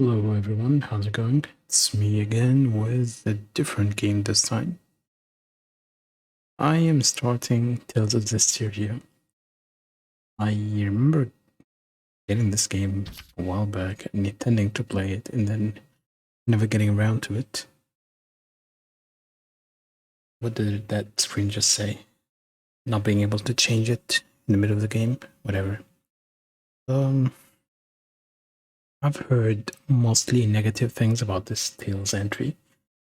Hello everyone, how's it going? It's me again with a different game this time. I am starting Tales of Zestiria. I remember getting this game a while back and intending to play it and then never getting around to it. What did that screen just say? Not being able to change it in the middle of the game? Whatever. I've heard mostly negative things about this Tales entry.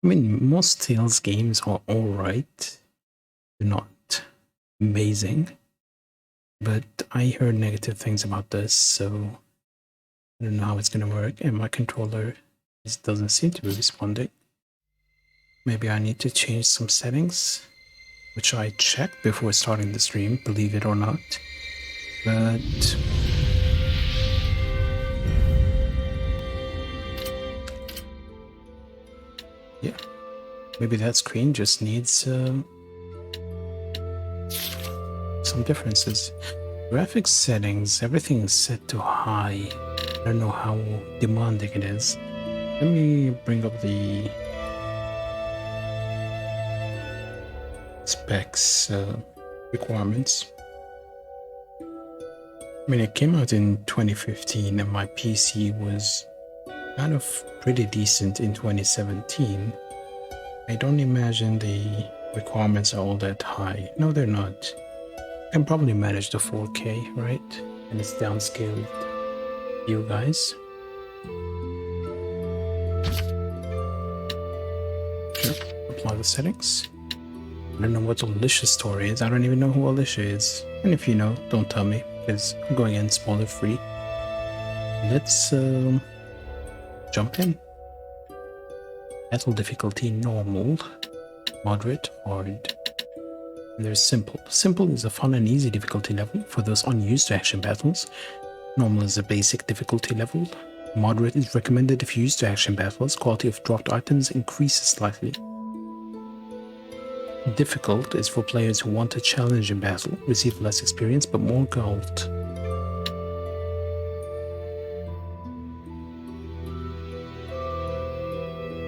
I mean, most Tales games are alright. They're not amazing. But I heard negative things about this, so I don't know how it's gonna work, and my controller just doesn't seem to be responding. Maybe I need to change some settings, which I checked before starting the stream, believe it or not. But yeah, maybe that screen just needs some differences. Graphics settings, everything is set to high. I don't know how demanding it is. Let me bring up the specs requirements. I mean, it came out in 2015 and my PC was kind of pretty decent in 2017. I don't imagine the requirements are all that high. No, they're not. I can probably manage the 4K, right? And it's downscaled. You guys. Sure. Apply the settings. I don't know what Alicia's story is. I don't even know who Alicia is. And if you know, don't tell me, because I'm going in spoiler free. Let's jump in. Battle difficulty normal, moderate, hard. And there's simple. Simple is a fun and easy difficulty level for those unused to action battles. Normal is a basic difficulty level. Moderate is recommended if used to action battles. Quality of dropped items increases slightly. Difficult is for players who want a challenge in battle, receive less experience but more gold.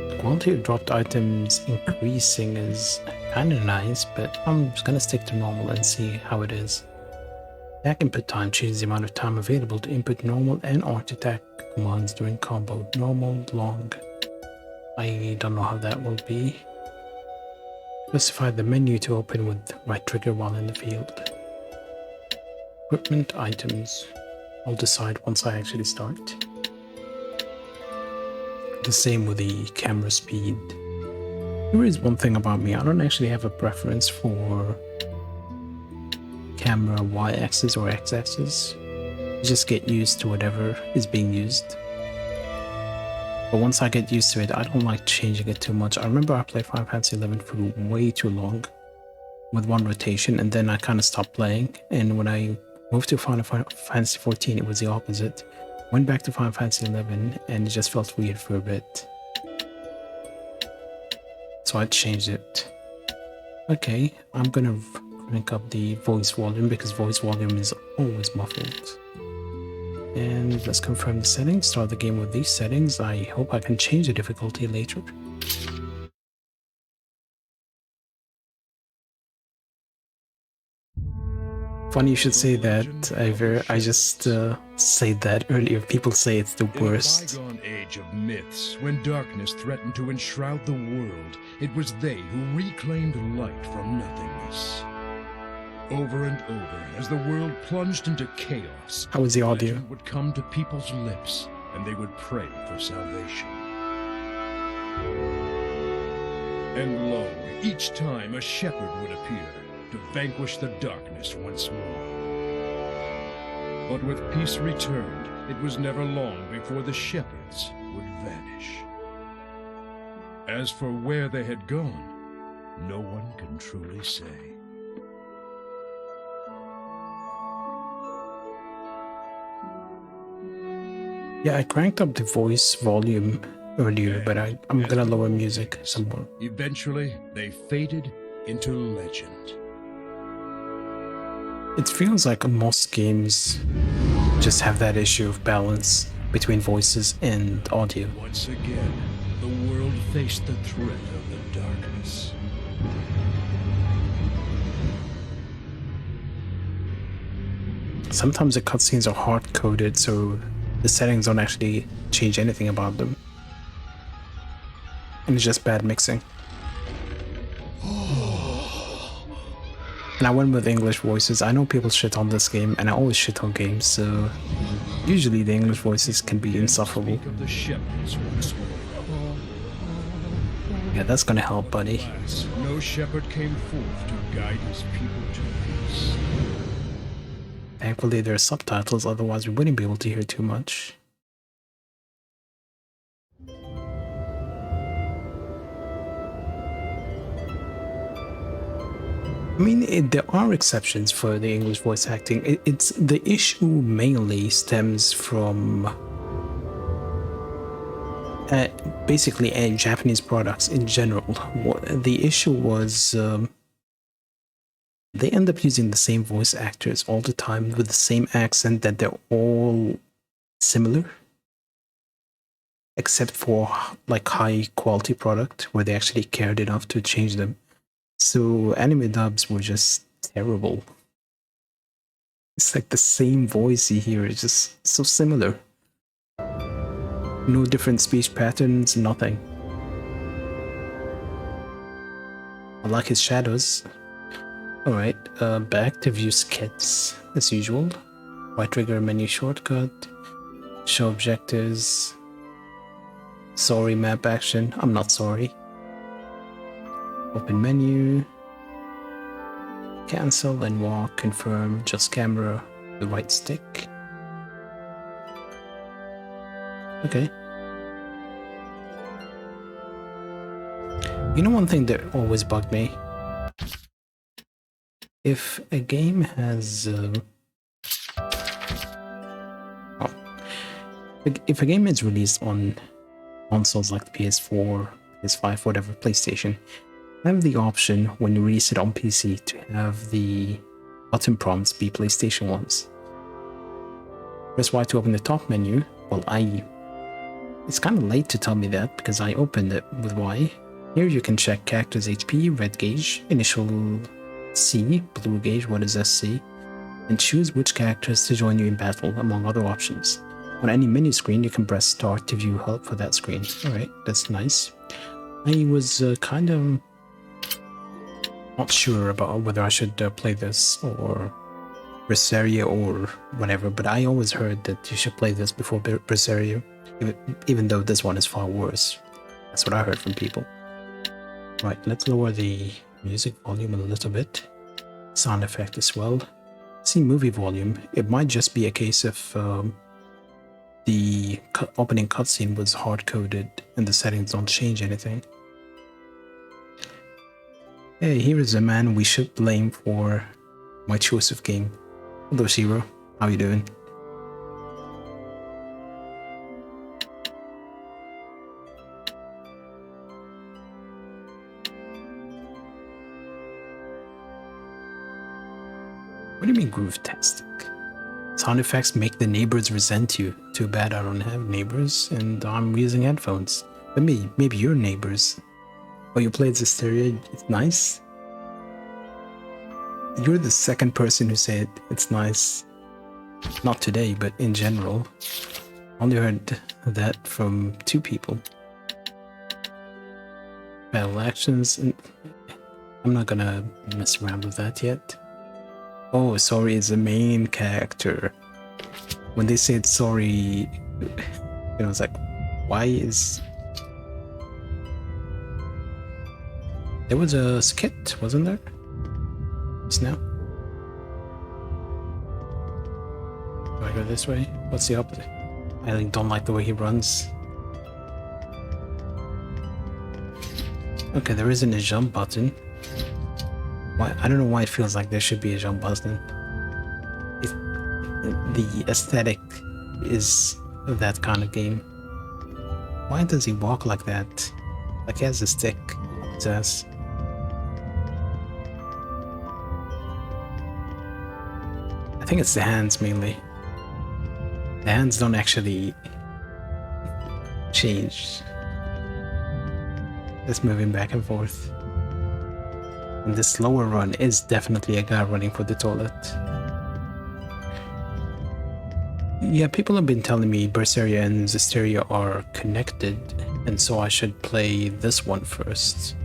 The quality of dropped items increasing is kinda nice, but I'm just gonna stick to normal and see how it is. Attack input time changes the amount of time available to input normal and arch attack commands during combo. Normal, long. I don't know how that will be. Specify the menu to open with right trigger while in the field. Equipment, items. I'll decide once I actually start. The same with the camera speed. There is one thing about me, I don't actually have a preference for camera y-axis or x-axis. Just get used to whatever is being used. But once I get used to it, I don't like changing it too much. I remember I played Final Fantasy XI for way too long with one rotation, and then I kind of stopped playing. And when I moved to Final Fantasy XIV, it was the opposite. Went back to Final Fantasy XI, and it just felt weird for a bit. So I changed it. Okay, I'm gonna crank up the voice volume because voice volume is always muffled. And let's confirm the settings. Start the game with these settings. I hope I can change the difficulty later. Funny you should say that. I just said that earlier. People say it's the worst. In a bygone age of myths, when darkness threatened to enshroud the world, it was they who reclaimed light from nothingness. Over and over, as the world plunged into chaos, How was the audio? legend would come to people's lips, and they would pray for salvation. And lo, each time a shepherd would appear to vanquish the darkness once more. But with peace returned, it was never long before the shepherds would vanish. As for where they had gone, no one can truly say. Yeah, I cranked up the voice volume earlier, but I'm gonna lower music some more. Eventually, they faded into legend. It feels like most games just have that issue of balance. between voices and audio. Once again, the world faced the threat of the darkness. Sometimes the cutscenes are hard-coded, so the settings don't actually change anything about them. And it's just bad mixing. And I went with English voices. I know people shit on this game, and I always shit on games, so usually the English voices can be insufferable. Speak of the shepherds once more. Yeah, that's gonna help, buddy. Alas, no shepherd came forth to guide his people to peace. Thankfully there are subtitles, otherwise we wouldn't be able to hear too much. I mean, there are exceptions for the English voice acting. It's the issue mainly stems from basically Japanese products in general. The issue was they end up using the same voice actors all the time with the same accent that they're all similar, except for like high quality product where they actually cared enough to change them. So anime dubs were just terrible. It's like the same voice you hear, it's just so similar. No different speech patterns, nothing. I like his shadows. Alright, back to view skits as usual. Right trigger menu shortcut. Show objectives. Sorry map action. I'm not sorry. Open menu. Cancel and walk, confirm, just camera, the right stick. Okay. You know one thing that always bugged me? If a game has... if a game is released on consoles like the PS4, PS5, whatever, PlayStation, have the option when you release it on PC to have the button prompts be PlayStation ones. Press Y to open the top menu. Well, it's kind of late to tell me that because I opened it with Y. Here you can check character's HP, red gauge, initial C, blue gauge, what is SC, and choose which characters to join you in battle, among other options. On any menu screen, you can press start to view help for that screen. Alright, that's nice. I was kind of not sure about whether I should play this or Zestiria or whatever, but I always heard that you should play this before Zestiria, even though this one is far worse. That's what I heard from people. Right, let's lower the music volume a little bit. Sound effect as well. See movie volume. It might just be a case of the opening cutscene was hard-coded and the settings don't change anything. Hey, here is a man we should blame for my choice of game. Hello, Shiro. How you doing? What do you mean groove-tastic? Sound effects make the neighbors resent you. Too bad I don't have neighbors and I'm using headphones. But maybe your neighbors. Oh, you played Zestiria? It's nice? You're the second person who said it's nice. Not today, but in general. I only heard that from 2 people. Battle actions. I'm not gonna mess around with that yet. Oh, sorry is the main character. When they said sorry, I was like, why is... There was a skit, wasn't there? Just now? Do I go this way? What's the opposite? I don't like the way he runs. Okay, there isn't a jump button. Why? I don't know why it feels like there should be a jump button. If the aesthetic is that kind of game. Why does he walk like that? Like he has a stick up his ass. I think it's the hands mainly. The hands don't actually changed. Just moving back and forth. And this lower run is definitely a guy running for the toilet. Yeah, people have been telling me Berseria and Zestiria are connected, and so I should play this one first.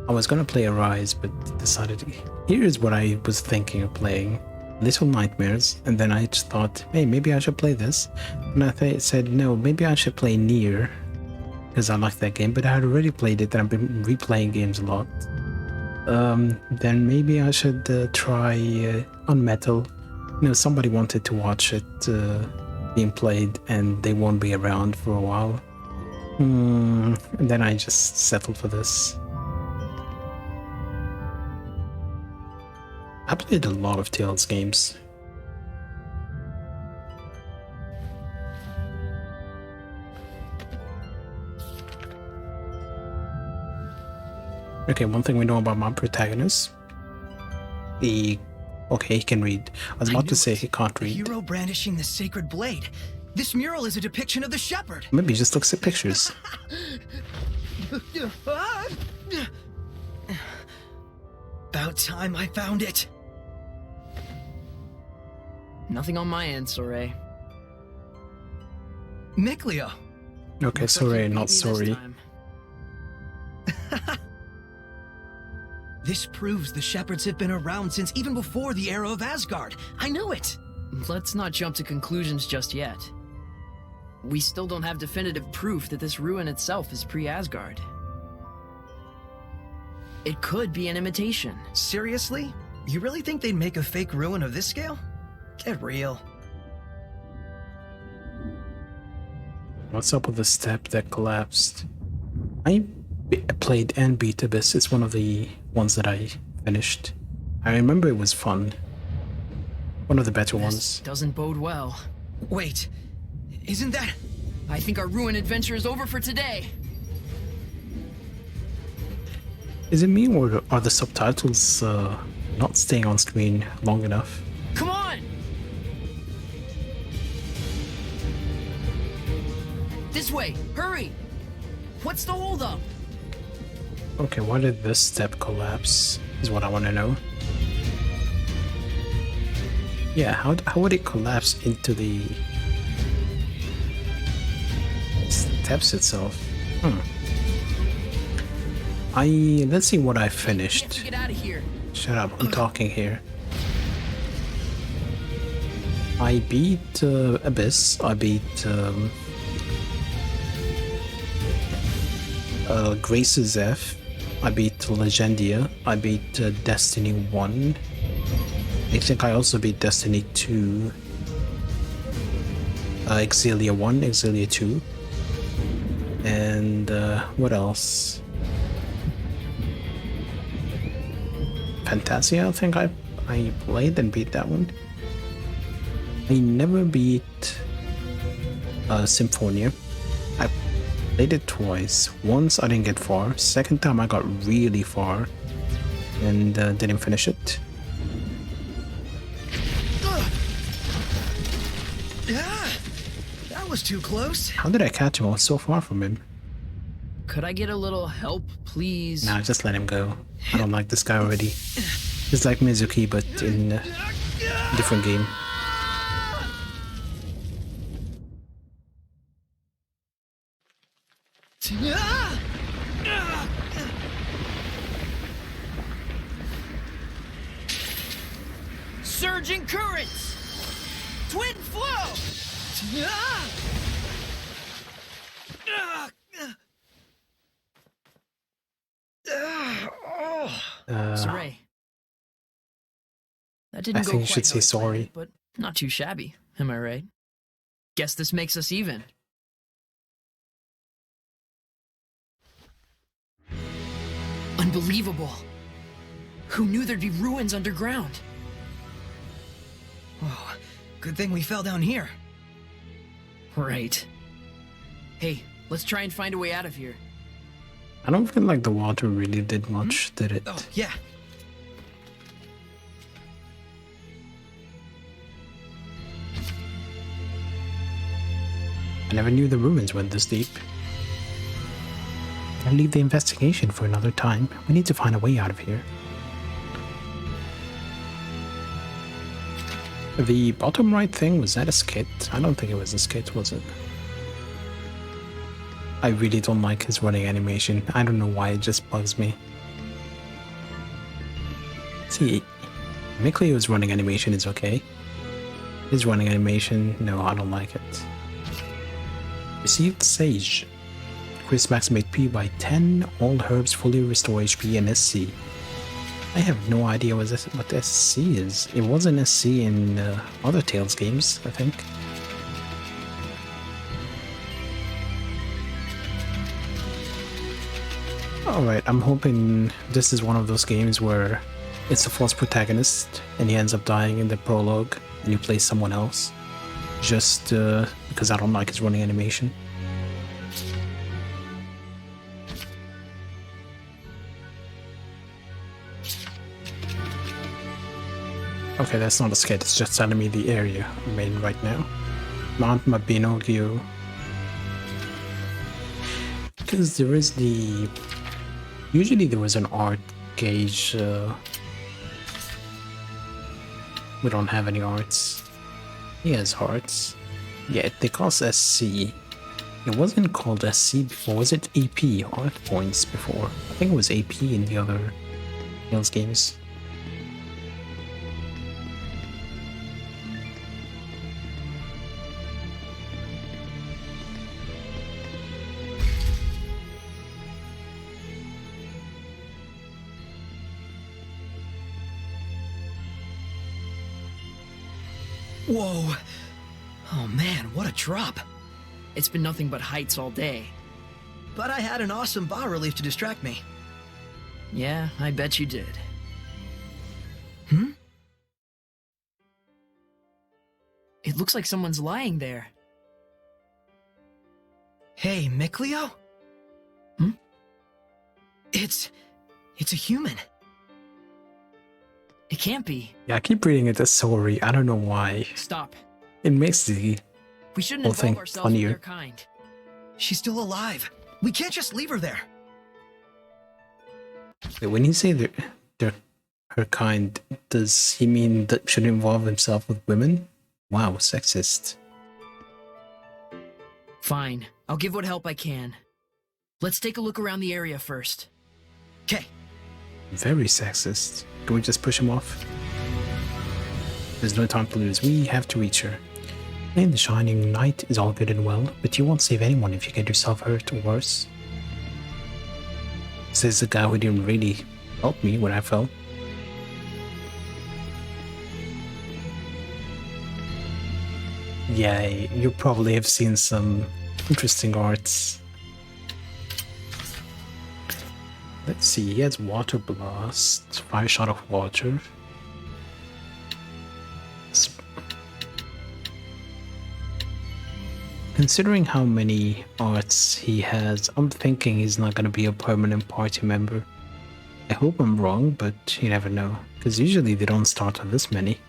I was gonna play Arise, but decided here's what I was thinking of playing. Little Nightmares, and then I just thought, hey, maybe I should play this. And I said, no, maybe I should play Nier, because I like that game, but I had already played it and I've been replaying games a lot. Then maybe I should try Unmetal. You know, somebody wanted to watch it being played and they won't be around for a while. And then I just settled for this. I played a lot of Tales games. Okay, one thing we know about my protagonist. Okay, he can read. I was about to say he can't read. The hero brandishing the sacred blade. This mural is a depiction of the shepherd. Maybe he just looks at pictures. About time I found it. Nothing on my end, Soray. Mikleo. Okay, Looks like sorry, you beat not me this sorry. time. This proves the shepherds have been around since even before the era of Asgard. I knew it. Let's not jump to conclusions just yet. We still don't have definitive proof that this ruin itself is pre-Asgard. It could be an imitation. Seriously? You really think they'd make a fake ruin of this scale? Get real. What's up with the step that collapsed? I played and beat Abyss. It's one of the ones that I finished. I remember it was fun. One of the better This ones. doesn't bode well. Wait, isn't that... I think our ruin adventure is over for today. Is it me or are the subtitles not staying on screen long enough? Come on! This way, hurry! What's the holdup? Okay, why did this step collapse? Is what I want to know. Yeah, how would it collapse into the steps itself? Let's see what I We have finished. to get out of here. Shut up, I'm talking here. I beat Abyss. I beat Grace's F. I beat Legendia. I beat Destiny 1. I think I also beat Destiny 2. Exilia 1, Exilia 2. And what else? Fantasia, I think I played and beat that one. I never beat Symphonia. I played it twice. Once I didn't get far. Second time I got really far and didn't finish it. That was too close. How did I catch him? I was so far from him. Could I get a little help, please? Nah, just let him go. I don't like this guy already. He's like Mizuki, but in a different game. Surging currents! Twin flow! Saray. That didn't I go think you quite should how say I sorry. planned, but not too shabby, am I right? Guess this makes us even. Unbelievable! Who knew there'd be ruins underground? Oh, good thing we fell down here. Right. Hey, let's try and find a way out of here. I don't feel like the water really did much, did it? Oh, yeah. I never knew the ruins went this deep. I'll leave the investigation for another time. We need to find a way out of here. The bottom right thing, was that a skit? I don't think it was a skit, was it? I really don't like his running animation. I don't know why, it just bugs me. See, Mikleo's running animation is okay. His running animation, no, I don't like it. Received Sage. Increase maximum HP by 10, all herbs fully restore HP and SC. I have no idea what SC is. It wasn't SC in other Tales games, I think. Alright, I'm hoping this is one of those games where it's a false protagonist and he ends up dying in the prologue and you play someone else. Just because I don't like his running animation. Okay, that's not a skit, it's just telling me the area I'm in right now. Mount Mabinogion. Because there is the... Usually there was an art gauge. We don't have any arts. He has hearts. Yeah, they call it SC. It wasn't called SC before, was it AP? Art points before. I think it was AP in the other Tales games. Whoa! Oh man, what a drop! It's been nothing but heights all day. But I had an awesome bas relief to distract me. Yeah, I bet you did. Hmm? It looks like someone's lying there. Hey, Mikleo? Hmm? It's a human. It can't be. Yeah, I keep reading it as sorry, I don't know why. Stop. It makes the We shouldn't whole involve thing ourselves with funnier. their kind. She's still alive. We can't just leave her there. Wait, when you say they're her kind, does he mean that should involve himself with women? Wow, sexist. Fine. I'll give what help I can. Let's take a look around the area first. Okay. Very sexist. Can we just push him off? There's no time to lose. We have to reach her. Playing the Shining Knight is all good and well, but you won't save anyone if you get yourself hurt or worse. Says the guy who didn't really help me when I fell. Yeah, you probably have seen some interesting arts. Let's see, he has Water Blast, Fire Shot of Water. Considering how many arts he has, I'm thinking he's not going to be a permanent party member. I hope I'm wrong, but you never know, because usually they don't start on this many.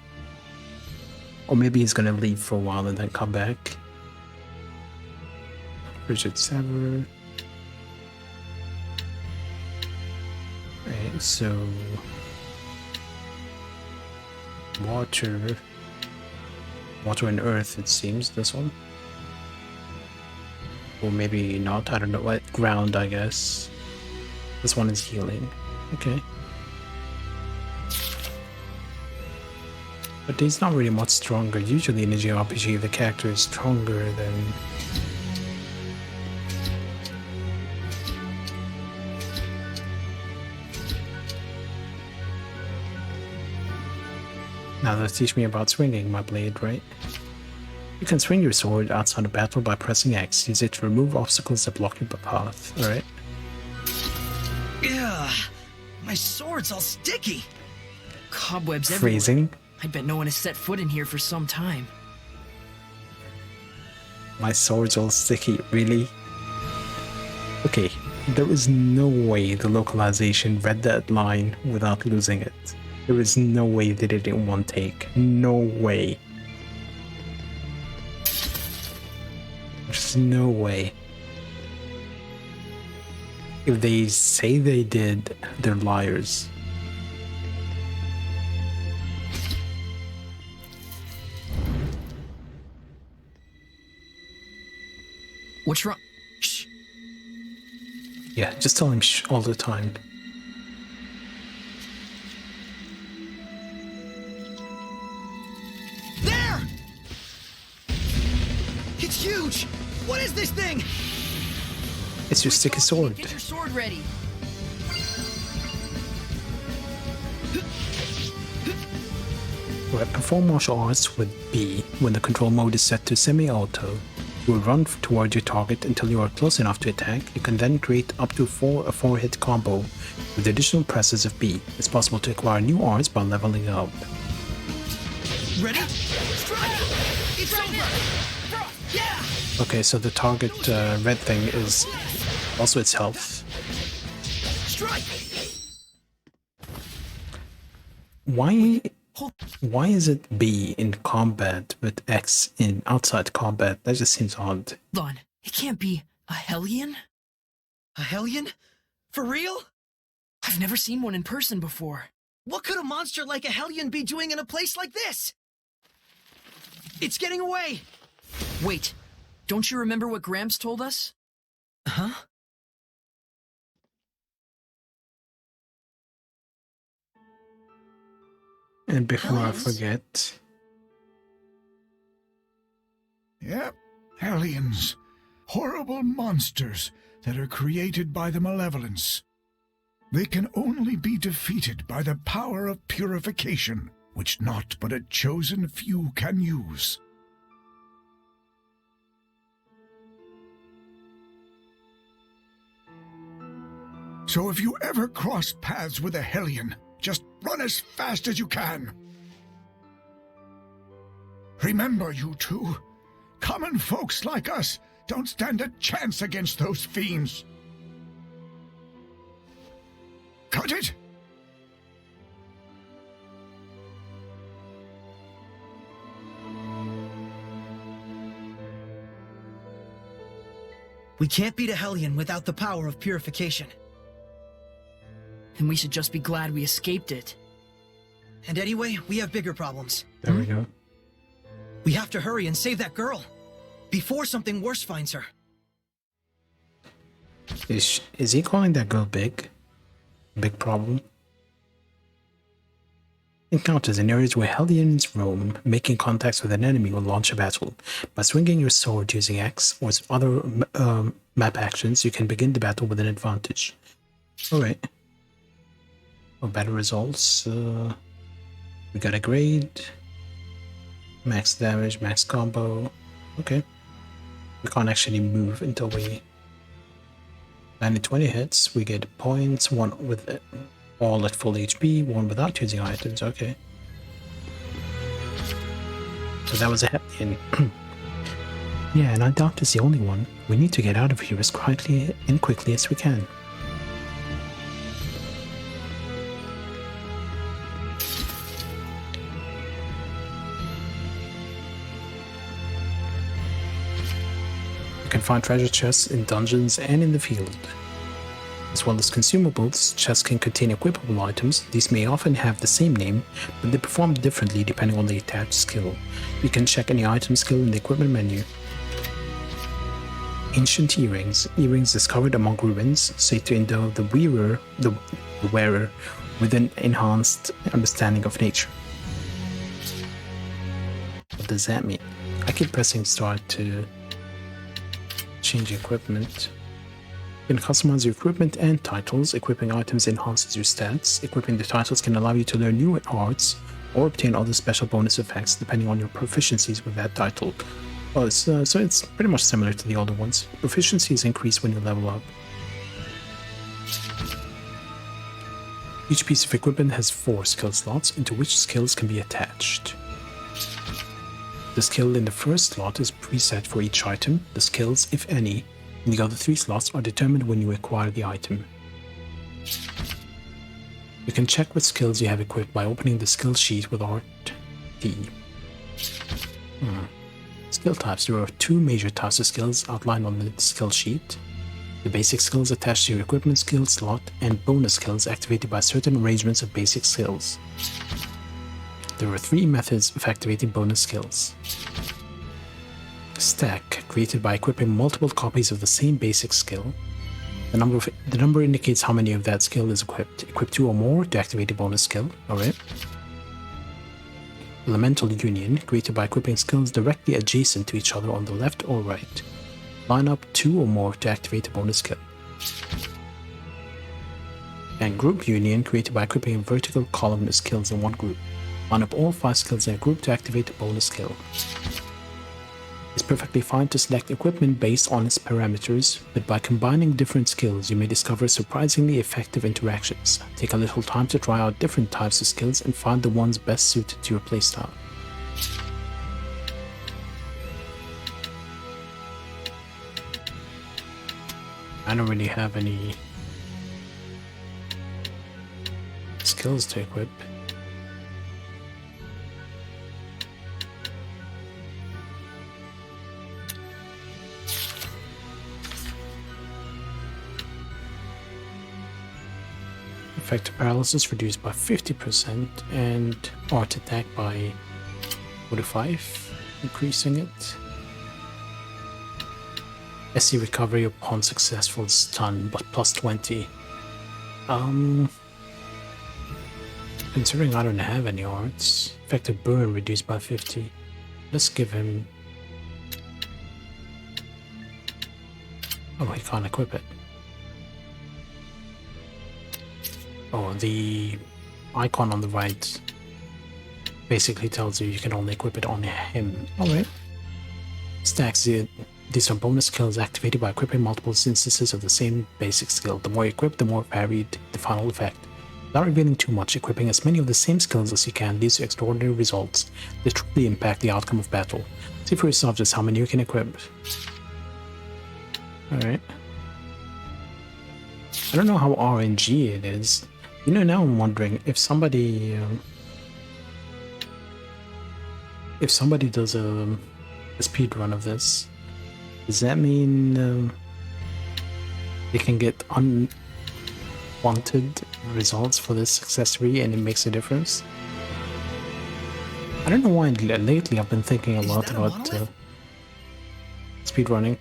Or maybe he's going to leave for a while and then come back. Richard Sever. Right, so... Water and earth, it seems, this one. Or maybe not, I don't know what. Ground, I guess. This one is healing. Okay. But he's not really much stronger. Usually in a JRPG, the character is stronger than... Now let's teach me about swinging my blade, right? You can swing your sword outside of battle by pressing X. Use it to remove obstacles that block your path, alright? Yeah, my sword's all sticky. Cobwebs everywhere. Freezing. I bet no one has set foot in here for some time. My sword's all sticky, really? Okay, there is no way the localization read that line without losing it. There is no way they did it in one take. No way. There's no way. If they say they did, they're liars. What's wrong? Shh. Yeah, just tell him shh all the time. There! It's huge! What is this thing? It's your sticky sword. Get your sword ready. Right, perform martial arts with B. When the control mode is set to semi-auto, you will run toward your target until you are close enough to attack. You can then create up to a 4-hit combo with additional presses of B. It's possible to acquire new arts by leveling up. Ready? Strike! It's over! Yeah! Okay, so the target red thing is also its health. Strike! Why is it B in combat but X in outside combat? That just seems odd. Hold on. It can't be a Hellion? A Hellion? For real? I've never seen one in person before. What could a monster like a Hellion be doing in a place like this? It's getting away! Wait, don't you remember what Gramps told us? Huh? And before I Hellions? forget, Yep, Hellions. Horrible monsters that are created by the malevolence. They can only be defeated by the power of purification, which not but a chosen few can use. So if you ever cross paths with a Hellion, just run as fast as you can. Remember, you two, common folks like us don't stand a chance against those fiends. Cut it? We can't beat a Hellion without the power of purification. And we should just be glad we escaped it. And anyway, we have bigger problems. there we go. We have to hurry and save that girl before something worse finds her. Is he calling that girl big? Big problem? Encounters in areas where Hellions roam. Making contacts with an enemy will launch a battle. By swinging your sword using X or other map actions, you can begin the battle with an advantage. Alright. Well, better results. We got a grade. Max damage, max combo. Okay. We can't actually move until we landed 20 hits. We get points, one with all at full HP, one without using items. Okay. So that was a Hellion. Yeah, and I doubt it's the only one. We need to get out of here as quietly and quickly as we can. You can find treasure chests in dungeons and in the field. As well as consumables, chests can contain equipable items. These may often have the same name, but they perform differently depending on the attached skill. You can check any item skill in the equipment menu. Ancient earrings. Earrings discovered among ruins, say to endow the wearer with an enhanced understanding of nature. What does that mean? I keep pressing start to change equipment. You can customize your equipment and titles. Equipping items enhances your stats. Equipping the titles can allow you to learn new arts or obtain other special bonus effects depending on your proficiencies with that title. Oh, so it's pretty much similar to the older ones. Proficiencies increase when you level up. Each piece of equipment has 4 skill slots into which skills can be attached. The skill in the first slot is preset for each item. The skills, if any, in the other 3 slots are determined when you acquire the item. You can check what skills you have equipped by opening the skill sheet with Alt T. Skill types. There are two major types of skills outlined on the skill sheet. The basic skills attached to your equipment skill slot, and bonus skills activated by certain arrangements of basic skills. There are three methods of activating bonus skills. Stack, created by equipping multiple copies of the same basic skill. The number indicates how many of that skill is equipped. Equip 2 or more to activate a bonus skill. Alright. Elemental Union, created by equipping skills directly adjacent to each other on the left or right. Line up 2 or more to activate a bonus skill. And Group Union, created by equipping a vertical column of skills in one group. Line up all 5 skills in a group to activate a bonus skill. It's perfectly fine to select equipment based on its parameters, but by combining different skills you may discover surprisingly effective interactions. Take a little time to try out different types of skills and find the ones best suited to your playstyle. I don't really have any skills to equip. Effective paralysis reduced by 50% and art attack by 45, increasing it. SC recovery upon successful stun, but plus 20. Considering I don't have any arts, effective burn reduced by 50. Let's give him... Oh, he can't equip it. Oh, the icon on the right basically tells you can only equip it on him. Alright. Stacks. These are bonus skills activated by equipping multiple instances of the same basic skill. The more you equip, the more varied the final effect. Without revealing too much, equipping as many of the same skills as you can leads to extraordinary results that truly impact the outcome of battle. See for yourself just how many you can equip. Alright. I don't know how RNG it is. You know, now I'm wondering if somebody does a speed run of this, does that mean they can get unwanted results for this successfully and it makes a difference? I don't know why lately I've been thinking a lot about speed running.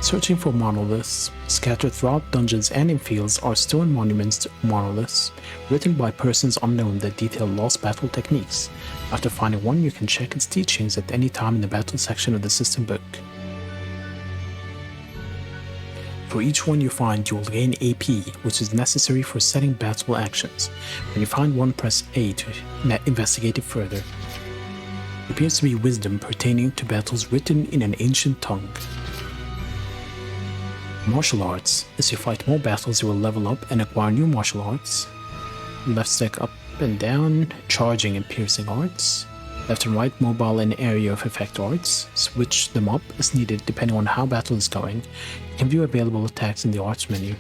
Searching for monoliths. Scattered throughout dungeons and in fields are stone monuments to monoliths, written by persons unknown that detail lost battle techniques. After finding one, you can check its teachings at any time in the battle section of the system book. For each one you find, you will gain AP, which is necessary for setting battle actions. When you find one, press A to investigate it further. It appears to be wisdom pertaining to battles written in an ancient tongue. Martial arts. As you fight more battles, you will level up and acquire new martial arts. Left stick up and down, charging and piercing arts. Left and right, mobile and area of effect arts. Switch them up as needed depending on how battle is going. You can view available attacks in the arts menu.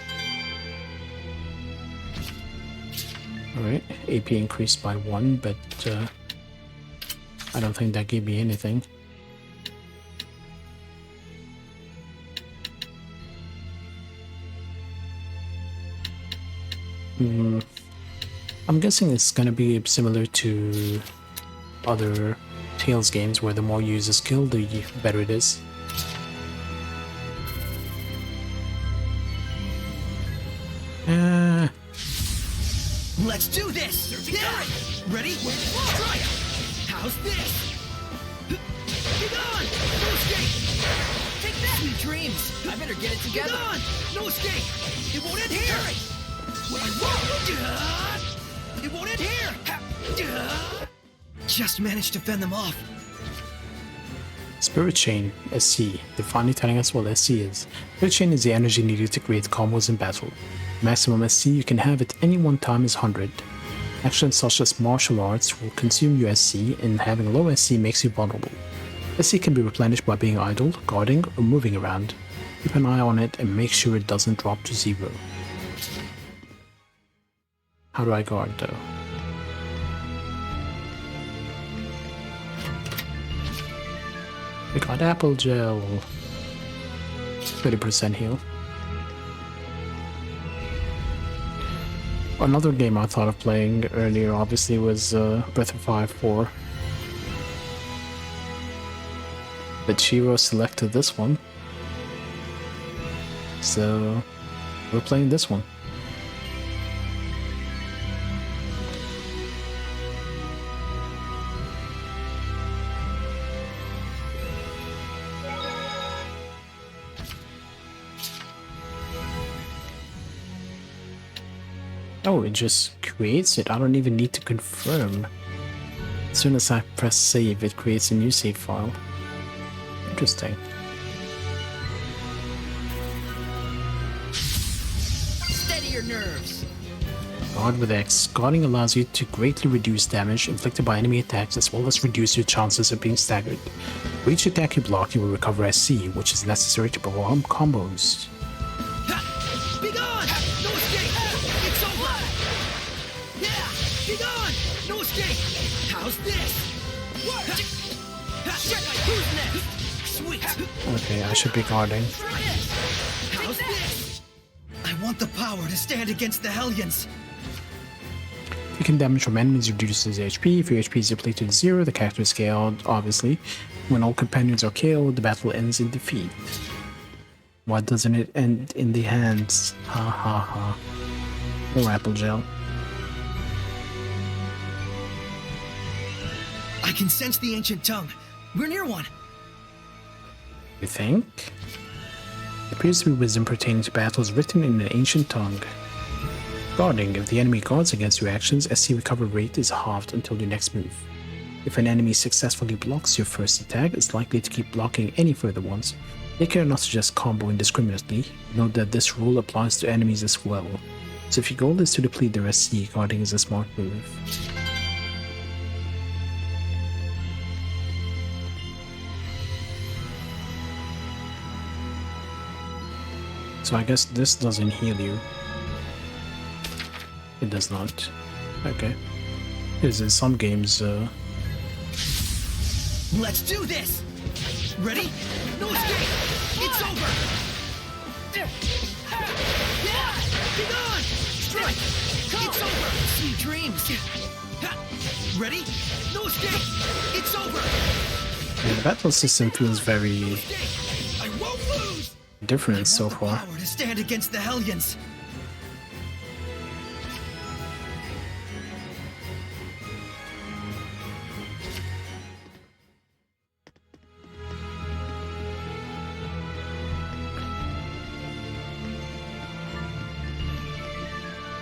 Alright, AP increased by 1, but I don't think that gave me anything. I'm guessing it's gonna be similar to other Tales games where the more you use a skill, the better it is. Let's do this! Yeah. Ready? Try it! How's this? Get on! No escape! Take that! Sweet dreams! I better get it together. Get on! No escape! It won't end here! It won't end here! Just managed to fend them off. Spirit Chain, SC, they're finally telling us what SC is. Spirit Chain is the energy needed to create combos in battle. The maximum SC you can have at any one time is 100. Actions such as martial arts will consume your SC, and having low SC makes you vulnerable. SC can be replenished by being idle, guarding, or moving around. Keep an eye on it and make sure it doesn't drop to 0. How do I guard though? We got apple gel. 30% heal. Another game I thought of playing earlier, obviously, was Breath of Fire 4. But Shiro selected this one. So, we're playing this one. Oh, it just creates it. I don't even need to confirm. As soon as I press save, it creates a new save file. Interesting. Steady your nerves. Guard with X. Guarding allows you to greatly reduce damage inflicted by enemy attacks as well as reduce your chances of being staggered. For each attack you block, you will recover SC, which is necessary to perform combos. Be gone! No escape! It's over! Yeah! Be gone! No escape! How's this? Check! Who's next? Sweet! Okay, I should be guarding. How's this? I want the power to stand against the Hellions. Taking damage from enemies reduces HP. If your HP is depleted to 0, the character is KO'd, obviously. When all companions are KO'd, the battle ends in defeat. Why doesn't it end in the hands? Ha ha ha. No apple gel. I can sense the ancient tongue. We're near one. You think? It appears to be wisdom pertaining to battles written in an ancient tongue. Guarding. If the enemy guards against your actions, SC recovery rate is halved until your next move. If an enemy successfully blocks your first attack, it's likely to keep blocking any further ones. Take care not to just combo indiscriminately. Note that this rule applies to enemies as well. So if your goal is to deplete their SC, guarding is a smart move. So I guess this doesn't heal you. It does not. Okay. Because in some games, Let's do this! Ready? No escape! It's over! Yeah! Be gone! Strike! It's over! Sweet dreams! Ready? No escape! It's over! yeah, the battle system feels very I won't lose! different so far. Power to stand against the Hellions!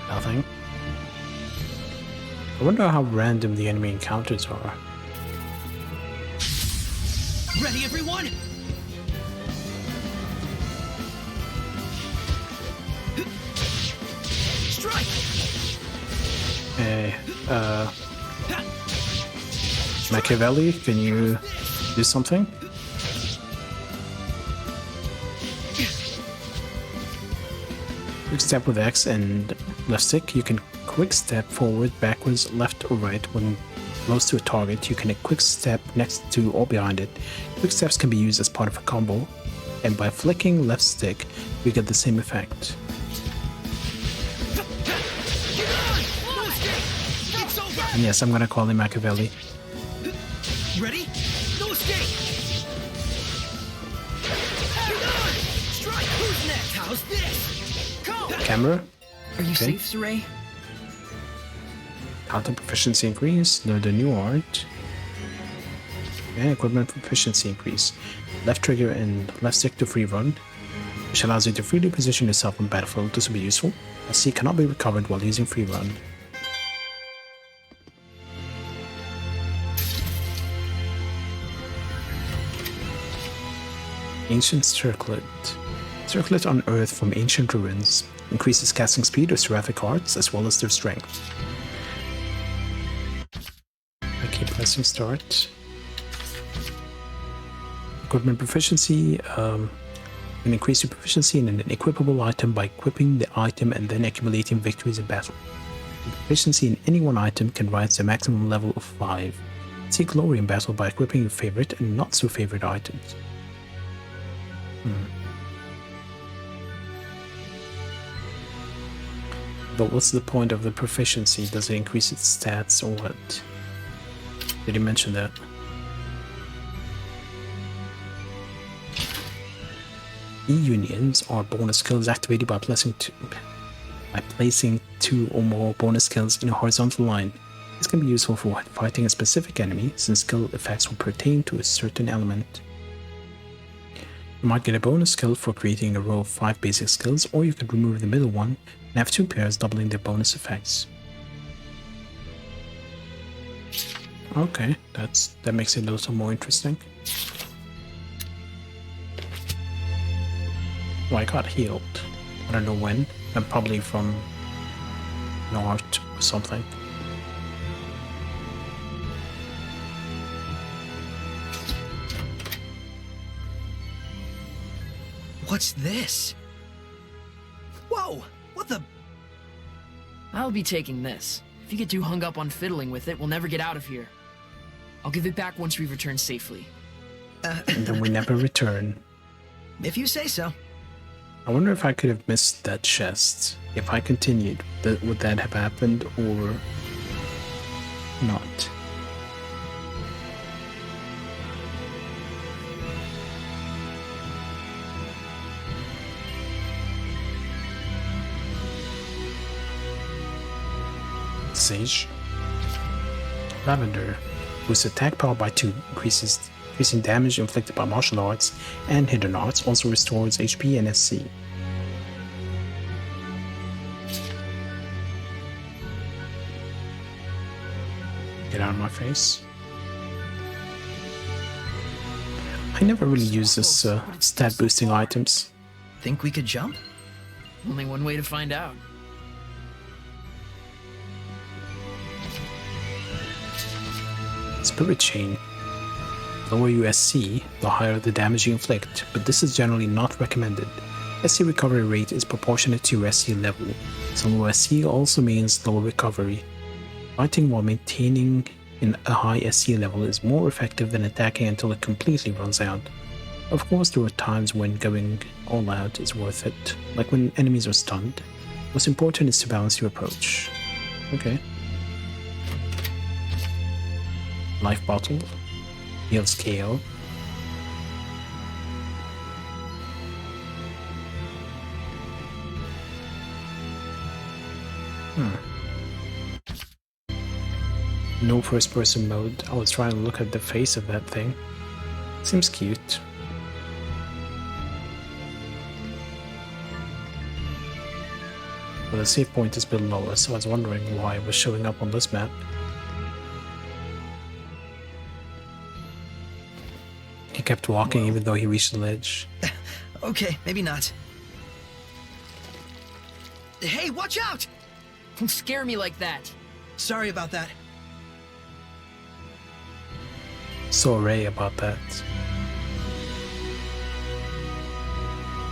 Nothing. I wonder how random the enemy encounters are. Ready, everyone? Strike! Hey, Machiavelli, can you do something? Quick step with X and left stick. You can quick step forward, backwards, left or right. When close to a target, you can quick step next to or behind it. Quick steps can be used as part of a combo, and by flicking left stick, you get the same effect. And yes, I'm gonna call him Machiavelli. Ready? No escape! Strike! Who's next? How's this? Camera. Are you Okay. safe, Saray? Counter proficiency increase. No, the new art. And equipment proficiency increase. Left trigger and left stick to free run, which allows you to freely position yourself on battlefield. This will be useful. SC cannot be recovered while using free run. Ancient Circlet. Circlet unearthed from ancient ruins. Increases casting speed of seraphic arts as well as their strength. I keep pressing start. Equipment proficiency. Can increase your proficiency in an equipable item by equipping the item and then accumulating victories in battle. Proficiency in any one item can rise to a maximum level of 5. Seek glory in battle by equipping your favorite and not so favorite items. But what's the point of the proficiency? Does it increase its stats or what? Did he mention that? E-unions are bonus skills activated by placing two or more bonus skills in a horizontal line. This can be useful for fighting a specific enemy, since skill effects will pertain to a certain element. You might get a bonus skill for creating a row of 5 basic skills, or you could remove the middle one and have 2 pairs doubling their bonus effects. Okay, that makes it a little more interesting. Well, I got healed. I don't know when. I'm probably from an art or something. What's this? Whoa! What the? I'll be taking this. If you get too hung up on fiddling with it, we'll never get out of here. I'll give it back once we return safely. And then we never return. If you say so. I wonder if I could have missed that chest. If I continued, would that have happened or not? Sage. Lavender. Boosts attack power by 2, increasing damage inflicted by martial arts and hidden arts, also restores HP and SC. Get out of my face. I never really use this stat boosting items. Think we could jump? Only one way to find out. Spirit Chain. Lower your SC, the higher the damage you inflict, but this is generally not recommended. SC recovery rate is proportionate to your SC level, so low SC also means lower recovery. Fighting while maintaining a high SC level is more effective than attacking until it completely runs out. Of course, there are times when going all out is worth it, like when enemies are stunned. What's important is to balance your approach. Okay. Life bottle. Heals KO. No first person mode. I was trying to look at the face of that thing. Seems cute. Well, the save point is below us, so I was wondering why it was showing up on this map. He kept walking even though he reached the ledge. Okay, maybe not. Hey, watch out! Don't scare me like that. Sorry about that. Sorry about that.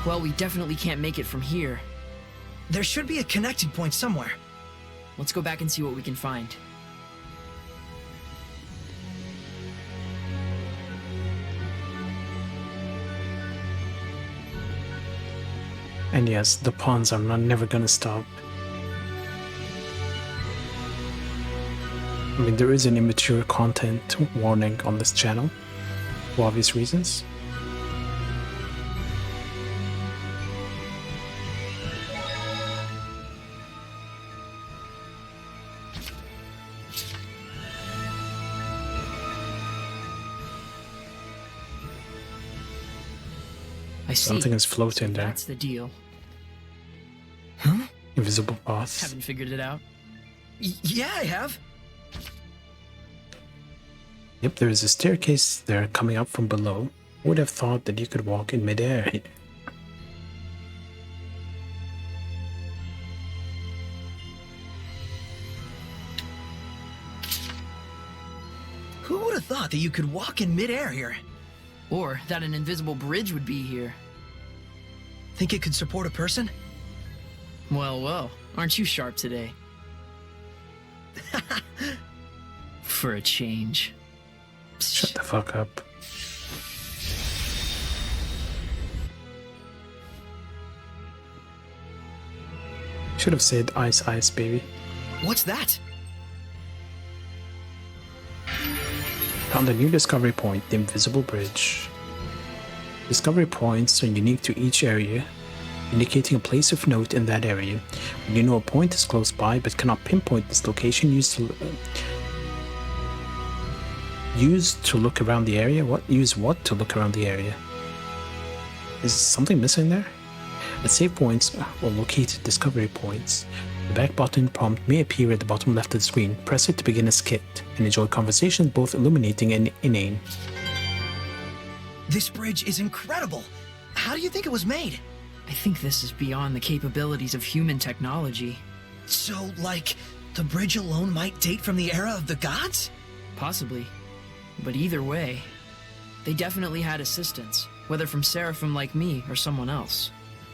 Well, we definitely can't make it from here. There should be a connecting point somewhere. Let's go back and see what we can find. And yes, the puns are never gonna stop. I mean, there is an immature content warning on this channel, for obvious reasons. I see. Something is floating there. That's the deal. Huh? Invisible paths. Haven't figured it out. Yeah, I have. Yep, there is a staircase there coming up from below. Who would have thought that you could walk in midair here? Who would have thought that you could walk in midair here? Or that an invisible bridge would be here. Think it could support a person? Well, well, aren't you sharp today? For a change. Shut the fuck up. Should have said ice, ice, baby. What's that? Found a new discovery point, the Invisible Bridge. Discovery points are unique to each area, indicating a place of note in that area. When you know a point is close by but cannot pinpoint this location, use to look around the area. Use what to look around the area? Is something missing there? At save points or located discovery points, the back button prompt may appear at the bottom left of the screen. Press it to begin a skit and enjoy conversations both illuminating and inane. This bridge is incredible. How do you think it was made? I think this is beyond the capabilities of human technology. So, like, the bridge alone might date from the era of the gods? Possibly. But either way, they definitely had assistance, whether from seraphim like me or someone else.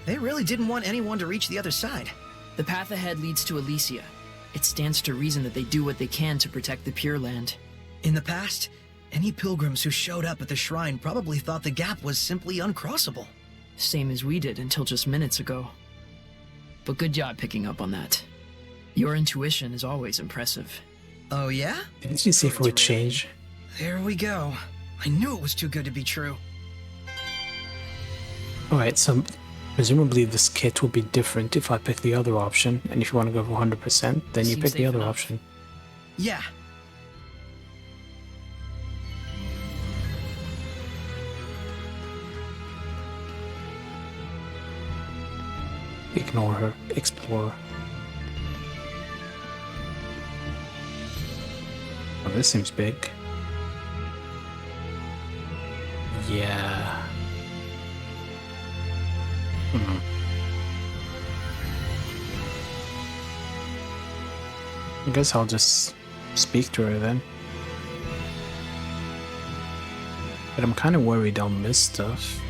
They really didn't want anyone to reach the other side. The path ahead leads to Elysia. It stands to reason that they do what they can to protect the Pure Land. In the past, any pilgrims who showed up at the shrine probably thought the gap was simply uncrossable. Same as we did until just minutes ago. But good job picking up on that. Your intuition is always impressive. Oh yeah? Didn't you say for a change? There we go. I knew it was too good to be true. Alright, so presumably this kit will be different if I pick the other option, and if you want to go for 100%, then you Seems pick the safe other enough. option. Yeah. Ignore her. Explore. Oh, this seems big. Yeah. I guess I'll just speak to her then. But I'm kind of worried I'll miss stuff.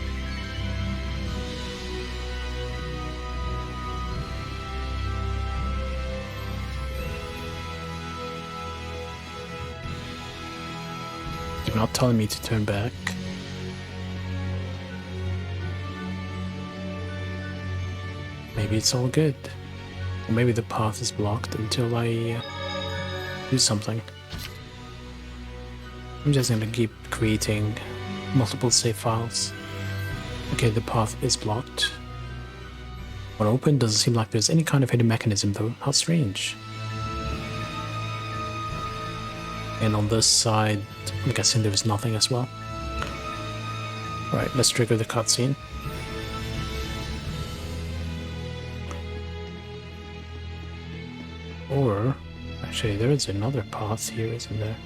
You're not telling me to turn back. Maybe it's all good. Or maybe the path is blocked until I do something. I'm just gonna keep creating multiple save files. Okay, the path is blocked. When open, doesn't seem like there's any kind of hidden mechanism though. How strange. And on this side, I'm guessing there is nothing as well. Alright, let's trigger the cutscene. Or, actually there is another path here, isn't there?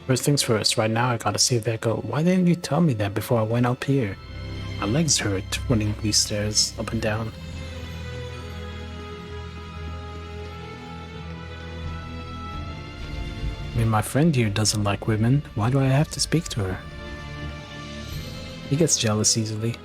First things first, right now I gotta save that goal. Why didn't you tell me that before I went up here? My legs hurt running these stairs up and down. I mean, my friend here doesn't like women. Why do I have to speak to her? He gets jealous easily.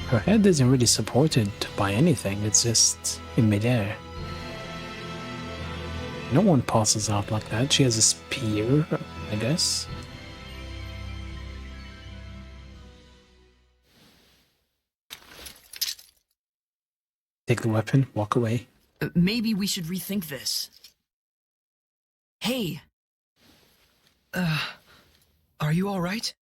Her head isn't really supported by anything, it's just in midair. No one passes out like that. She has a spear, I guess. Take the weapon, walk away. Maybe we should rethink this. Hey! Are you alright?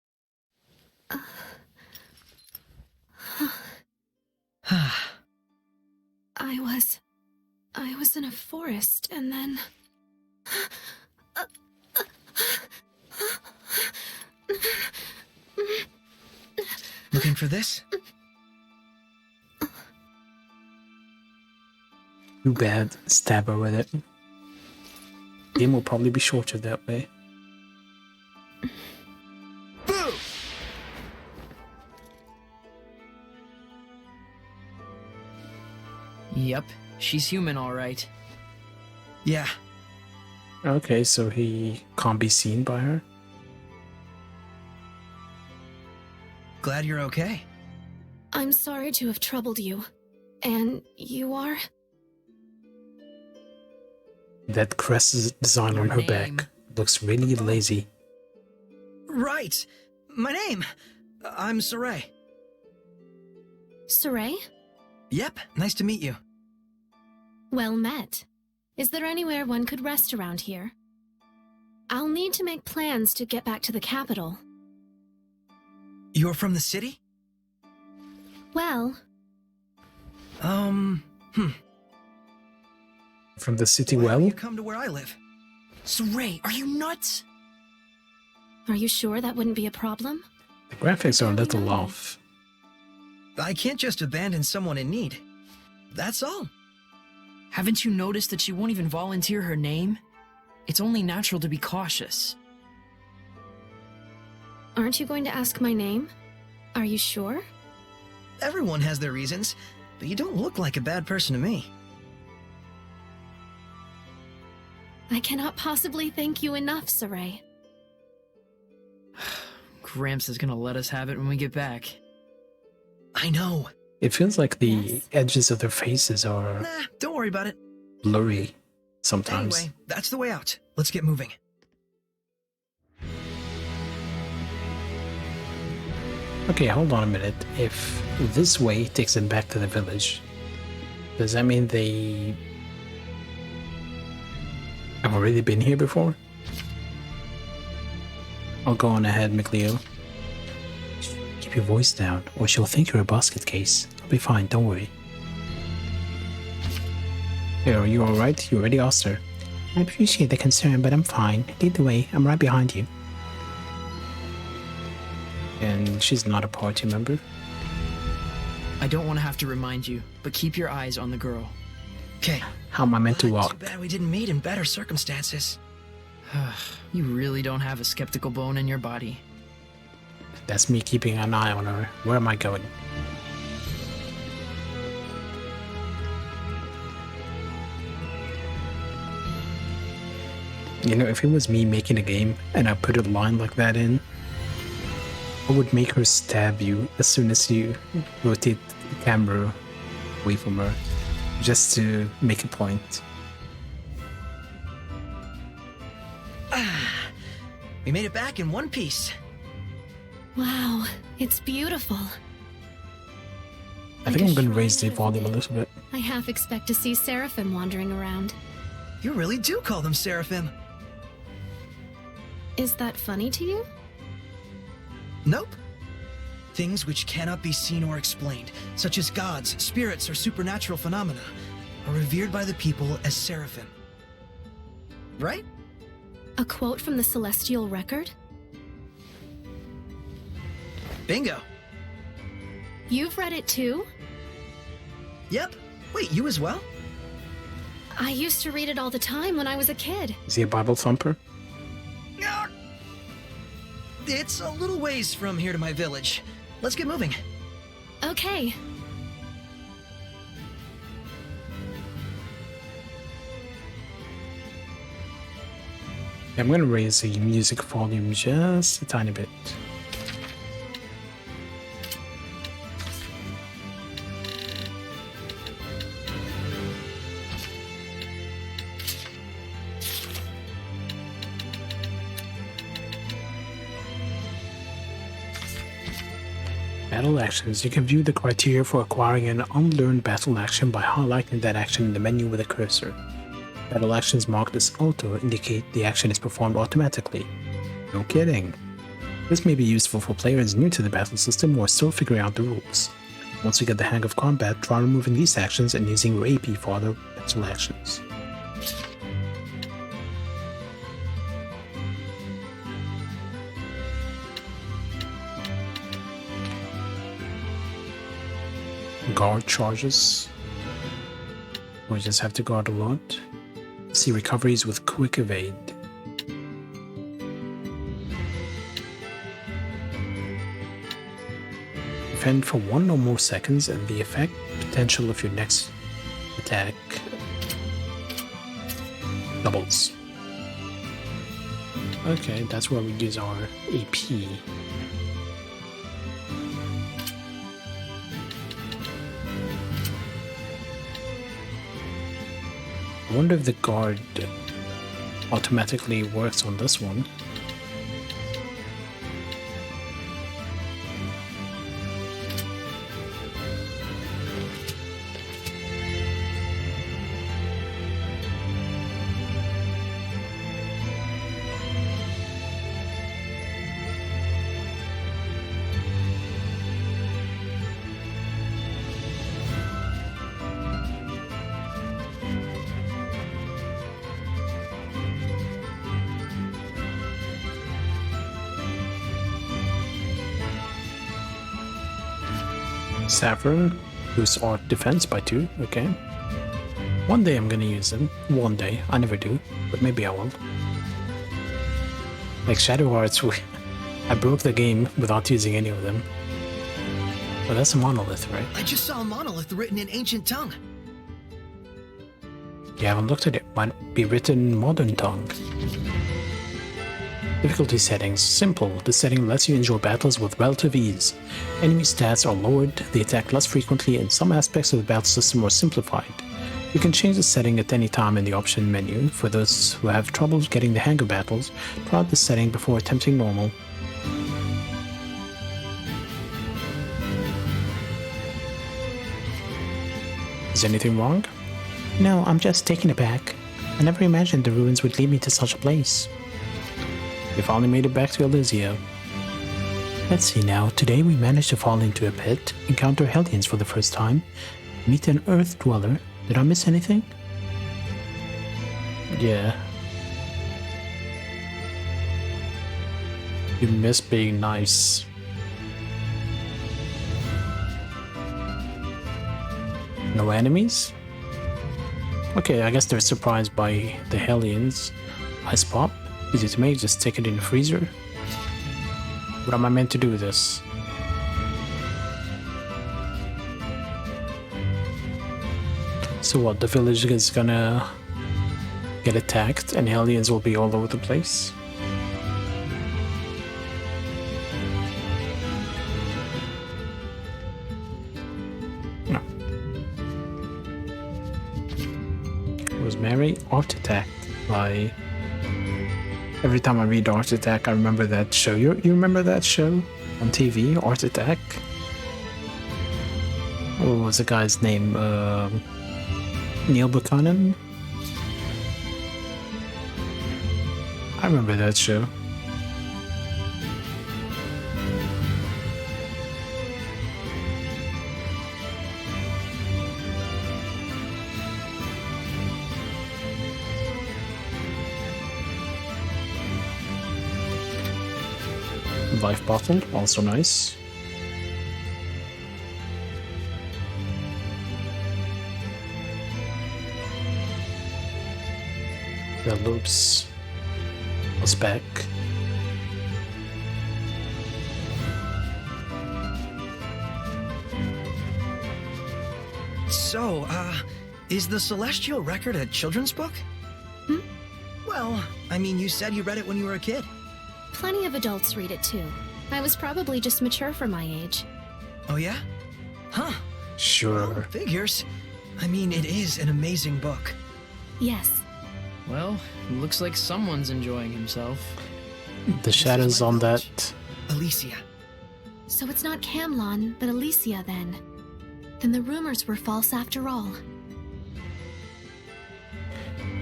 I was in a forest, and then... Looking for this? Too bad. Stab her with it. Game will probably be shorter that way. Yep, she's human, all right. Yeah, Okay, so he can't be seen by her? glad you're okay. I'm sorry to have troubled you. And you are? That crest design Your on her name. back looks really lazy. Right. My name. I'm Saray. Saray? Yep, nice to meet you. Well met. Is there anywhere one could rest around here? I'll need to make plans to get back to the capital. You're from the city? Well, From the city Why haven't well? you come to where I live? Saray, are you nuts? are you sure that wouldn't be a problem? The graphics are a little No. off. I can't just abandon someone in need. That's all. Haven't you noticed that she won't even volunteer her name? It's only natural to be cautious. Aren't you going to ask my name? Are you sure? Everyone has their reasons, but you don't look like a bad person to me. I cannot possibly thank you enough, Saray. Gramps is gonna let us have it when we get back. I know. It feels like the Yes? edges of their faces are Nah, don't worry about it. blurry sometimes. Anyway, that's the way out. Let's get moving. Okay, hold on a minute. If this way takes them back to the village, does that mean they have already been here before? I'll go on ahead, McLeo. Keep your voice down, or she'll think you're a basket case. I'll be fine, don't worry. Hey, are you alright? You already asked her. I appreciate the concern, but I'm fine. Lead the way, I'm right behind you. And she's not a party member. I don't want to have to remind you, but keep your eyes on the girl. Okay. How am I meant to Too walk? bad we didn't meet in better circumstances. You really don't have a skeptical bone in your body. That's me keeping an eye on her. Where am I going? You know, if it was me making a game and I put a line like that in, I would make her stab you as soon as you rotate the camera away from her, just to make a point. We made it back in one piece. Wow, it's beautiful. I think I'm going to raise the volume a little bit. I half expect to see Seraphim wandering around. You really do call them Seraphim. Is that funny to you? Nope. Things which cannot be seen or explained, such as gods, spirits, or supernatural phenomena, are revered by the people as Seraphim. Right? A quote from the Celestial Record? Bingo. You've read it too? Yep. Wait, you as well? I used to read it all the time when I was a kid. Is he a Bible thumper? Ah! It's a little ways from here to my village. Let's get moving. Okay. I'm going to raise the music volume just a tiny bit. Battle actions. You can view the criteria for acquiring an unlearned battle action by highlighting that action in the menu with a cursor. Battle actions marked as auto indicate the action is performed automatically. No kidding. This may be useful for players new to the battle system who are still figuring out the rules. Once you get the hang of combat, try removing these actions and using your AP for other battle actions. Guard charges. We just have to guard a lot. See recoveries with quick evade. Defend for 1 or more seconds and the effect potential of your next attack doubles. Okay, that's where we use our AP. I wonder if the guard automatically works on this one. Saffron boosts art defense by 2, okay. One day I'm gonna use them. One day. I never do, but maybe I will. Like Shadow Hearts, I broke the game without using any of them. But that's a monolith, right? I just saw a monolith written in ancient tongue. You haven't looked at it. Might be written in modern tongue. Difficulty settings. Simple. This setting lets you endure battles with relative ease. Enemy stats are lowered, they attack less frequently, and some aspects of the battle system are simplified. You can change the setting at any time in the option menu. For those who have trouble getting the hang of battles, try out this setting before attempting normal. Is anything wrong? No, I'm just taken aback. I never imagined the ruins would lead me to such a place. We finally made it back to Elysia. Let's see now. Today we managed to fall into a pit, encounter Hellions for the first time, meet an Earth Dweller. Did I miss anything? Yeah. You miss being nice. No enemies? Okay, I guess they're surprised by the Hellions. Ice pop. Easy to make, just stick it in the freezer. What am I meant to do with this? So what, the village is gonna get attacked and Hellions will be all over the place? No. Rosemary, Art Attack by... Every time I read Art Attack, I remember that show. You remember that show on TV, Art Attack? What was the guy's name? Neil Buchanan? I remember that show. Life bottle, also nice. The loops was back. So, is the Celestial Record a children's book? Hmm? Well, I mean, you said you read it when you were a kid. Plenty of adults read it too. I was probably just mature for my age. Oh yeah? Huh. Sure. Well, figures. I mean, it is an amazing book. Yes. Well, looks like someone's enjoying himself. The shadows on that. Elysia. So it's not Camlon, but Elysia then. Then the rumors were false after all.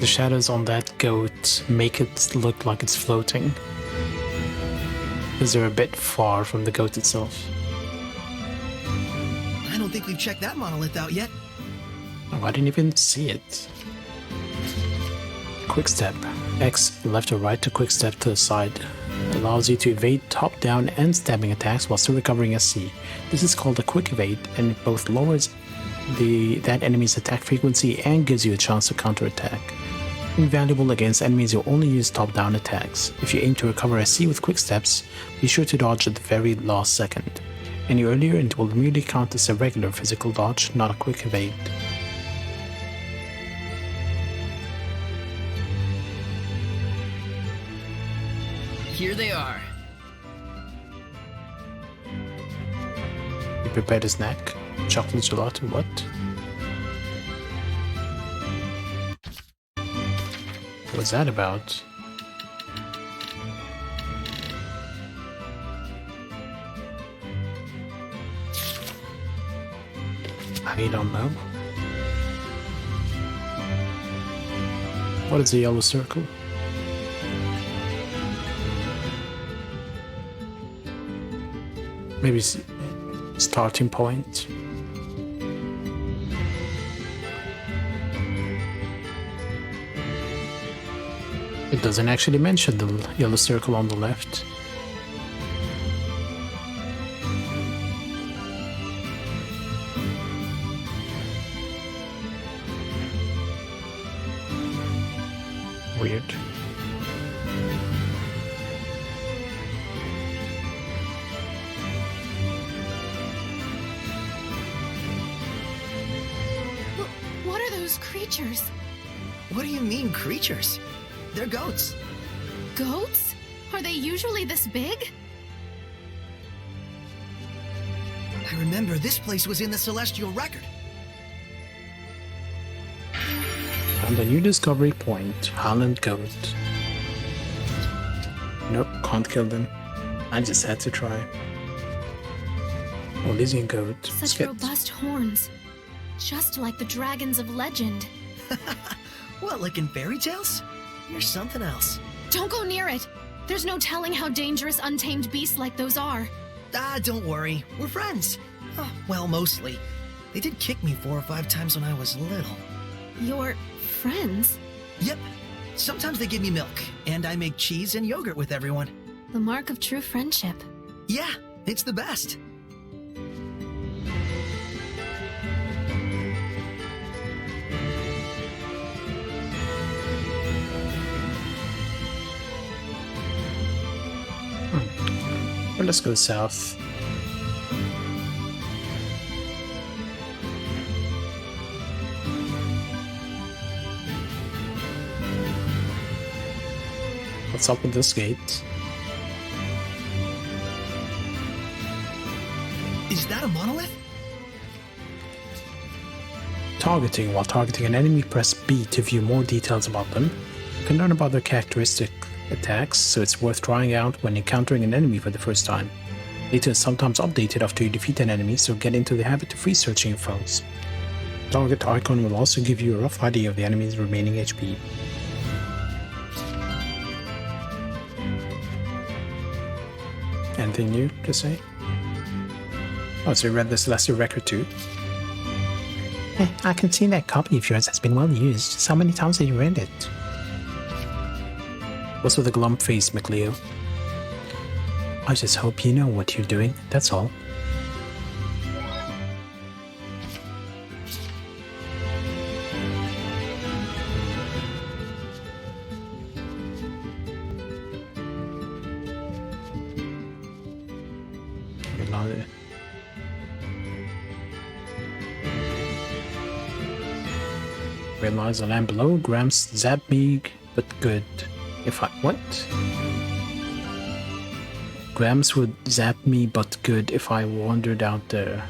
The shadows on that goat make it look like it's floating. Because they're a bit far from the goat itself. I don't think we've checked that monolith out yet. Oh, I didn't even see it. Quick step. X left or right to quick step to the side. Allows you to evade top, down, and stabbing attacks while still recovering SC. This is called a quick evade, and it both lowers that enemy's attack frequency and gives you a chance to counterattack. Invaluable against enemies who only use top-down attacks. If you aim to recover SC with quick steps, be sure to dodge at the very last second. Any earlier, it will immediately count as a regular physical dodge, not a quick evade. Here they are. You prepared a snack? Chocolate gelato, what? What's that about? I don't know. What is the yellow circle? Maybe starting point. It doesn't actually mention the yellow circle on the left. Weird. What are those creatures? What do you mean, creatures? They're goats. Goats? Are they usually this big? I remember this place was in the Celestial Record. And a new discovery point, Highland Goat. Nope, can't kill them. I just had to try. Elysian Goat. Such robust horns. Just like the dragons of legend. What, like in fairy tales? You're something else. Don't go near it! There's no telling how dangerous untamed beasts like those are. Ah, don't worry. We're friends. Oh, well, mostly. They did kick me 4 or 5 times when I was little. Your friends? Yep. Sometimes they give me milk, and I make cheese and yogurt with everyone. The mark of true friendship. Yeah, it's the best. Well, let's go south. What's up with this gate? Is that a monolith? Targeting. While targeting an enemy, press B to view more details about them. You can learn about their characteristic attacks, so it's worth trying out when encountering an enemy for the first time. Data is sometimes updated after you defeat an enemy, so get into the habit of researching your foes. Target icon will also give you a rough idea of the enemy's remaining HP. Anything new to say? Oh, so you read the Celestial Record too? I can see that copy of yours has been well used. Just how many times have you read it? What's with the glum face, McLeo? I just hope you know what you're doing, that's all. Realize the land below grams zap me, but good. If I what? Grams would zap me, but good if I wandered out there.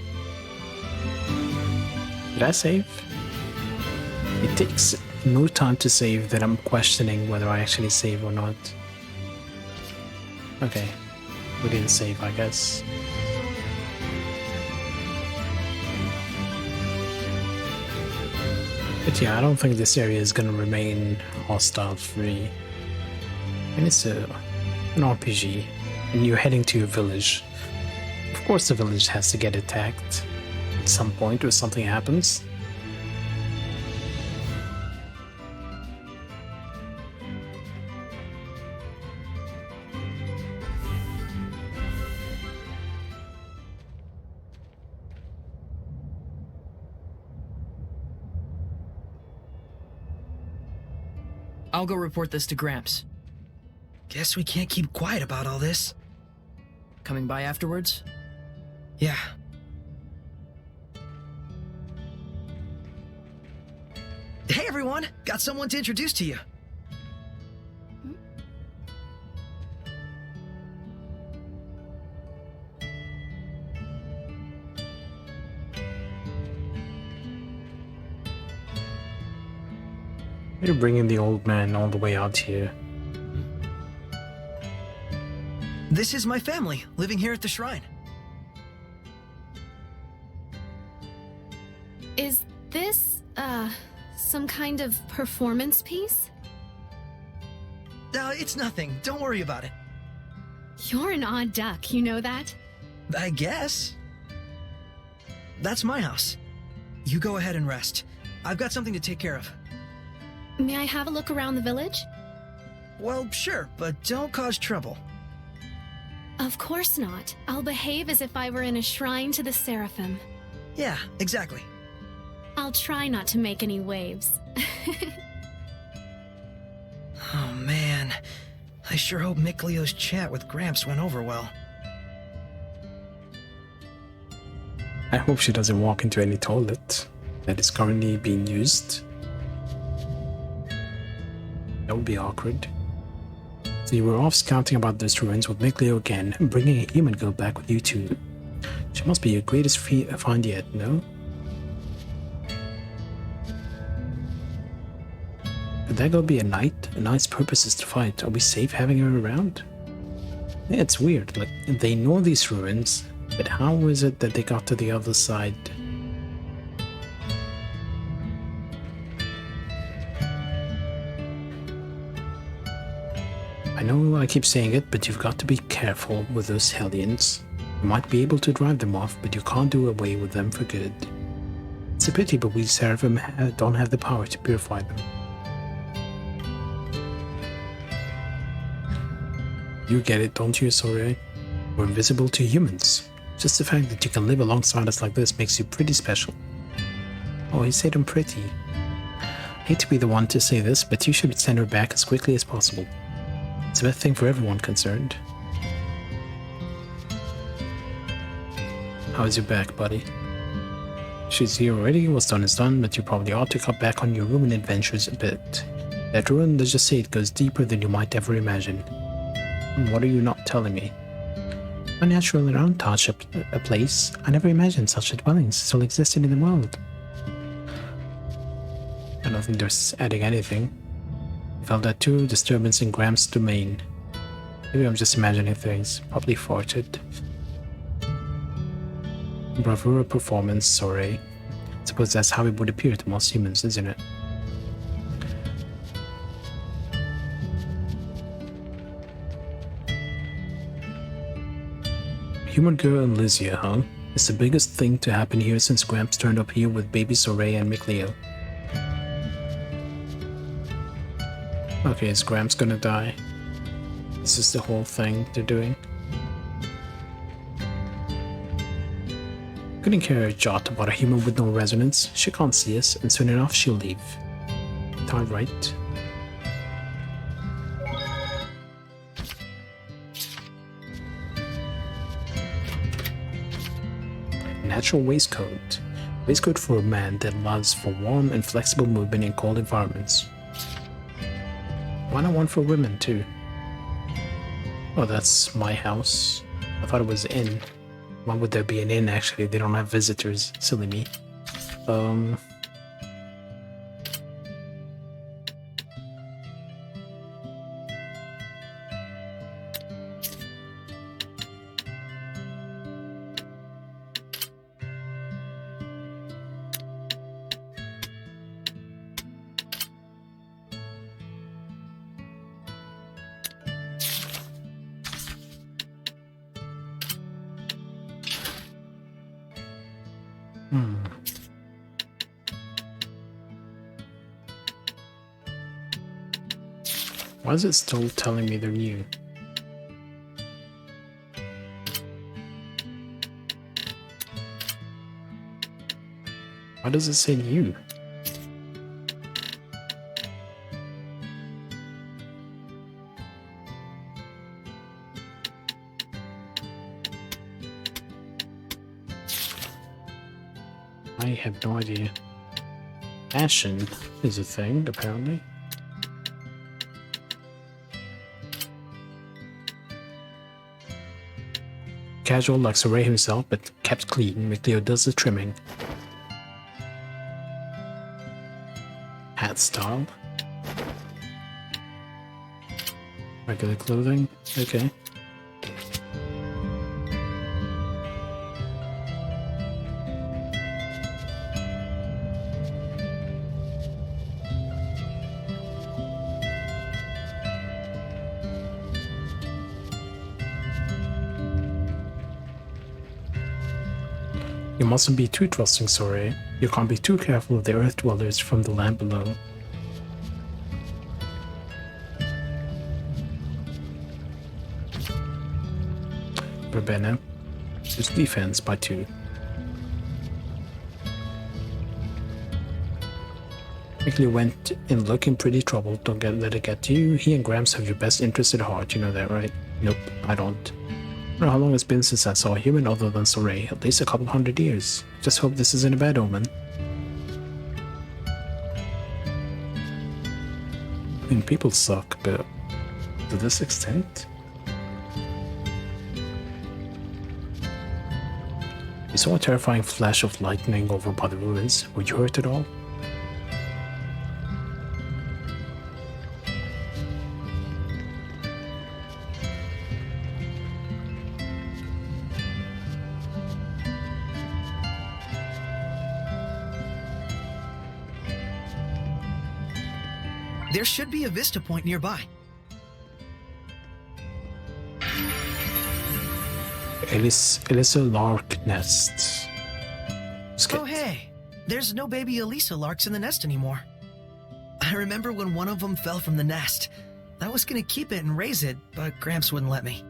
Did I save? It takes more time to save that I'm questioning whether I actually save or not. Okay, we didn't save, I guess. But yeah, I don't think this area is gonna remain hostile free. And it's an RPG, and you're heading to a village. Of course the village has to get attacked at some point or something happens. I'll go report this to Gramps. Guess we can't keep quiet about all this. Coming by afterwards? Yeah. Hey everyone! Got someone to introduce to you. You're bringing the old man all the way out here. This is my family, living here at the shrine. Is this, some kind of performance piece? It's nothing. Don't worry about it. You're an odd duck, you know that? I guess. That's my house. You go ahead and rest. I've got something to take care of. May I have a look around the village? Well, sure, but don't cause trouble. Of course not. I'll behave as if I were in a shrine to the Seraphim. Yeah, exactly. I'll try not to make any waves. Oh man, I sure hope Miklio's chat with Gramps went over well. I hope she doesn't walk into any toilet that is currently being used. That would be awkward. So you were off scouting about those ruins with Miklio again, and bringing a human girl back with you too. She must be your greatest find yet, no? Could that girl be a knight? A knight's purpose is to fight. Are we safe having her around? Yeah, it's weird. Like, they know these ruins, but how is it that they got to the other side? I know I keep saying it, but you've got to be careful with those Hellions. You might be able to drive them off, but you can't do away with them for good. It's a pity, but we Seraphim don't have the power to purify them. You get it, don't you, Sorey? We're invisible to humans. Just the fact that you can live alongside us like this makes you pretty special. Oh, he said I'm pretty. Hate to be the one to say this, but you should send her back as quickly as possible. It's the best thing for everyone concerned. How's your back, buddy? She's here already, what's done is done, but you probably ought to cut back on your ruin adventures a bit. That ruin, let's just say it goes deeper than you might ever imagine. What are you not telling me? Unnatural and untouched a place. I never imagined such a dwelling still existed in the world. I don't think they're adding anything. I felt that too, disturbance in Gramps' domain. Maybe I'm just imagining things. Probably farted. Bravura performance, sorry. Suppose that's how it would appear to most humans, isn't it? Human girl and Lysia, huh? It's the biggest thing to happen here since Gramps turned up here with baby Sorey and Miklio. Okay, is Gramps gonna die? This is the whole thing they're doing. Couldn't care a jot about a human with no resonance. She can't see us, and soon enough she'll leave. Time right. Natural waistcoat. Waistcoat for a man that loves for warm and flexible movement in cold environments. Why not one for women too? Oh, that's my house. I thought it was an inn. Why would there be an inn actually? They don't have visitors. Silly me. Why is it still telling me they're new? Why does it say new? I have no idea. Fashion is a thing, apparently. Casual like Sorey himself, but kept clean. Miklio does the trimming. Hat style. Regular clothing? Okay. You mustn't be too trusting, Soray. You can't be too careful of the earth dwellers from the land below. Verbena. Use defense by 2. Mickey went in looking pretty troubled. Don't let it get to you. He and Gramps have your best interest at heart. You know that, right? Nope, I don't. I don't know how long it's been since I saw a human other than Soray. At least a couple 100 years. Just hope this isn't a bad omen. I mean, people suck, but to this extent? You saw a terrifying flash of lightning over by the ruins. Were you hurt at all? There should be a vista point nearby. Elisa Lark nest. Oh hey, there's no baby Elisa Larks in the nest anymore. I remember when one of them fell from the nest. I was gonna keep it and raise it, but Gramps wouldn't let me.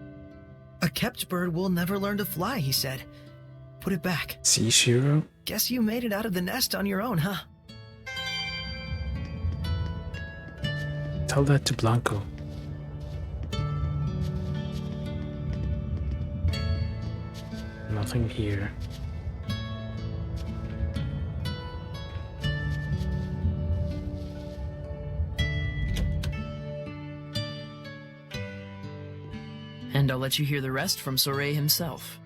A kept bird will never learn to fly, he said. Put it back. See, Shiro? Guess you made it out of the nest on your own, huh? Tell that to Blanco. Nothing here. And I'll let you hear the rest from Soray himself.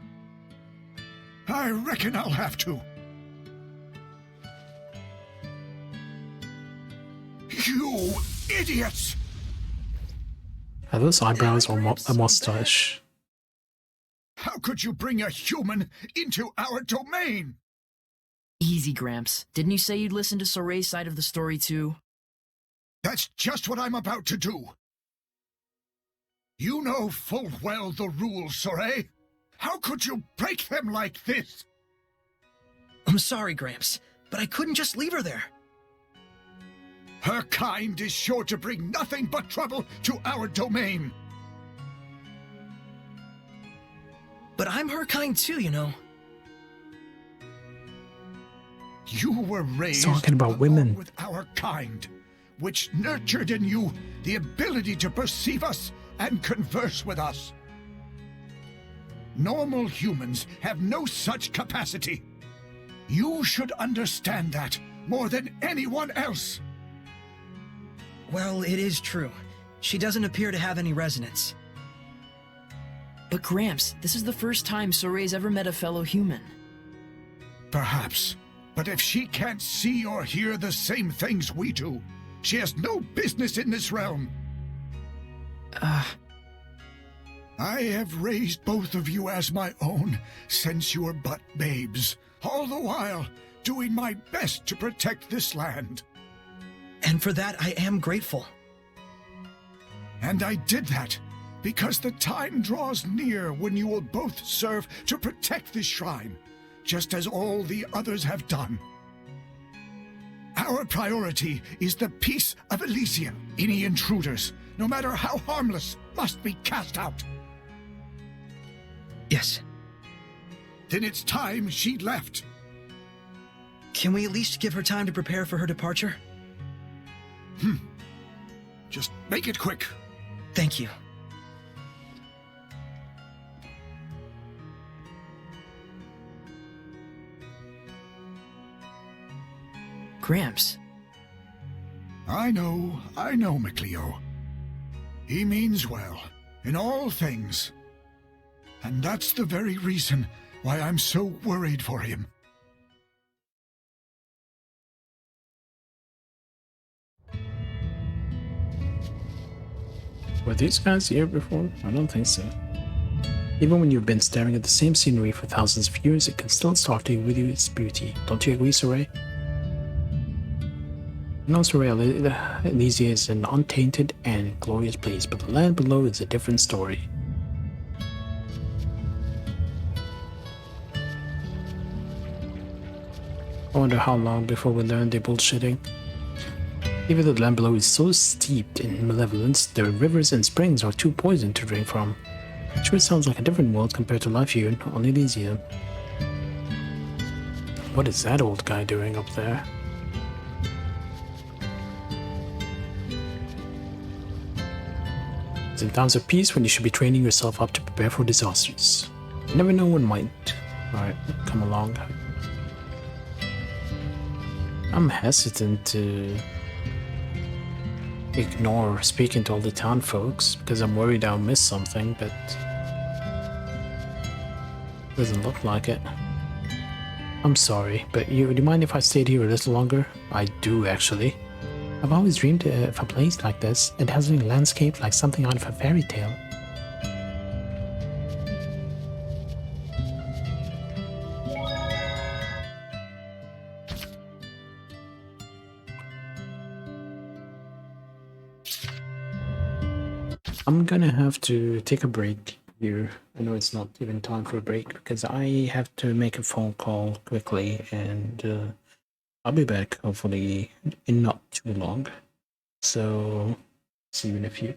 I reckon I'll have to. You idiots! Are those eyebrows or a mustache? How could you bring a human into our domain? Easy, Gramps. Didn't you say you'd listen to Soray's side of the story too? That's just what I'm about to do. You know full well the rules, Soray. How could you break them like this? I'm sorry, Gramps, but I couldn't just leave her there. Her kind is sure to bring nothing but trouble to our domain. But I'm her kind too, you know. You were raised talking about along women. with our kind, which nurtured in you the ability to perceive us and converse with us. Normal humans have no such capacity. You should understand that more than anyone else. Well, it is true. She doesn't appear to have any resonance. But Gramps, this is the first time Soray's ever met a fellow human. Perhaps. But if she can't see or hear the same things we do, she has no business in this realm. I have raised both of you as my own since you were but babes, all the while doing my best to protect this land. And for that, I am grateful. And I did that because the time draws near when you will both serve to protect this shrine, just as all the others have done. Our priority is the peace of Elysia. Any intruders, no matter how harmless, must be cast out. Yes. Then it's time she left. Can we at least give her time to prepare for her departure? Just make it quick. Thank you. Gramps. I know, McLeo. He means well, in all things. And that's the very reason why I'm so worried for him. Were these guys here before? I don't think so. Even when you've been staring at the same scenery for thousands of years, it can still startle you with its beauty. Don't you agree, Saray? No, Saray, Elysia is an untainted and glorious place, but the land below is a different story. I wonder how long before we learn they're bullshitting. Even though the land below is so steeped in malevolence, their rivers and springs are too poisoned to drink from. Sure sounds like a different world compared to life here on Elysia. What is that old guy doing up there? It's in times of peace when you should be training yourself up to prepare for disasters. You never know when might. Alright, come along. I'm hesitant to ignore speaking to all the town folks because I'm worried I'll miss something, but doesn't look like it. I'm sorry, but do you mind if I stayed here a little longer? I do, actually. I've always dreamed of a place like this. It has a landscape like something out of a fairy tale. I'm gonna have to take a break here. I know it's not even time for a break because I have to make a phone call quickly, and I'll be back hopefully in not too long. So, see you in a few.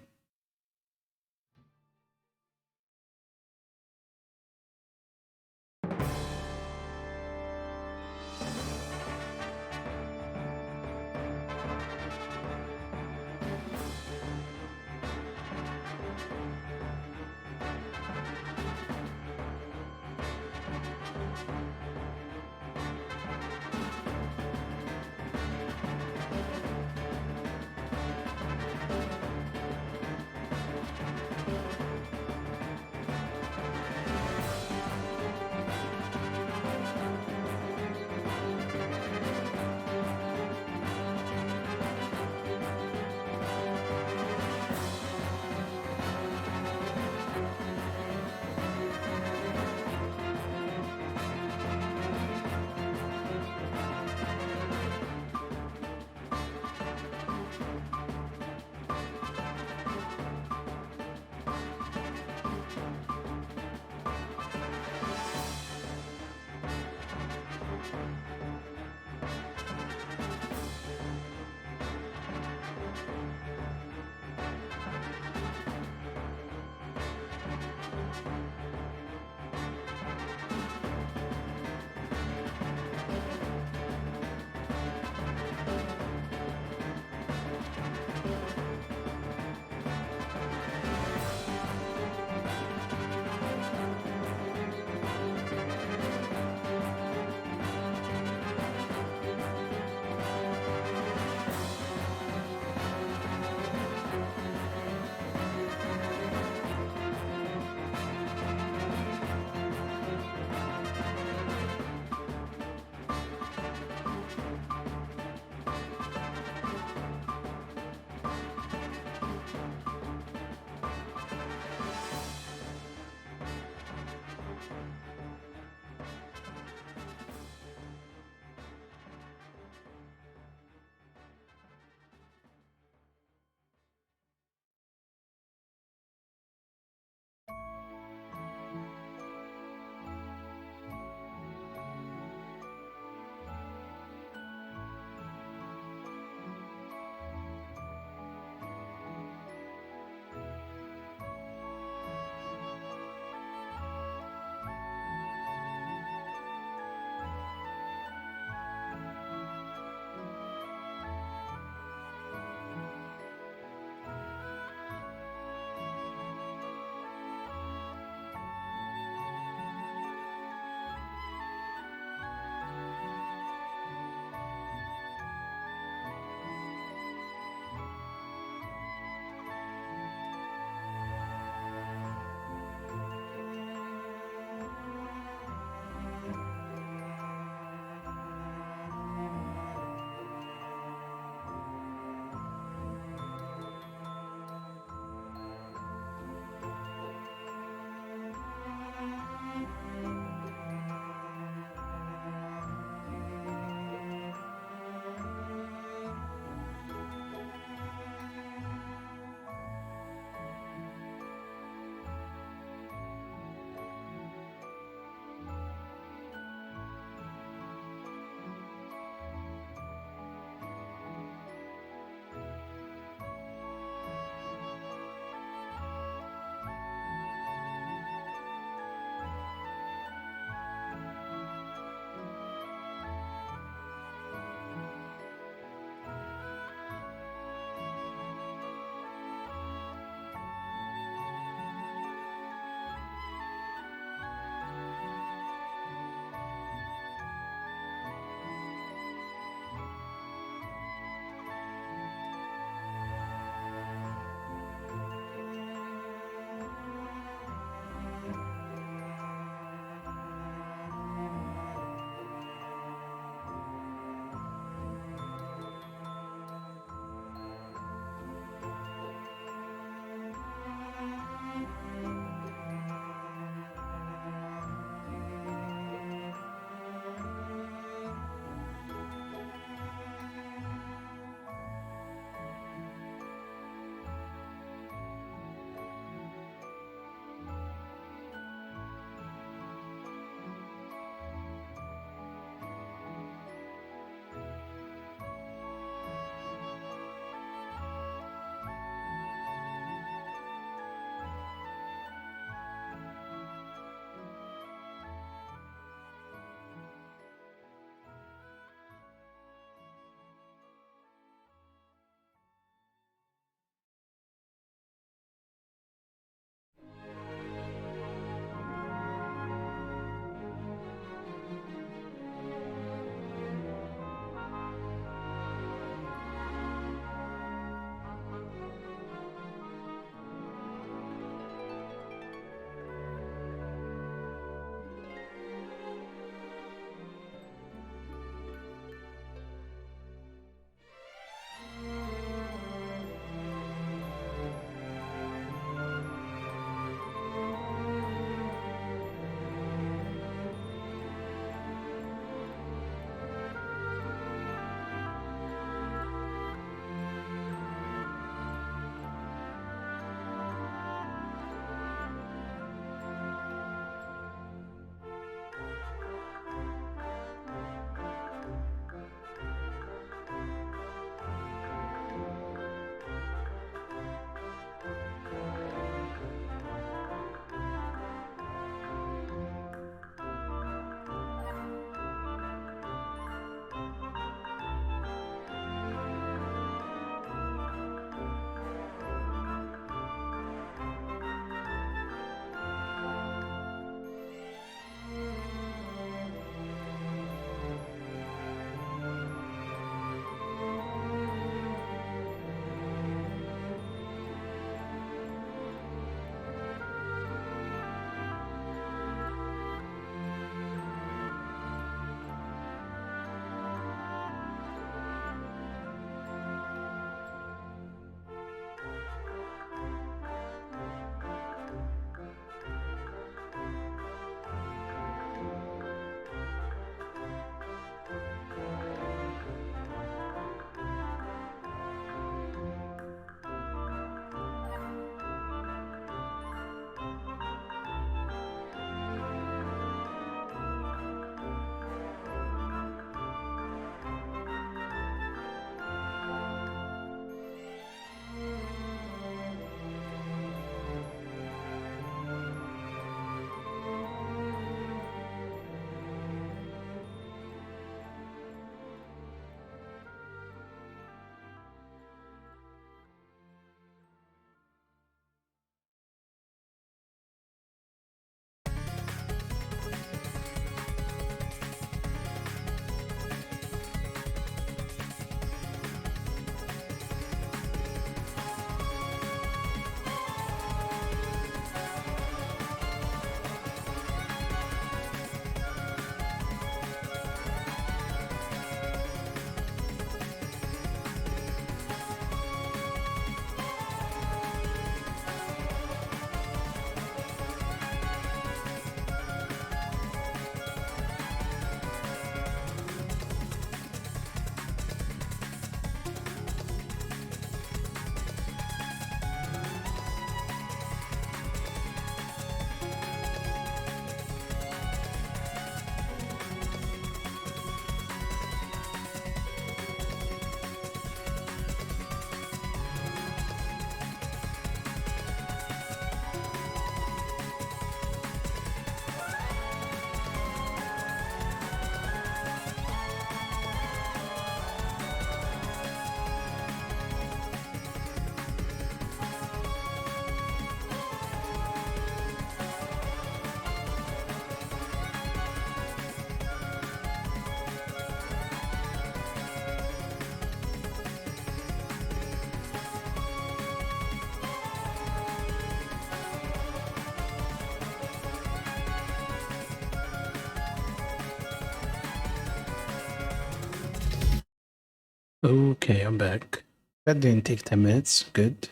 Okay, I'm back. That didn't take 10 minutes. Good.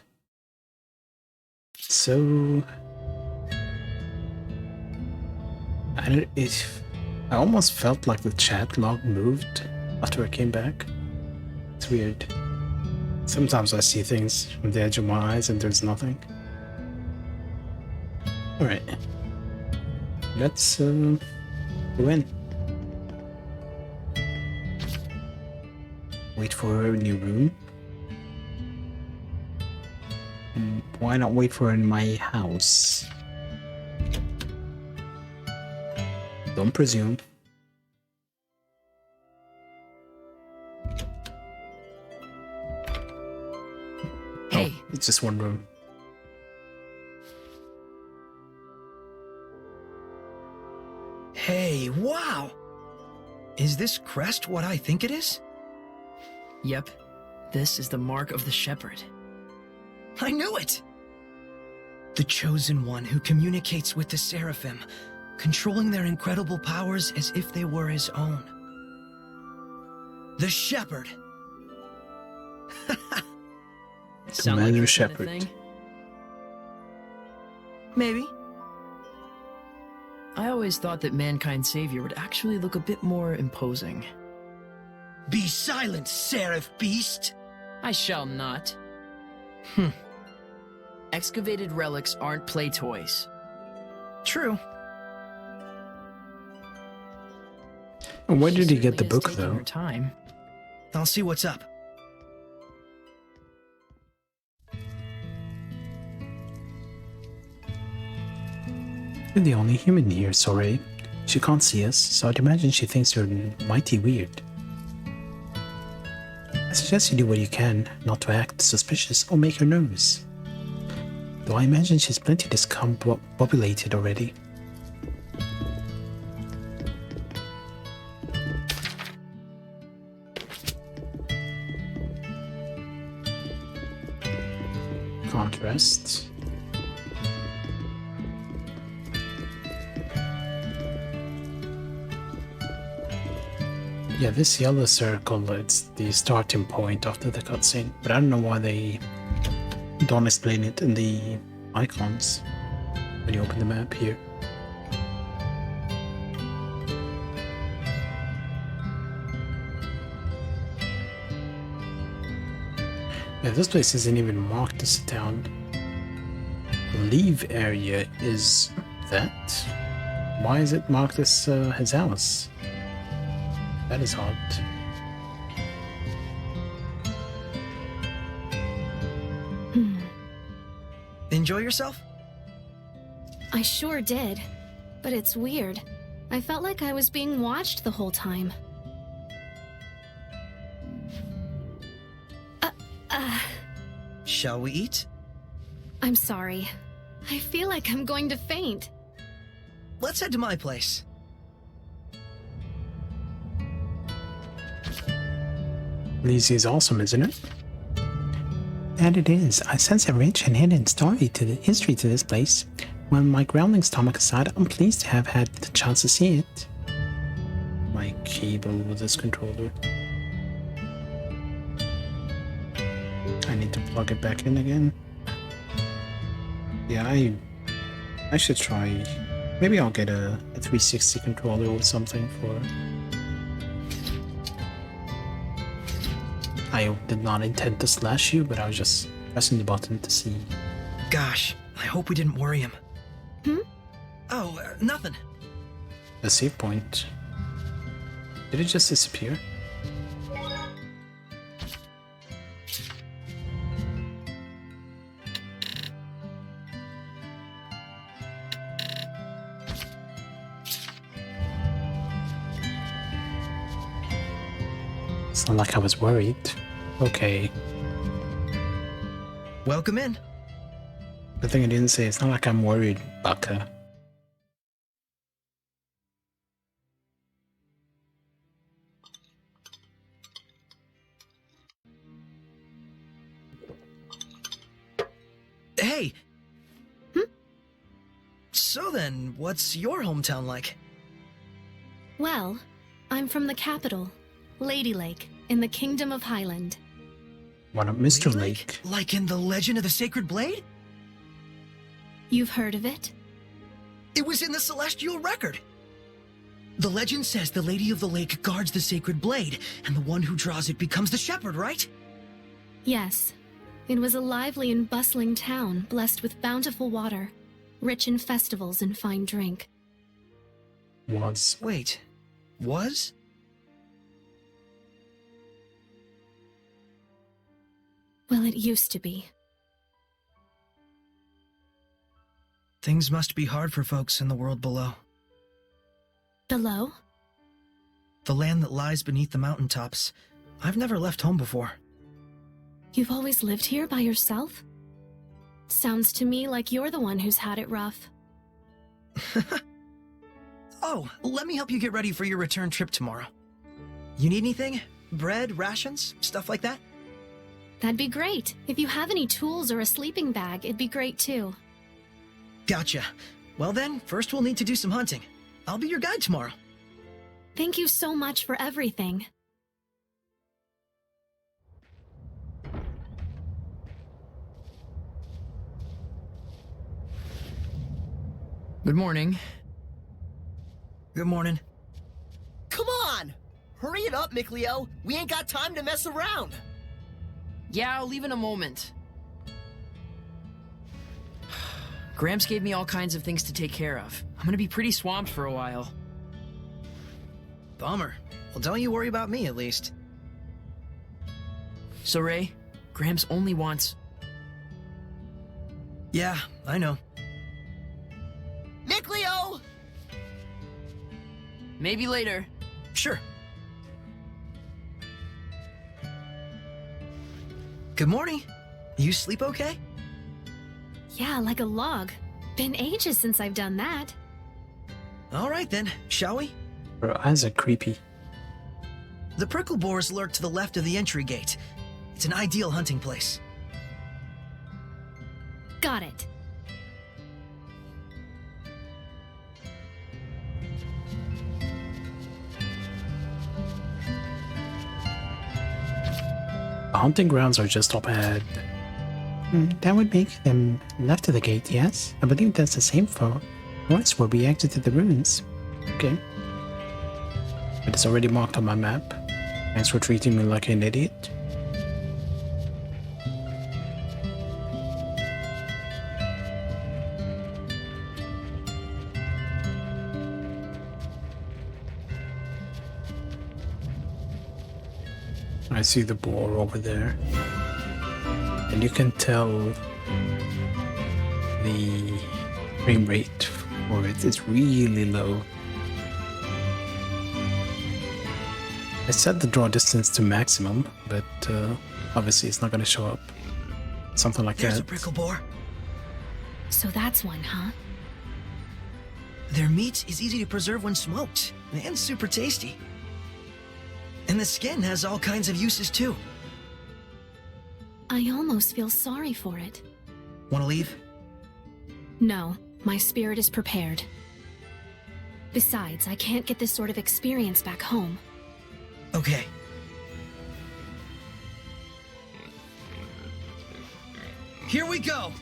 So, I almost felt like the chat log moved after I came back. It's weird. Sometimes I see things from the edge of my eyes and there's nothing. Alright. Let's go in. Wait for a new room. And why not wait for her in my house? Don't presume. Hey, Oh, it's just one room. Hey, wow! Is this crest what I think it is? yep. This is the mark of the shepherd. I knew it! The chosen one who communicates with the seraphim, controlling their incredible powers as if they were his own. The shepherd! Sound Commander your kinda Shepherd. thing? Maybe. I always thought that Mankind's savior would actually look a bit more imposing. Be silent, seraph beast! I shall not. Excavated relics aren't play toys. True. And where She did he get the certainly has book, taken though? her time. I'll see what's up. You're the only human here, Sorey. She can't see us, so I'd imagine she thinks you're mighty weird. I suggest you do what you can, not to act suspicious or make her nervous. Though I imagine she's plenty discombobulated already. Can't rest. Yeah, this yellow circle, it's the starting point after the cutscene, but I don't know why they don't explain it in the icons when you open the map here. Yeah, this place isn't even marked as a town. Leave area is that? Why is it marked as his house? That is odd. Enjoy yourself? I sure did. But it's weird. I felt like I was being watched the whole time. Shall we eat? I'm sorry. I feel like I'm going to faint. Let's head to my place. Lizzie is awesome, isn't it? That it is. I sense a rich and hidden story to the history to this place. When my growling stomach aside, I'm pleased to have had the chance to see it. My cable with this controller. I need to plug it back in again. Yeah, I should try. Maybe I'll get a 360 controller or something for. I did not intend to slash you, but I was just pressing the button to see. Gosh, I hope we didn't worry him. Oh, nothing. The save point. Did it just disappear? It's not like I was worried. Okay. Welcome in. The thing I didn't say, it's not like I'm worried, Baka. Hey! So then, what's your hometown like? Well, I'm from the capital, Lady Lake, in the Kingdom of Highland. One of Mr. Really? Lake. Like in the Legend of the Sacred Blade? You've heard of it? It was in the Celestial Record. The legend says the Lady of the Lake guards the sacred blade, and the one who draws it becomes the shepherd, right? Yes. It was a lively and bustling town, blessed with bountiful water, rich in festivals and fine drink. Was. Wait, was? Well, it used to be. Things must be hard for folks in the world below. Below? The land that lies beneath the mountaintops. I've never left home before. You've always lived here by yourself? Sounds to me like you're the one who's had it rough. Oh, let me help you get ready for your return trip tomorrow. You need anything? Bread, rations, stuff like that? That'd be great. If you have any tools or a sleeping bag, it'd be great too. Gotcha. Well then, first we'll need to do some hunting. I'll be your guide tomorrow. Thank you so much for everything. Good morning. Good morning. Come on! Hurry it up, Mikleo. We ain't got time to mess around. Yeah, I'll leave in a moment. Gramps gave me all kinds of things to take care of. I'm gonna be pretty swamped for a while. Bummer. Well, don't you worry about me, at least. So, Ray, Gramps only wants... Yeah, I know. Mikleo! Maybe later. Sure. Good morning. You sleep okay? Yeah, like a log. Been ages since I've done that. All right then, shall we? Her eyes are creepy. The prickle boars lurk to the left of the entry gate. It's an ideal hunting place. Got it. The hunting grounds are just up ahead. That would make them left of the gate, yes? I believe that's the same for once where we exited the ruins. Okay. But it's already marked on my map. Thanks for treating me like an idiot. I see the boar over there. And you can tell the frame rate for it is really low. I set the draw distance to maximum, but obviously it's not going to show up. Something like There's that. a prickle boar. So that's one, huh? Their meat is easy to preserve when smoked, and super tasty. And the skin has all kinds of uses too. I almost feel sorry for it. Want to leave? No, my spirit is prepared. Besides, I can't get this sort of experience back home. Okay. Here we go!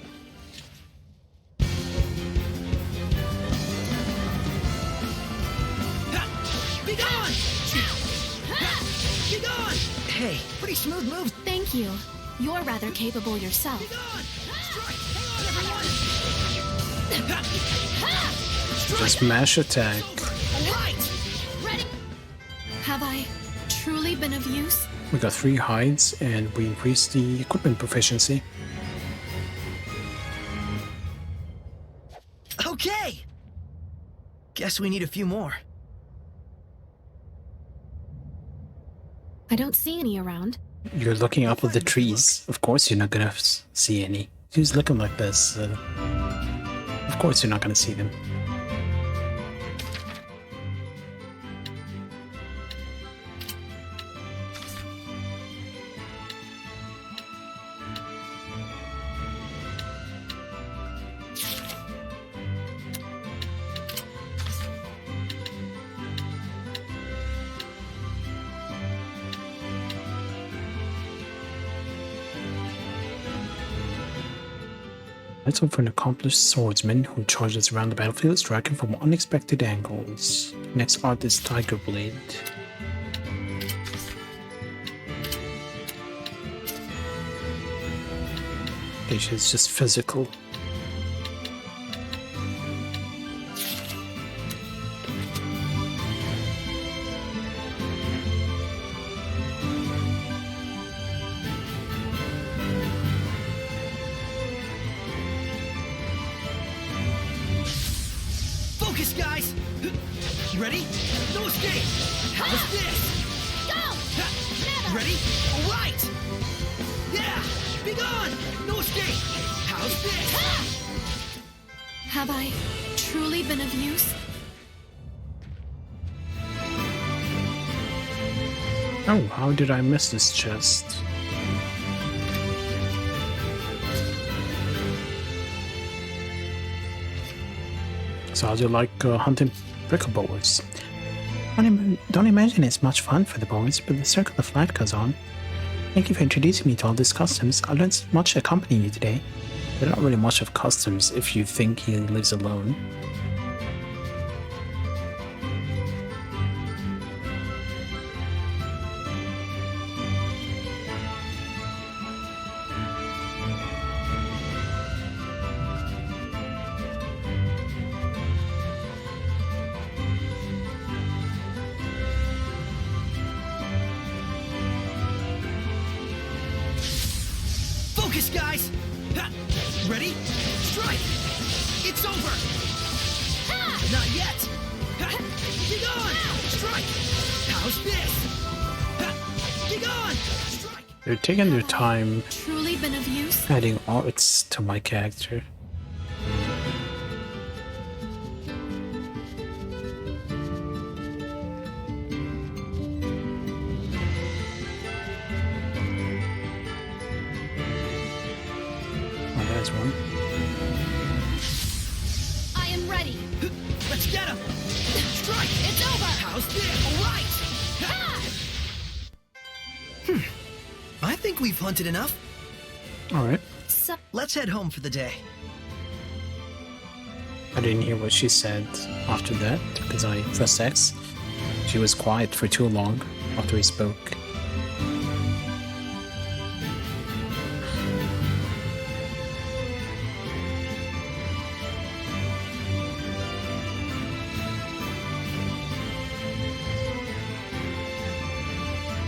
Be gone! Be gone! Hey, pretty smooth move. Thank you. You're rather capable yourself. Just mash attack. Have I truly been of use? We got 3 hides and we increased the equipment proficiency. Okay! Guess we need a few more. I don't see any around. You're looking up at the trees. Of course you're not gonna see any. Who's looking like this? Of course you're not gonna see them. Let's hope for an accomplished swordsman who charges around the battlefield, striking from unexpected angles. Next art is Tiger Blade. Okay, she's just physical. Focus, guys! Ready? No escape! How's this? Go! Ready? All right! Yeah! Be gone! No escape! How's this? Have I truly been of use? Oh, how did I miss this chest? So how do you like hunting brickleballers? Don't imagine it's much fun for the boys, but the circle of life goes on. Thank you for introducing me to all these customs. I learned so much accompanying you today. They're not really much of customs if you think he lives alone. Focus, guys! Ready? Strike! It's over! Not yet! Be gone! Strike! How's this? Be gone! Strike! They're taking their time Truly been of use? adding arts to my character. Oh, there's one. I am ready. Let's get him! Strike! It's over! How's this? All right! I think we've hunted enough. Alright. So, Let's head home for the day. I didn't hear what she said after that because I pressed X. She was quiet for too long after he spoke.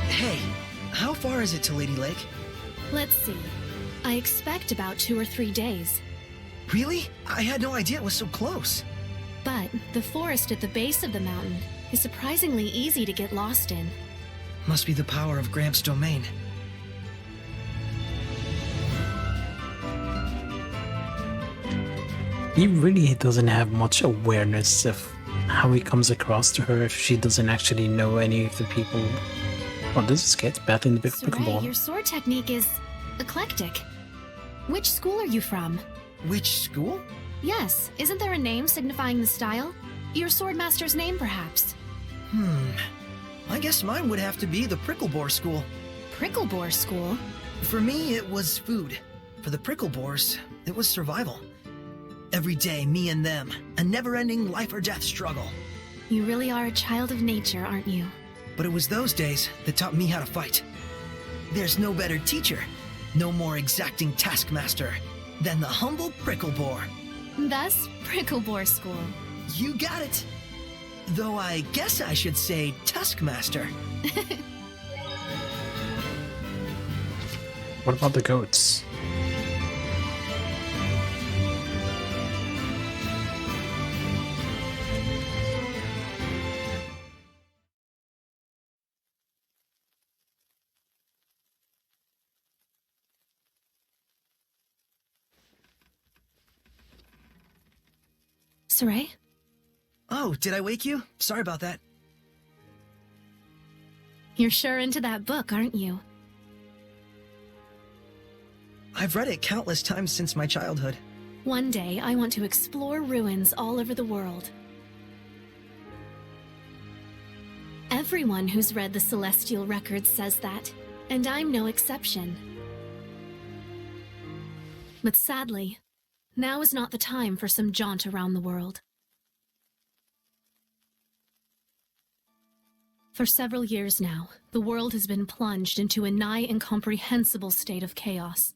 Hey, how far is it to Lady Lake? let's see. I expect about 2 or 3 days. Really? I had no idea it was so close. But the forest at the base of the mountain is surprisingly easy to get lost in. Must be the power of Gramps' domain. He really doesn't have much awareness of how he comes across to her if she doesn't actually know any of the people. Oh, this is good. Battling the big Sarai, pickleball. your sword technique is eclectic. Which school are you from? Which school? Yes, isn't there a name signifying the style? Your swordmaster's name, perhaps? I guess mine would have to be the Pricklebore School. Pricklebore School? For me, it was food. For the Pricklebores, it was survival. Every day, me and them, a never-ending life-or-death struggle. You really are a child of nature, aren't you? But it was those days that taught me how to fight. There's no better teacher, no more exacting taskmaster than the humble Pricklebore. Thus, Pricklebore School. You got it. Though I guess I should say Tuskmaster. What about the goats? Sarai? Oh, did I wake you? Sorry about that. You're sure into that book, aren't you? I've read it countless times since my childhood. One day, I want to explore ruins all over the world. Everyone who's read the Celestial Records says that, and I'm no exception. But sadly, now is not the time for some jaunt around the world. For several years now, the world has been plunged into a nigh incomprehensible state of chaos.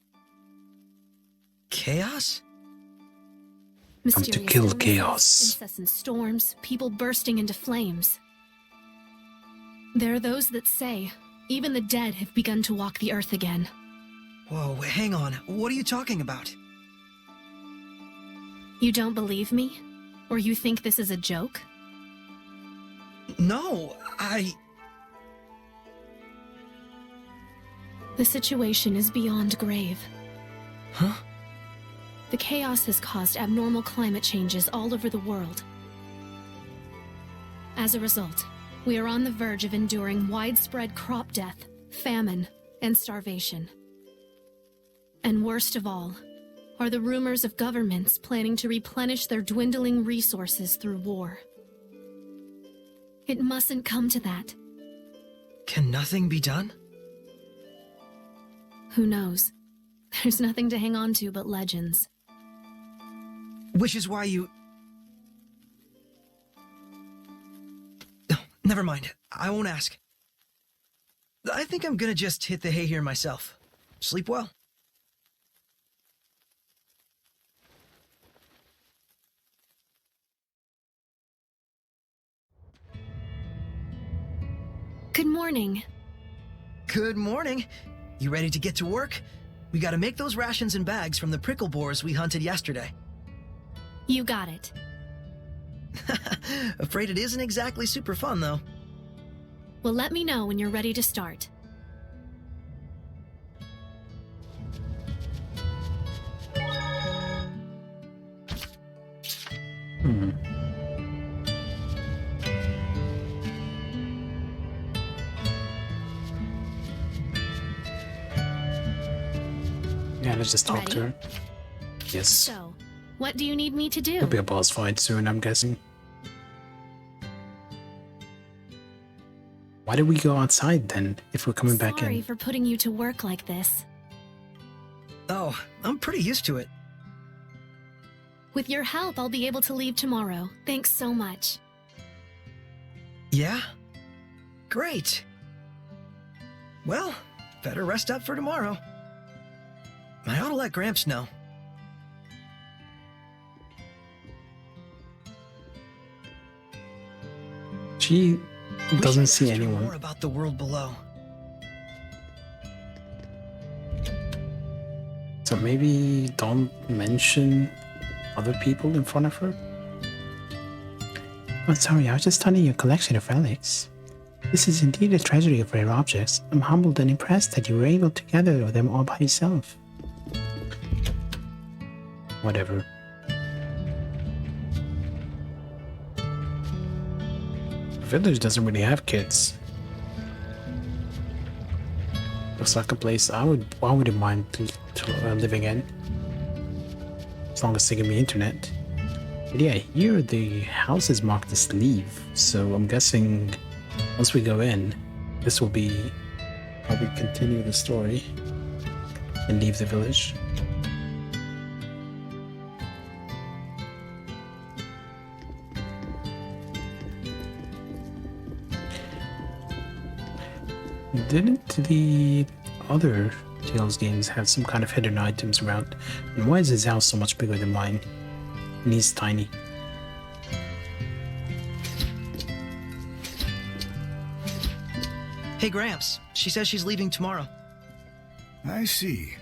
Chaos? Mysterious to kill illnesses, chaos. incessant storms, people bursting into flames. There are those that say even the dead have begun to walk the earth again. Whoa, hang on. What are you talking about? You don't believe me? Or you think this is a joke? No, The situation is beyond grave. Huh? The chaos has caused abnormal climate changes all over the world. As a result, we are on the verge of enduring widespread crop death, famine, and starvation. And worst of all, are the rumors of governments planning to replenish their dwindling resources through war. It mustn't come to that. Can nothing be done? Who knows? There's nothing to hang on to but legends. Which is why you... No, never mind. I won't ask. I think I'm gonna just hit the hay here myself. Sleep well. Good morning. Good morning. You ready to get to work? We gotta make those rations and bags from the prickle boars we hunted yesterday. You got it. Afraid it isn't exactly super fun, though. Well, let me know when you're ready to start. Yeah, let's just talk to her. Yes. So, what do you need me to do? There'll be a boss fight soon, I'm guessing. Why did we go outside then, if we're coming back Sorry in? for putting you to work like this. Oh, I'm pretty used to it. With your help, I'll be able to leave tomorrow. Thanks so much. Yeah? Great. Well, better rest up for tomorrow. I ought to let Gramps know. She We doesn't should see ask her anyone. more about the world below. So maybe don't mention other people in front of her? Oh, sorry, I was just studying your collection of relics. This is indeed a treasury of rare objects. I'm humbled and impressed that you were able to gather them all by yourself. Whatever. The village doesn't really have kids. Looks like a place I wouldn't mind living in. As long as they give me internet. But yeah, here the house is marked as leave, so I'm guessing once we go in, this will be how we continue the story and leave the village. Didn't the other Tales games have some kind of hidden items around? And why is his house so much bigger than mine? And he's tiny. Hey, Gramps. She says she's leaving tomorrow. I see.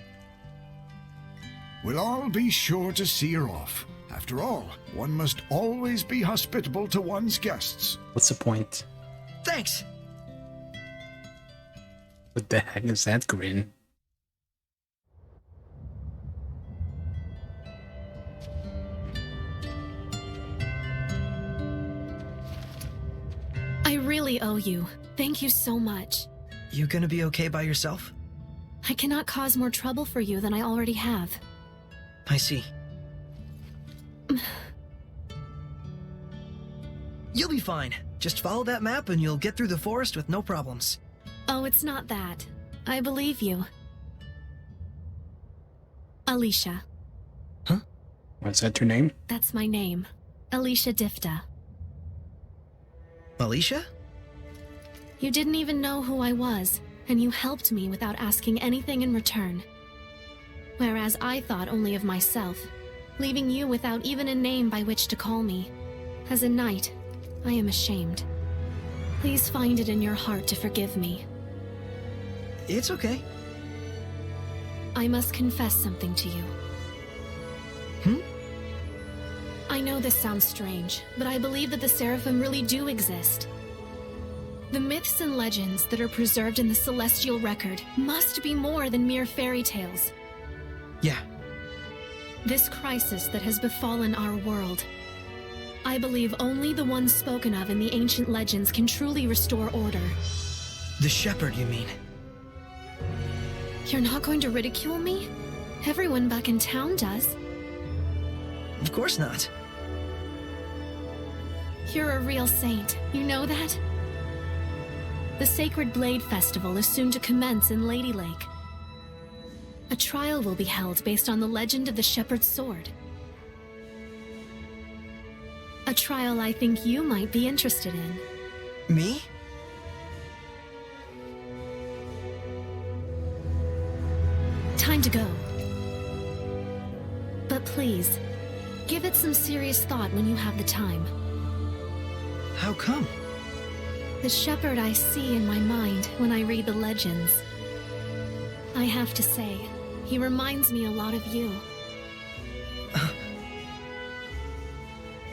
We'll all be sure to see her off. After all, one must always be hospitable to one's guests. What's the point? Thanks. What the heck is that grin? I really owe you. Thank you so much. You gonna be okay by yourself? I cannot cause more trouble for you than I already have. I see. You'll be fine. Just follow that map and you'll get through the forest with no problems. Oh, it's not that. I believe you. Alicia. Huh? What's that your name? That's my name. Alicia Difta. Alicia? You didn't even know who I was, and you helped me without asking anything in return. Whereas I thought only of myself, leaving you without even a name by which to call me. As a knight, I am ashamed. Please find it in your heart to forgive me. It's okay. I must confess something to you. I know this sounds strange, but I believe that the Seraphim really do exist. The myths and legends that are preserved in the celestial record must be more than mere fairy tales. Yeah. This crisis that has befallen our world, I believe only the ones spoken of in the ancient legends can truly restore order. The shepherd, you mean? You're not going to ridicule me? Everyone back in town does. Of course not. You're a real saint, you know that? The Sacred Blade Festival is soon to commence in Lady Lake. A trial will be held based on the legend of the Shepherd's Sword. A trial I think you might be interested in. Me? Time to go. But please, give it some serious thought when you have the time. How come? The shepherd I see in my mind when I read the legends. I have to say, he reminds me a lot of you.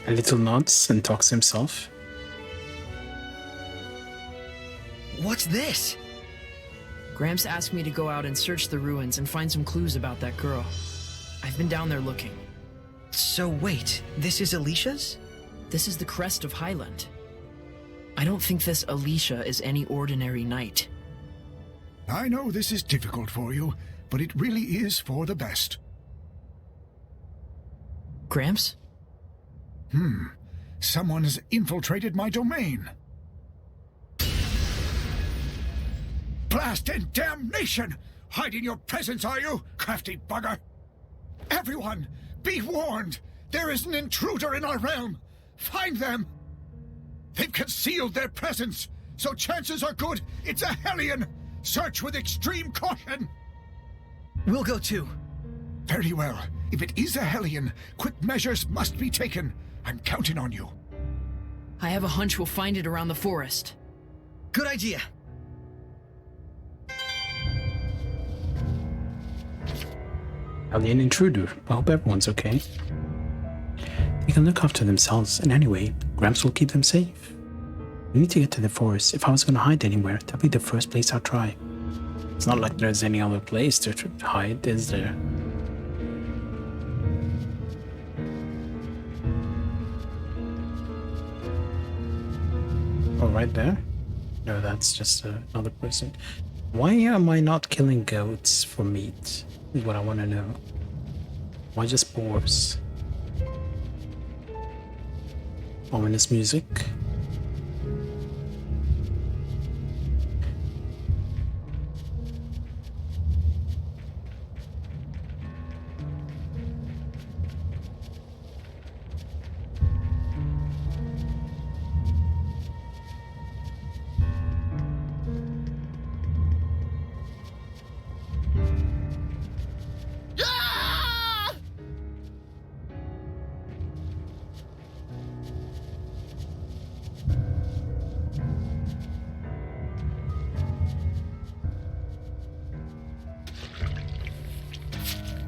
A little nods and talks to himself. What's this? Gramps asked me to go out and search the ruins and find some clues about that girl. I've been down there looking. So wait, this is Alicia's? This is the crest of Highland. I don't think this Alicia is any ordinary knight. I know this is difficult for you, but it really is for the best. Gramps? Someone has infiltrated my domain. Blast and damnation! Hiding your presence, are you, crafty bugger? Everyone, be warned! There is an intruder in our realm! Find them! They've concealed their presence, so chances are good it's a Hellion! Search with extreme caution! We'll go too. Very well. If it is a Hellion, quick measures must be taken. I'm counting on you. I have a hunch we'll find it around the forest. Good idea. Alien intruder. I hope everyone's okay. They can look after themselves, and anyway, Gramps will keep them safe. We need to get to the forest. If I was gonna hide anywhere, that'd be the first place I'd try. It's not like there's any other place to hide, is there? Oh, right there? No, that's just another person. Why am I not killing goats for meat? Is what I want to know. Why just boars? Ominous music.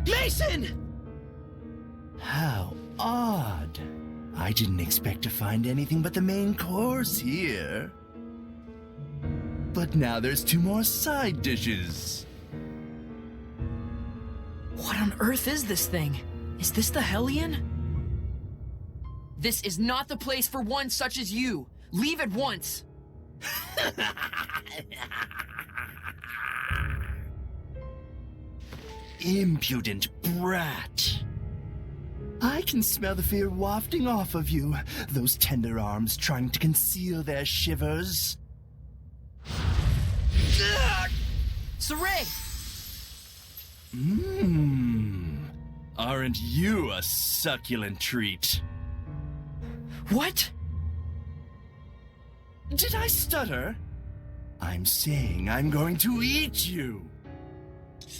Mason! How odd. I didn't expect to find anything but the main course here. But now there's 2 more side dishes. What on earth is this thing? Is this the Hellion? This is not the place for one such as you. Leave at once. Impudent brat. I can smell the fear wafting off of you, those tender arms trying to conceal their shivers. Saray! Aren't you a succulent treat? What? Did I stutter? I'm saying I'm going to eat you.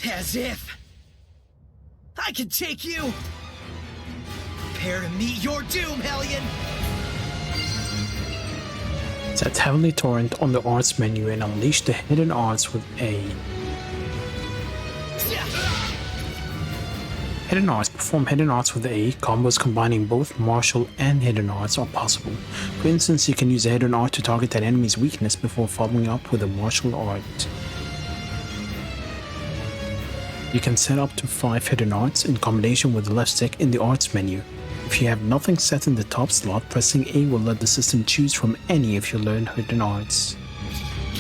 As if I can take you. Prepare to meet your doom, Hellion. Set Heavenly Torrent on the arts menu and unleash the hidden arts with A. Hidden arts. Perform hidden arts with A. Combos combining both martial and hidden arts are possible. For instance, you can use a hidden art to target an enemy's weakness before following up with a martial art. You can set up to 5 hidden arts in combination with the left stick in the arts menu. If you have nothing set in the top slot, pressing A will let the system choose from any of your learned hidden arts.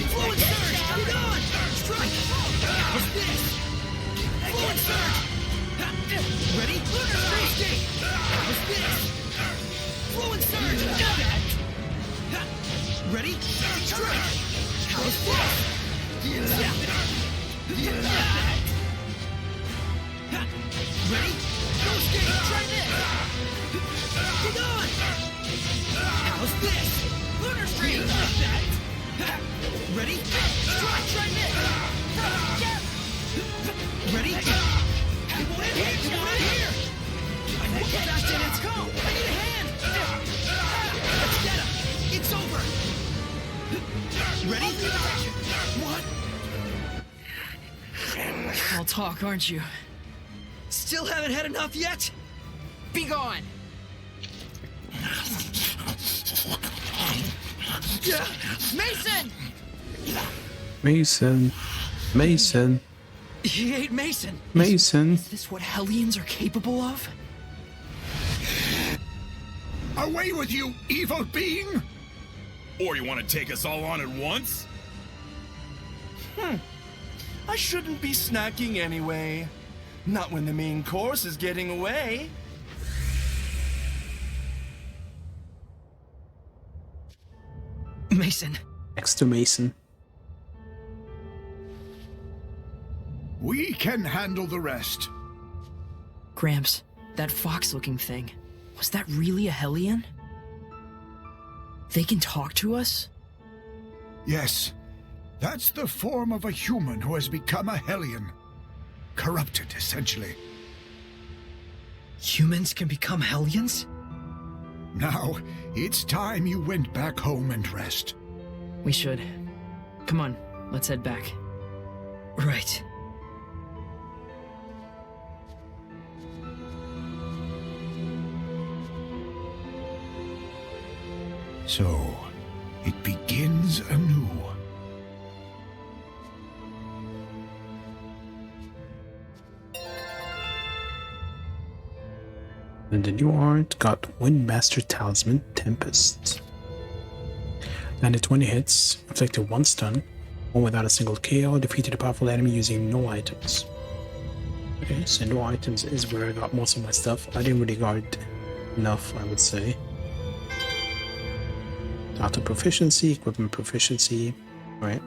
Forward surge! Hold on! Strike! How's this? Forward surge! Ready? Free skate! How's this? Forward surge! Got that! Ready? Strike! How's this? Ready? Go skate! Try this! Get on! How's this? Lunar Stream! Like that! Ready? Strike! Try this! Ready? People in here! People in here! I think fast and it's go! I need a hand! Let's get him! It's over! Ready? What? All talk, aren't you? Still haven't had enough yet? Be gone! Mason! Mason. Mason. He ate Mason! Mason. Is this what Hellions are capable of? Away with you, evil being! Or you want to take us all on at once? I shouldn't be snacking anyway. Not when the main course is getting away. Mason. Next to Mason. We can handle the rest. Gramps, that fox-looking thing, was that really a Hellion? They can talk to us? Yes, that's the form of a human who has become a Hellion. Corrupted, essentially. Humans can become Hellions? Now, it's time you went back home and rest. We should. Come on, let's head back. Right. So, it begins anew. And the new art got Windmaster Talisman Tempest. Landed 20 hits, inflicted 1 stun, 1 without a single KO, defeated a powerful enemy using no items. Okay, so no items is where I got most of my stuff. I didn't really guard enough, I would say. Auto proficiency, equipment proficiency, right?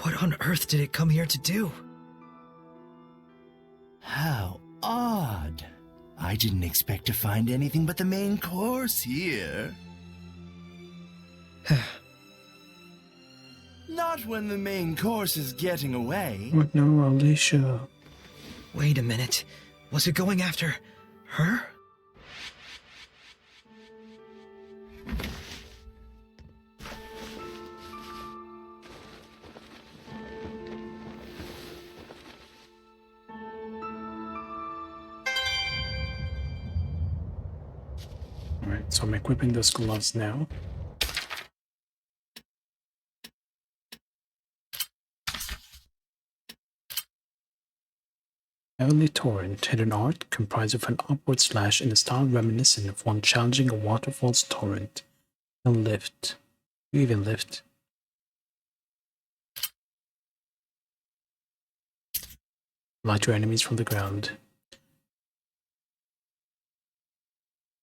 What on earth did it come here to do? How odd. I didn't expect to find anything but the main course here. Not when the main course is getting away. Oh no, Alicia. Wait a minute. Was it going after her? Alright, so I'm equipping those gloves now. Heavenly Torrent, hidden art, comprised of an upward slash in a style reminiscent of one challenging a waterfall's torrent. A lift. You even lift. Light your enemies from the ground.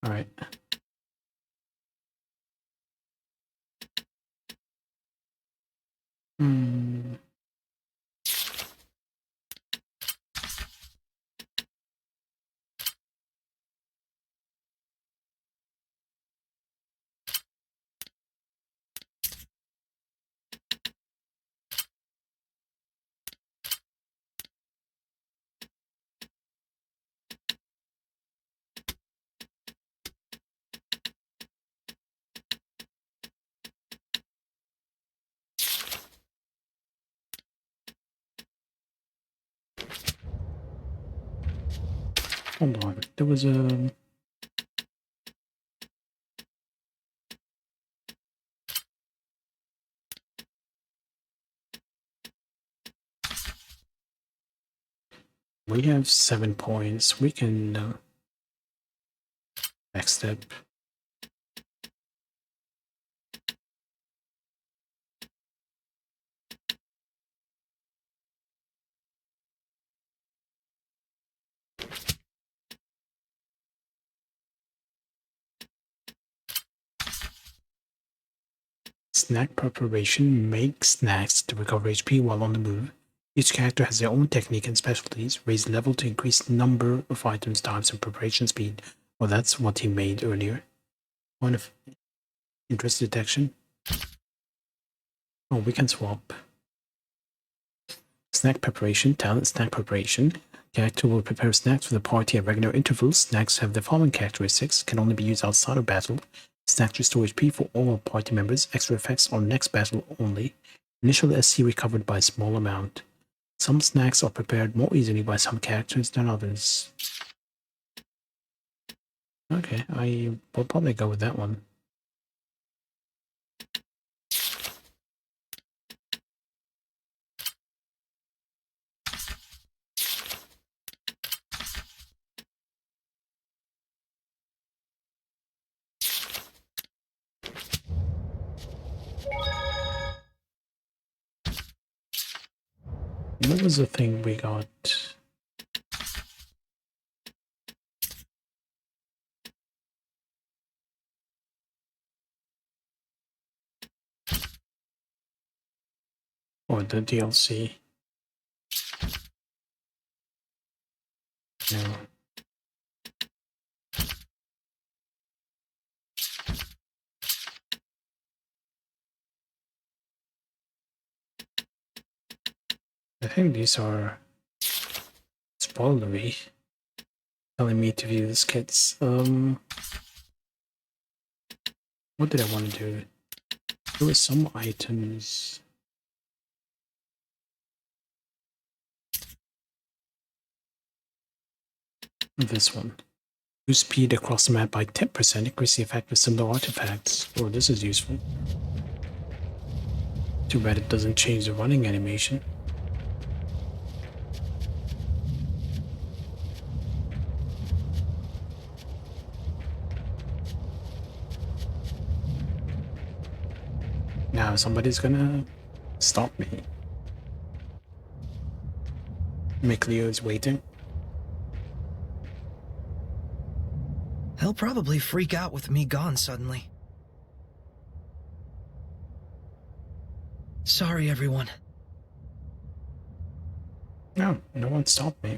Alright. Hold on. There was a... We have 7 points. We can next step. Snack preparation. Make snacks to recover HP while on the move. Each character has their own technique and specialties. Raise level to increase number of items, types, and preparation speed. Well, that's what he made earlier. One of interest detection. Oh, we can swap. Snack preparation. Talent snack preparation. Character will prepare snacks for the party at regular intervals. Snacks have the following characteristics. Can only be used outside of battle. Snacks restore HP for all party members. Extra effects on next battle only. Initial SC recovered by a small amount. Some snacks are prepared more easily by some characters than others. Okay, I will probably go with that one. What was the thing we got? Or the DLC? No. I think these are spoilery, telling me to view the skits. What did I want to do? There were some items. This one. Boost speed across the map by 10%, increase the effect with similar artifacts. Oh, this is useful. Too bad it doesn't change the running animation. Now somebody's gonna stop me. Mikleo is waiting. He'll probably freak out with me gone suddenly. Sorry, everyone. No one stopped me.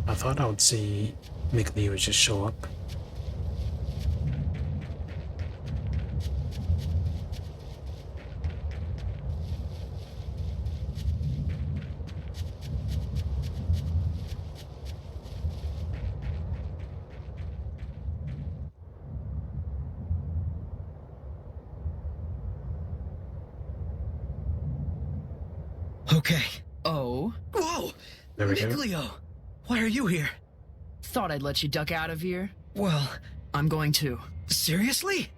I thought I would see Mikleo just show up. Okay. Oh? Whoa! There we go. Mikleo! Why are you here? Thought I'd let you duck out of here. Well, I'm going too. seriously?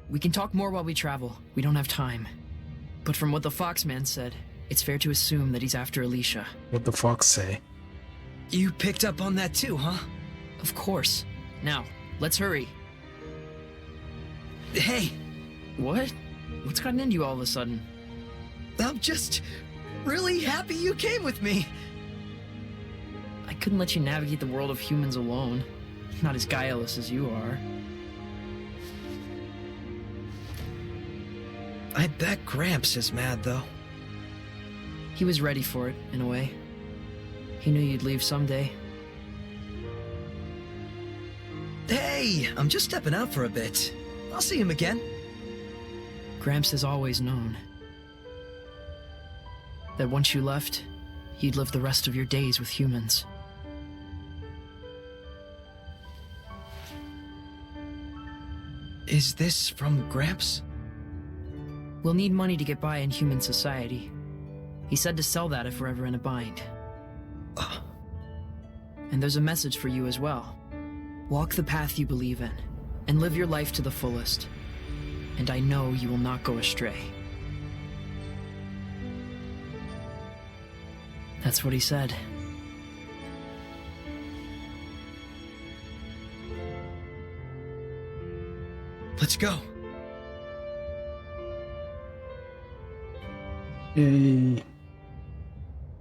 We can talk more while we travel. We don't have time. But from what the Foxman said, it's fair to assume that he's after Alicia. What the fox say? You picked up on that too, huh? Of course. Now, let's hurry. Hey, What? What's gotten into you all of a sudden? I'm just really happy you came with me. I couldn't let you navigate the world of humans alone. Not as guileless as you are. I bet Gramps is mad, though. He was ready for it, in a way. He knew you'd leave someday. Hey, I'm just stepping out for a bit. I'll see him again. Gramps has always known that once you left, you'd live the rest of your days with humans. Is this from Gramps? We'll need money to get by in human society. He said to sell that if we're ever in a bind. And there's a message for you as well. Walk the path you believe in, and live your life to the fullest. And I know you will not go astray. That's what he said. Let's go. Yay.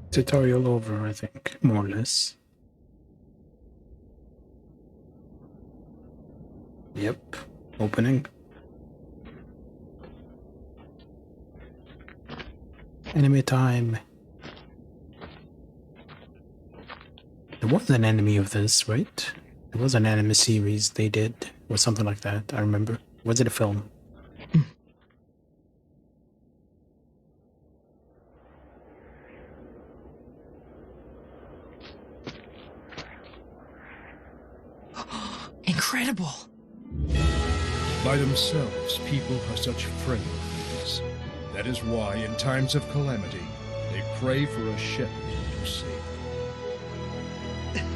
Tutorial over, I think, more or less. Yep, opening. Enemy time. There was an enemy of this, right? There was an anime series they did, or something like that, I remember. Was it a film? Incredible! By themselves, people are such friendlies. That is why, in times of calamity, they pray for a shepherd to save them.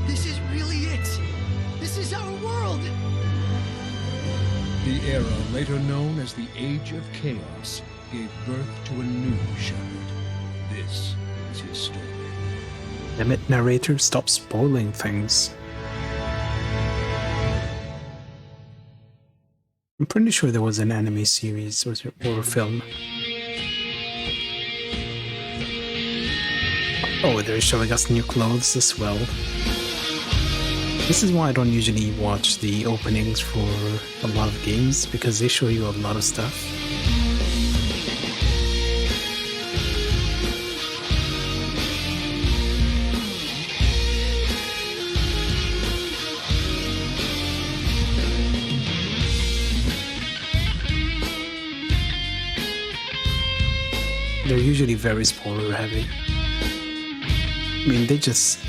This is really it. This is our world. The era later known as the Age of Chaos gave birth to a new shepherd. This is his story. Damn it, narrator, stop spoiling things. I'm pretty sure there was an anime series or a film. Oh, they're showing us new clothes as well. This is why I don't usually watch the openings for a lot of games, because they show you a lot of stuff. They're usually very spoiler heavy. I mean, they just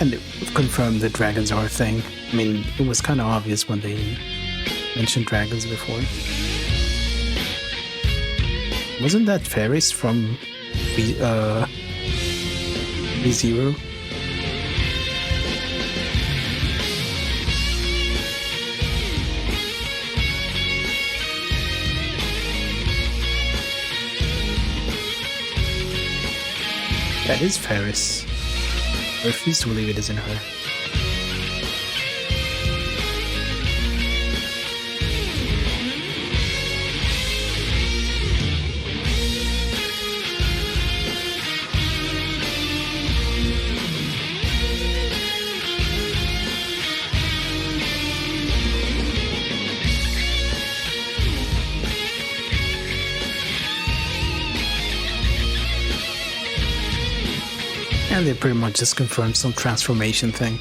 confirmed the dragons are a thing. I mean, it was kind of obvious when they mentioned dragons before. Wasn't that Ferris from Re:Zero? That is Ferris. I refuse to believe it isn't her. And they pretty much just confirmed some transformation thing.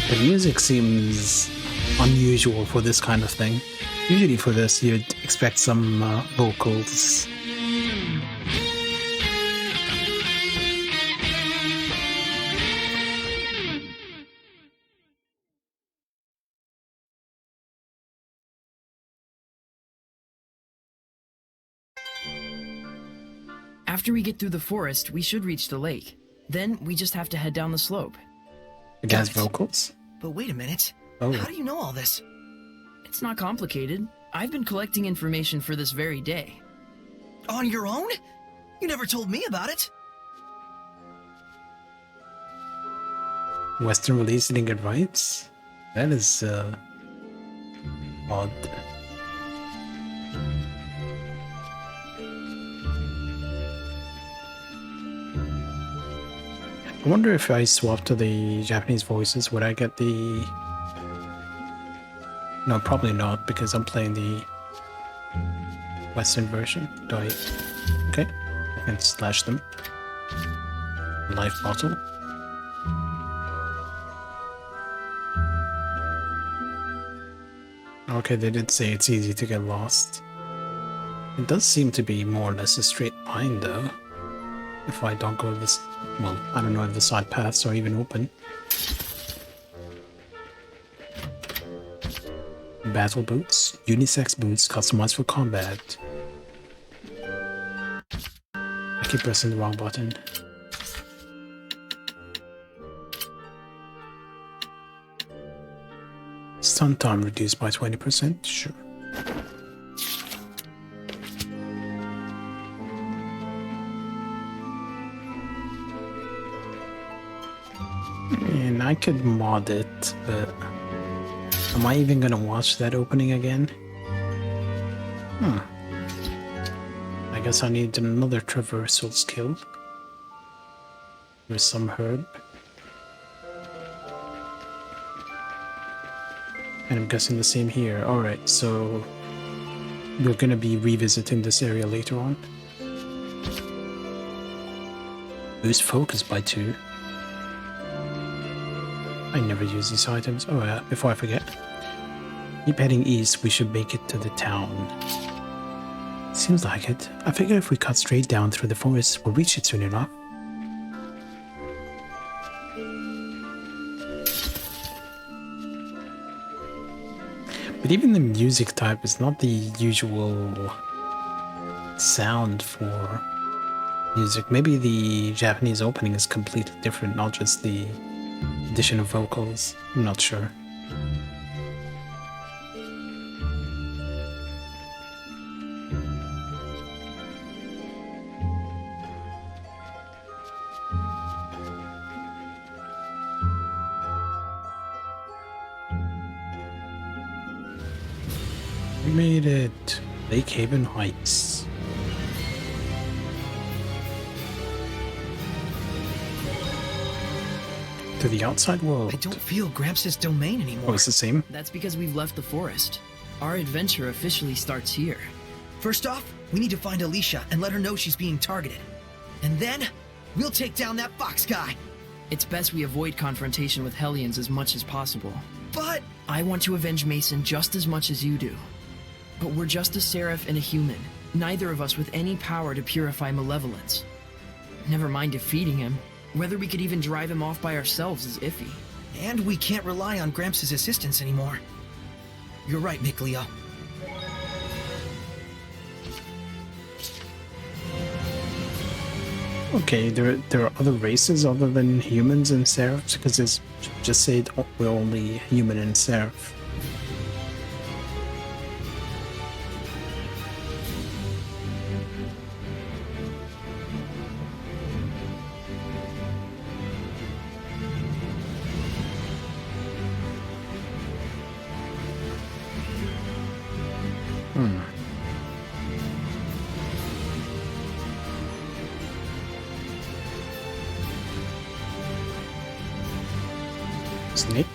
The music seems unusual for this kind of thing. Usually for this you'd expect some vocals. After we get through the forest, we should reach the lake. Then we just have to head down the slope. It has vocals? But wait a minute. Oh. How do you know all this? It's not complicated. I've been collecting information for this very day. On your own? You never told me about it. Western release didn't get rights? That is odd. I wonder if I swap to the Japanese voices, would I get the... No, probably not, because I'm playing the Western version. Do I... Okay, I can slash them. Life bottle. Okay, they did say it's easy to get lost. It does seem to be more or less a straight line, though. If I don't go this... Well, I don't know if the side paths are even open. Battle boots. Unisex boots customized for combat. I keep pressing the wrong button. Stun time reduced by 20%? Sure. And I could mod it, but am I even gonna watch that opening again? I guess I need another traversal skill. With some herb. And I'm guessing the same here. Alright, so we're gonna be revisiting this area later on. Boost focus by 2. I never use these items. Oh yeah, before I forget. Keep heading east, we should make it to the town. Seems like it. I figure if we cut straight down through the forest, we'll reach it soon enough. But even the music type is not the usual sound for music. Maybe the Japanese opening is completely different, not just the addition of vocals. I'm not sure. We made it. Lake Haven Heights. To the outside world. I don't feel Gramps' domain anymore. Oh, it's the same? That's because we've left the forest. Our adventure officially starts here. First off, we need to find Alicia and let her know she's being targeted. And then, we'll take down that fox guy. It's best we avoid confrontation with Hellions as much as possible. But I want to avenge Mason just as much as you do. But we're just a seraph and a human, neither of us with any power to purify malevolence. Never mind defeating him. Whether we could even drive him off by ourselves is iffy. And we can't rely on Gramps' assistance anymore. You're right, Mikleo. Okay, there are other races other than humans and seraphs, because it's just said we're only human and seraph. Snake.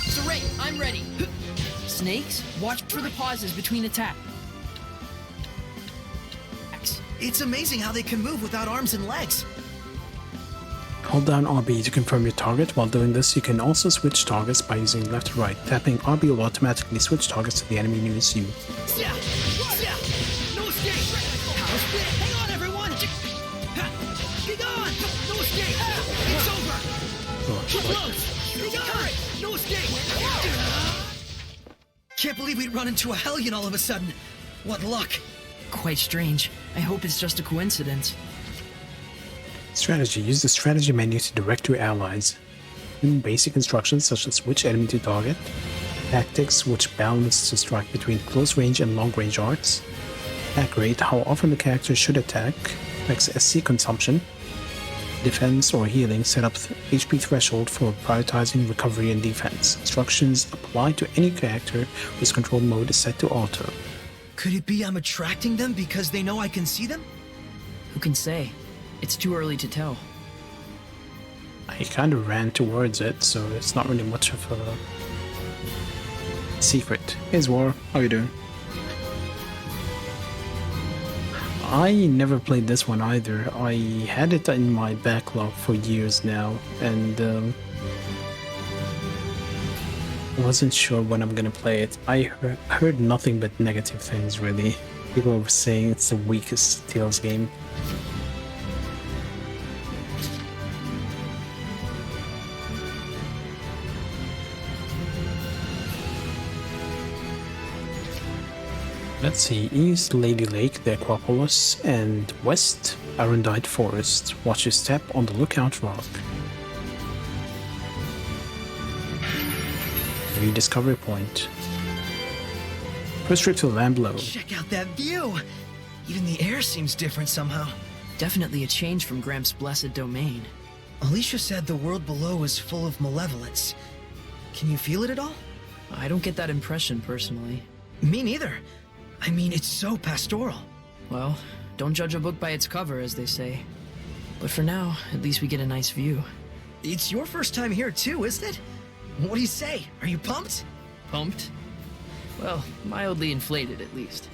Saray, I'm ready. Snakes, watch for the pauses between attacks. It's amazing how they can move without arms and legs. Hold down RB to confirm your target. While doing this, you can also switch targets by using left to right. Tapping RB will automatically switch targets to the enemy nearest you. Yeah. No escape! Hang on, everyone! Be gone! No escape! It's over! Too close! Be gone! No escape! Can't believe we'd run into a Hellion all of a sudden. What luck! Quite strange. I hope it's just a coincidence. Strategy. Use the strategy menu to direct your allies. Basic instructions such as which enemy to target. Tactics, which balance to strike between close range and long range arts. Attack rate, how often the character should attack. SC consumption. Defense or healing, set up HP threshold for prioritizing recovery and defense. Instructions apply to any character whose control mode is set to auto. Could it be I'm attracting them because they know I can see them? Who can say? It's too early to tell. I kind of ran towards it, so it's not really much of a secret. Here's War. How you doing? I never played this one either. I had it in my backlog for years now, and wasn't sure when I'm gonna play it. I heard nothing but negative things, really. People were saying it's the weakest Tales game. Let's see, east Lady Lake, the Aquapolis, and west Arundite Forest. Watch your step on the lookout rock. Rediscovery point. First trip to Lamblow. Check out that view! Even the air seems different somehow. Definitely a change from Gramps' blessed domain. Alicia said the world below is full of malevolence. Can you feel it at all? I don't get that impression personally. Me neither. I mean, it's so pastoral. Well, don't judge a book by its cover, as they say. But for now, at least we get a nice view. It's your first time here too, isn't it? What do you say? Are you pumped? Pumped? Well, mildly inflated at least.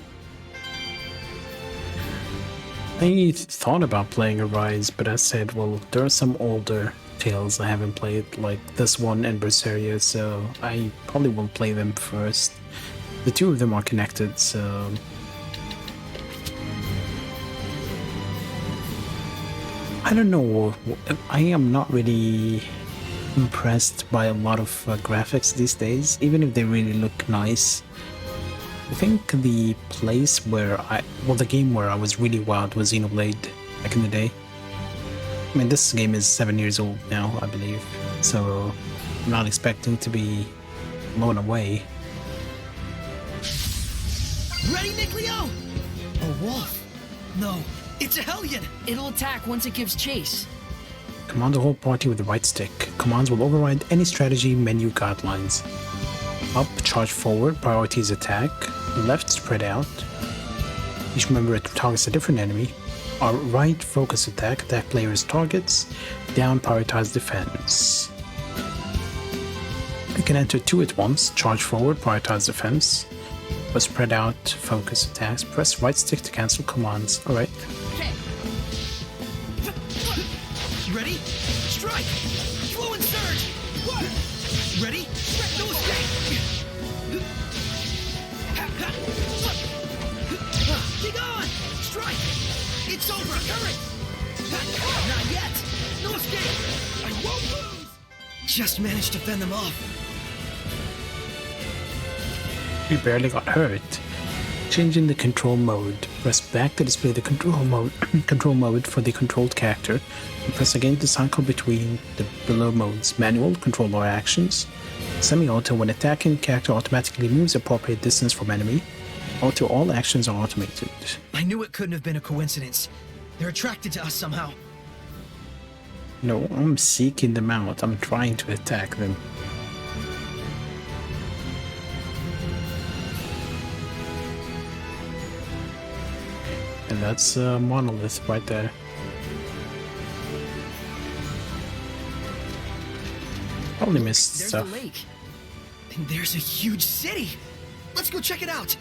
I thought about playing Arise, but I said, well, there are some older Tales I haven't played, like this one and Berseria, so I probably will play them first. The two of them are connected, so... I don't know, I am not really impressed by a lot of graphics these days, even if they really look nice. I think the place where the game where I was really wowed was Xenoblade back in the day. I mean, this game is 7 years old now, I believe, so I'm not expecting to be blown away. Ready, Nickleo? A wolf? No, it's a Hellion! It'll attack once it gives chase. Command the whole party with the right stick. Commands will override any strategy menu guidelines. Up, charge forward, priorities attack. Left, spread out. Each member targets a different enemy. Right, focus attack player's targets. Down, prioritize defense. You can enter two at once. Charge forward, prioritize defense. Or spread out, focus attacks. Press right stick to cancel commands. Alright. Ready? Strike! Flow and surge! Ready? No escape! Dig on! Strike! It's over! Current! Not yet! No escape! I won't lose! Just managed to fend them off. You barely got hurt. Changing the control mode. Press back to display the control mode for the controlled character, and press again to cycle between the below modes: manual, control or actions. Semi-auto, when attacking, character automatically moves appropriate distance from enemy. Auto, all actions are automated. I knew it couldn't have been a coincidence. They're attracted to us somehow. No, I'm seeking them out. I'm trying to attack them. And that's a monolith right there. Probably missed There's stuff. the lake. And there's a huge city. Let's go check it out.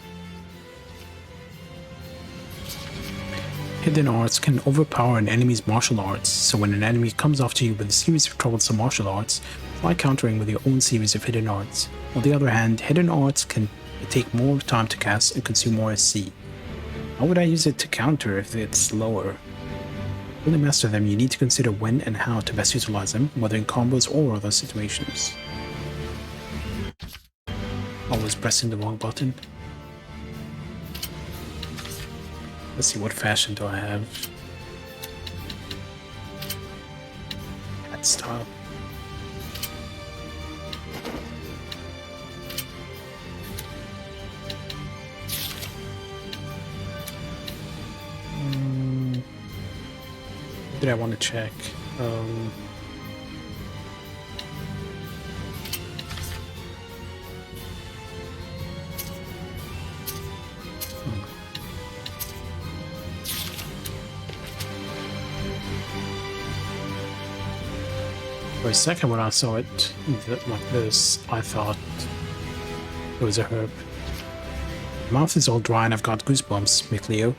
Hidden arts can overpower an enemy's martial arts, so when an enemy comes after you with a series of troublesome martial arts, try countering with your own series of hidden arts. On the other hand, hidden arts can take more time to cast and consume more SC. How would I use it to counter if it's slower? To fully master them, you need to consider when and how to best utilize them, whether in combos or other situations. Always pressing the wrong button. Let's see, what fashion do I have? Cat style. What did I want to check? For a second when I saw it like this, I thought it was a herb. My mouth is all dry and I've got goosebumps, Nickleo.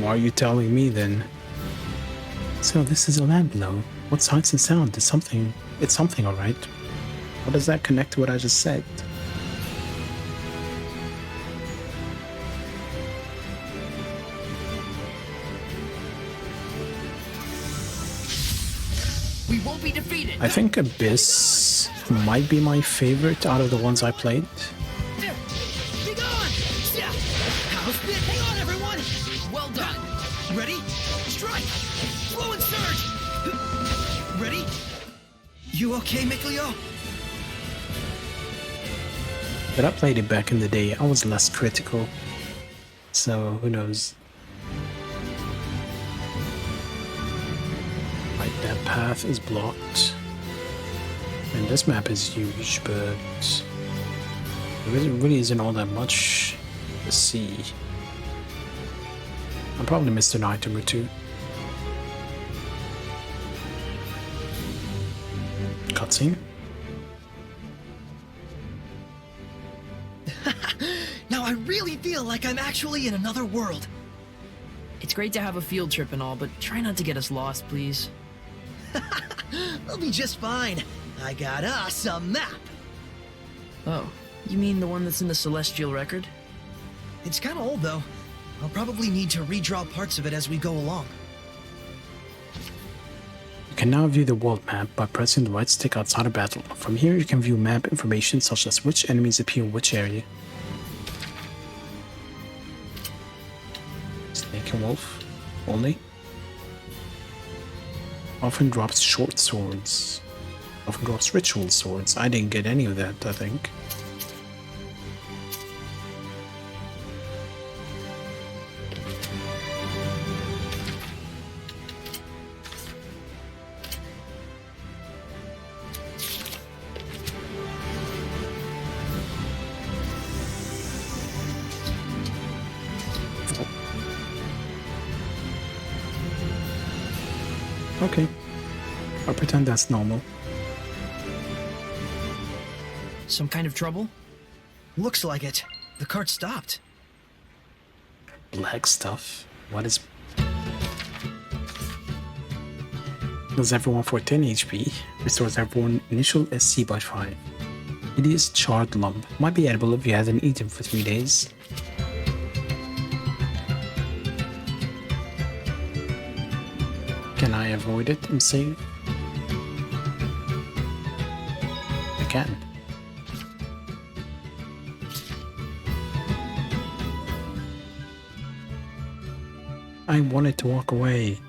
Why are you telling me then? So this is a land below. What sights and sound? It's something, alright. What does that connect to what I just said? We won't be defeated. I think Abyss might be my favorite out of the ones I played. There! Be gone! Yeah! How's this? Hang on, everyone! Well done. Ready? Strike! Flow and surge! Ready? You okay, Mikleo? But I played it back in the day. I was less critical. So who knows? Right, that path is blocked. And this map is huge, but there really isn't all that much to see. I probably missed an item or two. Cutscene. Now I really feel like I'm actually in another world. It's great to have a field trip and all, but try not to get us lost, please. We'll be just fine. I got us a map. Oh, you mean the one that's in the Celestial Record? It's kind of old, though. I'll probably need to redraw parts of it as we go along. You can now view the world map by pressing the right stick outside of battle. From here you can view map information such as which enemies appear in which area. Snake and Wolf only. Often drops short swords. Often drops ritual swords. I didn't get any of that, I think. Okay, I'll pretend that's normal. Some kind of trouble? Looks like it. The cart stopped. Black stuff? What is... Heals everyone for 10 HP. Restores everyone initial SC by 5. Hideous charred lump. Might be edible if you hadn't eaten for 3 days. Can I avoid it and save? I can. I wanted to walk away.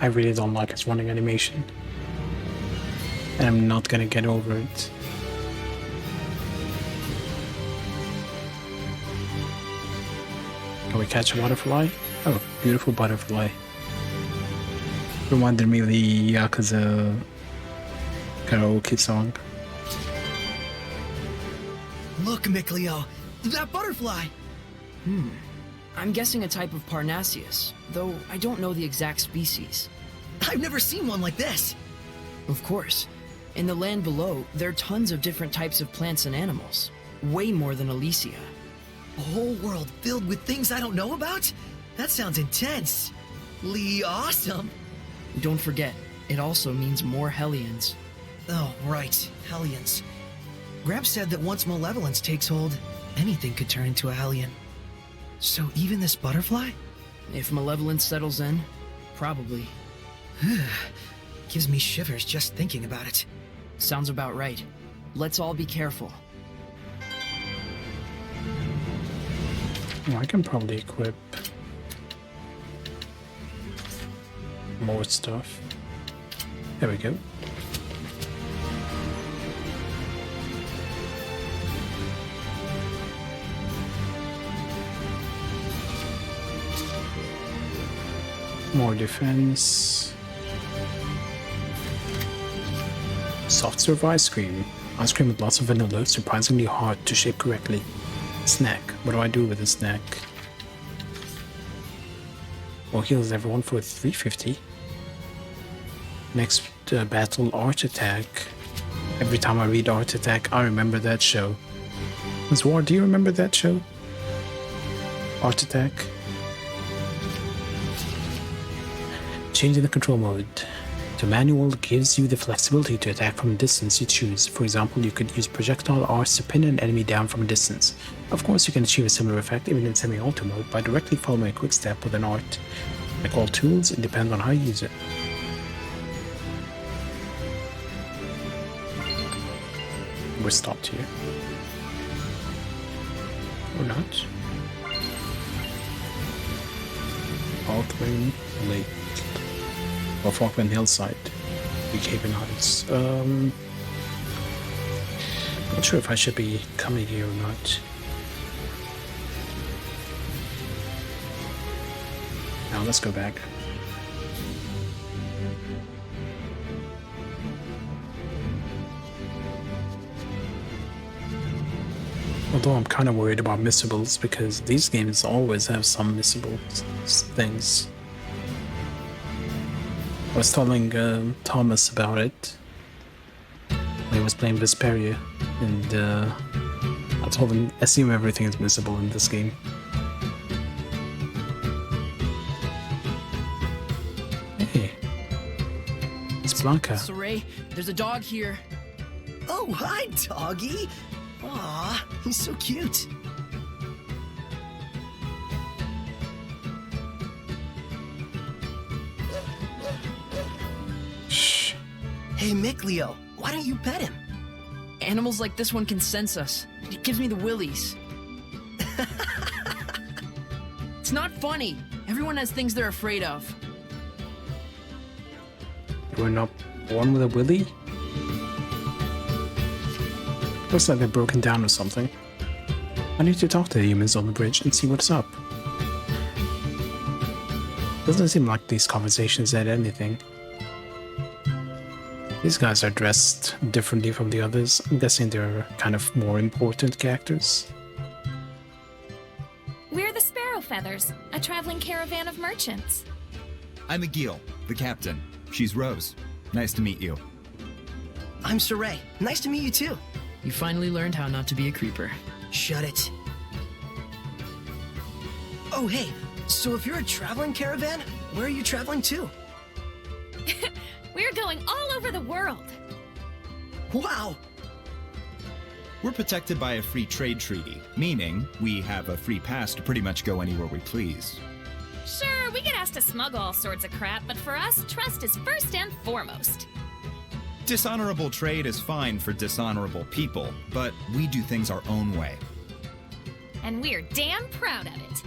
I really don't like its running animation. And I'm not gonna get over it. Can we catch a butterfly? Oh, beautiful butterfly. Reminded me of the Yakuza karaoke song. Look, Mikleo, that butterfly! I'm guessing a type of Parnassius, though I don't know the exact species. I've never seen one like this. Of course. In the land below, there are tons of different types of plants and animals. Way more than Elysia. A whole world filled with things I don't know about? That sounds intense. Awesome. Don't forget, it also means more Hellions. Oh, right. Hellions. Grab said that once malevolence takes hold, anything could turn into a Hellion. So even this butterfly? If malevolence settles in, probably. Gives me shivers just thinking about it. Sounds about right. Let's all be careful. Oh, I can probably equip more stuff. There we go. More defense. Soft serve ice cream. Ice cream with lots of vanilla, surprisingly hard to shape correctly. Snack. What do I do with a snack? Well, heals everyone for 350. Next battle, Art Attack. Every time I read Art Attack, I remember that show. Ms. Ward, do you remember that show? Art Attack. Changing the control mode. The manual gives you the flexibility to attack from a distance you choose. For example, you could use projectile arts to pin an enemy down from a distance. Of course, you can achieve a similar effect even in semi-auto mode by directly following a quick step with an art. Like all tools, it depends on how you use it. We're stopped here. Or not. Falkland Lake. Or Falkland Hillside. Beekhaven Heights. Not sure if I should be coming here or not. Now let's go back. Although I'm kind of worried about missables because these games always have some missable things. I was telling Thomas about it when he was playing Zestiria, and I told him I assume everything is missable in this game. Hey, it's Blanca. Saray, there's a dog here. Oh, hi, doggy. Aw, he's so cute. Shh. Hey, Mikleo, why don't you pet him? Animals like this one can sense us. It gives me the willies. It's not funny. Everyone has things they're afraid of. You were not born with a willy? Looks like they're broken down or something. I need to talk to the humans on the bridge and see what's up. Doesn't seem like these conversations add anything. These guys are dressed differently from the others. I'm guessing they're kind of more important characters. We're the Sparrow Feathers, a traveling caravan of merchants. I'm Agil, the captain. She's Rose. Nice to meet you. I'm Saray. Nice to meet you too. You finally learned how not to be a creeper. Shut it. Oh, hey, so if you're a traveling caravan, where are you traveling to? We're going all over the world. Wow! We're protected by a free trade treaty, meaning we have a free pass to pretty much go anywhere we please. Sure, we get asked to smuggle all sorts of crap, but for us, trust is first and foremost. Dishonorable trade is fine for dishonorable people, but we do things our own way. And we're damn proud of it.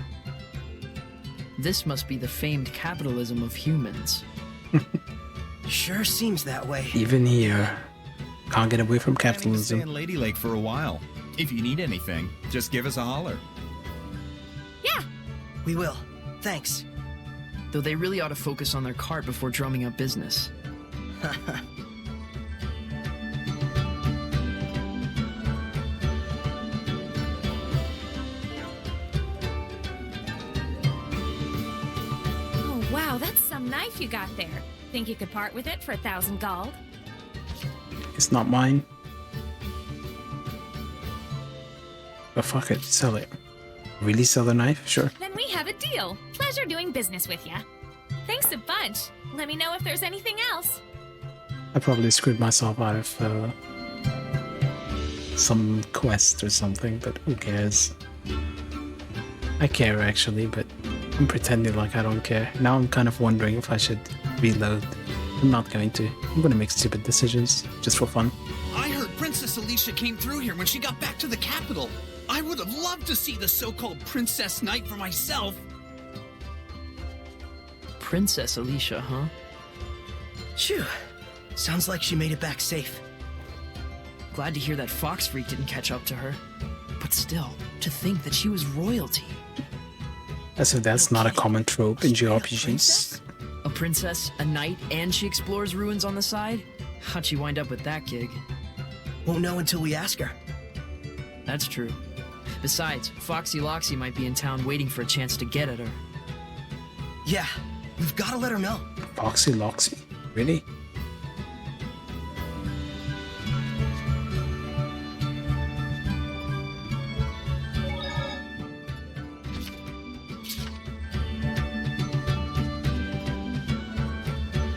This must be the famed capitalism of humans. Sure seems that way. Even here, can't get away from Planning to stay capitalism. in Lady Lake for a while. If you need anything, just give us a holler. Yeah, We will. Thanks. Though they really ought to focus on their cart before drumming up business. oh wow, that's some knife you got there. Think you could part with it for 1,000 gold? It's not mine. But fuck it, sell it. Really sell the knife? Sure. Then we have a deal. Pleasure doing business with ya. Thanks a bunch. Let me know if there's anything else. I probably screwed myself out of some quest or something, but who cares? I care actually, but I'm pretending like I don't care. Now I'm kind of wondering if I should reload. I'm not going to. I'm gonna make stupid decisions just for fun. I heard Princess Alicia came through here when she got back to the capital. I would have loved to see the so-called Princess Knight for myself. Princess Alicia, huh? Phew. Sounds like she made it back safe. Glad to hear that Fox Freak didn't catch up to her. But still, to think that she was royalty. As if that's not a common trope in Straight up JRPGs. princess? A princess, a knight, and she explores ruins on the side? How'd she wind up with that gig? Won't know until we ask her. That's true. Besides, Foxy Loxy might be in town waiting for a chance to get at her. Yeah, we've got to let her know. Foxy Loxy? Really?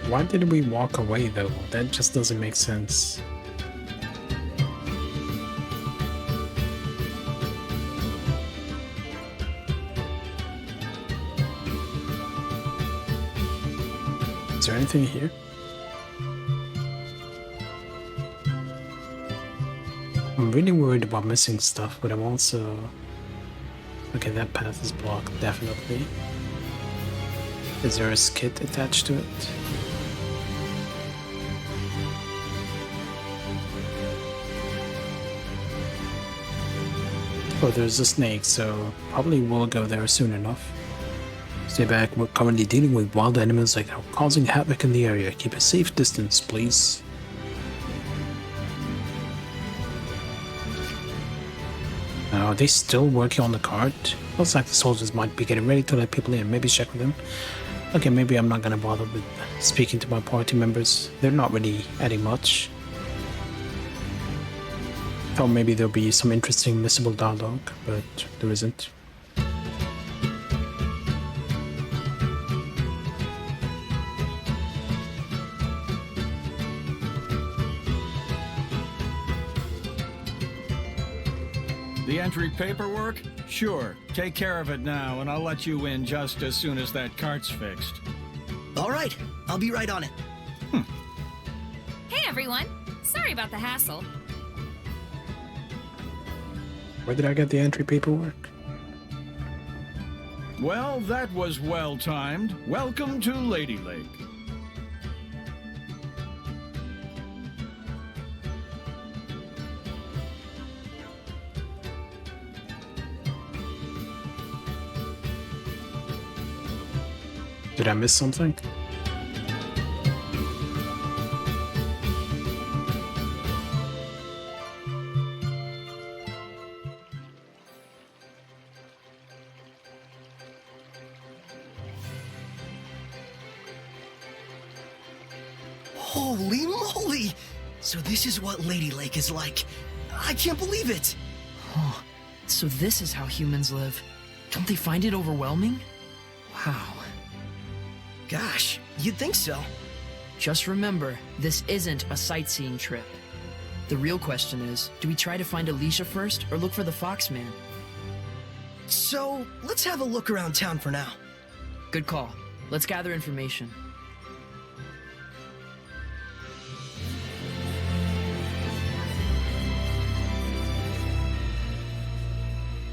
Why did we walk away though? That just doesn't make sense. Is there anything here? I'm really worried about missing stuff, but I'm also... Okay, that path is blocked, definitely. Is there a skit attached to it? Oh, there's a snake, so probably we'll go there soon enough. Stay back, we're currently dealing with wild animals that are causing havoc in the area. Keep a safe distance, please. Are they still working on the cart? Looks like the soldiers might be getting ready to let people in. Maybe check with them. Okay, maybe I'm not gonna bother with speaking to my party members. They're not really adding much. Thought maybe there'll be some interesting missable dialogue, but there isn't. The entry paperwork? Sure. Take care of it now, and I'll let you in just as soon as that cart's fixed. All right, I'll be right on it. Hey everyone! Sorry about the hassle. Where did I get the entry paperwork? Well, that was well timed. Welcome to Lady Lake. Did I miss something? Holy moly! So this is what Lady Lake is like. I can't believe it! Huh. So this is how humans live. Don't they find it overwhelming? Wow. Gosh, you'd think so. Just remember, this isn't a sightseeing trip. The real question is, do we try to find Alicia first, or look for the Foxman? So, let's have a look around town for now. Good call. Let's gather information.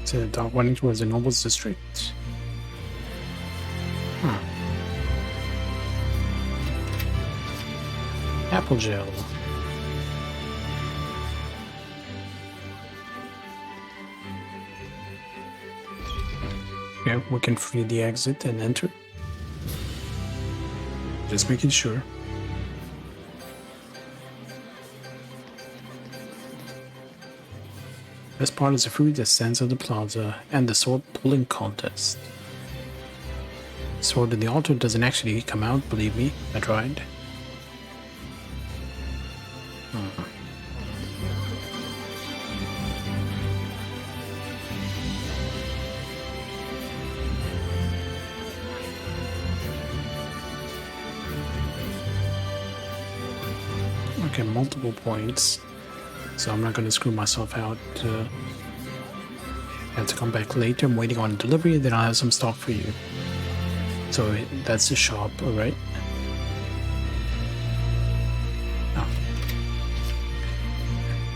So the dog running towards the Nobles District. Apple gel. Yeah, we can free the exit and enter. Just making sure. Best part is the fruit that stands at the plaza and the sword pulling contest. Sword in the altar doesn't actually come out, believe me. I tried. Okay, multiple points. So I'm not going to screw myself out. I have to come back later. I'm waiting on delivery, then I'll have some stock for you. So that's the shop, alright? Oh.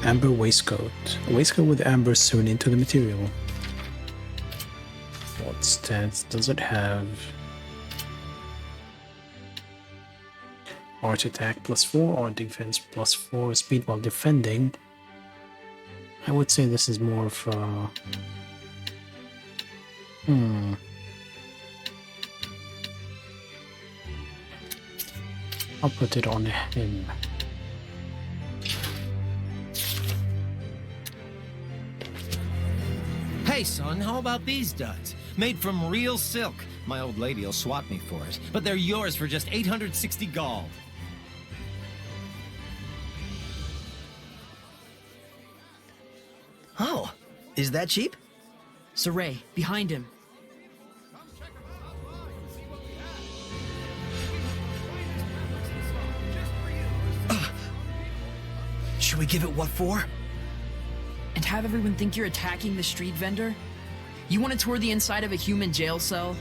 Amber waistcoat. A waistcoat with amber sewn into the material. What stats does it have? Arch attack +4, or defense +4, speed while defending. I would say this is more of a... I'll put it on him. Hey, son, how about these duds? Made from real silk. My old lady'll swap me for it, but they're yours for just 860 gold. Oh, is that cheap? Saray, behind him. Should we give it what for? And have everyone think you're attacking the street vendor? You want to tour the inside of a human jail cell?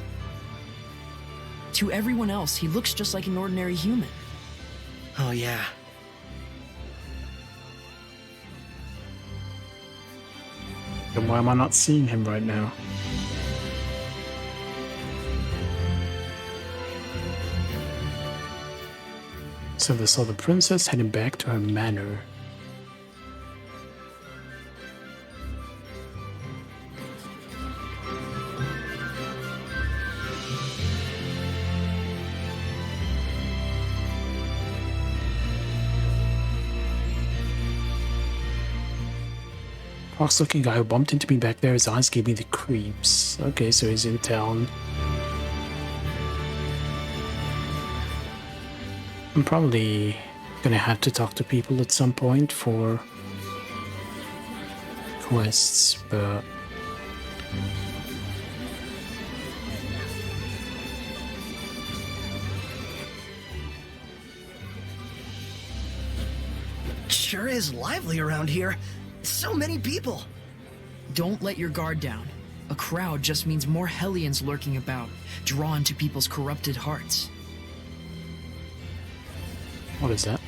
To everyone else, he looks just like an ordinary human. Oh, yeah. Then why am I not seeing him right now? So they saw the princess heading back to her manor. Fox-looking guy who bumped into me back there, his eyes gave me the creeps. Okay, so he's in town. I'm probably gonna have to talk to people at some point for quests, but Sure is lively around here. So many people. Don't let your guard down. A crowd just means more Hellions lurking about, drawn to people's corrupted hearts. what is that?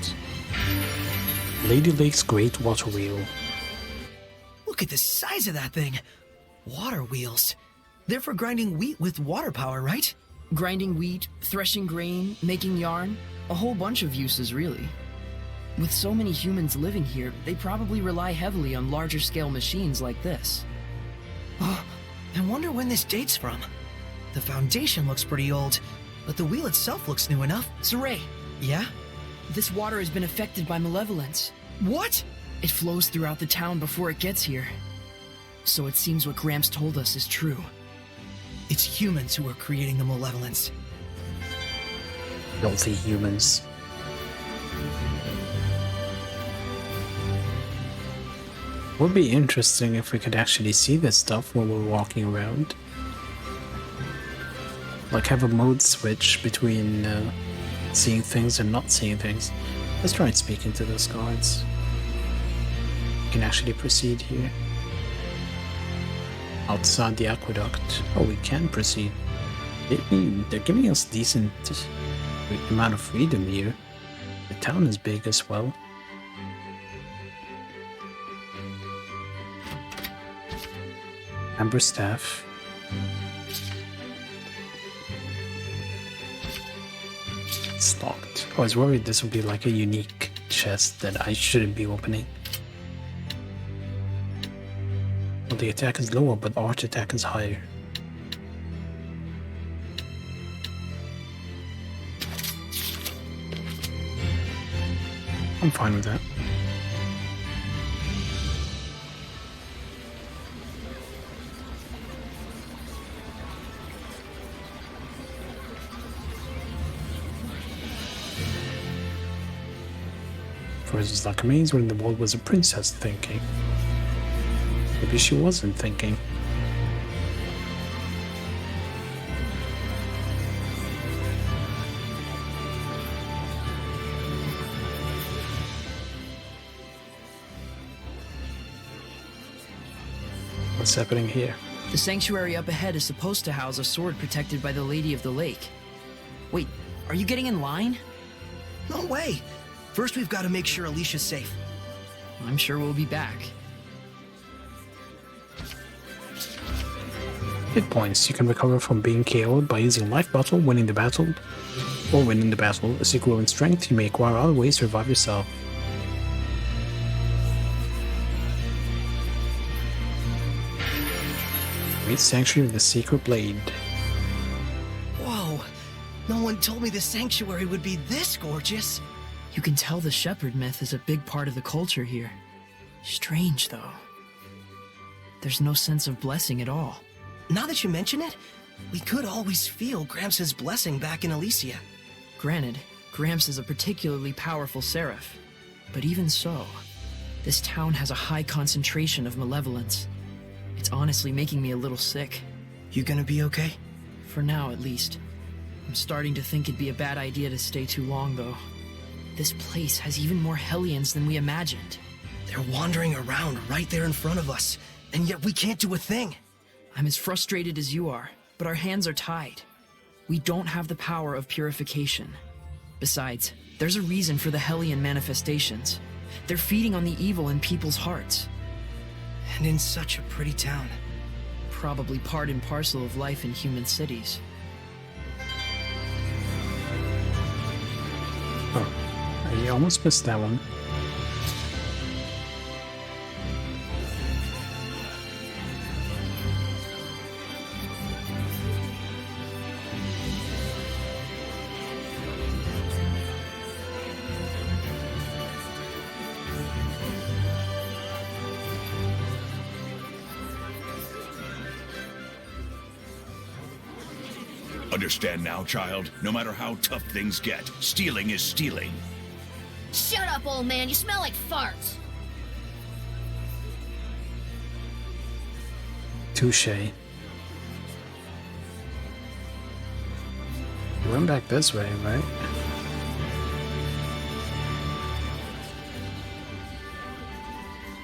Lady Lake's Great Water Wheel. Look at the size of that thing. Water wheels. They're for grinding wheat with water power, right? Grinding wheat, threshing grain, making yarn. A whole bunch of uses, really. With so many humans living here, they probably rely heavily on larger scale machines like this. Oh, I wonder when this dates from. The foundation looks pretty old, but the wheel itself looks new enough. Saray, Yeah? this water has been affected by malevolence. What? It flows throughout the town before it gets here. So it seems what Gramps told us is true. It's humans who are creating the malevolence. Filthy humans. Would be interesting if we could actually see this stuff when we're walking around. Like have a mode switch between seeing things and not seeing things. Let's try speaking to those guards. We can actually proceed here. Outside the aqueduct. Oh, we can proceed. They're giving us decent amount of freedom here. The town is big as well. Amber staff. It's locked. I was worried this would be like a unique chest that I shouldn't be opening. Well, the attack is lower, but arch attack is higher. I'm fine with that. First it's like a maze where in the world was a princess thinking. Maybe she wasn't thinking. What's happening here? The sanctuary up ahead is supposed to house a sword protected by the Lady of the Lake. Wait, are you getting in line? No way. First, we've got to make sure Alicia's safe. I'm sure we'll be back. Hit points. You can recover from being KO'd by using life bottle, winning the battle, or winning the battle. As you grow in strength, you may acquire other ways to revive yourself. Great Sanctuary with the Secret Blade. Whoa. No one told me the sanctuary would be this gorgeous. You can tell the shepherd myth is a big part of the culture here. Strange, though. there's no sense of blessing at all. Now that you mention it, we could always feel Gramps' blessing back in Elysia. Granted, Gramps is a particularly powerful seraph, but even so, this town has a high concentration of malevolence. It's honestly making me a little sick. You gonna be okay? For now, at least. I'm starting to think it'd be a bad idea to stay too long, though. This place has even more Hellions than we imagined. They're wandering around right there in front of us, and yet we can't do a thing. I'm as frustrated as you are, but our hands are tied. We don't have the power of purification. Besides, there's a reason for the Hellion manifestations. They're feeding on the evil in people's hearts. And in such a pretty town. Probably part and parcel of life in human cities. Oh, I almost missed that one. Understand now, child? No matter how tough things get, stealing is stealing. Shut up, old man. You smell like farts. Touché. We went back this way, right?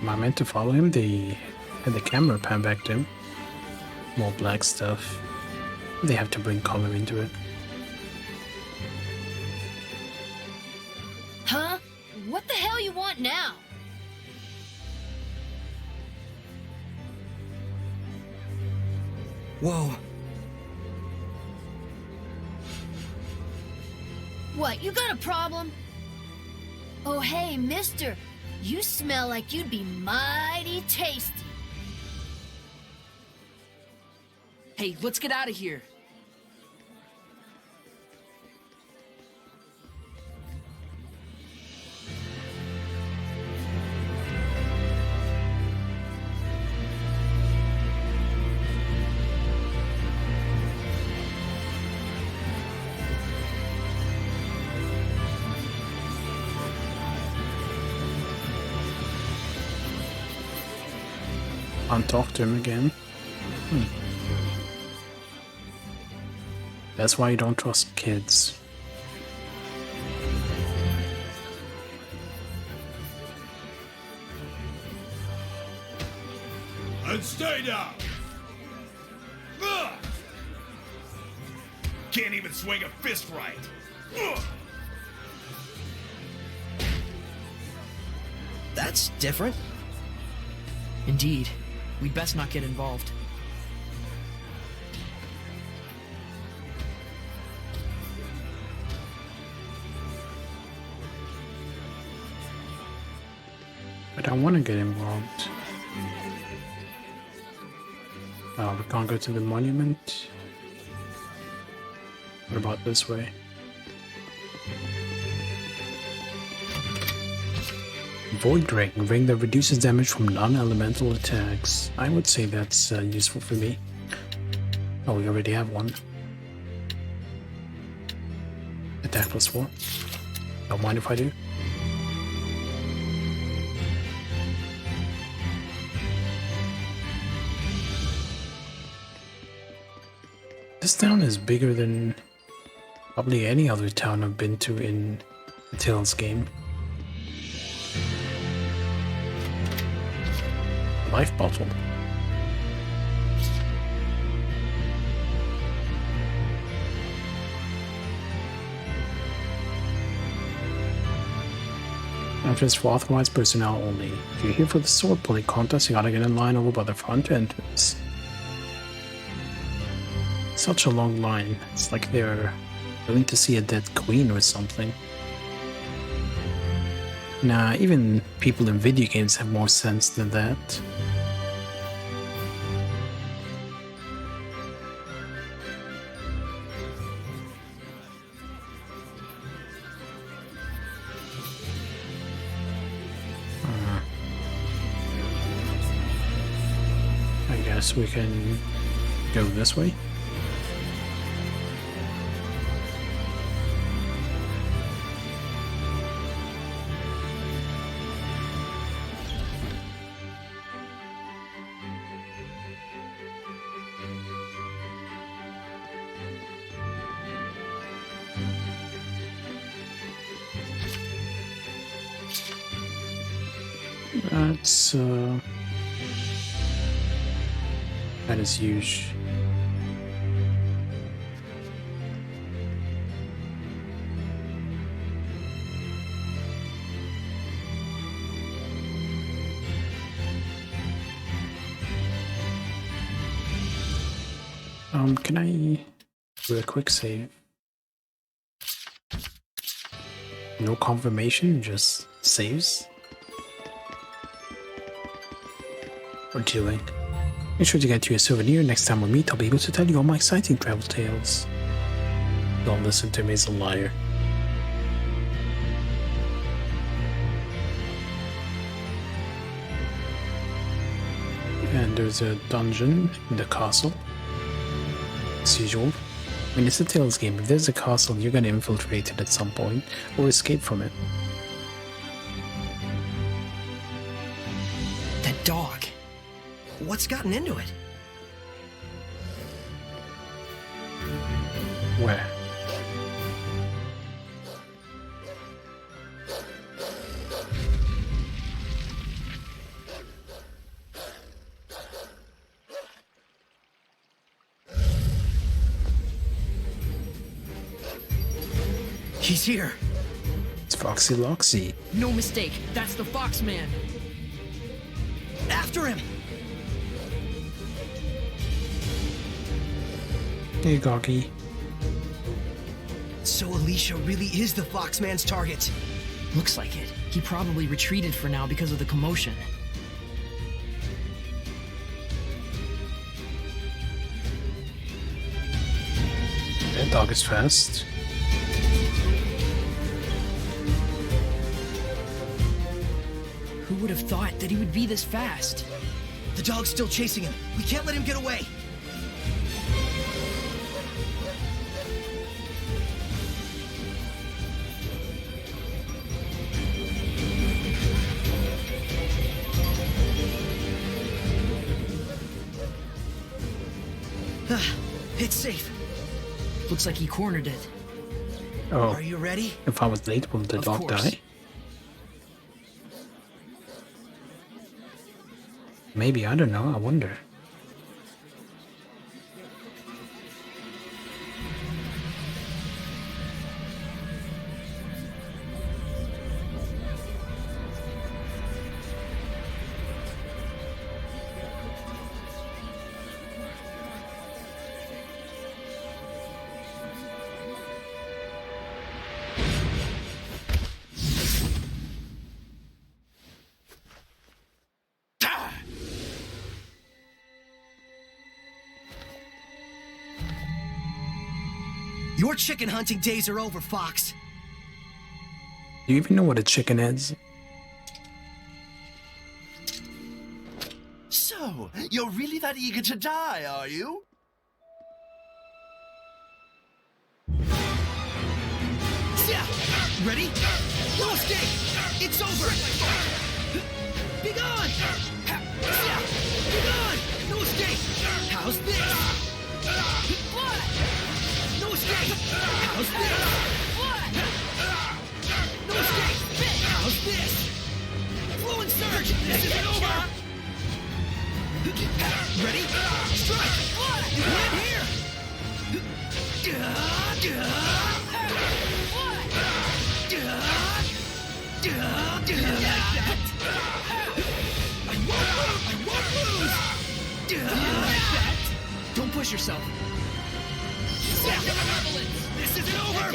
Am I meant to follow him? They had the camera pan back to him. More black stuff. They have to bring color into it. Huh? What the hell you want now? Whoa. What, you got a problem? Oh, hey, mister. You smell like you'd be mighty tasty. Hey, let's get out of here. Can't talk to him again. That's why you don't trust kids. And stay down! Ugh! Can't even swing a fist right! Ugh! That's different. Indeed. We'd best not get involved. But I want to get involved. We can't go to the monument. What about this way? Void Ring, a ring that reduces damage from non-elemental attacks. I would say that's useful for me. Oh, we already have one. Attack +4. Don't mind if I do. This town is bigger than probably any other town I've been to in the Tales game. Life bottle. Entrance for authorized personnel only. If you're here for the sword pulling contest, you gotta get in line over by the front entrance. Such a long line. It's like they're willing to see a dead queen or something. Nah, even people in video games have more sense than that. guess we can go this way. That is huge. Can I do a quick save? No confirmation, just saves? Or dealing. Make sure to get you a souvenir next time we meet. I'll be able to tell you all my exciting travel tales. Don't listen to me as a liar. And there's a dungeon in the castle. As usual. I mean, it's a Tales game. If there's a castle, you're gonna infiltrate it at some point, or escape from it. That dog. What's gotten into it? Where? He's here. It's Foxy Loxy. No mistake, that's the Foxman. After him! Hey, Goggy. So Alicia really is the Foxman's target. Looks like it. He probably retreated for now because of the commotion. That dog is fast. Who would have thought that he would be this fast? The dog's still chasing him. We can't let him get away. It's safe. Looks like he cornered it. Oh. Are you ready? If I was late, will the dog die? Maybe, I don't know, I wonder. Your chicken hunting days are over, Fox. Do you even know what a chicken is? So, you're really that eager to die, are you? Ready? No escape! It's over! Be gone! Be gone! No escape! How's this? No escape! How's this? No escape! How's this? Fluent surge! This isn't over! Ready? Strike! You land here! I won't lose! Don't push yourself. This isn't over!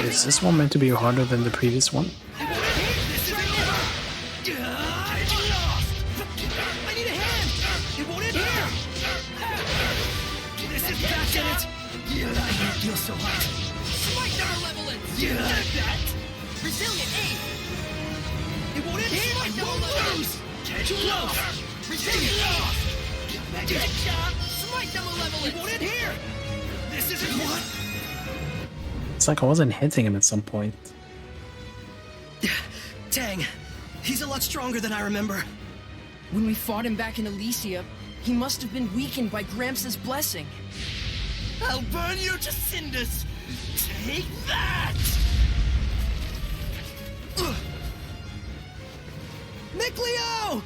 Is this one meant to be harder than the previous one? I need a hand! It won't end here! This is back in it! I don't feel so hot. Smite the malevolence! Like that! Resilient aim! lose! Get close! Receive it! Magic shot! Smite the malevolence! You want it here! This isn't what? It's like I wasn't hitting him at some point. Dang, he's a lot stronger than I remember. When we fought him back in Elysia, he must have been weakened by Gramps' blessing. I'll burn you to cinders! Take that! Mikleo!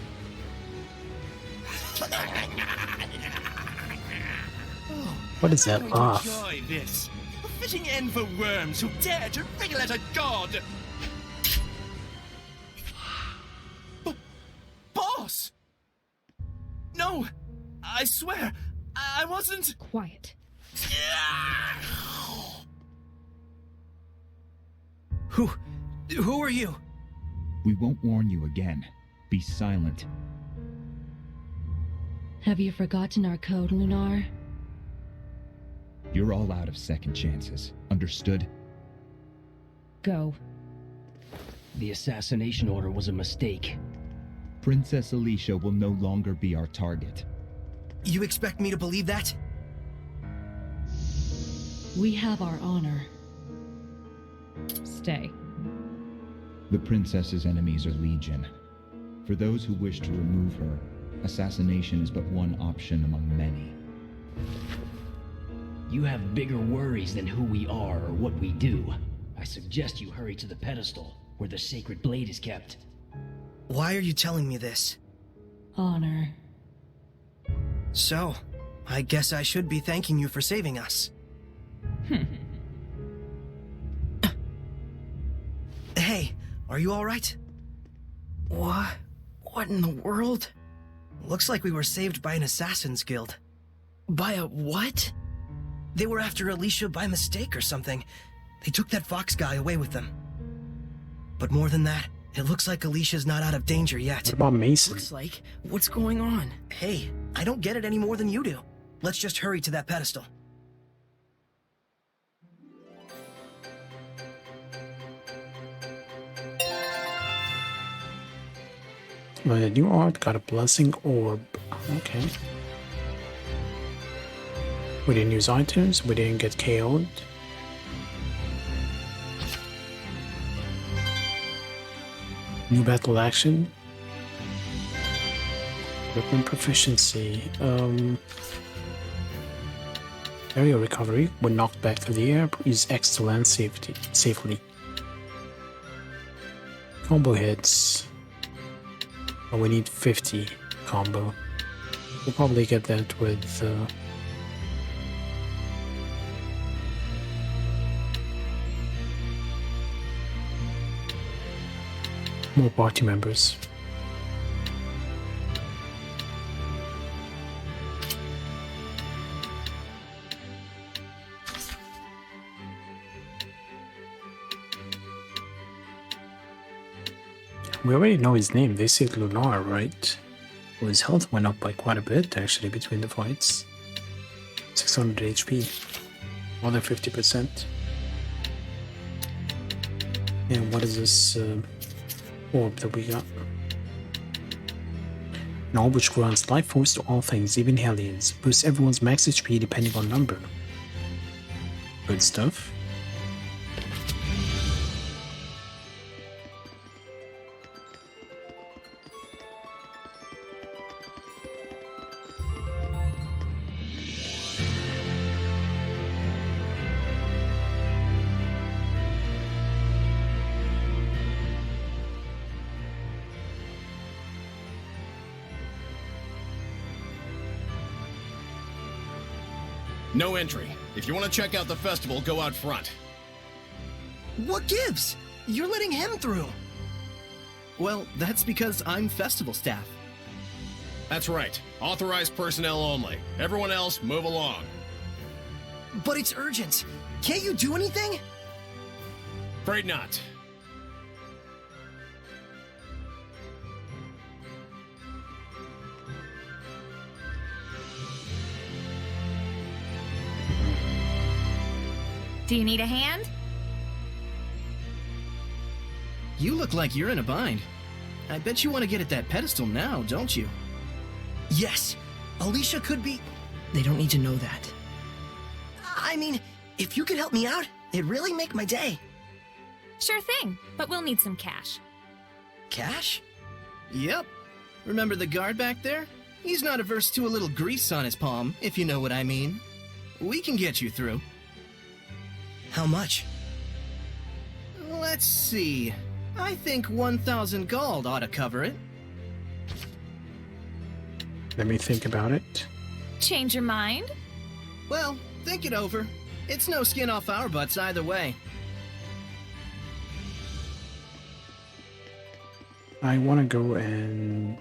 What is that laugh? Enjoy this. A fitting end for worms who dare to wriggle at a god. Boss! No, I swear, I wasn't. Quiet. Who are you? We won't warn you again. Be silent. Have you forgotten our code, Lunar? You're all out of second chances. Understood? Go. The assassination order was a mistake. Princess Alicia will no longer be our target. You expect me to believe that? We have our honor. Stay. The princess's enemies are legion. For those who wish to remove her, assassination is but one option among many. You have bigger worries than who we are or what we do. I suggest you hurry to the pedestal, where the sacred blade is kept. Why are you telling me this? Honor. So, I guess I should be thanking you for saving us. Hey, are you alright? What? What in the world? Looks like we were saved by an assassin's guild. By a what? They were after Alicia by mistake or something. They took that fox guy away with them. But more than that, it looks like Alicia's not out of danger yet. What about Mason? Looks like? What's going on? Hey, I don't get it any more than you do. Let's just hurry to that pedestal. Well, the new art got a blessing orb. Okay. We didn't use items, we didn't get KO'd. New battle action. Weapon proficiency. Area recovery. When knocked back to the air, use X to land safely. Combo hits. Oh, we need 50 combo. We'll probably get that with more party members. We already know his name. They said Lunar, right? Well, his health went up by quite a bit actually between the fights. 600 HP. More than 50%. And what is this orb that we got? An orb which grants life force to all things, even Hellions. Boosts everyone's max HP depending on number. Good stuff. No entry. If you want to check out the festival, go out front. What gives? You're letting him through. Well, that's because I'm festival staff. That's right. Authorized personnel only. Everyone else, move along. But it's urgent. Can't you do anything? Afraid not. Do you need a hand? You look like you're in a bind. I bet you want to get at that pedestal now, don't you? Yes, Alicia could be... They don't need to know that. I mean, if you could help me out, it'd really make my day. Sure thing, but we'll need some cash. Cash? Yep. Remember the guard back there? He's not averse to a little grease on his palm, if you know what I mean. We can get you through. How much? Let's see. I think 1,000 gold ought to cover it. Let me think about it. Change your mind? Well, think it over. It's no skin off our butts either way. I want to go and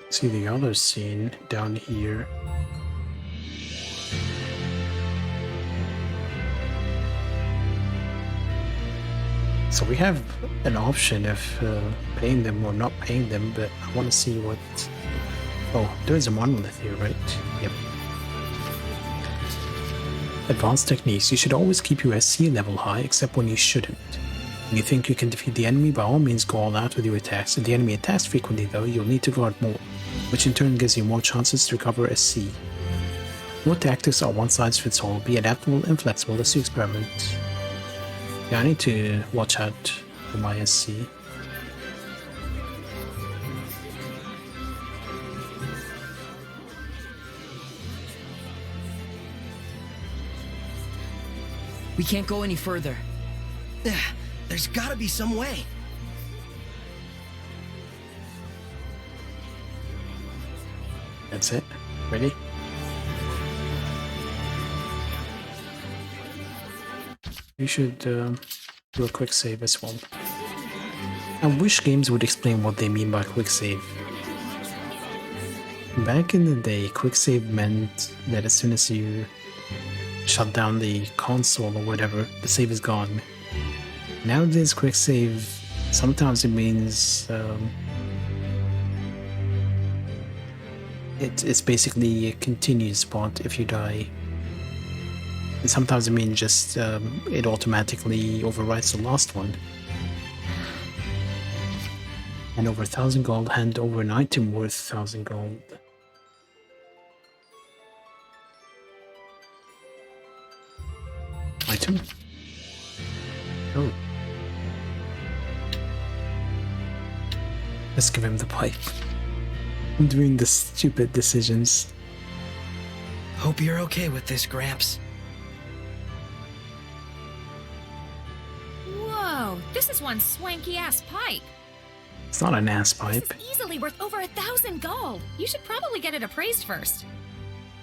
see the other scene down here. So we have an option of paying them or not paying them, but I want to see what... Oh, there's a monolith here, right? Yep. Advanced techniques. You should always keep your SC level high, except when you shouldn't. When you think you can defeat the enemy, by all means go all out with your attacks. If the enemy attacks frequently though, you'll need to guard more, which in turn gives you more chances to recover SC. No tactics are one size fits all. Be adaptable and flexible as you experiment. Yeah, I need to watch out for my SC. We can't go any further. There's gotta be some way. That's it. Ready? We should do a quick save as well. I wish games would explain what they mean by quick save. Back in the day, quick save meant that as soon as you shut down the console or whatever, the save is gone. Nowadays, quick save, sometimes it means it's basically a continuous spot if you die. And sometimes it means just it automatically overwrites the last one. And over 1,000 gold, hand over an item worth 1,000 gold. Item? Oh. Let's give him the pipe. I'm doing the stupid decisions. Hope you're okay with this, Gramps. Whoa, this is one swanky-ass pipe. It's not an ass pipe. It's easily worth over 1,000 gold. You should probably get it appraised first.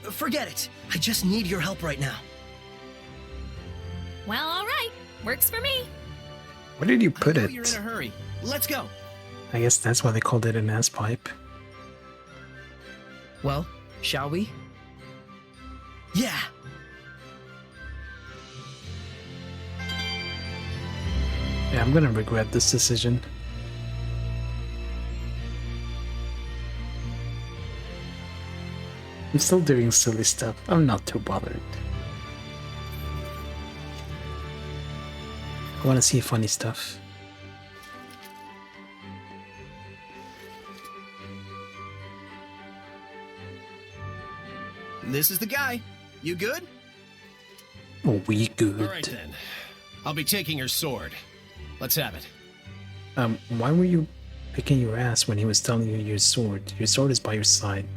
Forget it. I just need your help right now. Well, all right. Works for me. Where did you put it? You're in a hurry. Let's go. I guess that's why they called it an ass pipe. Well, shall we? Yeah. Yeah, I'm gonna regret this decision. I'm still doing silly stuff. I'm not too bothered. I want to see funny stuff. This is the guy. You good? Oh, we good. All right then. I'll be taking your sword. Let's have it. Why were you picking your ass when he was telling you your sword? Your sword is by your side.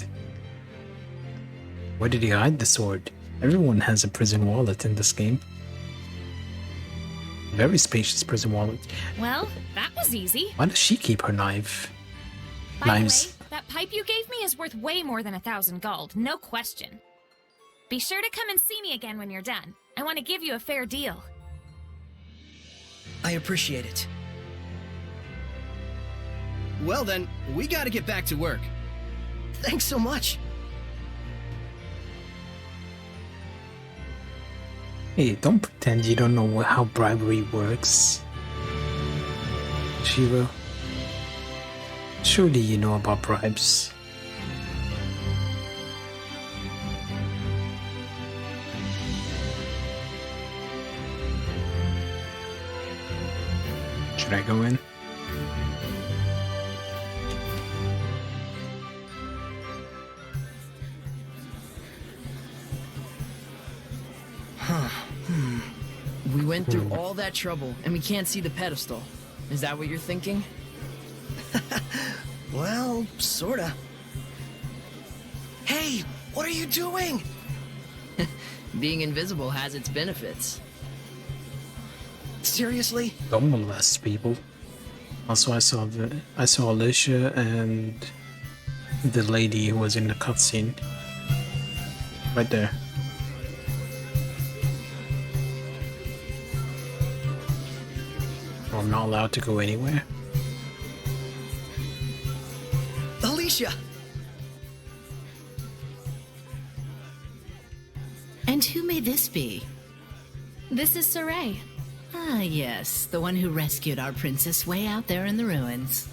Where did he hide the sword? Everyone has a prison wallet in this game. Very spacious prison wallet. Well, that was easy. Why does she keep her knife? By Knives. the way, that pipe you gave me is worth way more than 1,000 gold, no question. Be sure to come and see me again when you're done. I want to give you a fair deal. I appreciate it. Well then, we gotta get back to work. Thanks so much. Hey, don't pretend you don't know how bribery works. Shiro. Surely you know about bribes. Should I go in? went through all that trouble, and we can't see the pedestal. Is that what you're thinking? Well, sorta. Hey, what are you doing? Being invisible has its benefits. Seriously? Don't molest people. Also, I saw Alicia and the lady who was in the cutscene. Right there. I'm not allowed to go anywhere. Alicia! And who may this be? This is Saray. Ah, yes, the one who rescued our princess way out there in the ruins.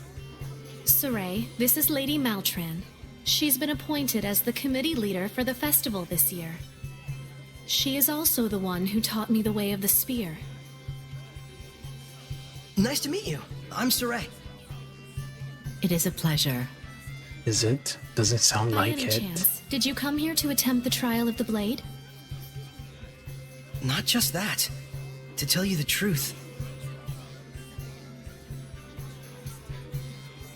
Saray, this is Lady Maltran. She's been appointed as the committee leader for the festival this year. She is also the one who taught me the way of the spear. Nice to meet you. I'm Saray. It is a pleasure. Is it? Does it sound By like any it? chance, did you come here to attempt the trial of the blade? Not just that. To tell you the truth.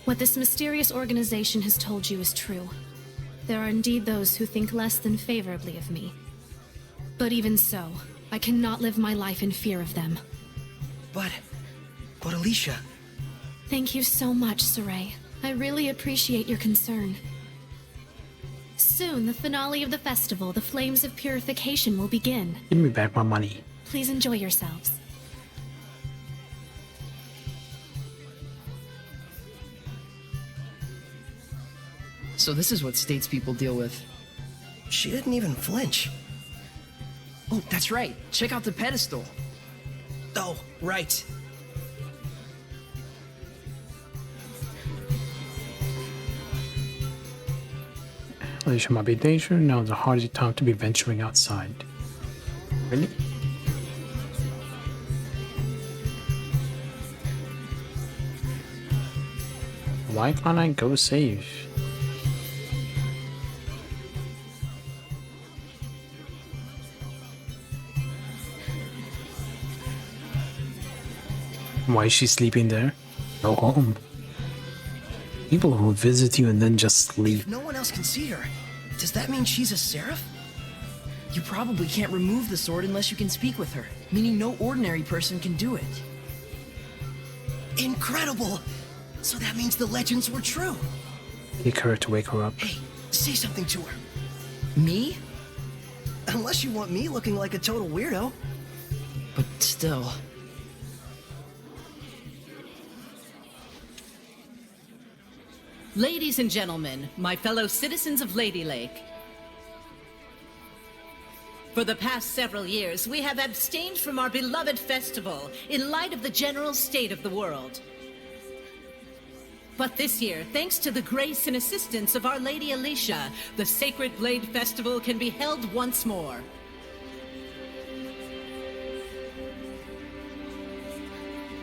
What this mysterious organization has told you is true. There are indeed those who think less than favorably of me. But even so, I cannot live my life in fear of them. But Alicia... Thank you so much, Saray. I really appreciate your concern. Soon, the finale of the festival, the Flames of Purification, will begin. Give me back my money. Please enjoy yourselves. So this is what statespeople deal with. She didn't even flinch. Oh, that's right. Check out the pedestal. Oh, right. Alicia might be danger. Now is a hardest time to be venturing outside. Really? Why can't I go save? Why is she sleeping there? Go home. People who visit you and then just sleep. If no one else can see her, does that mean she's a seraph? You probably can't remove the sword unless you can speak with her, meaning no ordinary person can do it. Incredible! So that means the legends were true. Take her to wake her up. Hey, say something to her. Me? Unless you want me looking like a total weirdo. But still... Ladies and gentlemen, my fellow citizens of Lady Lake. For the past several years, we have abstained from our beloved festival in light of the general state of the world. But this year, thanks to the grace and assistance of Our Lady Alicia, the Sacred Blade Festival can be held once more.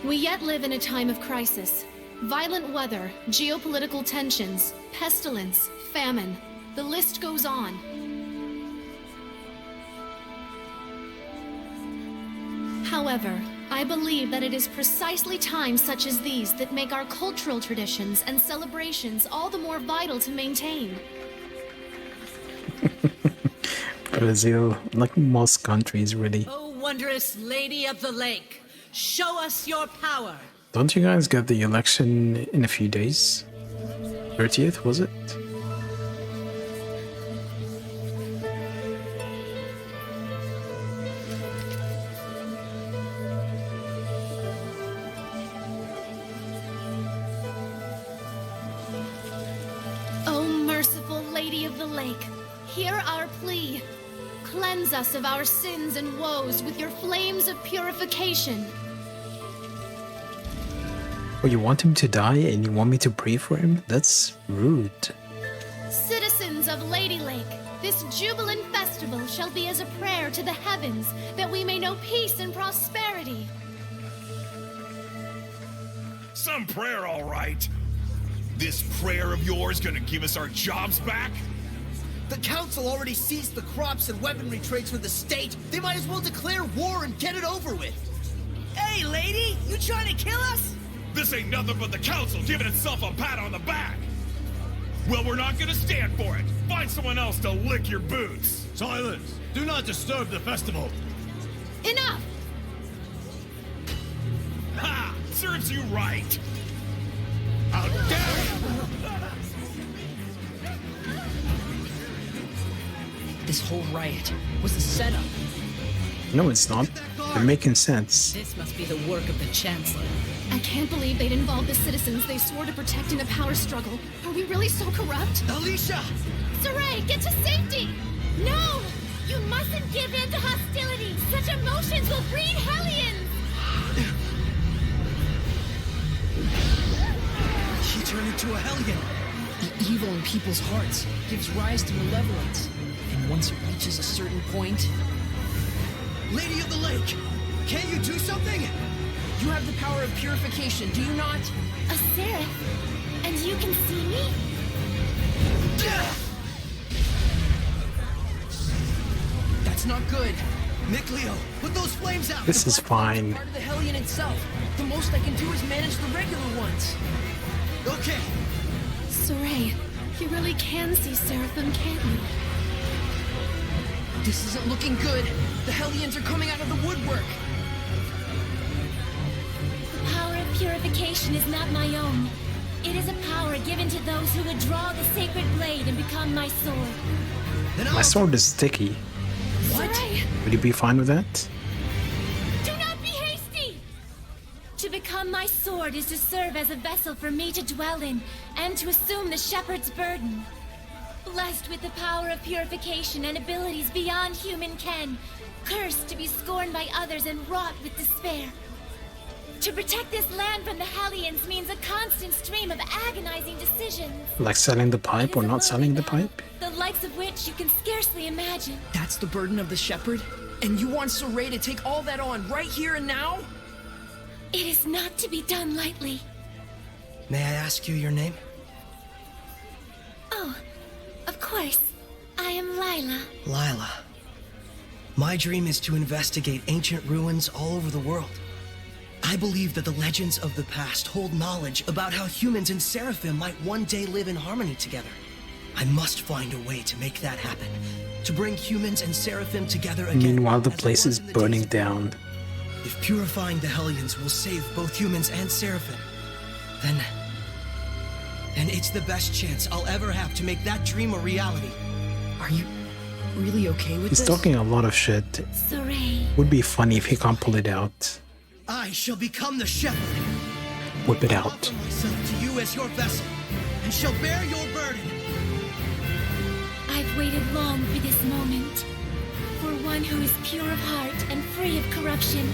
We yet live in a time of crisis. Violent weather, geopolitical tensions, pestilence, famine. The list goes on. However, I believe that it is precisely times such as these that make our cultural traditions and celebrations all the more vital to maintain. Brazil, like most countries, really. O wondrous Lady of the Lake, show us your power. Don't you guys get the election in a few days? 30th, was it? O merciful Lady of the Lake, hear our plea. Cleanse us of our sins and woes with your flames of purification. Oh, you want him to die and you want me to pray for him? That's rude. Citizens of Lady Lake, this jubilant festival shall be as a prayer to the heavens that we may know peace and prosperity. Some prayer, all right. This prayer of yours gonna give us our jobs back? The council already seized the crops and weaponry trades for the state. They might as well declare war and get it over with. lady? You trying to kill us? This ain't nothing but the council giving itself a pat on the back. Well, we're not gonna stand for it. Find someone else to lick your boots. Silence! Do not disturb the festival. Enough! Ha! Serves you right. How dare This whole riot was a setup. No, it's not. They're making sense. This must be the work of the Chancellor. I can't believe they'd involve the citizens they swore to protect in a power struggle. Are we really so corrupt? Alicia! Saray, get to safety! No! You mustn't give in to hostility! Such emotions will breed Hellions! He turned into a Hellion. The evil in people's hearts gives rise to malevolence. And once it reaches a certain point... Lady of the Lake! Can't you do something? You have the power of purification, do you not? A seraph? And you can see me? That's not good. Mikleo, put those flames out! This is fine. Part of the Hellion itself. The most I can do is manage the regular ones. Okay. Saray, you really can see Seraphim, can't you? This isn't looking good. The Hellions are coming out of the woodwork. The power of purification is not my own. It is a power given to those who would draw the sacred blade and become my sword. My sword is sticky. What? Would you be fine with that? Do not be hasty! To become my sword is to serve as a vessel for me to dwell in, and to assume the shepherd's burden. Blessed with the power of purification and abilities beyond human ken, cursed to be scorned by others and wrought with despair. To protect this land from the Hellions means a constant stream of agonizing decisions, Like selling the pipe or not selling the pipe? the likes of which you can scarcely imagine. That's the burden of the shepherd? And you want Saray to take all that on right here and now? It is not to be done lightly. May I ask you your name? Oh, of course. I am Lila. Lila. My dream is to investigate ancient ruins all over the world. I believe that the legends of the past hold knowledge about how humans and Seraphim might one day live in harmony together. I must find a way to make that happen. To bring humans and Seraphim together again. Meanwhile, the place is burning down. If purifying the Hellions will save both humans and Seraphim, then it's the best chance I'll ever have to make that dream a reality. Are you really okay with He's this? talking a lot of shit. Saray. Would be funny if he can't pull it out. I shall become the shepherd. Whip it out. Offer myself to you as your vessel, and shall bear your burden. I've waited long for this moment. For one who is pure of heart and free of corruption.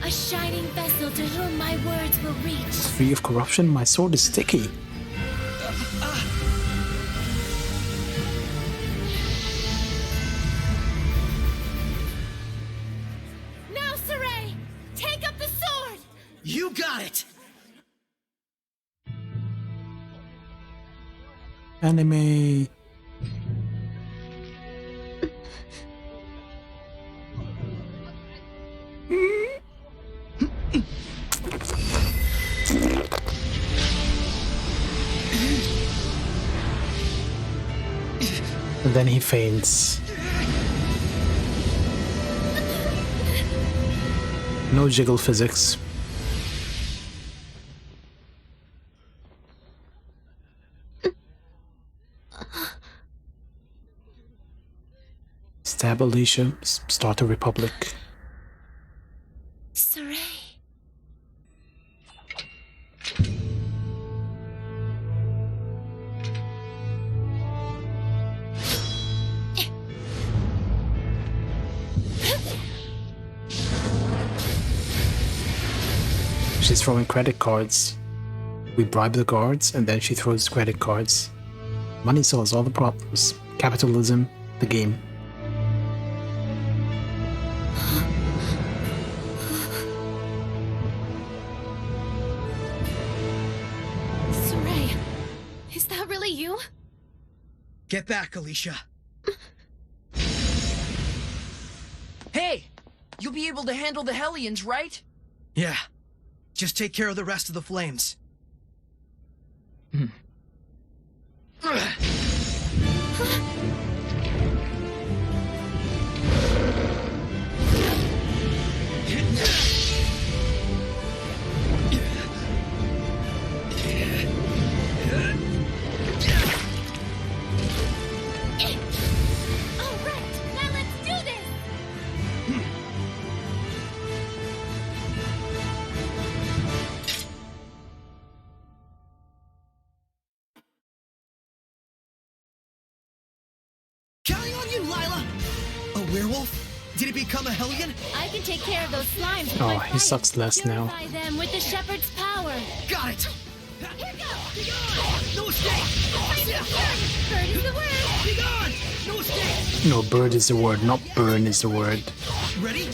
A shining vessel to whom my words will reach. Free of corruption, my sword is sticky. Now, Saray! Take up the sword! You got it! Anime. And then he faints. No jiggle physics. Stab Alicia, start a republic. Saray. She's throwing credit cards. We bribe the guards and then she throws credit cards. Money solves all the problems. Capitalism, the game. Saray, is that really you? Get back, Alicia. Hey! You'll be able to handle the Hellions, right? Yeah, Just take care of the rest of the flames. Counting on you, Lila! A werewolf? Did it become a hellion? I can take care of those slimes with Oh, my he fire. sucks less now. Purify them with the shepherd's power. Got it! Here goes! Be gone! No escape! Bird is the word! Be gone! No escape! No, bird is the word, not burn is the word. Ready?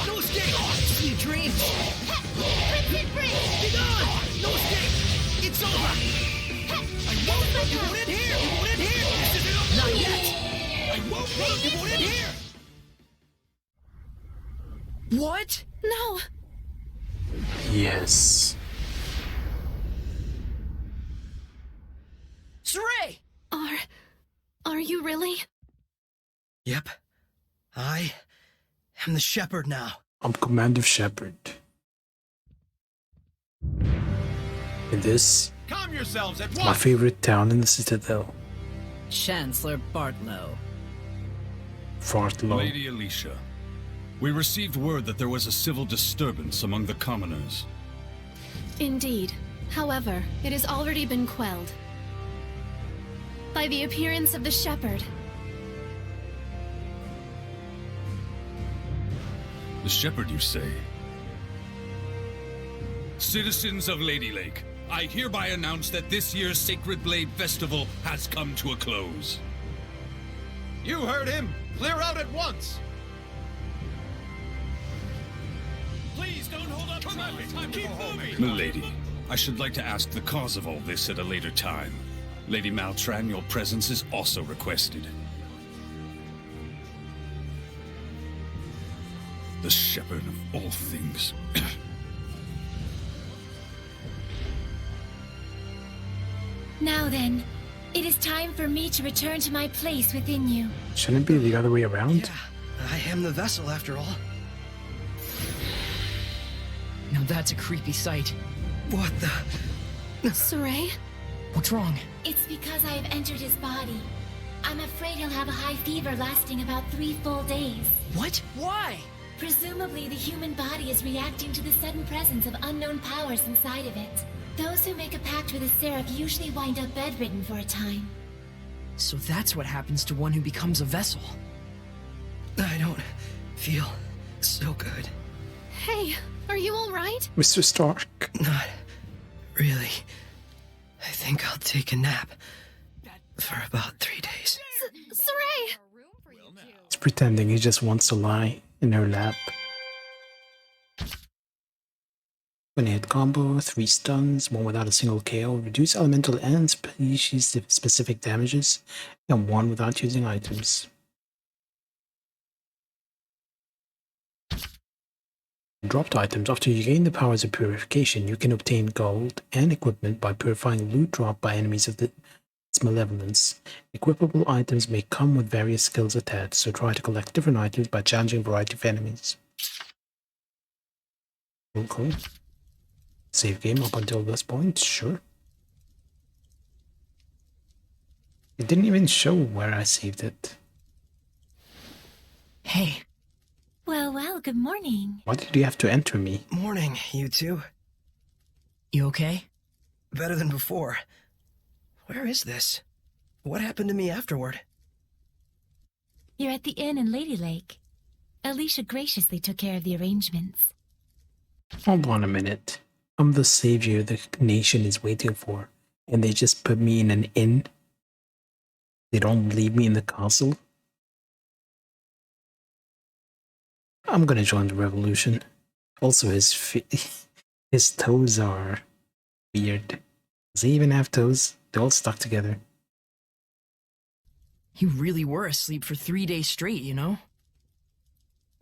No escape! Sweet dreams! Crimson Bridge! Be gone! No escape! It's over! I won't! You won't end here! You won't end here! This isn't over! Not yet! I won't! You won't end here! What? No. Yes. Saray! Are you really? Yep. I am the shepherd now. I'm Commander Shepard. And this Calm yourselves at is my once! favorite town in the Citadel. Chancellor Bartlow. Fartlow. Lady Alicia, we received word that there was a civil disturbance among the commoners. Indeed. However, it has already been quelled by the appearance of the shepherd. The shepherd, you say? Citizens of Lady Lake, I hereby announce that this year's Sacred Blade Festival has come to a close. You heard him! Clear out at once! Please don't hold up traffic! Keep moving! Milady, I should like to ask the cause of all this at a later time. Lady Maltran, your presence is also requested. The shepherd of all things. Now then, it is time for me to return to my place within you. Shouldn't it be the other way around? I am the vessel after all. Now that's a creepy sight. What the? Saray? What's wrong? It's because I have entered his body. I'm afraid he'll have a high fever lasting about 3 full days. What? Why? Presumably, the human body is reacting to the sudden presence of unknown powers inside of it. Those who make a pact with a seraph usually wind up bedridden for a time. So that's what happens to one who becomes a vessel. I don't feel so good. Hey, are you alright? Mr. Stark. Not really. I think I'll take a nap for about 3 days. Saray! He's pretending he just wants to lie in her lap. 20-hit combo, 3 stuns, 1 without a single KO, reduce elemental and species-specific damages, and 1 without using items. Dropped items. After you gain the powers of purification, you can obtain gold and equipment by purifying loot dropped by enemies of its malevolence. Equipable items may come with various skills attached, so try to collect different items by challenging a variety of enemies. Cool. Save game up until this point, sure. It didn't even show where I saved it. Hey. Well, good morning. Why did you have to enter me? Morning, you two. You okay? Better than before. Where is this? What happened to me afterward? You're at the inn in Lady Lake. Alicia graciously took care of the arrangements. Hold on a minute. I'm the savior the nation is waiting for, and they just put me in an inn? They don't leave me in the castle? I'm gonna join the revolution. Also, his toes are weird. Does he even have toes? They're all stuck together. You really were asleep for 3 days straight, you know?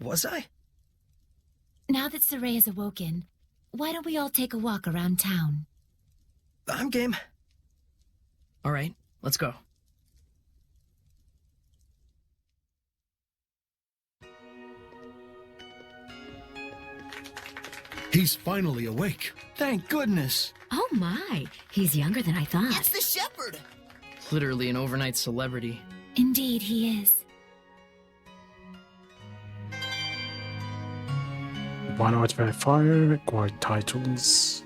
Was I? Now that Saray is awoken, why don't we all take a walk around town? I'm game. All right, let's go. He's finally awake. Thank goodness. Oh my, he's younger than I thought. It's the shepherd! Literally an overnight celebrity. Indeed, he is. One artifact fire, required titles.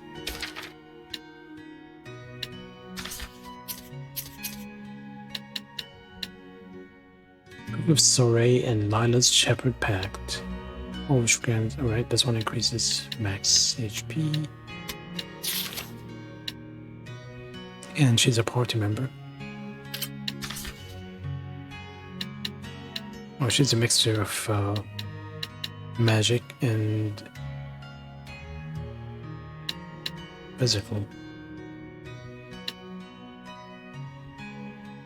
With Soray and Lila's Shepherd Pact. Oh, alright, this one increases max HP. And she's a party member. Oh, she's a mixture of magic and physical.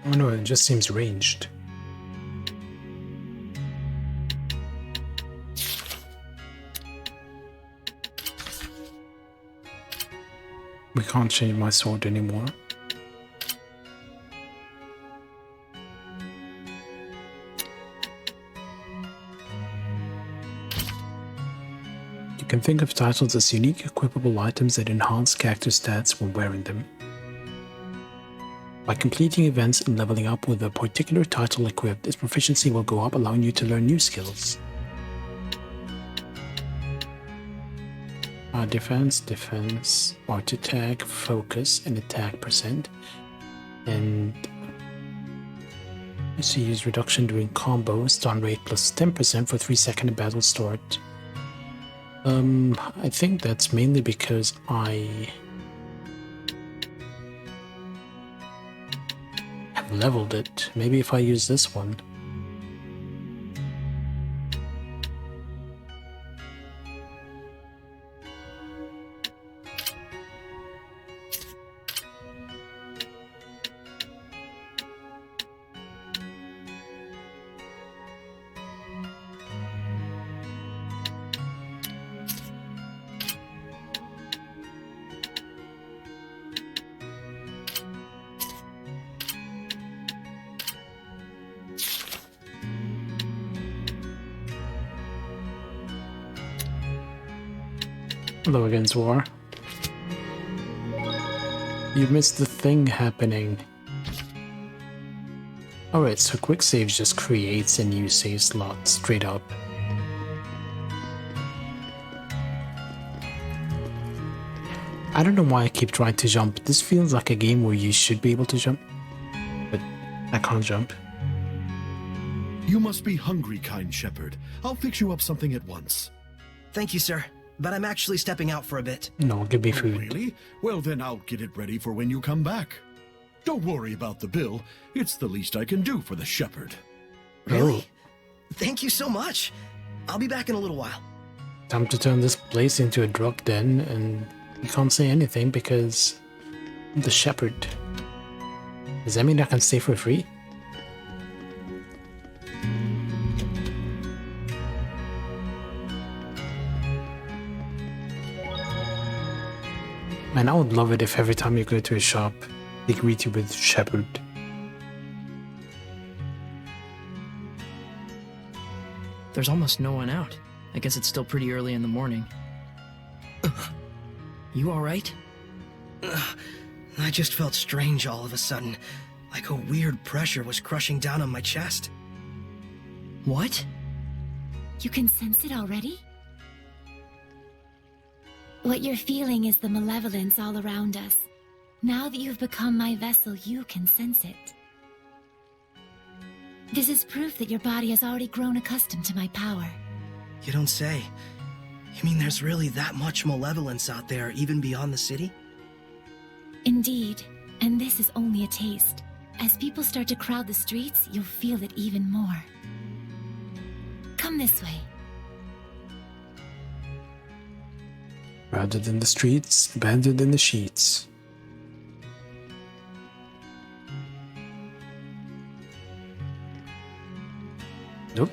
Oh no, it just seems ranged. We can't change my sword anymore. You can think of titles as unique equipable items that enhance character stats when wearing them. By completing events and leveling up with a particular title equipped, its proficiency will go up, allowing you to learn new skills. Defense, art attack, focus, and attack %. And I see use reduction during combos, stun rate plus 10% for 3-second battle start. I think that's mainly because I have leveled it. Maybe if I use this one. Hello again, Zwar. You missed the thing happening. Alright, so quick saves just creates a new save slot straight up. I don't know why I keep trying to jump. This feels like a game where you should be able to jump, but I can't jump. You must be hungry, kind shepherd. I'll fix you up something at once. Thank you, sir. But I'm actually stepping out for a bit. No, give me food. Oh, really? Well, then I'll get it ready for when you come back. Don't worry about the bill. It's the least I can do for the shepherd. Really? Thank you so much. I'll be back in a little while. Time to turn this place into a drug den, and you can't say anything because I'm the shepherd. Does that mean I can stay for free? Man, I would love it if every time you go to a shop, they greet you with shepherd. There's almost no one out. I guess it's still pretty early in the morning. You alright? I just felt strange all of a sudden, like a weird pressure was crushing down on my chest. What? You can sense it already? What you're feeling is the malevolence all around us. Now that you've become my vessel, you can sense it. This is proof that your body has already grown accustomed to my power. You don't say. You mean there's really that much malevolence out there, even beyond the city? Indeed, and this is only a taste. As people start to crowd the streets, you'll feel it even more. Come this way. Crowded in the streets, abandoned in the sheets. Nope,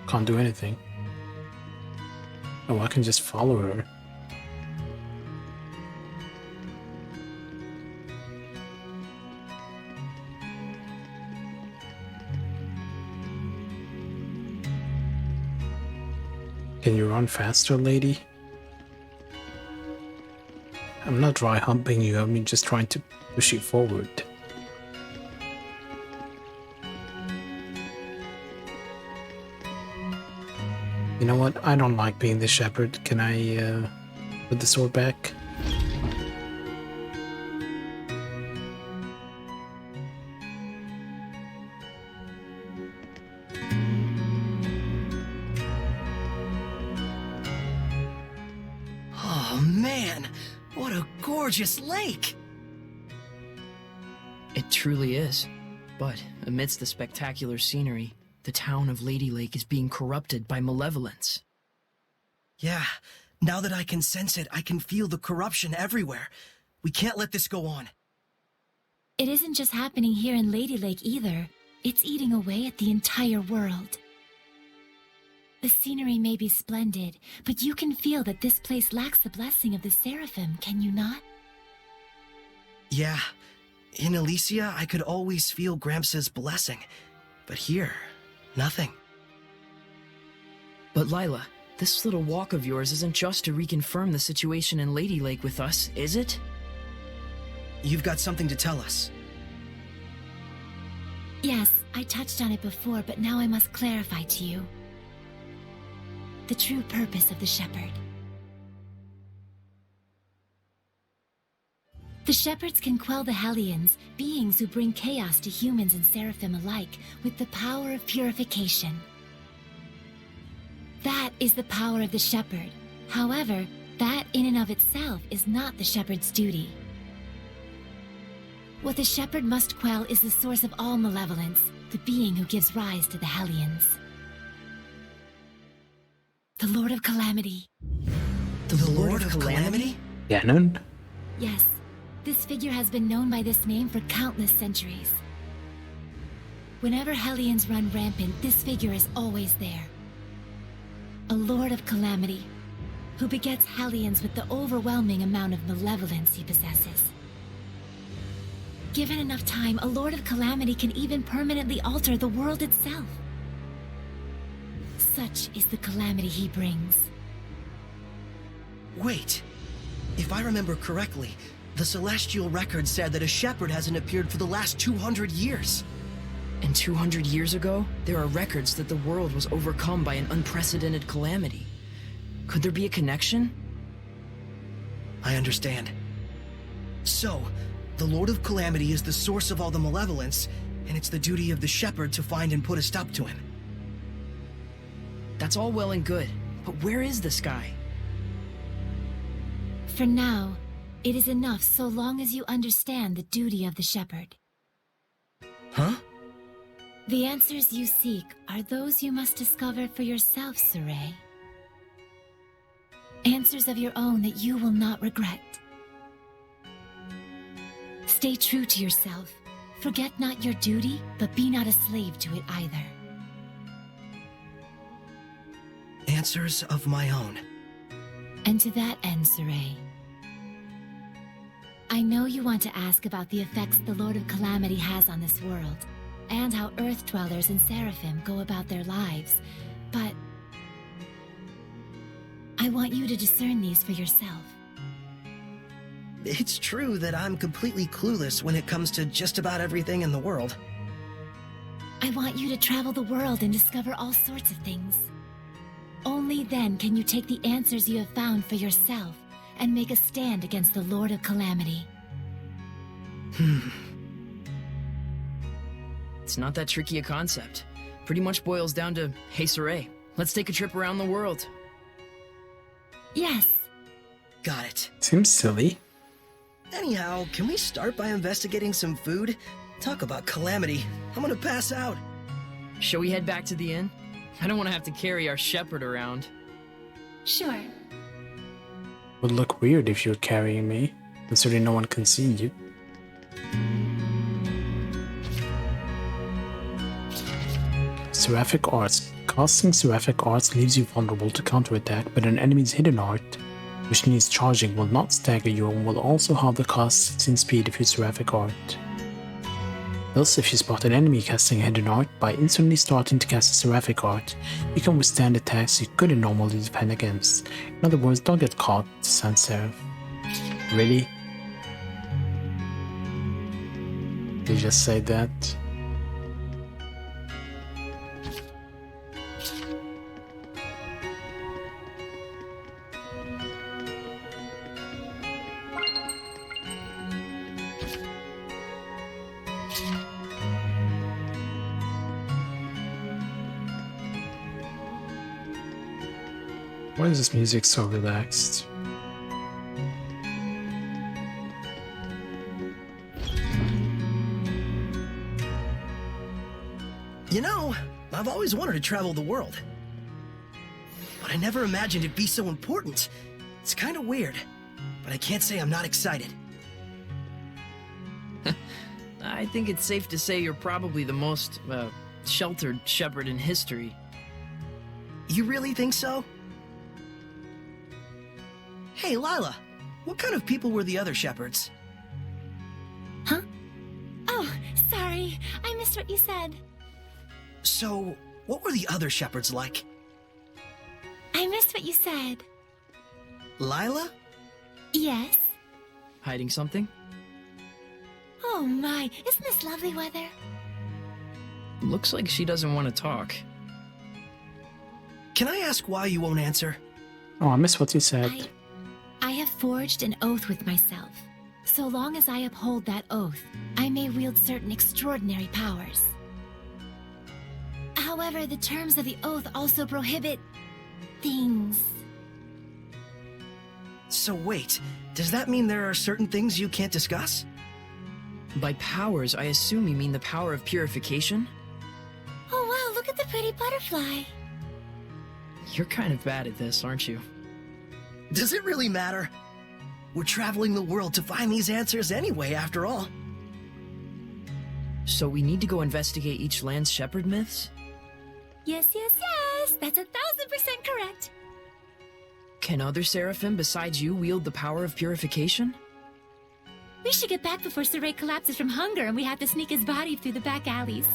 can't do anything. Oh, I can just follow her. Can you run faster, lady? I'm not dry humping you, I mean just trying to push you forward. You know what? I don't like being the shepherd. Can I put the sword back? Oh man, what a gorgeous lake! It truly is. But amidst the spectacular scenery, the town of Lady Lake is being corrupted by malevolence. Yeah, now that I can sense it, I can feel the corruption everywhere. We can't let this go on. It isn't just happening here in Lady Lake either. It's eating away at the entire world. The scenery may be splendid, but you can feel that this place lacks the blessing of the Seraphim, can you not? Yeah, in Elysia, I could always feel Gramps' blessing. But here, nothing. But Lila, this little walk of yours isn't just to reconfirm the situation in Lady Lake with us, is it? You've got something to tell us. Yes, I touched on it before, but now I must clarify to you the true purpose of the Shepherd. The Shepherds can quell the Hellions, beings who bring chaos to humans and Seraphim alike, with the power of purification. That is the power of the Shepherd. However, that in and of itself is not the Shepherd's duty. What the Shepherd must quell is the source of all malevolence, the being who gives rise to the Hellions. The Lord of Calamity. The Lord of Calamity? Ganon? Yes, this figure has been known by this name for countless centuries. Whenever Hellions run rampant, this figure is always there. A Lord of Calamity, who begets Hellions with the overwhelming amount of malevolence he possesses. Given enough time, a Lord of Calamity can even permanently alter the world itself. Such is the calamity he brings. Wait, if I remember correctly, the Celestial Record said that a shepherd hasn't appeared for the last 200 years. And 200 years ago, there are records that the world was overcome by an unprecedented calamity. Could there be a connection? I understand. So, the Lord of Calamity is the source of all the malevolence, and it's the duty of the shepherd to find and put a stop to him. That's all well and good, but where is this guy? For now, it is enough so long as you understand the duty of the shepherd. Huh? The answers you seek are those you must discover for yourself, Saray. Answers of your own that you will not regret. Stay true to yourself. Forget not your duty, but be not a slave to it either. Answers of my own. And to that end, Saray, I know you want to ask about the effects the Lord of Calamity has on this world, and how Earth Dwellers and Seraphim go about their lives, but I want you to discern these for yourself. It's true that I'm completely clueless when it comes to just about everything in the world. I want you to travel the world and discover all sorts of things. Only then can you take the answers you have found for yourself and make a stand against the Lord of Calamity. It's not that tricky a concept. Pretty much boils down to, hey Saray, let's take a trip around the world. Yes. Got it. Seems silly. Anyhow, can we start by investigating some food? Talk about calamity. I'm gonna pass out. Shall we head back to the inn? I don't want to have to carry our shepherd around. Sure. Would look weird if you're carrying me, considering no one can see you. Seraphic Arts. Casting Seraphic Arts leaves you vulnerable to counterattack, but an enemy's hidden art, which needs charging, will not stagger you and will also halve the cast and speed of your Seraphic Art. Thus, if you spot an enemy casting a hidden art, by instantly starting to cast a seraphic art, you can withstand attacks you couldn't normally defend against. In other words, don't get caught, sans serif. Really? They just say that? Why is this music so relaxed? You know, I've always wanted to travel the world. But I never imagined it'd be so important. It's kind of weird, but I can't say I'm not excited. I think it's safe to say you're probably the most, sheltered shepherd in history. You really think so? Hey, Lila, what kind of people were the other shepherds? Oh, sorry. I missed what you said. So, what were the other shepherds like? I missed what you said. Lila? Yes? Hiding something? Oh my, isn't this lovely weather? Looks like she doesn't want to talk. Can I ask why you won't answer? Oh, I missed what you said. I have forged an oath with myself. So long as I uphold that oath, I may wield certain extraordinary powers. However, the terms of the oath also prohibit things. So wait, does that mean there are certain things you can't discuss? By powers, I assume you mean the power of purification? Oh wow, look at the pretty butterfly. You're kind of bad at this, aren't you? Does it really matter? We're traveling the world to find these answers anyway, after all. So we need to go investigate each land's shepherd myths? Yes, yes, yes! That's 1000% correct! Can other seraphim besides you wield the power of purification? We should get back before Saray collapses from hunger and we have to sneak his body through the back alleys.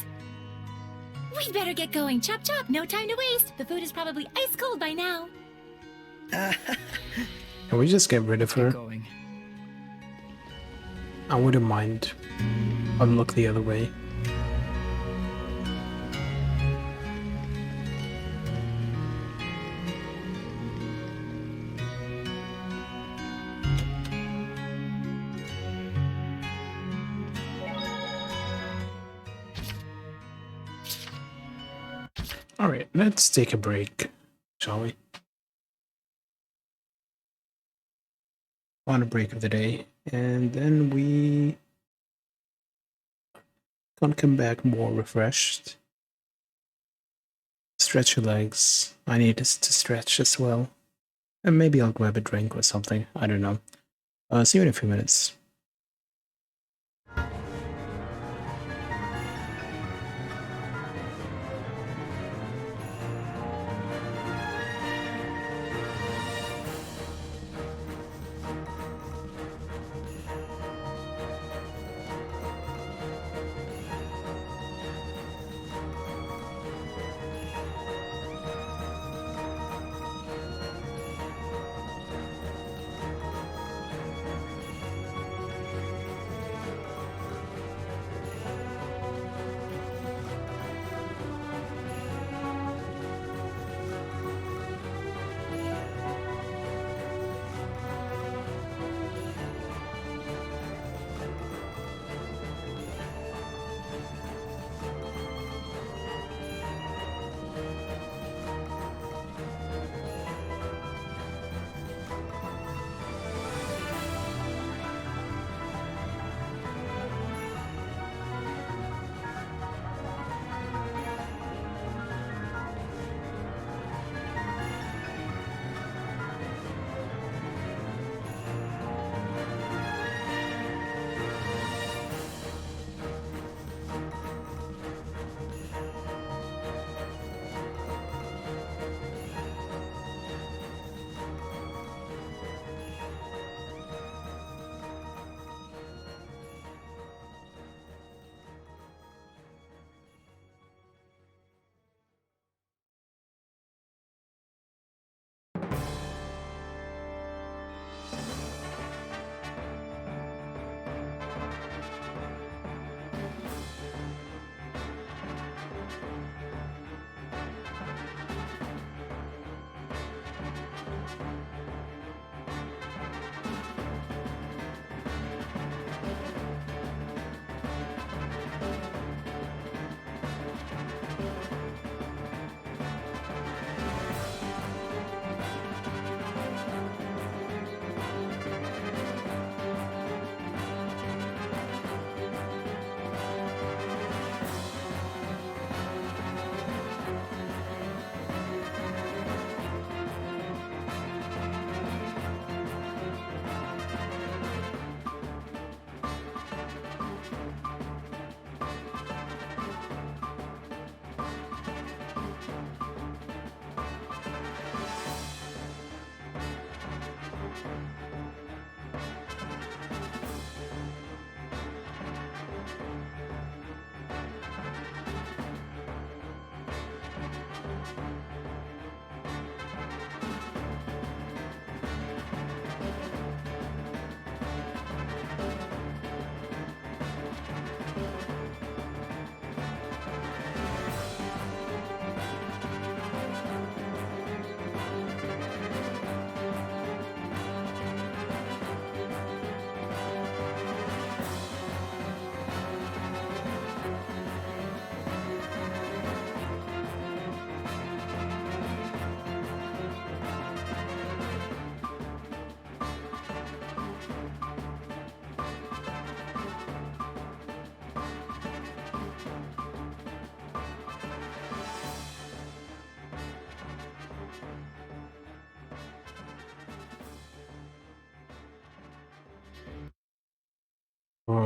We'd better get going. Chop chop, no time to waste. The food is probably ice cold by now. Can we just get rid of her? I wouldn't mind. I'll look the other way. Alright, let's take a break, shall we? On a break of the day, and then we gonna come back more refreshed. Stretch your legs. I need to stretch as well. And maybe I'll grab a drink or something. I don't know. See you in a few minutes.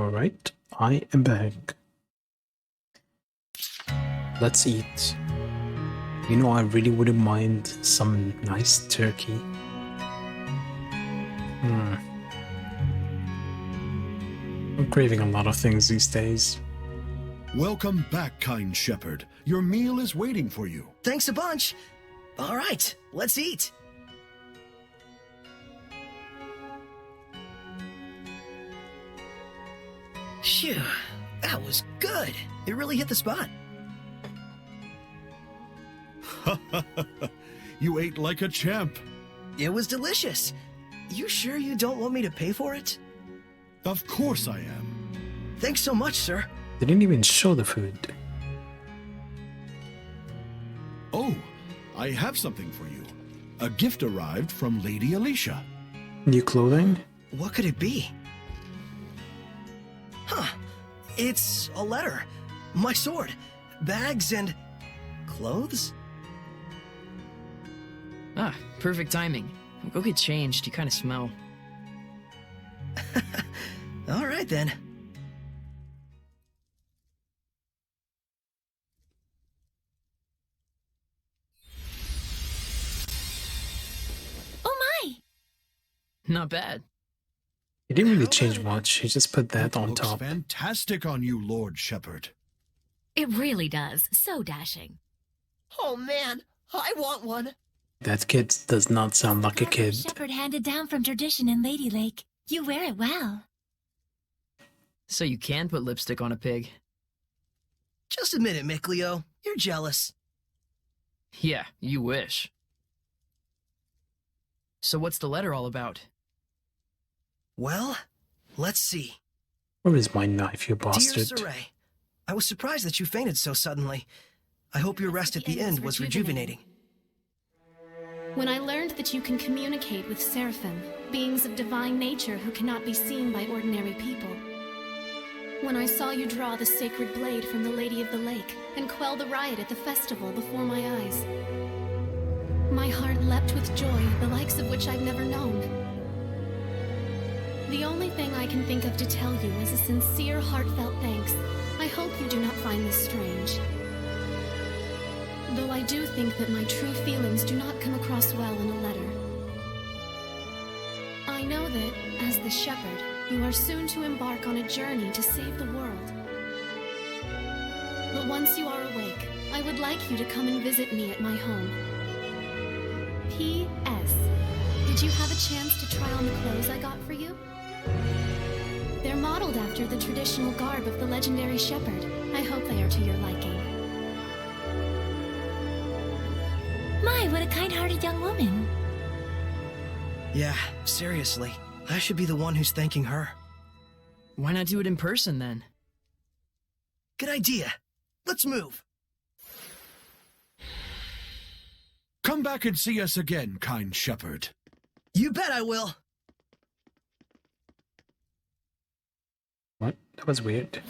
Alright, I am back. Let's eat. You know, I really wouldn't mind some nice turkey. I'm craving a lot of things these days. Welcome back, kind shepherd. Your meal is waiting for you. Thanks a bunch. All right, let's eat. Phew, that was good. It really hit the spot. You ate like a champ. It was delicious. You sure you don't want me to pay for it? Of course I am. Thanks so much, sir. They didn't even show the food. Oh, I have something for you. A gift arrived from Lady Alicia. New clothing? What could it be? Huh. It's a letter. My sword. Bags and... clothes? Ah, perfect timing. Go get changed, you kind of smell. All right, then. Oh my! Not bad. He didn't really change much, he just put that on Looks top. fantastic on you, Lord Shepherd. It really does. So dashing. Oh man, I want one. That kid does not sound like a kid. Shepherd handed down from tradition in Lady Lake. You wear it well. So you can put lipstick on a pig. Just admit it, Mikleo. You're jealous. Yeah, you wish. So what's the letter all about? Well, let's see. Where is my knife, you Dear bastard? Saray, I was surprised that you fainted so suddenly. I hope your rest at the end was rejuvenating. When I learned that you can communicate with seraphim, beings of divine nature who cannot be seen by ordinary people. When I saw you draw the sacred blade from the Lady of the Lake and quell the riot at the festival before my eyes. My heart leapt with joy, the likes of which I've never known. The only thing I can think of to tell you is a sincere, heartfelt thanks. I hope you do not find this strange. Though I do think that my true feelings do not come across well in a letter. I know that, as the shepherd, you are soon to embark on a journey to save the world. But once you are awake, I would like you to come and visit me at my home. P.S. Did you have a chance to try on the clothes I got for you? They're modeled after the traditional garb of the legendary shepherd. I hope they are to your liking. My, what a kind-hearted young woman. Yeah, seriously. I should be the one who's thanking her. Why not do it in person, then? Good idea. Let's move. Come back and see us again, kind shepherd. You bet I will. What? That was weird.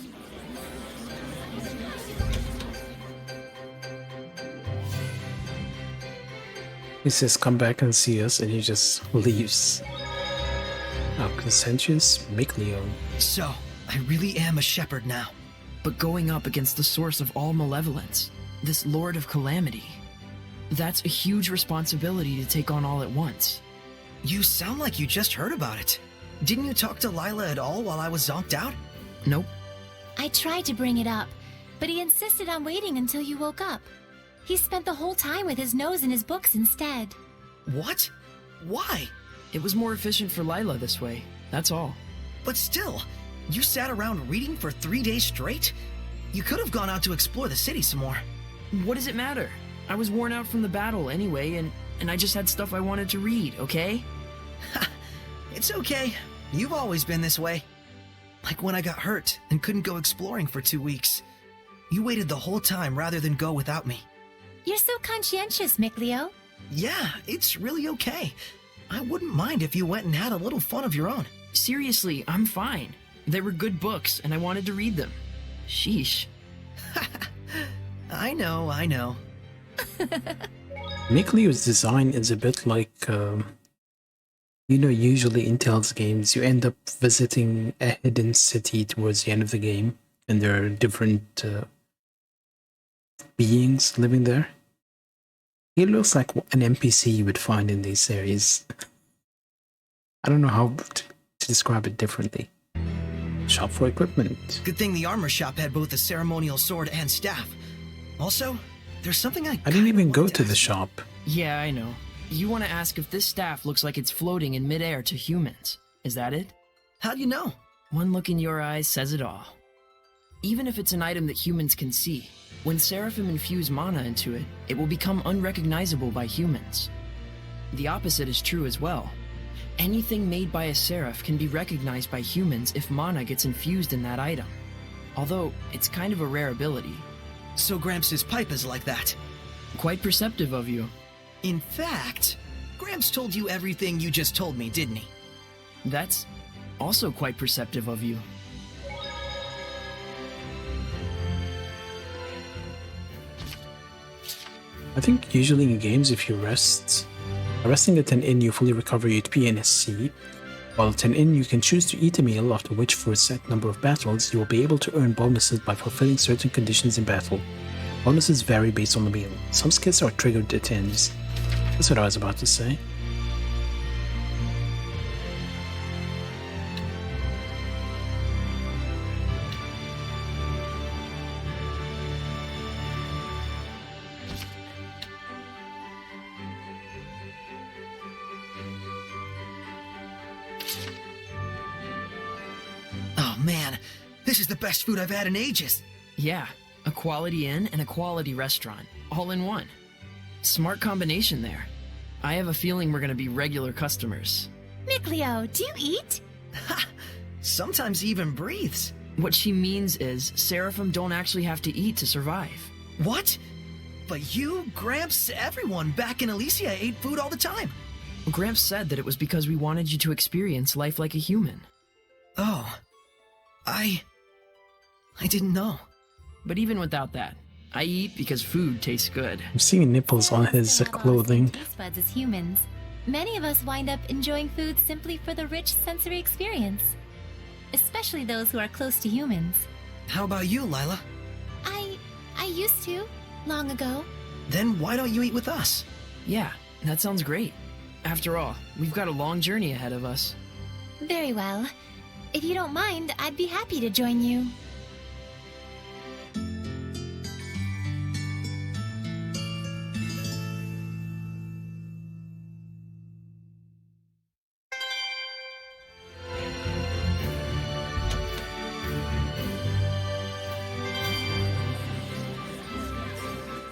He says come back and see us and he just leaves. Oh, Conscientious Mikleo. So, I really am a shepherd now. But going up against the source of all malevolence, this Lord of Calamity, that's a huge responsibility to take on all at once. You sound like you just heard about it. Didn't you talk to Lila at all while I was zonked out? Nope. I tried to bring it up, but he insisted on waiting until you woke up. He spent the whole time with his nose in his books instead. What? Why? It was more efficient for Lila this way, that's all. But still, you sat around reading for 3 days straight? You could have gone out to explore the city some more. What does it matter? I was worn out from the battle anyway, and I just had stuff I wanted to read, okay? It's okay. You've always been this way. Like when I got hurt and couldn't go exploring for 2 weeks. You waited the whole time rather than go without me. You're so conscientious, Mikleo. Yeah, it's really okay. I wouldn't mind if you went and had a little fun of your own. Seriously, I'm fine. They were good books, and I wanted to read them. Sheesh. I know. Mikleo's design is a bit like You know, usually in Tales games, you end up visiting a hidden city towards the end of the game, and there are different beings living there. He looks like an NPC you would find in these series. I don't know how to describe it differently. Shop for equipment. Good thing the armor shop had both a ceremonial sword and staff. Also, there's something I didn't even go to the shop. Yeah, I know. You want to ask if this staff looks like it's floating in midair to humans. Is that it? How do you know? One look in your eyes says it all. Even if it's an item that humans can see, when Seraphim infuse mana into it, it will become unrecognizable by humans. The opposite is true as well. Anything made by a Seraph can be recognized by humans if mana gets infused in that item. Although, it's kind of a rare ability. So Gramps' pipe is like that. Quite perceptive of you. In fact, Gramps told you everything you just told me, didn't he? That's also quite perceptive of you. I think usually in games, if you resting at 10 in, you fully recover your HP and SC. While at 10 in, you can choose to eat a meal, after which for a set number of battles, you will be able to earn bonuses by fulfilling certain conditions in battle. Bonuses vary based on the meal. Some skills are triggered at ends. That's what I was about to say. Oh man, this is the best food I've had in ages. Yeah, a quality inn and a quality restaurant, all in one. Smart combination there. I have a feeling we're gonna be regular customers. Mikleo, do you eat? Sometimes he even breathes. What she means is, Seraphim don't actually have to eat to survive. What? But you, Gramps, everyone back in Elysia ate food all the time. Gramps said that it was because we wanted you to experience life like a human. Oh. I didn't know. But even without that, I eat because food tastes good. I'm seeing nipples on his clothing. Taste buds as humans. Many of us wind up enjoying food simply for the rich sensory experience. Especially those who are close to humans. How about you, Lila? I used to, long ago. Then why don't you eat with us? Yeah, that sounds great. After all, we've got a long journey ahead of us. Very well. If you don't mind, I'd be happy to join you.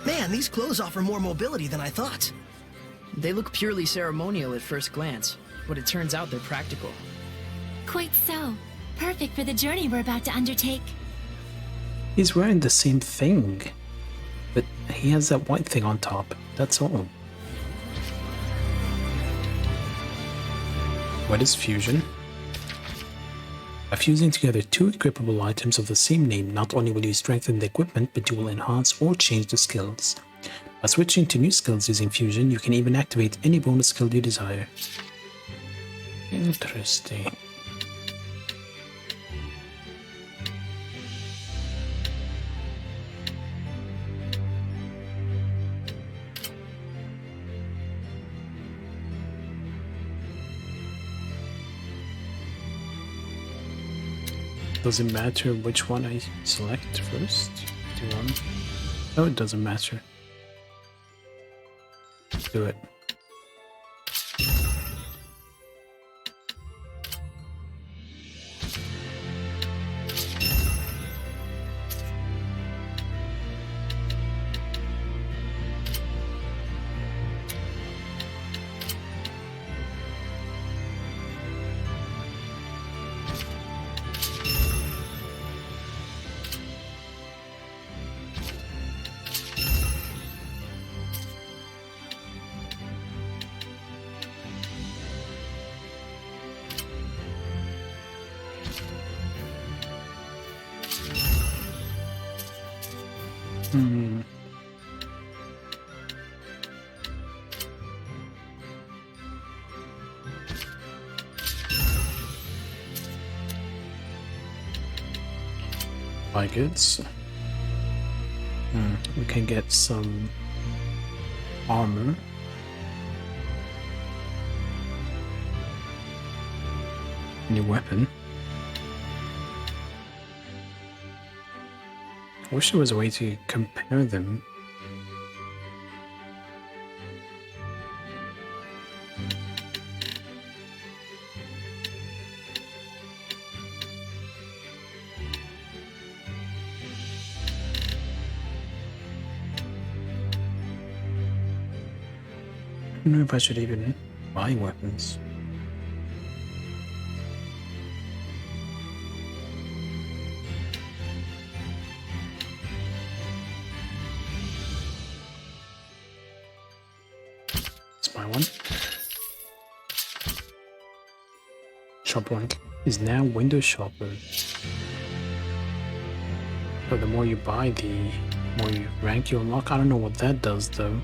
Man, these clothes offer more mobility than I thought. They look purely ceremonial at first glance, but it turns out they're practical. Quite so. Perfect for the journey we're about to undertake. He's wearing the same thing, but he has that white thing on top. That's all. What is fusion? By fusing together two equipable items of the same name, not only will you strengthen the equipment, but you will enhance or change the skills. By switching to new skills using fusion, you can even activate any bonus skill you desire. Interesting. Does it matter which one I select first? No, it doesn't matter. Do it. buy goods. We can get some armor. New weapon. I wish there was a way to compare them. I don't know if I should even buy weapons. Let's buy one. Shop rank is now window shopper. So the more you buy, the more you rank you unlock. I don't know what that does though.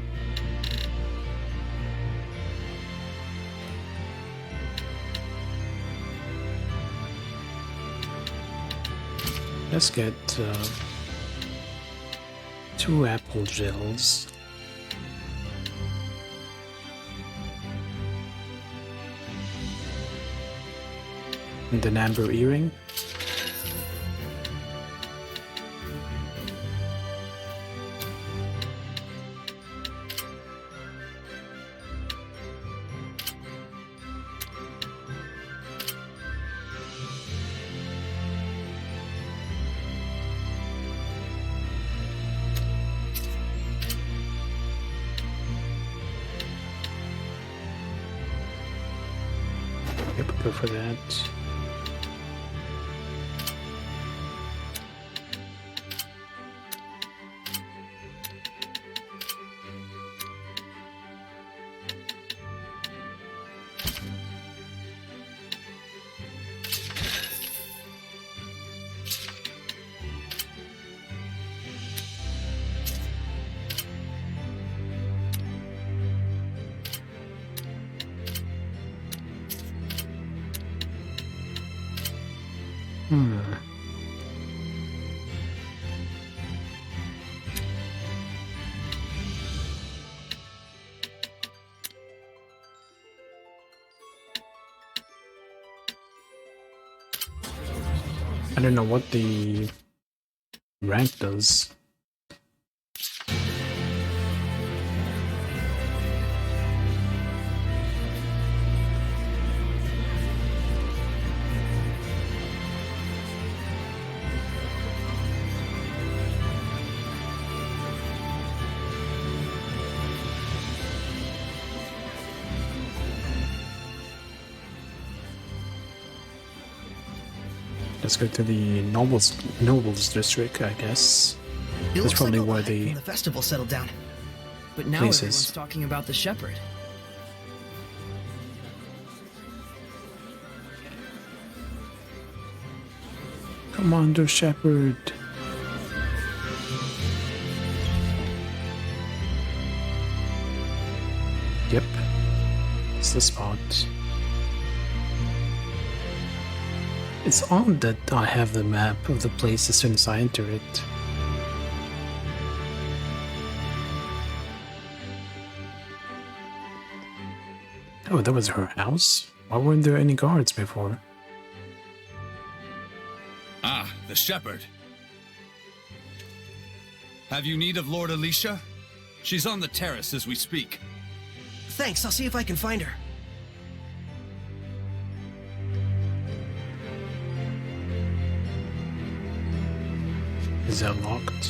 Let's get 2 apple gels. And an amber earring. Yep, go for that. I don't know what the rank does. Let's go to the nobles district, I guess. That's probably like where the festival settled down. But now places. everyone's talking about the shepherd. Commander Shepherd. Yep, it's the spot. It's odd that I have the map of the place as soon as I enter it. Oh, that was her house? Why weren't there any guards before? Ah, the shepherd. Have you need of Lord Alicia? She's on the terrace as we speak. Thanks, I'll see if I can find her. Is that locked?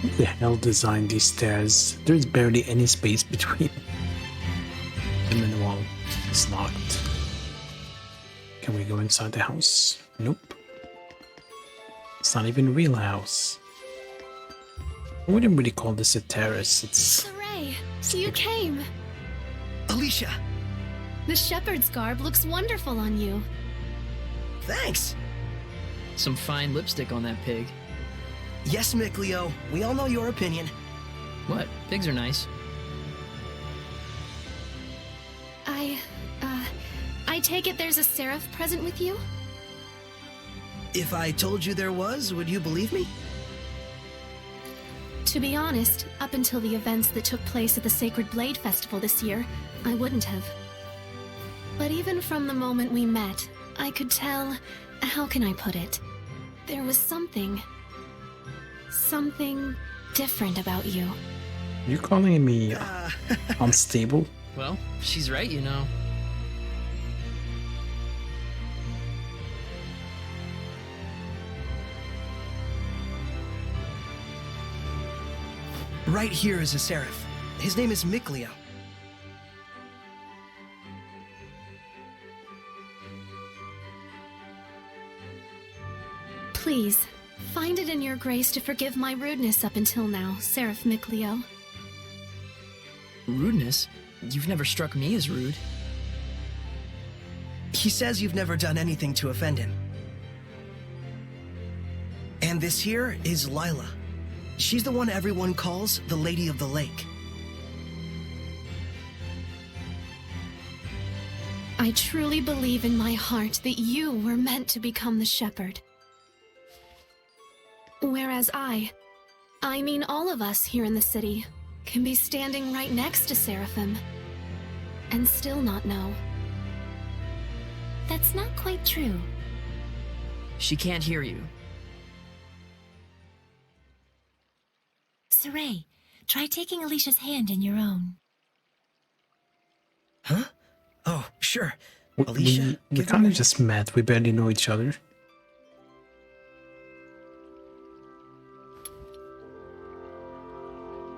Who the hell designed these stairs? There's barely any space between them and the wall. It's locked. Can we go inside the house? Nope. It's not even a real house. I wouldn't really call this a terrace. It's... Hooray! You came! Alicia! The shepherd's garb looks wonderful on you. Thanks! Some fine lipstick on that pig. Yes, Mick Leo. We all know your opinion. What? Pigs are nice. I take it there's a seraph present with you? If I told you there was, would you believe me? To be honest, up until the events that took place at the Sacred Blade Festival this year, I wouldn't have. But even from the moment we met, I could tell... How can I put it? There was something different about you. You calling me unstable? Well, she's right, you know. Right here is a seraph. His name is Mikleo. Please, find it in your grace to forgive my rudeness up until now, Seraph Mikleo. Rudeness? You've never struck me as rude. He says you've never done anything to offend him. And this here is Lila. She's the one everyone calls the Lady of the Lake. I truly believe in my heart that you were meant to become the shepherd. Whereas I mean all of us here in the city, can be standing right next to Seraphim and still not know. That's not quite true. She can't hear you. Saray, try taking Alicia's hand in your own. Huh? Oh, sure. We Alicia, kind of just met. We barely know each other.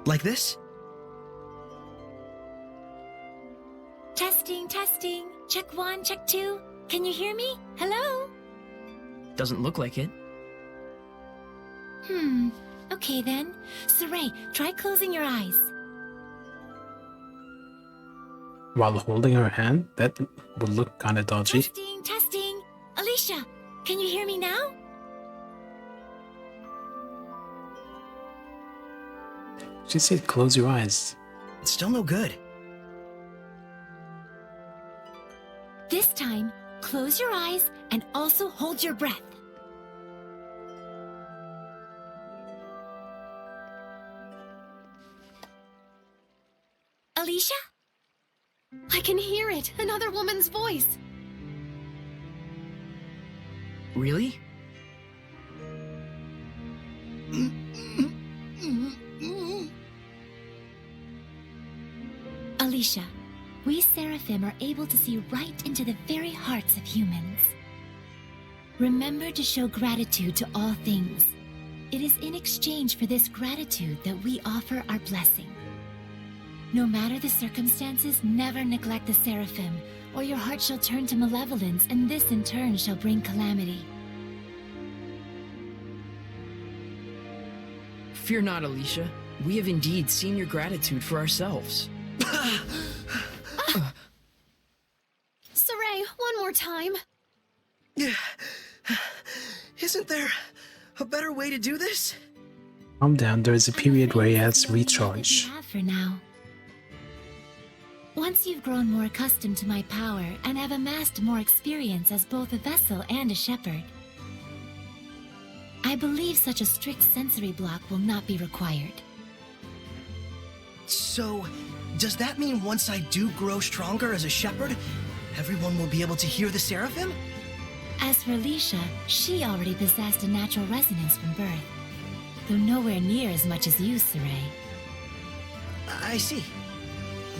Like this? Testing, testing. Check 1, check 2. Can you hear me? Hello? Doesn't look like it. Okay then. Saray, try closing your eyes. While holding her hand? That would look kind of dodgy. Testing, testing. Alicia, can you hear me now? She said close your eyes. It's still no good. This time, close your eyes and also hold your breath. Alicia? I can hear it! Another woman's voice! Really? Alicia, we Seraphim are able to see right into the very hearts of humans. Remember to show gratitude to all things. It is in exchange for this gratitude that we offer our blessing. No matter the circumstances, never neglect the Seraphim, or your heart shall turn to malevolence, and this in turn shall bring calamity. Fear not, Alicia. We have indeed seen your gratitude for ourselves. Saray, one more time. Isn't there a better way to do this? Calm down, there is a period where he has recharge. Have for now. Once you've grown more accustomed to my power and have amassed more experience as both a vessel and a shepherd, I believe such a strict sensory block will not be required. So, does that mean once I do grow stronger as a shepherd, everyone will be able to hear the Seraphim? As for Alicia, she already possessed a natural resonance from birth, though nowhere near as much as you, Saray. I see.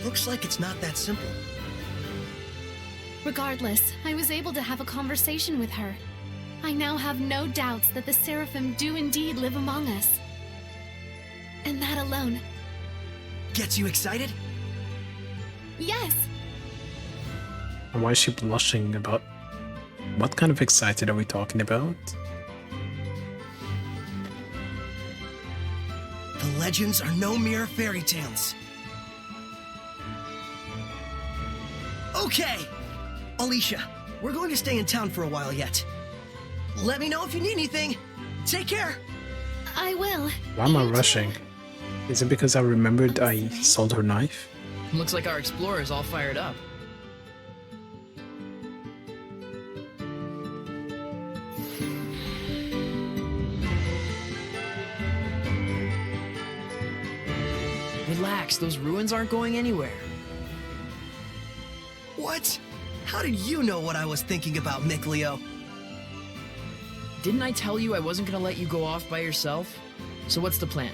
Looks like it's not that simple. Regardless, I was able to have a conversation with her. I now have no doubts that the Seraphim do indeed live among us. And that alone... Gets you excited? Yes! And why is she blushing about... What kind of excited are we talking about? The legends are no mere fairy tales. Okay! Alicia, we're going to stay in town for a while yet. Let me know if you need anything. Take care! I will. Why am I rushing? Is it because I remembered I sold her knife? Looks like our explorer is all fired up. Relax, those ruins aren't going anywhere. What? How did you know what I was thinking about, Mikleo? Didn't I tell you I wasn't gonna let you go off by yourself? So what's the plan?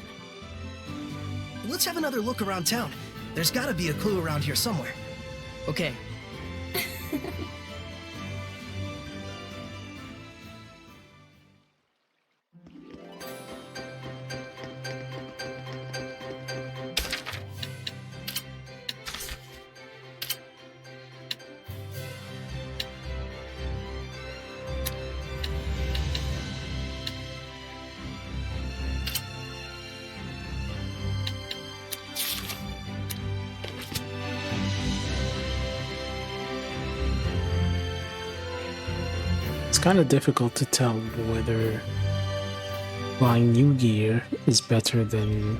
Let's have another look around town. There's gotta be a clue around here somewhere. Okay. It's kind of difficult to tell whether buying new gear is better than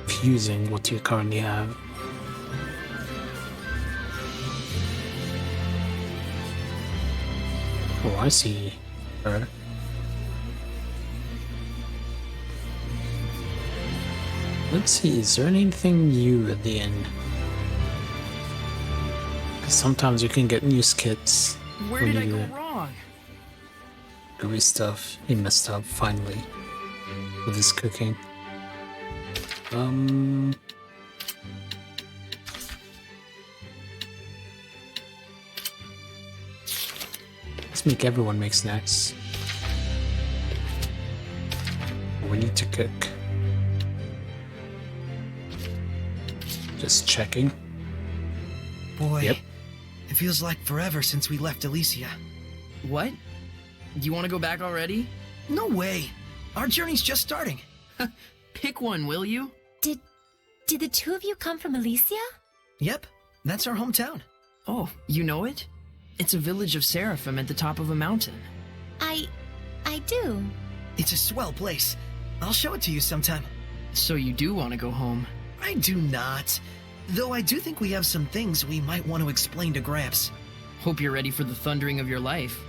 fusing what you currently have. Oh, I see her. Let's see, is there anything new at the end? Because sometimes you can get new skits. Where did I go wrong? Gooey stuff. He messed up finally with his cooking. Let's make everyone make snacks. We need to cook. Just checking. Boy, yep. It feels like forever since we left Elysia. What? You want to go back already? No way! Our journey's just starting. Pick one, will you? Did the two of you come from Elysia? Yep, that's our hometown. Oh, you know it? It's a village of Seraphim at the top of a mountain. I do. It's a swell place. I'll show it to you sometime. So you do want to go home? I do not. Though I do think we have some things we might want to explain to Gramps. Hope you're ready for the thundering of your life.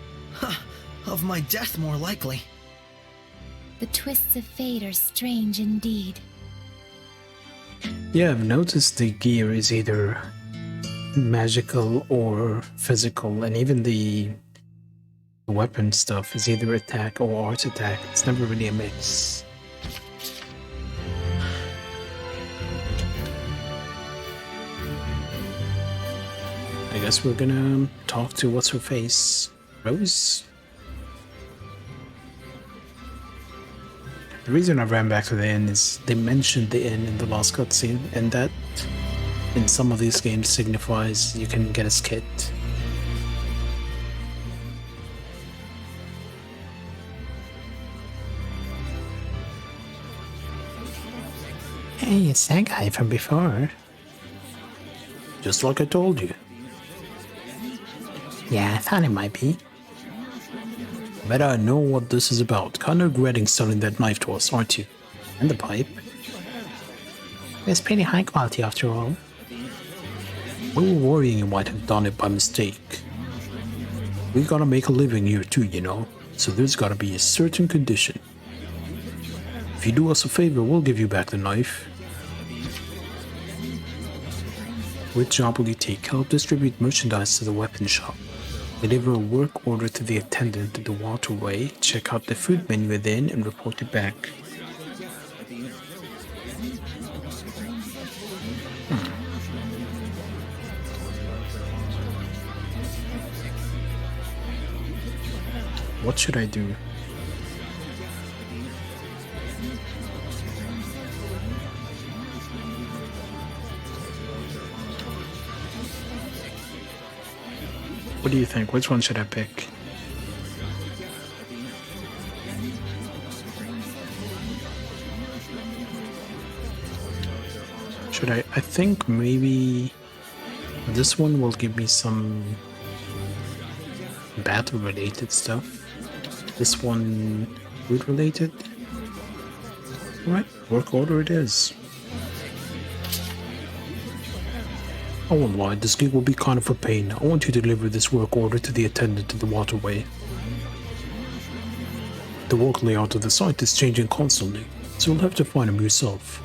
Of my death, more likely. The twists of fate are strange indeed. Yeah, I've noticed the gear is either magical or physical, and even the weapon stuff is either attack or art attack. It's never really a mix. I guess we're gonna talk to what's her face, Rose. The reason I ran back to the inn is they mentioned the inn in the last cutscene, and that in some of these games signifies you can get a skit. Hey, it's that guy from before. Just like I told you. Yeah, I thought it might be. Bet I know what this is about. Kinda regretting selling that knife to us, aren't you? And the pipe. It's pretty high quality after all. We were worrying you might have done it by mistake. We gotta make a living here too, you know, so there's gotta be a certain condition. If you do us a favor, we'll give you back the knife. Which job will you take? Help distribute merchandise to the weapon shop. Deliver a work order to the attendant at the waterway. Check out the food menu within and report it back. What should I do? What do you think? Which one should I pick? Should I think maybe this one will give me some battle related stuff. This one food related. Alright, work order it is. I won't lie, this gig will be kind of a pain. I want you to deliver this work order to the attendant at the waterway. The work layout of the site is changing constantly, so you'll have to find him yourself.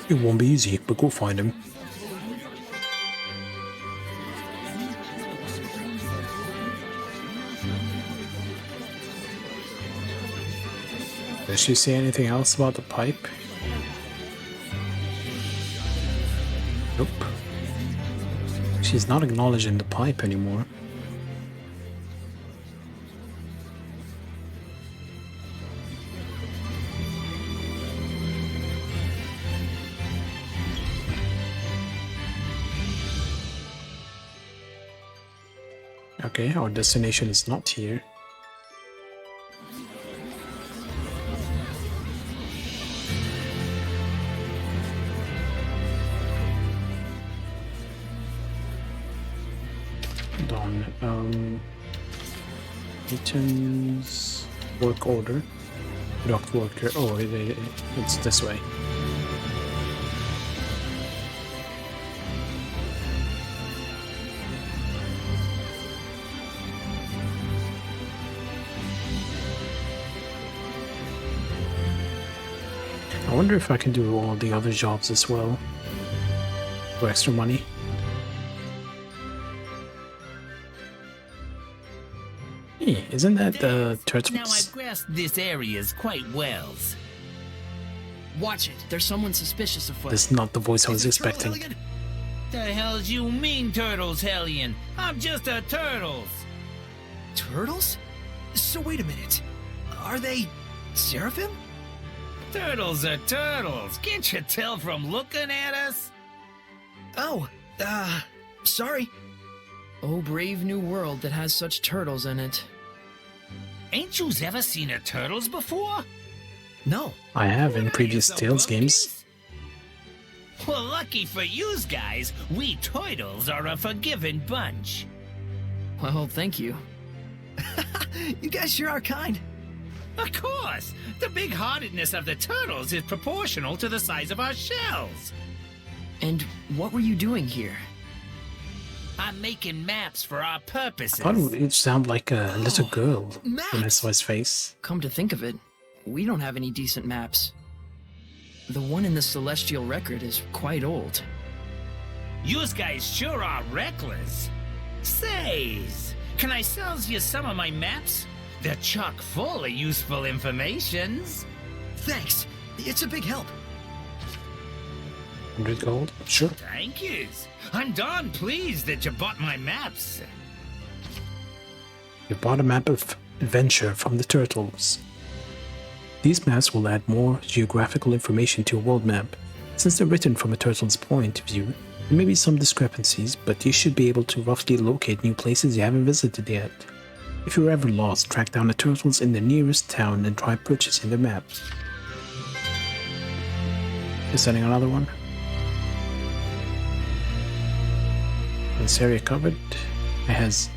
It won't be easy, but go find him. Does she say anything else about the pipe? Nope. She's not acknowledging the pipe anymore. Okay, our destination is not here. Done. Items, work order, dock worker. Oh, it's this way. I wonder if I can do all the other jobs as well for extra money. Hey, isn't that the turtles? Now I've grasped this areas quite well. Watch it. There's someone suspicious afoot. That's not the voice I was expecting. The hell's you mean, Turtles, Hellion? I'm just a Turtles. Turtles? So wait a minute. Are they Seraphim? Turtles are turtles. Can't you tell from looking at us? Oh, sorry. Oh, brave new world that has such turtles in it. Ain't yous ever seen a turtles before? No. I have in previous Tales games. Well, lucky for yous guys, we turtles are a forgiving bunch. Well, thank you. You guys sure are kind. Of course! The big-heartedness of the turtles is proportional to the size of our shells. And what were you doing here? I'm making maps for our purposes. I thought it sounded like a little girl when I saw his face. Come to think of it, we don't have any decent maps. The one in the Celestial Record is quite old. Yous guys sure are reckless. Says, can I sell you some of my maps? They're chock full of useful informations. Thanks. It's a big help. 100 gold? Sure. Thank yous. I'm darn pleased that you bought my maps. You bought a map of adventure from the turtles. These maps will add more geographical information to your world map. Since they're written from a turtle's point of view, there may be some discrepancies, but you should be able to roughly locate new places you haven't visited yet. If you're ever lost, track down the turtles in the nearest town and try purchasing their map. You're sending another one? This area covered? It's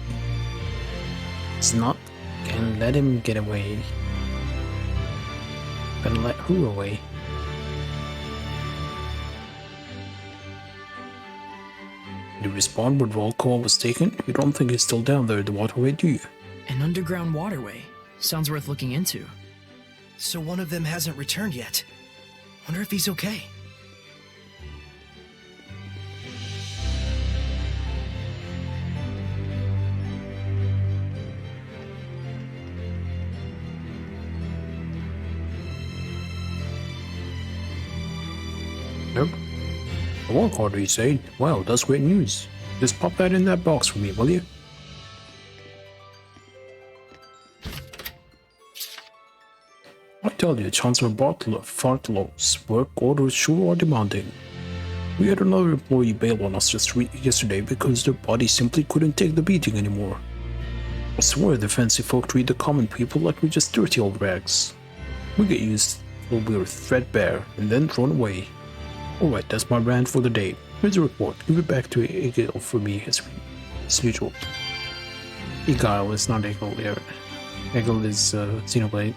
not. Can let him get away. Gonna let who away? Did you respond when roll call was taken? You don't think he's still down there in the waterway, do you? An underground waterway. Sounds worth looking into. So one of them hasn't returned yet. Wonder if he's okay. Nope. A work order, you say? Well, that's great news. Just pop that in that box for me, will you? I tell you, Chancellor Fartlos, work orders sure are demanding. We had another employee bail on us just yesterday because their body simply couldn't take the beating anymore. I swear the fancy folk treat the common people like we're just dirty old rags. We get used till we're threadbare and then thrown away. Alright, that's my rant for the day. Here's a report. Give it back to Egil for me as usual. Egil is not Egil here. Egil is Xenoblade.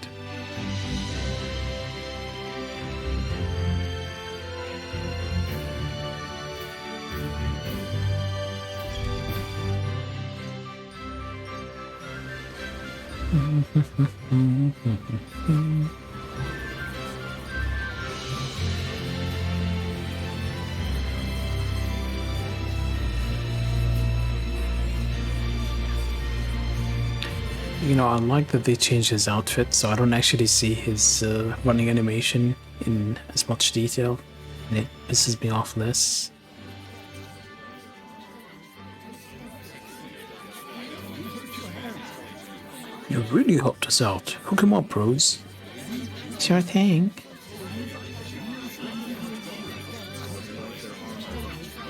You know, I like that they changed his outfit, so I don't actually see his running animation in as much detail, and it pisses me off less. You really helped us out. Hook him up, Rose. Sure thing.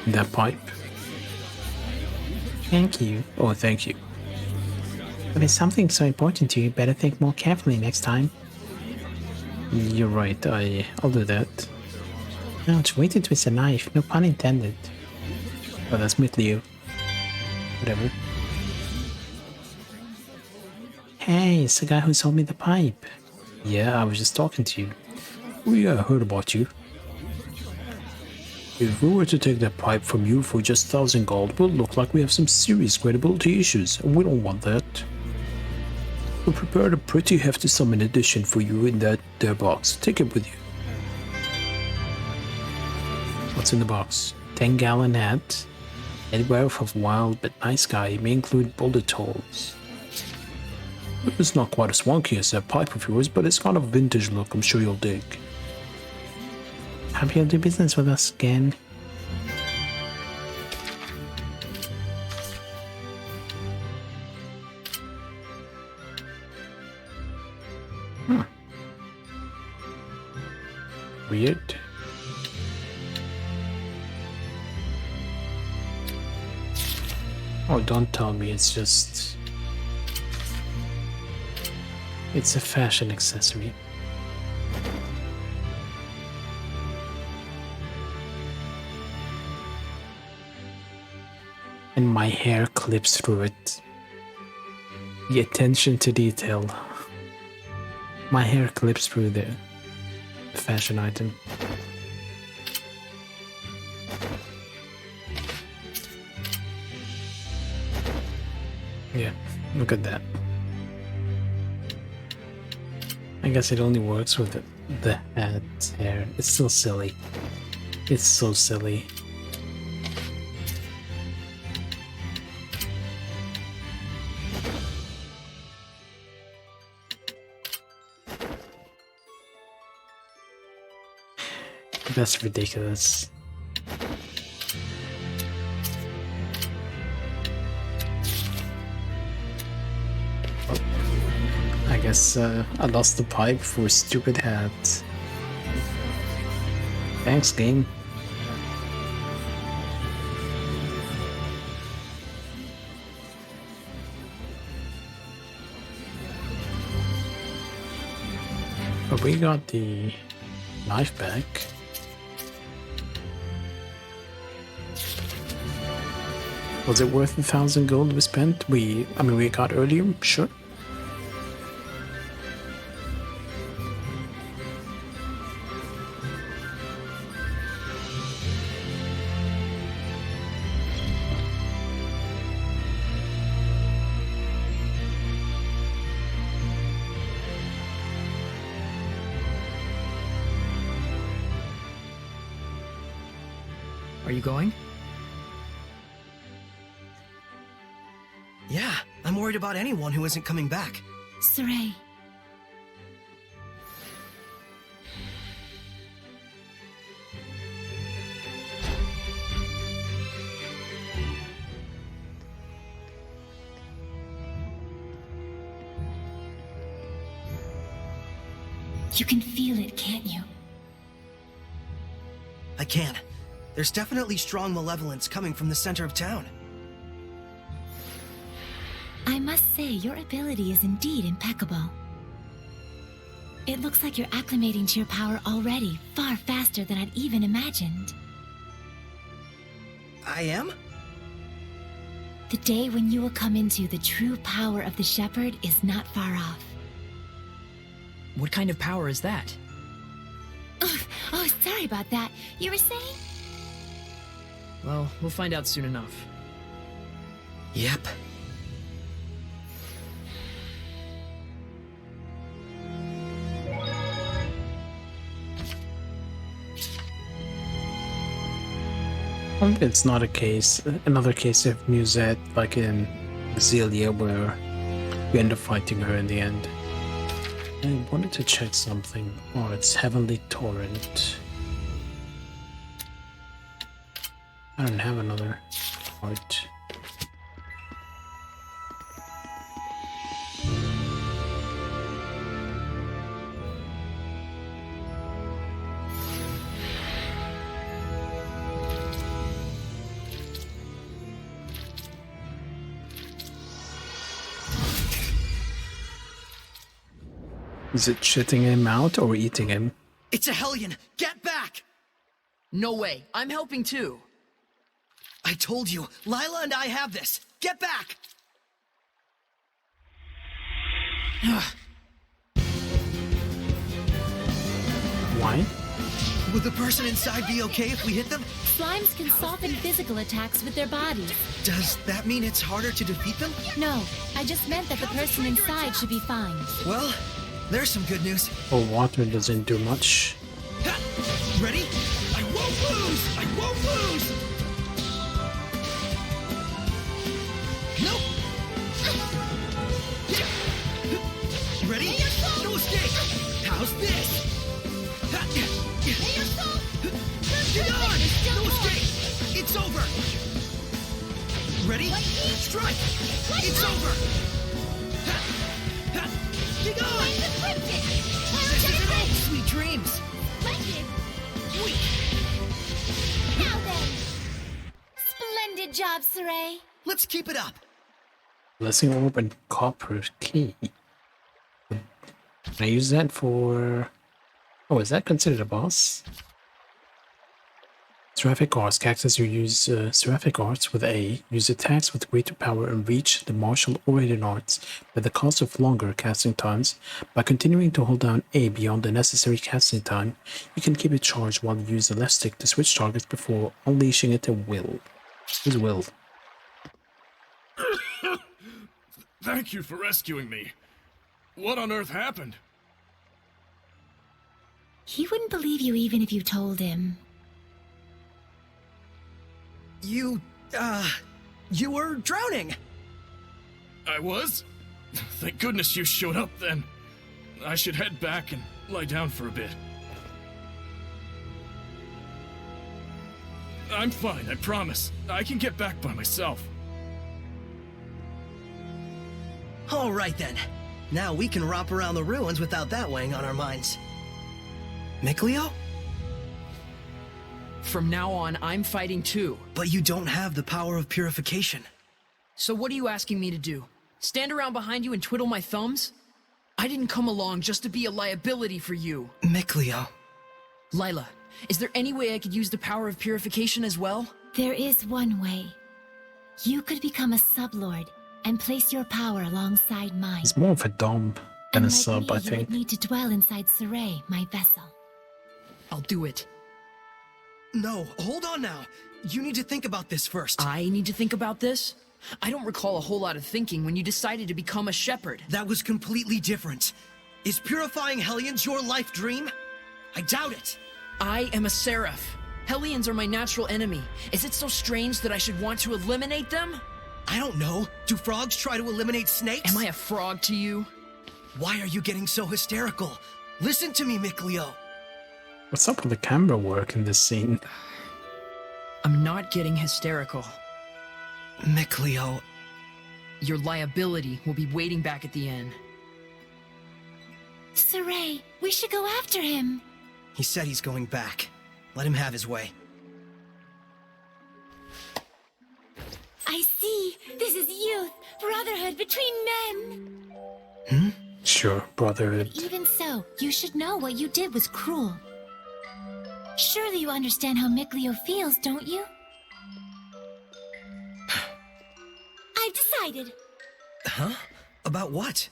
That pipe. Thank you. Oh, thank you. If it's something so important to you, better think more carefully next time. You're right, I'll do that. Ouch, way to twist a knife, no pun intended. Oh, that's Mithleo. Whatever. Hey, it's the guy who sold me the pipe. Yeah, I was just talking to you. Oh yeah, I heard about you. If we were to take that pipe from you for just 1,000 gold, we'll look like we have some serious credibility issues, and we don't want that. We prepared a pretty hefty sum in addition for you in that there box. Take it with you. What's in the box? 10-gallon hat. Anywhere of wild but nice guy may include bullet holes. It's not quite as swanky as that pipe of yours, but it's got a vintage look I'm sure you'll dig. Happy you'll do business with us again. Weird. Oh, don't tell me it's just... It's a fashion accessory. And my hair clips through it. The attention to detail. My hair clips through the fashion item. Yeah, look at that. I guess it only works with the hat hair. It's still silly. It's so silly. That's ridiculous. I guess I lost the pipe for a stupid hat. Thanks, game. But we got the knife back. Was it worth 1,000 gold we spent? I mean, we got earlier, sure. Are you going? Yeah, I'm worried about anyone who isn't coming back. Saray. You can feel it, can't you? I can. There's definitely strong malevolence coming from the center of town. I must say, your ability is indeed impeccable. It looks like you're acclimating to your power already, far faster than I'd even imagined. I am? The day when you will come into the true power of the Shepherd is not far off. What kind of power is that? Oh, sorry about that. You were saying? Well, we'll find out soon enough. Yep. It's not another case of Musette like in Zestiria where we end up fighting her in the end. I wanted to check something. Oh, it's Heavenly Torrent. I don't have another art. Is it shitting him out or eating him? It's a Hellion! Get back! No way. I'm helping too. I told you, Lila and I have this. Get back! Why? Would the person inside be okay if we hit them? Slimes can soften physical attacks with their bodies. Does that mean it's harder to defeat them? No, I just meant that the person inside should be fine. Well, there's some good news. Oh, water doesn't do much. Ha! Ready? I won't lose! I won't lose! Nope! Ready? No escape! How's this? Get on! No escape! It's over! Ready? Strike! It's over! Get on! This isn't it! Sweet dreams! Weak! Now then! Splendid job, Saray. Let's keep it up! Blessing Orb and Copper Key. Can I use that for... Oh, is that considered a boss? Seraphic Arts. Cactus, you use Seraphic Arts with A. Use attacks with greater power and reach the martial or hidden arts at the cost of longer casting times. By continuing to hold down A beyond the necessary casting time, you can keep it charged while you use the left stick to switch targets before unleashing it at will. Who's will? Thank you for rescuing me. What on earth happened? He wouldn't believe you even if you told him. You were drowning! I was? Thank goodness you showed up then. I should head back and lie down for a bit. I'm fine, I promise. I can get back by myself. Alright then. Now we can romp around the ruins without that weighing on our minds. Mikleo? From now on, I'm fighting too. But you don't have the power of purification. So what are you asking me to do? Stand around behind you and twiddle my thumbs? I didn't come along just to be a liability for you. Mikleo. Lila, is there any way I could use the power of purification as well? There is one way. You could become a sublord and place your power alongside mine. It's more of a dom than a Unlike sub, me, I you think. would need to dwell inside Saray, my vessel. I'll do it. No, hold on now. You need to think about this first. I need to think about this? I don't recall a whole lot of thinking when you decided to become a shepherd. That was completely different. Is purifying Hellions your life dream? I doubt it. I am a seraph. Hellions are my natural enemy. Is it so strange that I should want to eliminate them? I don't know. Do frogs try to eliminate snakes? Am I a frog to you? Why are you getting so hysterical? Listen to me, Mikleo. What's up with the camera work in this scene? I'm not getting hysterical. Mikleo. Your liability will be waiting back at the inn. Saray, we should go after him. He said he's going back. Let him have his way. I see. This is youth, brotherhood between men. Sure, brotherhood. Even so, you should know what you did was cruel. Surely you understand how Mikleo feels, don't you? I've decided. Huh? About what?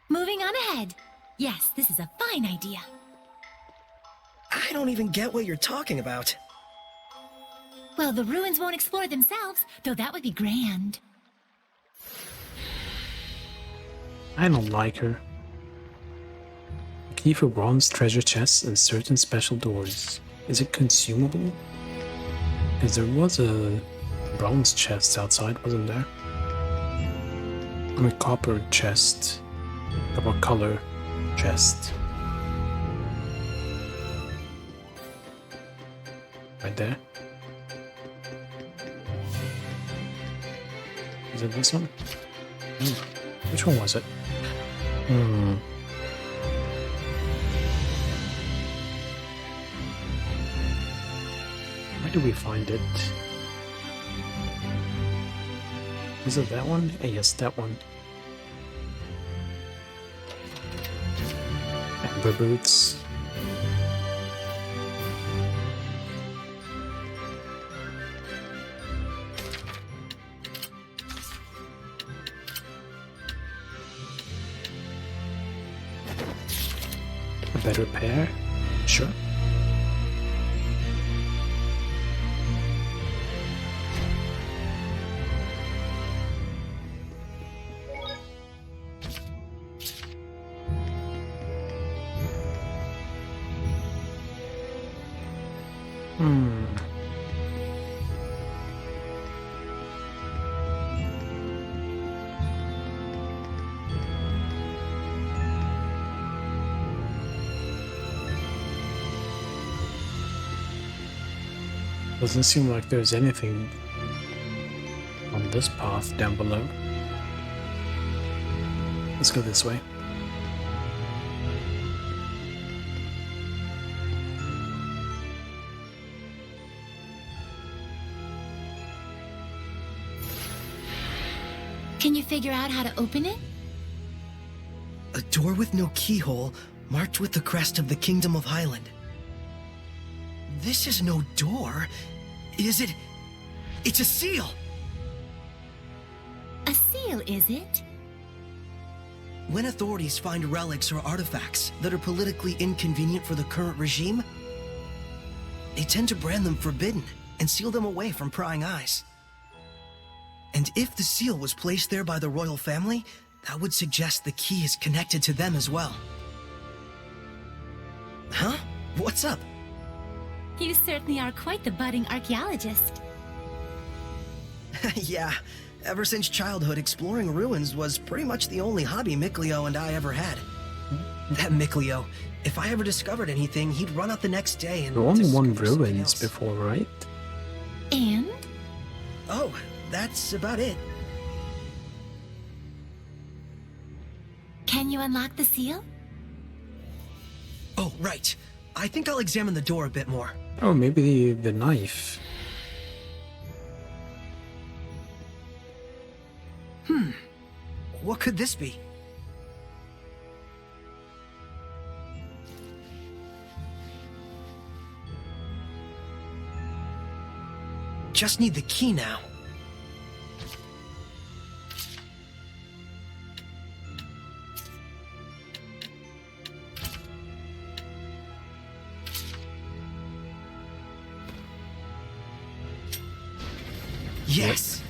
Moving on ahead. Yes, this is a fine idea. I don't even get what you're talking about. Well, the ruins won't explore themselves, though that would be grand. I don't like her. Key for bronze treasure chests and certain special doors. Is it consumable? Because there was a bronze chest outside, wasn't there? a copper chest. Copper color chest. Right there. Is it this one? Which one was it? Where do we find it? Is it that one? Yes, that one. Amber boots. A better pair? Sure. Doesn't seem like there's anything on this path down below. Let's go this way. Can you figure out how to open it? A door with no keyhole, marked with the crest of the Kingdom of Highland. This is no door. Is it? It's a seal! A seal, is it? When authorities find relics or artifacts that are politically inconvenient for the current regime, they tend to brand them forbidden and seal them away from prying eyes. And if the seal was placed there by the royal family, that would suggest the key is connected to them as well. Huh? What's up? You certainly are quite the budding archaeologist. Yeah, ever since childhood, exploring ruins was pretty much the only hobby Mikleo and I ever had. That Mikleo, if I ever discovered anything, he'd run out the next day and... There were only one ruins before, right? And? Oh, that's about it. Can you unlock the seal? Oh, right. I think I'll examine the door a bit more. Oh, maybe the knife. What could this be? Just need the key now. Yes!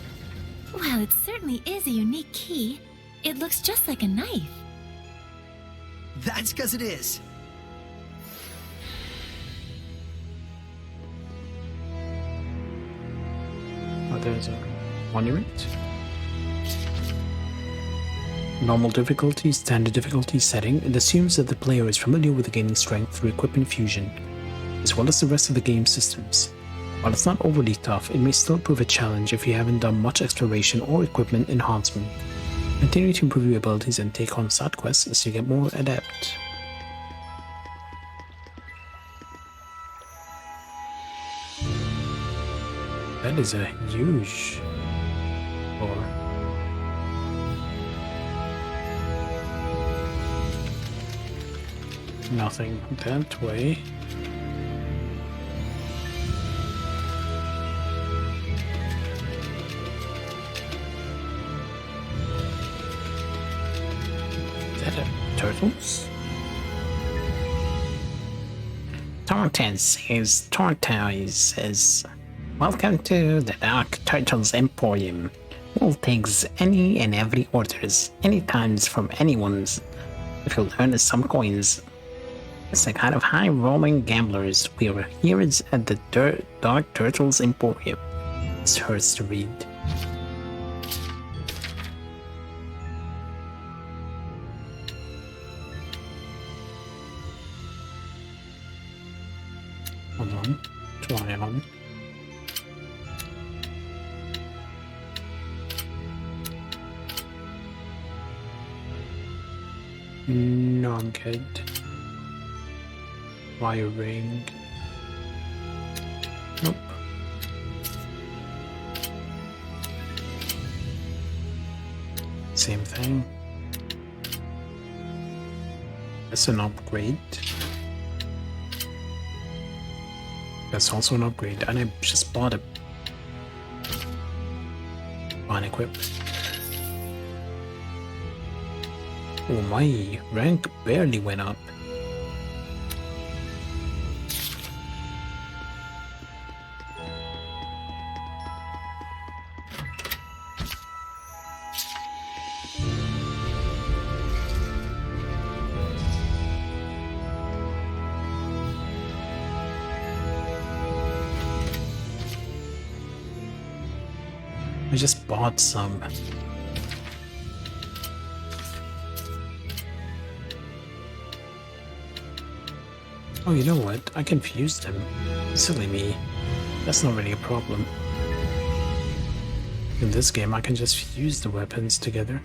Well, it certainly is a unique key. It looks just like a knife. That's because it is. Oh, there's a monument. Normal difficulty, standard difficulty setting. It assumes that the player is familiar with gaining strength through equipment fusion, as well as the rest of the game systems. While it's not overly tough, it may still prove a challenge if you haven't done much exploration or equipment enhancement. Continue to improve your abilities and take on side quests as you get more adept. That is a huge door. Nothing that way. Turtles? Tortoise says, welcome to the Dark Turtles Emporium. We'll take any and every orders, any times from anyone's, if you'll earn us some coins. It's a kind of high-rolling gamblers. We are here at the Dark Turtles Emporium. This hurts to read. on. Try on. No, I'm good. Wire ring. Nope. Same thing. That's an upgrade. That's also an upgrade, and I just bought it. Unequip. Oh, my rank barely went up. I just bought some. Oh, you know what? I confused him. Silly me. That's not really a problem. In this game, I can just fuse the weapons together.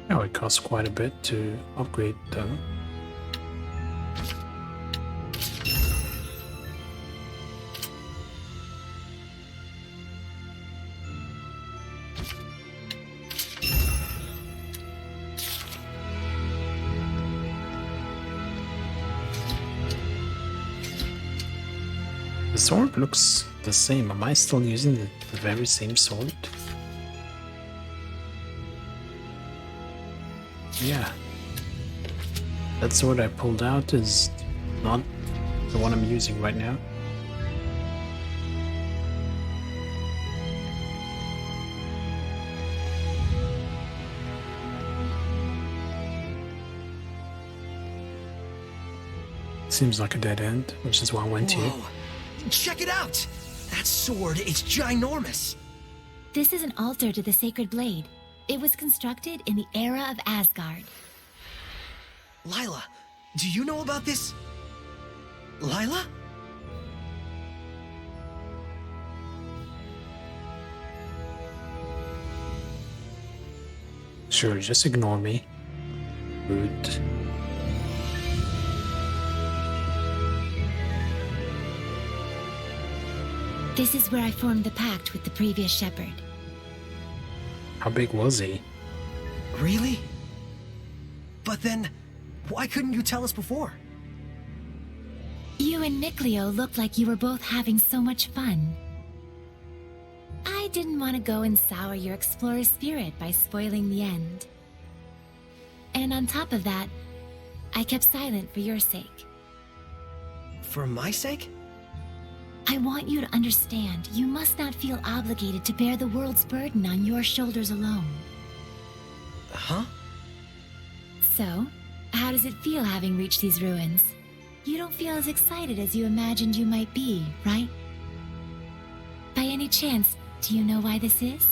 Oh, it costs quite a bit to upgrade though. The sword looks the same. Am I still using the very same sword? Yeah. That sword I pulled out is not the one I'm using right now. Seems like a dead end, which is why I went here. Check it out! That sword is ginormous! This is an altar to the Sacred Blade. It was constructed in the era of Asgard. Lila, do you know about this? Lila? Sure, just ignore me. Rude. This is where I formed the pact with the previous shepherd. How big was he? Really? But then, why couldn't you tell us before? You and Mikleo looked like you were both having so much fun. I didn't want to go and sour your explorer spirit by spoiling the end. And on top of that, I kept silent for your sake. For my sake? I want you to understand, you must not feel obligated to bear the world's burden on your shoulders alone. Huh? So, how does it feel having reached these ruins? You don't feel as excited as you imagined you might be, right? By any chance, do you know why this is?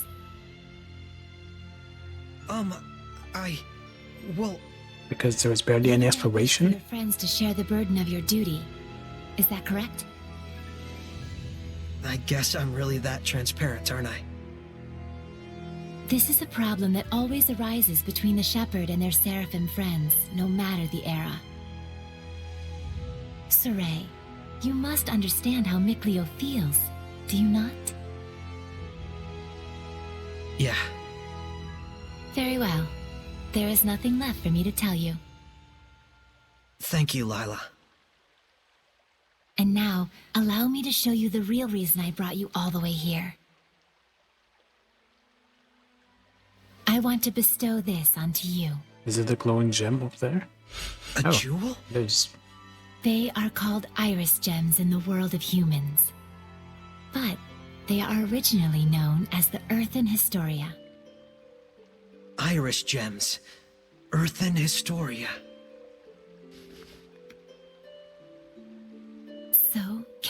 Well... Because there was barely any exploration? Your friends to share the burden of your duty. Is that correct? I guess I'm really that transparent, aren't I? This is a problem that always arises between the Shepherd and their Seraphim friends, no matter the era. Saray, you must understand how Mikleo feels, do you not? Yeah. Very well. There is nothing left for me to tell you. Thank you, Lila. And now, allow me to show you the real reason I brought you all the way here. I want to bestow this onto you. Is it the glowing gem up there? A jewel? There's... They are called iris gems in the world of humans. But they are originally known as the Earthen Historia. Iris gems. Earthen Historia.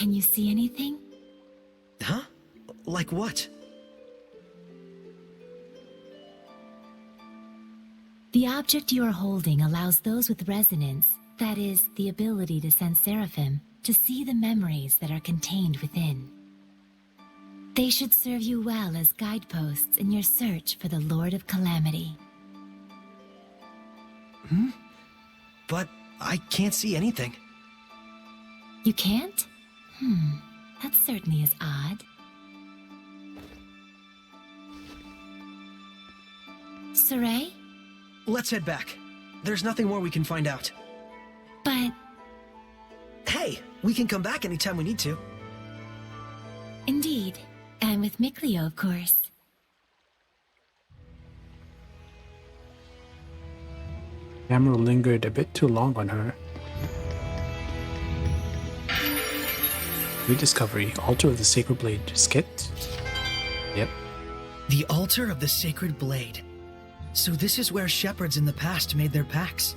Can you see anything? Huh? Like what? The object you are holding allows those with resonance, that is, the ability to sense seraphim, to see the memories that are contained within. They should serve you well as guideposts in your search for the Lord of Calamity. But I can't see anything. You can't? That certainly is odd. Saray? Let's head back. There's nothing more we can find out. But... Hey, we can come back anytime we need to. Indeed. And with Mikleo, of course. Camera lingered a bit too long on her. Rediscovery, Altar of the Sacred Blade. Skit? Yep. The Altar of the Sacred Blade. So this is where shepherds in the past made their pacts.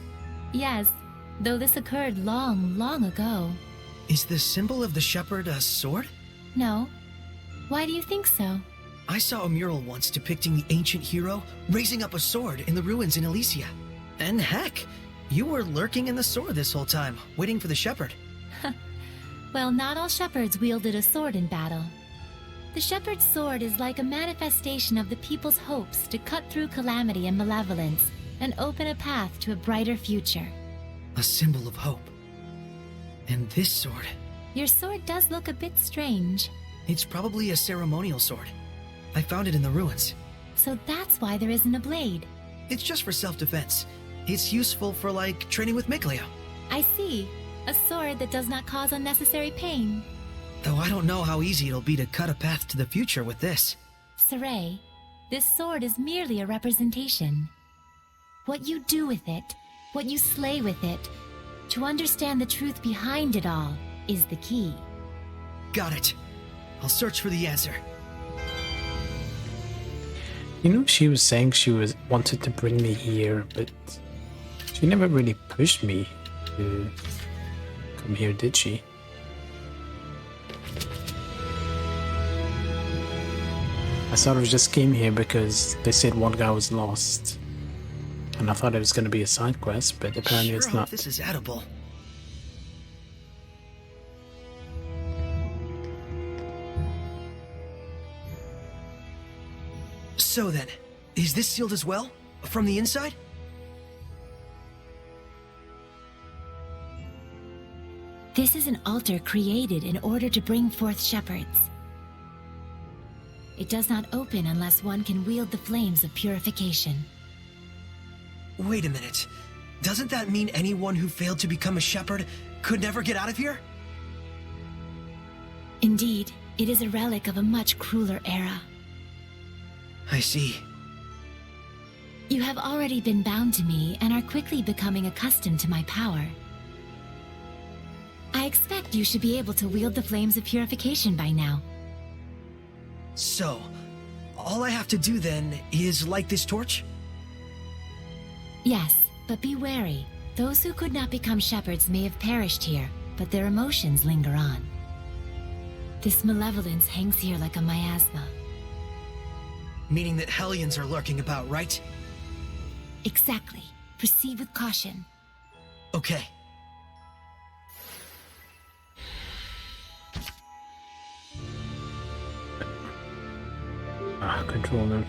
Yes, though this occurred long, long ago. Is the symbol of the shepherd a sword? No. Why do you think so? I saw a mural once depicting the ancient hero raising up a sword in the ruins in Elysia. And heck, you were lurking in the sword this whole time, waiting for the shepherd. Well, not all shepherds wielded a sword in battle. The shepherd's sword is like a manifestation of the people's hopes to cut through calamity and malevolence and open a path to a brighter future. A symbol of hope. And this sword... Your sword does look a bit strange. It's probably a ceremonial sword. I found it in the ruins. So that's why there isn't a blade. It's just for self-defense. It's useful for, like, training with Mikleo. I see. A sword that does not cause unnecessary pain. Though I don't know how easy it'll be to cut a path to the future with this. Saray, this sword is merely a representation. What you do with it, what you slay with it, to understand the truth behind it all, is the key. Got it. I'll search for the answer. You know, she was saying she wanted to bring me here, but she never really pushed me to come here, did she? I sort of just came here because they said one guy was lost. And I thought it was going to be a side quest, but apparently it's not. This is edible. So then, is this sealed as well? From the inside? This is an altar created in order to bring forth shepherds. It does not open unless one can wield the flames of purification. Wait a minute. Doesn't that mean anyone who failed to become a shepherd could never get out of here? Indeed, it is a relic of a much crueler era. I see. You have already been bound to me and are quickly becoming accustomed to my power. I expect you should be able to wield the flames of purification by now. So, all I have to do then is light this torch? Yes, but be wary. Those who could not become shepherds may have perished here, but their emotions linger on. This malevolence hangs here like a miasma. Meaning that Hellions are lurking about, right? Exactly. Proceed with caution. Okay. Controller.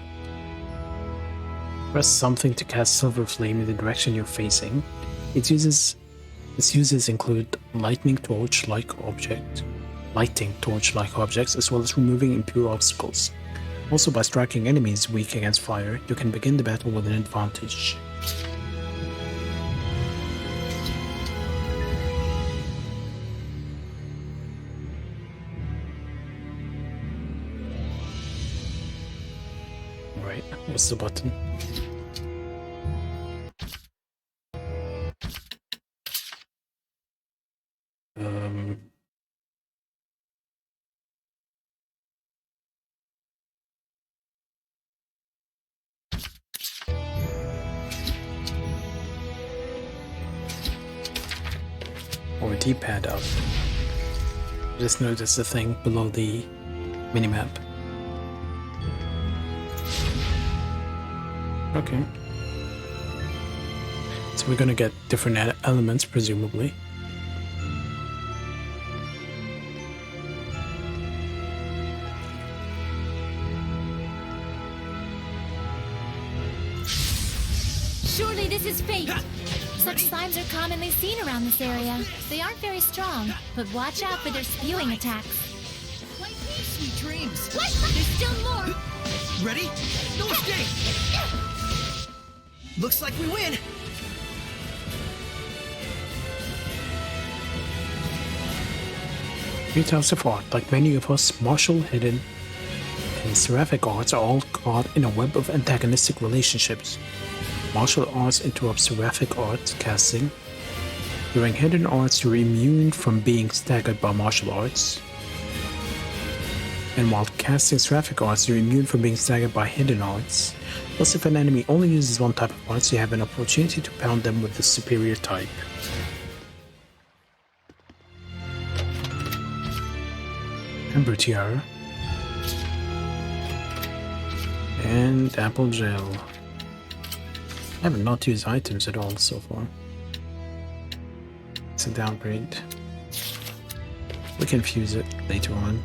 Press something to cast silver flame in the direction you're facing. Its uses include lighting torch-like objects, as well as removing impure obstacles. Also, by striking enemies weak against fire, you can begin the battle with an advantage. Right, what's the button? Or D-pad up. Just notice the thing below the minimap. Okay. So we're gonna get different elements, presumably. Surely this is fate. Such slimes are commonly seen around this area. They aren't very strong, but watch out for their spewing attacks. Sweet dreams. There's still more. Ready? No escape. Looks like we win. Three types of art, like many of us, martial, hidden, and seraphic arts are all caught in a web of antagonistic relationships. Martial arts interrupt seraphic arts casting. During hidden arts, you're immune from being staggered by martial arts. And while casting seraphic arts, you're immune from being staggered by hidden arts. Plus, if an enemy only uses one type of arts, you have an opportunity to pound them with the superior type. Amber Tiara. And Apple Gel. I have not used items at all so far. It's a downgrade. We can fuse it later on.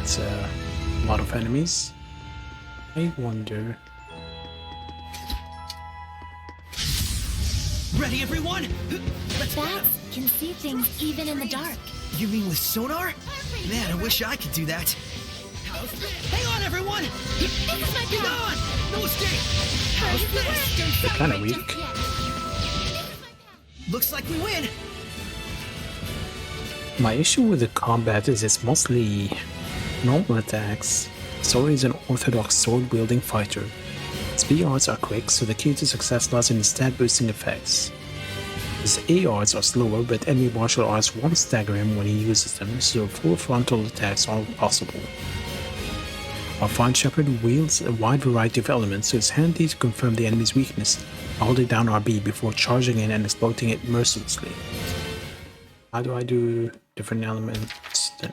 It's a lot of enemies. I wonder. Ready, everyone? Bats can see things even in the dark. You mean with sonar? Man, I wish I could do that. Hang on, everyone! Get on! No escape! How's this? They're kind of weak. Looks like we win. My issue with the combat is it's mostly normal attacks. Sora is an orthodox sword-wielding fighter. His B arts are quick, so the key to success lies in his stat boosting effects. His A arts are slower, but enemy martial arts won't stagger him when he uses them, so full frontal attacks are possible. Our fine shepherd wields a wide variety of elements, so it's handy to confirm the enemy's weakness, holding down RB before charging in and exploiting it mercilessly. How do I do different elements then?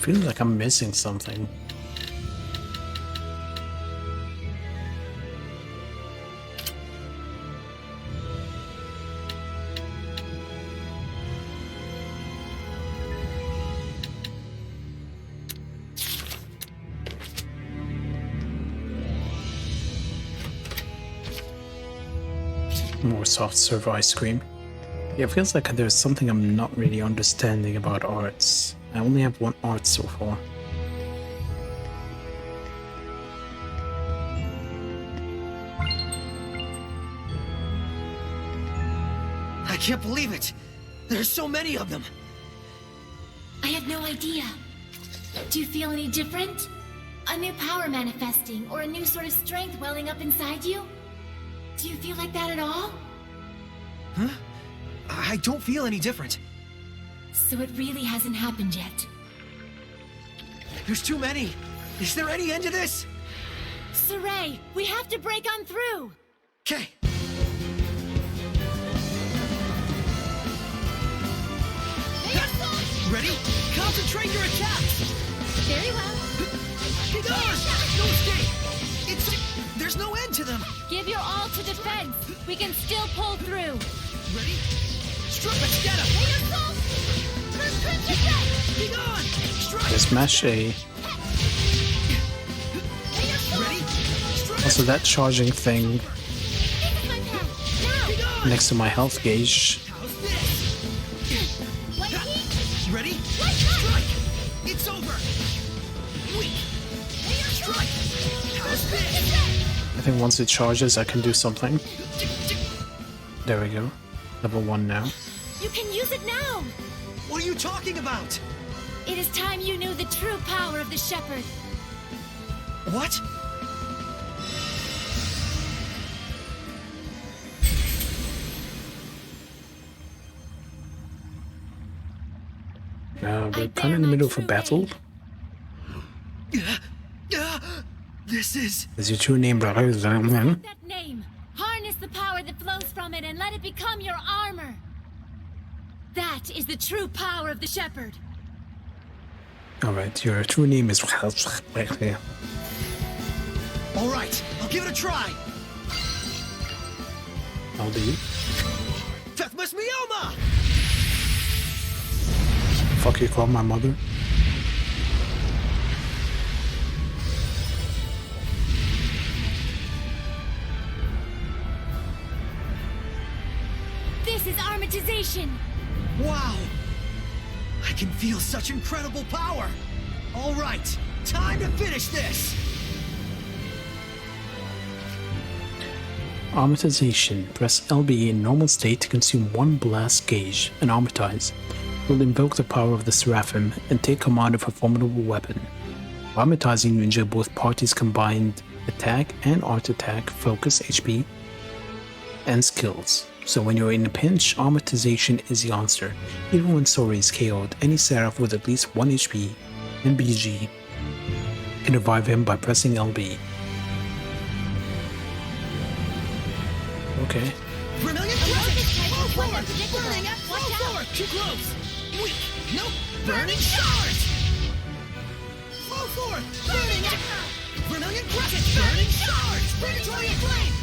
Feels like I'm missing something. More soft serve ice cream. Yeah, it feels like there's something I'm not really understanding about arts. I only have one art so far. I can't believe it! There's so many of them! I have no idea. Do you feel any different? A new power manifesting, or a new sort of strength welling up inside you? Do you feel like that at all? Huh? I don't feel any different. So it really hasn't happened yet. There's too many! Is there any end to this? Saray, we have to break on through! Okay. Ready? Concentrate your attacks! Very well. Get on! No escape! There's no end to them! Give your all to defense! We can still pull through! Ready? Let's get him! Get on! Strike! There's Mash A. Ready? Also, that charging thing next to my health gauge. Ready? Strike! It's over! Weak! Strike! How's this? I think once it charges, I can do something. There we go. Level 1 now. You can use it now! What are you talking about? It is time you knew the true power of the Shepherd. What? We're kind of in the middle of a battle. This is... Is your true name That name. Harness the power that flows from it and let it become your armor. That is the true power of the Shepherd. Alright, your true name is... Alright, I'll give it a try. I'll do. Fethmas Mioma! Fuck you call my mother? This is armatization. Wow! I can feel such incredible power! Alright, time to finish this! Armatization. Press LB in normal state to consume one blast gauge and armatize. Will invoke the power of the Seraphim and take command of a formidable weapon. Armatizing, you enjoy both parties' combined attack and art attack, focus, HP, and skills. So when you're in a pinch, armatization is the answer. Even when Sori is KO'd, any Seraph with at least 1 HP and BG can revive him by pressing LB. Okay. Vermilion Crescent! Flow forward! Burning up! Flow forward! Too close! Weak! Nope! Burning Charge! Flow forward! Burning up! Vermilion Crescent! Burning Charge! Predatory Flame!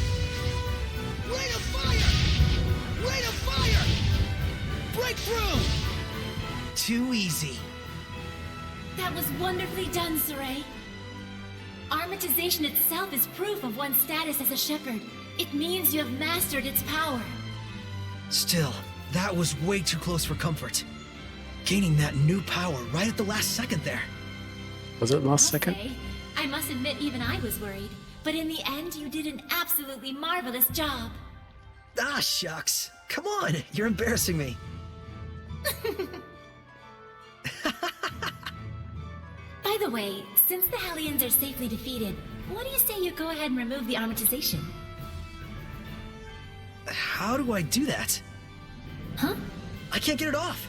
Rain of Fire! Rain of Fire! Breakthrough! Too easy. That was wonderfully done, Saray. Armatization itself is proof of one's status as a Shepherd. It means you have mastered its power. Still, that was way too close for comfort. Gaining that new power right at the last second there. Was it last second? Okay. I must admit even I was worried. But in the end, you did an absolutely marvelous job. Ah, shucks. Come on, you're embarrassing me. By the way, since the Hellions are safely defeated, what do you say you go ahead and remove the armatization? How do I do that? Huh? I can't get it off.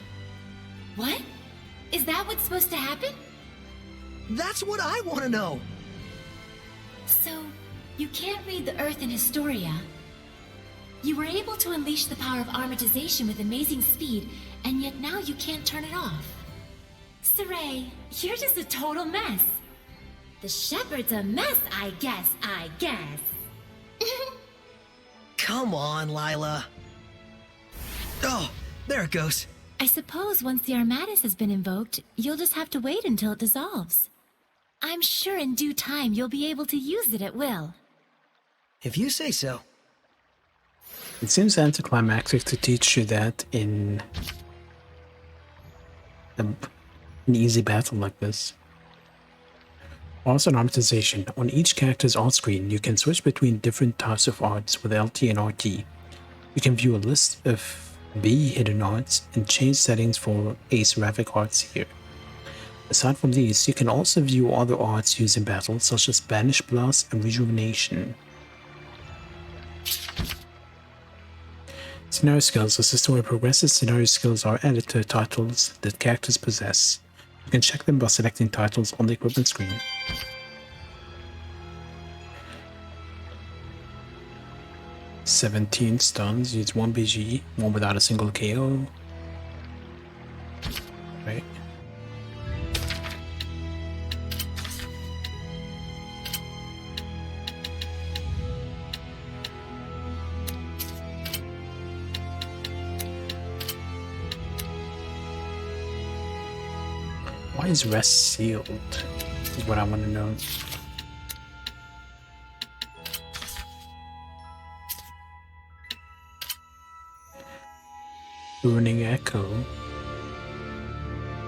What? Is that what's supposed to happen? That's what I want to know. So, you can't read the Earth in Historia. You were able to unleash the power of armatization with amazing speed, and yet now you can't turn it off. Saray, you're just a total mess. The Shepherd's a mess, I guess. Come on, Lila. Oh, there it goes. I suppose once the Armatus has been invoked, you'll just have to wait until it dissolves. I'm sure in due time you'll be able to use it at will. If you say so. It seems anticlimactic to teach you that in an easy battle like this. Arts and armatization. On each character's art screen, you can switch between different types of arts with LT and RT. You can view a list of B hidden arts and change settings for A seraphic arts here. Aside from these, you can also view other arts used in battle, such as Banish Blast and Rejuvenation. Scenario skills. As the story progresses, scenario skills are added to the titles that characters possess. You can check them by selecting titles on the equipment screen. "17 stuns, use 1 BG, 1 without a single KO. Right. Why is rest sealed? Is what I want to know. Ruining Echo.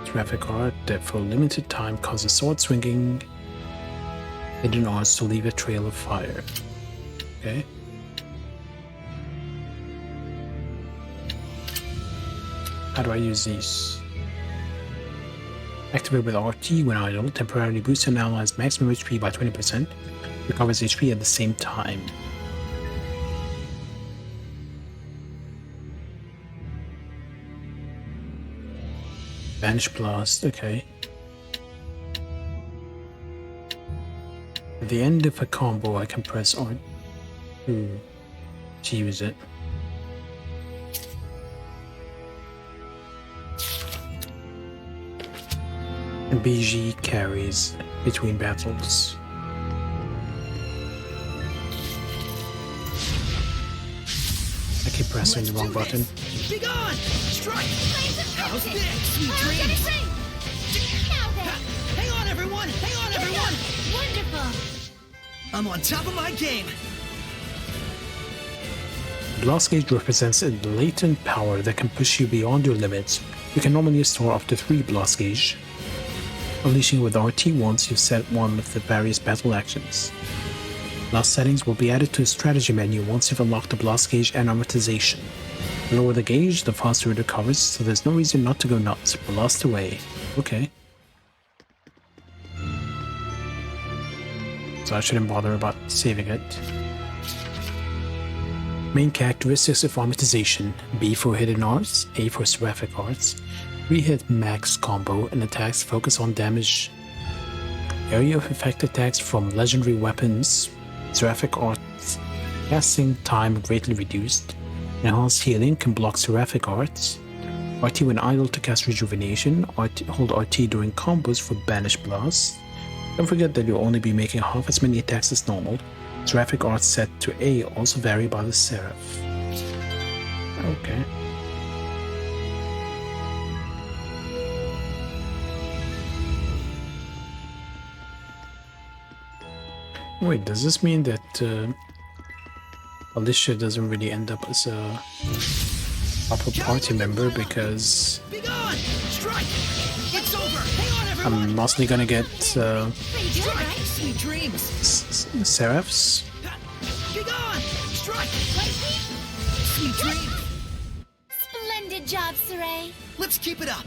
Traffic art that for a limited time causes sword swinging hidden arts to leave a trail of fire. Okay. How do I use these? Activate with RT when idle, temporarily boosts an ally's maximum HP by 20%, recovers HP at the same time. Banish Blast, okay. At the end of a combo, I can press R to use it. And BG carries between battles. I keep pressing the wrong button. Be gone! Strike! How's this? Sweet dreams! Hang on, everyone! Hang on, everyone! Wonderful! I'm on top of my game! Blast Gauge represents a latent power that can push you beyond your limits. You can normally store up to 3 Blast Gauge, unleashing with RT once you've set one of the various battle actions. Blast settings will be added to the strategy menu once you've unlocked the Blast Gauge and amortization. The lower the gauge, the faster it recovers, so there's no reason not to go nuts. Blast away. Okay. So I shouldn't bother about saving it. Main characteristics of amortization: B for hidden arts, A for seraphic arts, 3-hit max combo, and attacks focus on damage. Area of effect attacks from legendary weapons, seraphic arts, casting time greatly reduced. Enhanced healing can block seraphic arts. RT when idle to cast rejuvenation, hold RT during combos for banish blasts. Don't forget that you'll only be making half as many attacks as normal. Seraphic arts set to A also vary by the seraph. Okay. Wait, does this mean that Alicia doesn't really end up as a proper party member because I'm mostly gonna get seraphs? Splendid job, Saray. Let's keep it up.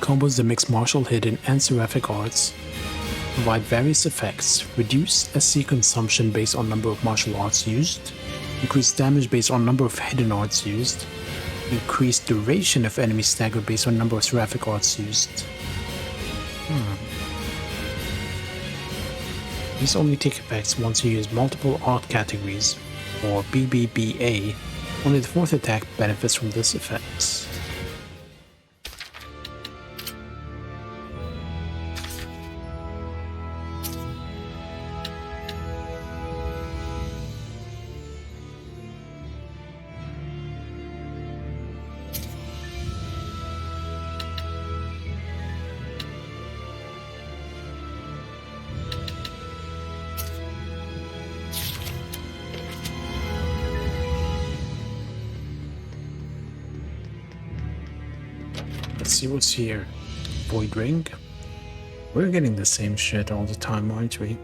Combos that mix martial, hidden, and seraphic arts provide various effects: reduce SC consumption based on number of martial arts used, increase damage based on number of hidden arts used, increase duration of enemy stagger based on number of seraphic arts used. These only take effects once you use multiple art categories, or BBBA. Only the 4th attack benefits from this effect. Let's see what's here. Void Ring. We're getting the same shit all the time, aren't we?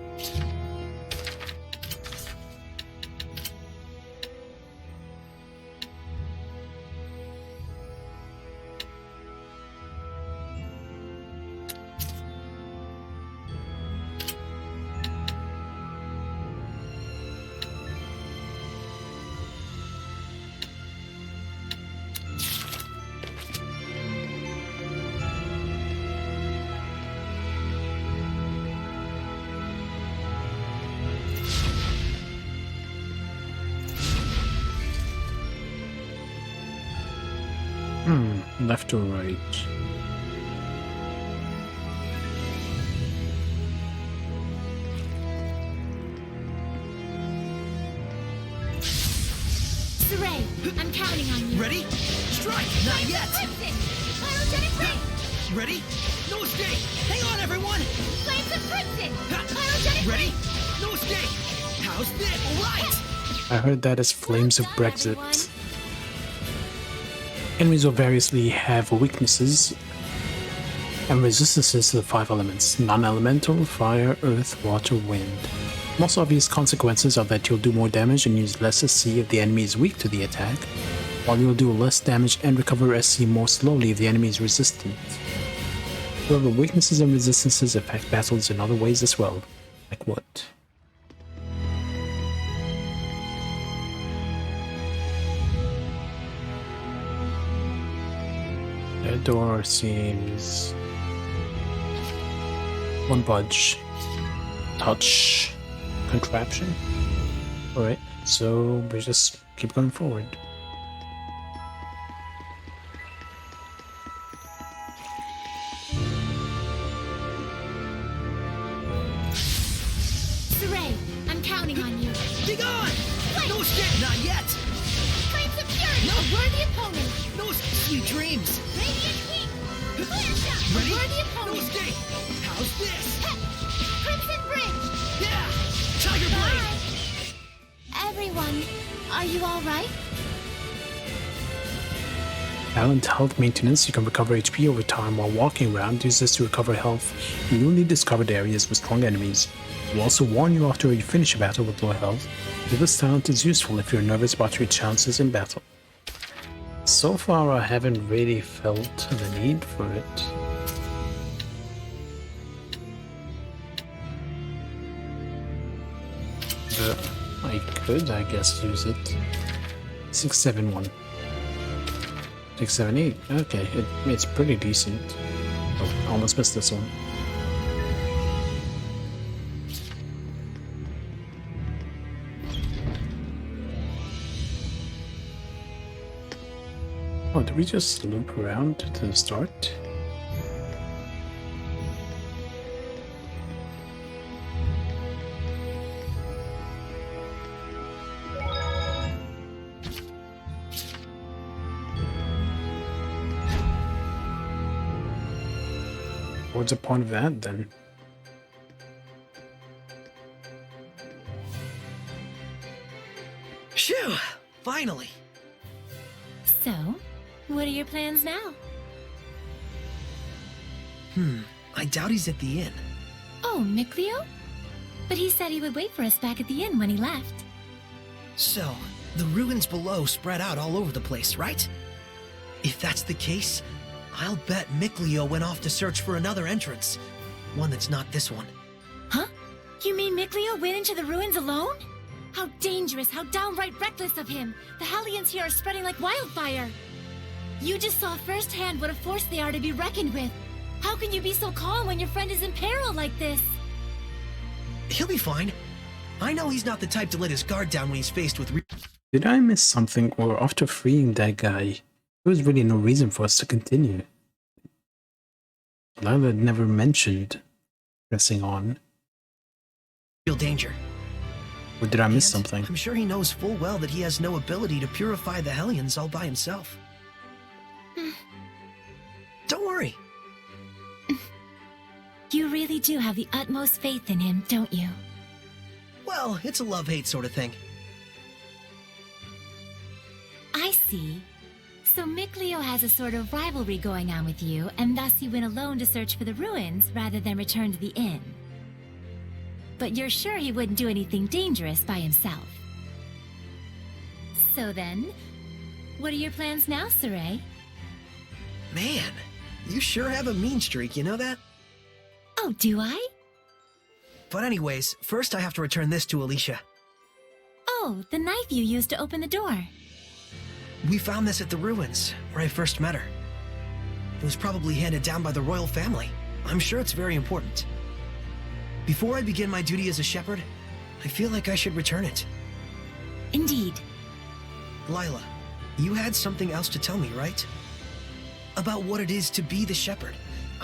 Left or right? Saray, I'm counting on you. Ready? Strike! Not yet! Pyrogenic ring! Ready? No escape! Hang on, everyone! Flames of crimson! Pyrogenic Ready? ring! No escape! How's this? Right! I heard that as flames of Brexit. Enemies will variously have weaknesses and resistances to the 5 elements: non-elemental, fire, earth, water, wind. Most obvious consequences are that you'll do more damage and use less SC if the enemy is weak to the attack, While you'll do less damage and recover SC more slowly, the enemy is resistant. However, weaknesses and resistances affect battles in other ways as well. Like what? The door seems... one budge. Touch. Contraption. Alright, so we just keep going forward. Saray, I'm counting on you. Be gone! Wait! No escape, not yet! Flames of Fury, a worthy opponent. No sweet dreams! Radiant Heat, Flash Up, Ready? a worthy No opponent. escape! How's this? Crimson Bridge. Yeah! Tiger Blade! Bye. Everyone, are you all right? Balanced health maintenance, you can recover HP over time while walking around. Use this to recover health in newly discovered areas with strong enemies. It will also warn you after you finish a battle with low health. This talent is useful if you're nervous about your chances in battle. So far I haven't really felt the need for it. But I could, I guess, use it. 671. 678. Okay, it's pretty decent. Oh, I almost missed this one. Oh, did we just loop around to the start? What's the point of that then? Phew! Finally! So, what are your plans now? I doubt he's at the inn. Oh, Mikleo? But he said he would wait for us back at the inn when he left. So, the ruins below spread out all over the place, right? If that's the case, I'll bet Mikleo went off to search for another entrance. One that's not this one. Huh? You mean Mikleo went into the ruins alone? How dangerous, how downright reckless of him! The Hellions here are spreading like wildfire! You just saw firsthand what a force they are to be reckoned with. How can you be so calm when your friend is in peril like this? He'll be fine. I know he's not the type to let his guard down when he's faced with Did I miss something, or after freeing that guy, there was really no reason for us to continue? Lila never mentioned pressing on. real danger. Or did I miss something? I'm sure he knows full well that he has no ability to purify the Hellions all by himself. Don't worry. You really do have the utmost faith in him, don't you? Well, it's a love-hate sort of thing. I see. So Mikleo has a sort of rivalry going on with you, and thus he went alone to search for the ruins rather than return to the inn. But you're sure he wouldn't do anything dangerous by himself. So then, what are your plans now, Saray? Man, you sure have a mean streak, you know that? Oh, do I? But anyways, first I have to return this to Alicia. Oh, the knife you used to open the door. We found this at the ruins, where I first met her. It was probably handed down by the royal family. I'm sure it's very important. Before I begin my duty as a shepherd, I feel like I should return it. Indeed. Lila, you had something else to tell me, right? About what it is to be the shepherd.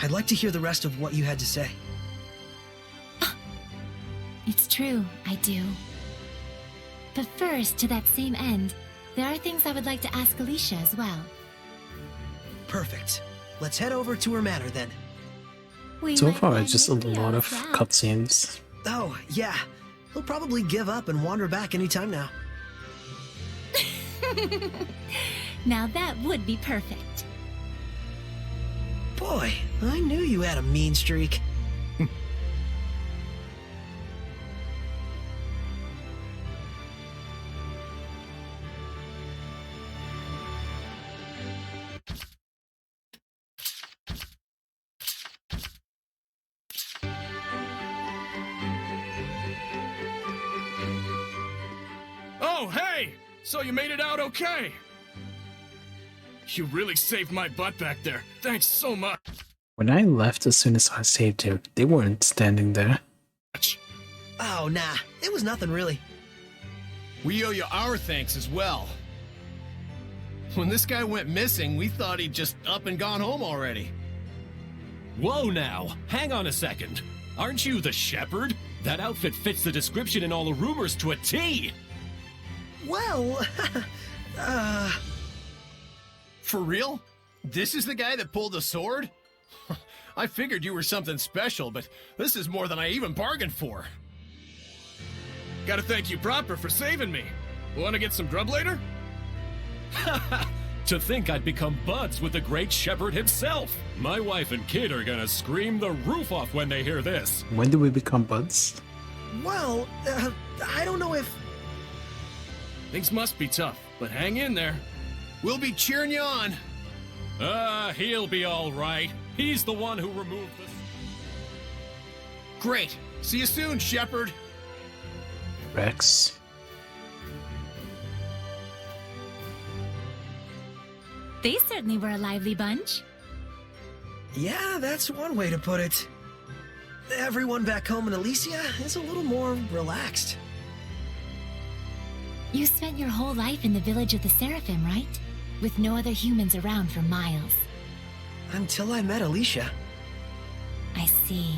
I'd like to hear the rest of what you had to say. It's true, I do. But first, to that same end, there are things I would like to ask Alicia as well. Perfect. Let's head over to her manor then. So far, it's just a lot of cutscenes. Oh, yeah. He'll probably give up and wander back anytime now. Now that would be perfect. Boy, I knew you had a mean streak. Oh, hey! So you made it out okay? You really saved my butt back there. Thanks so much. When I left as soon as I saved him, they weren't standing there. Oh, nah. It was nothing really. We owe you our thanks as well. When this guy went missing, we thought he'd just up and gone home already. Whoa now! Hang on a second. Aren't you the shepherd? That outfit fits the description in all the rumors to a T! Well, For real? This is the guy that pulled the sword? I figured you were something special, but this is more than I even bargained for. Gotta thank you proper for saving me. Wanna get some grub later? To think I'd become buds with the great shepherd himself! My wife and kid are gonna scream the roof off when they hear this! When did we become buds? well, I don't know if... Things must be tough, but hang in there. We'll be cheering you on. He'll be alright. He's the one who removed the... Great. See you soon, shepherd. Rex. They certainly were a lively bunch. Yeah, that's one way to put it. Everyone back home in Elysia is a little more relaxed. You spent your whole life in the village of the Seraphim, right? With no other humans around for miles. Until I met Alicia. I see.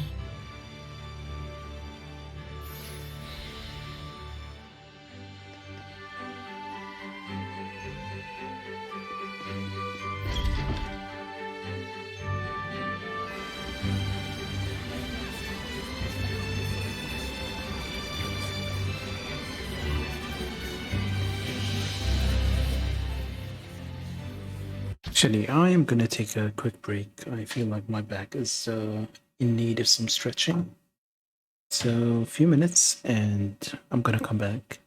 Actually, I am gonna take a quick break. I feel like my back is in need of some stretching. So, a few minutes and I'm gonna come back.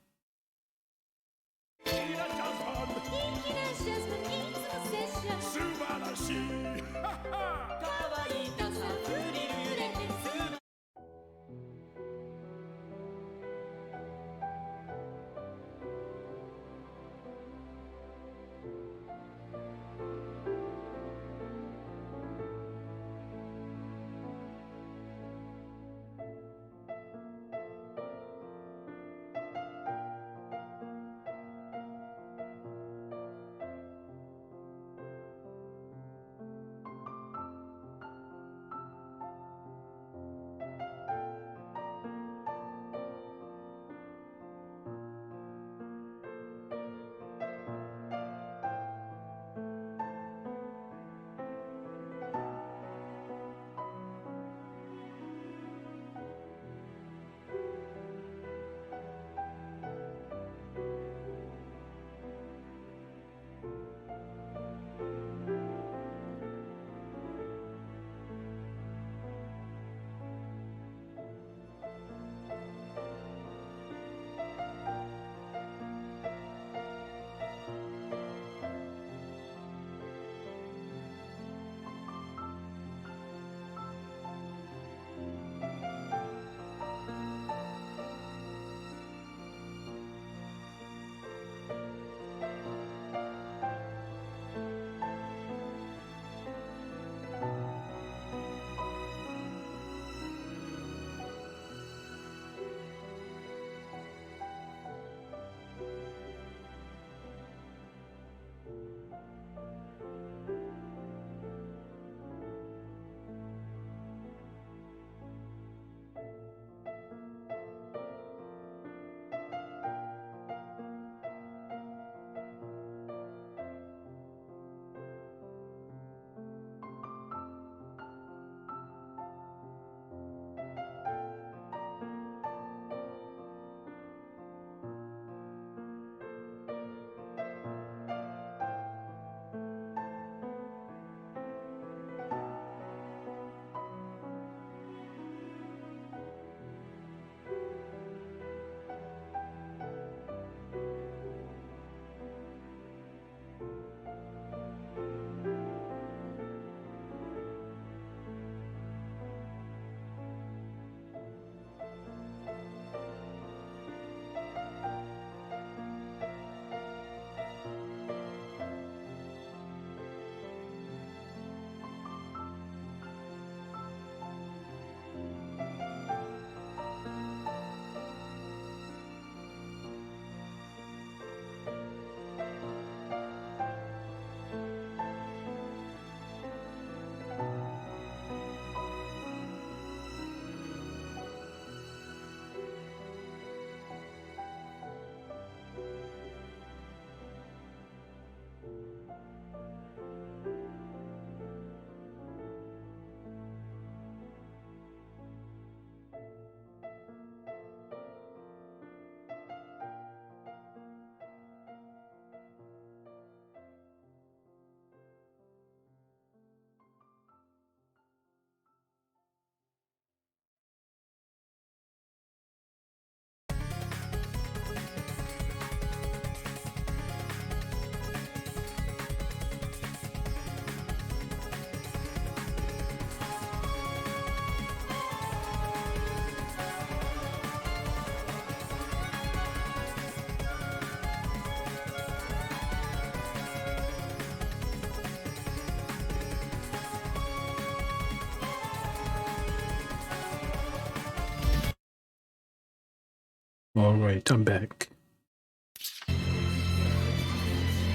Alright, I'm back.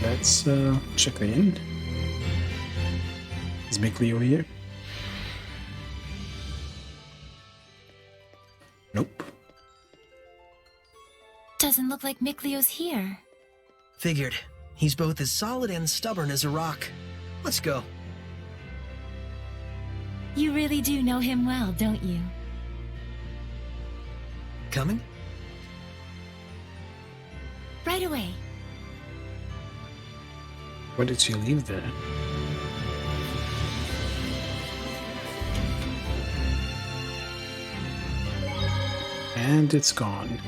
Let's check in. Is Mikleo here? Nope. Doesn't look like Mikleo's here. Figured. He's both as solid and stubborn as a rock. Let's go. You really do know him well, don't you? Coming? Right away. Why did she leave there? And it's gone.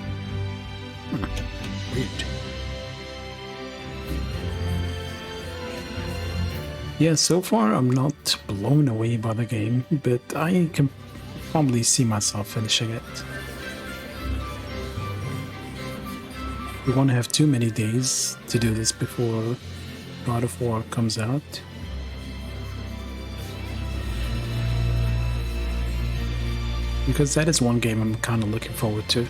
Weird. Yeah, so far I'm not blown away by the game, but I can probably see myself finishing it. We won't have too many days to do this before God of War comes out. Because that is one game I'm kind of looking forward to.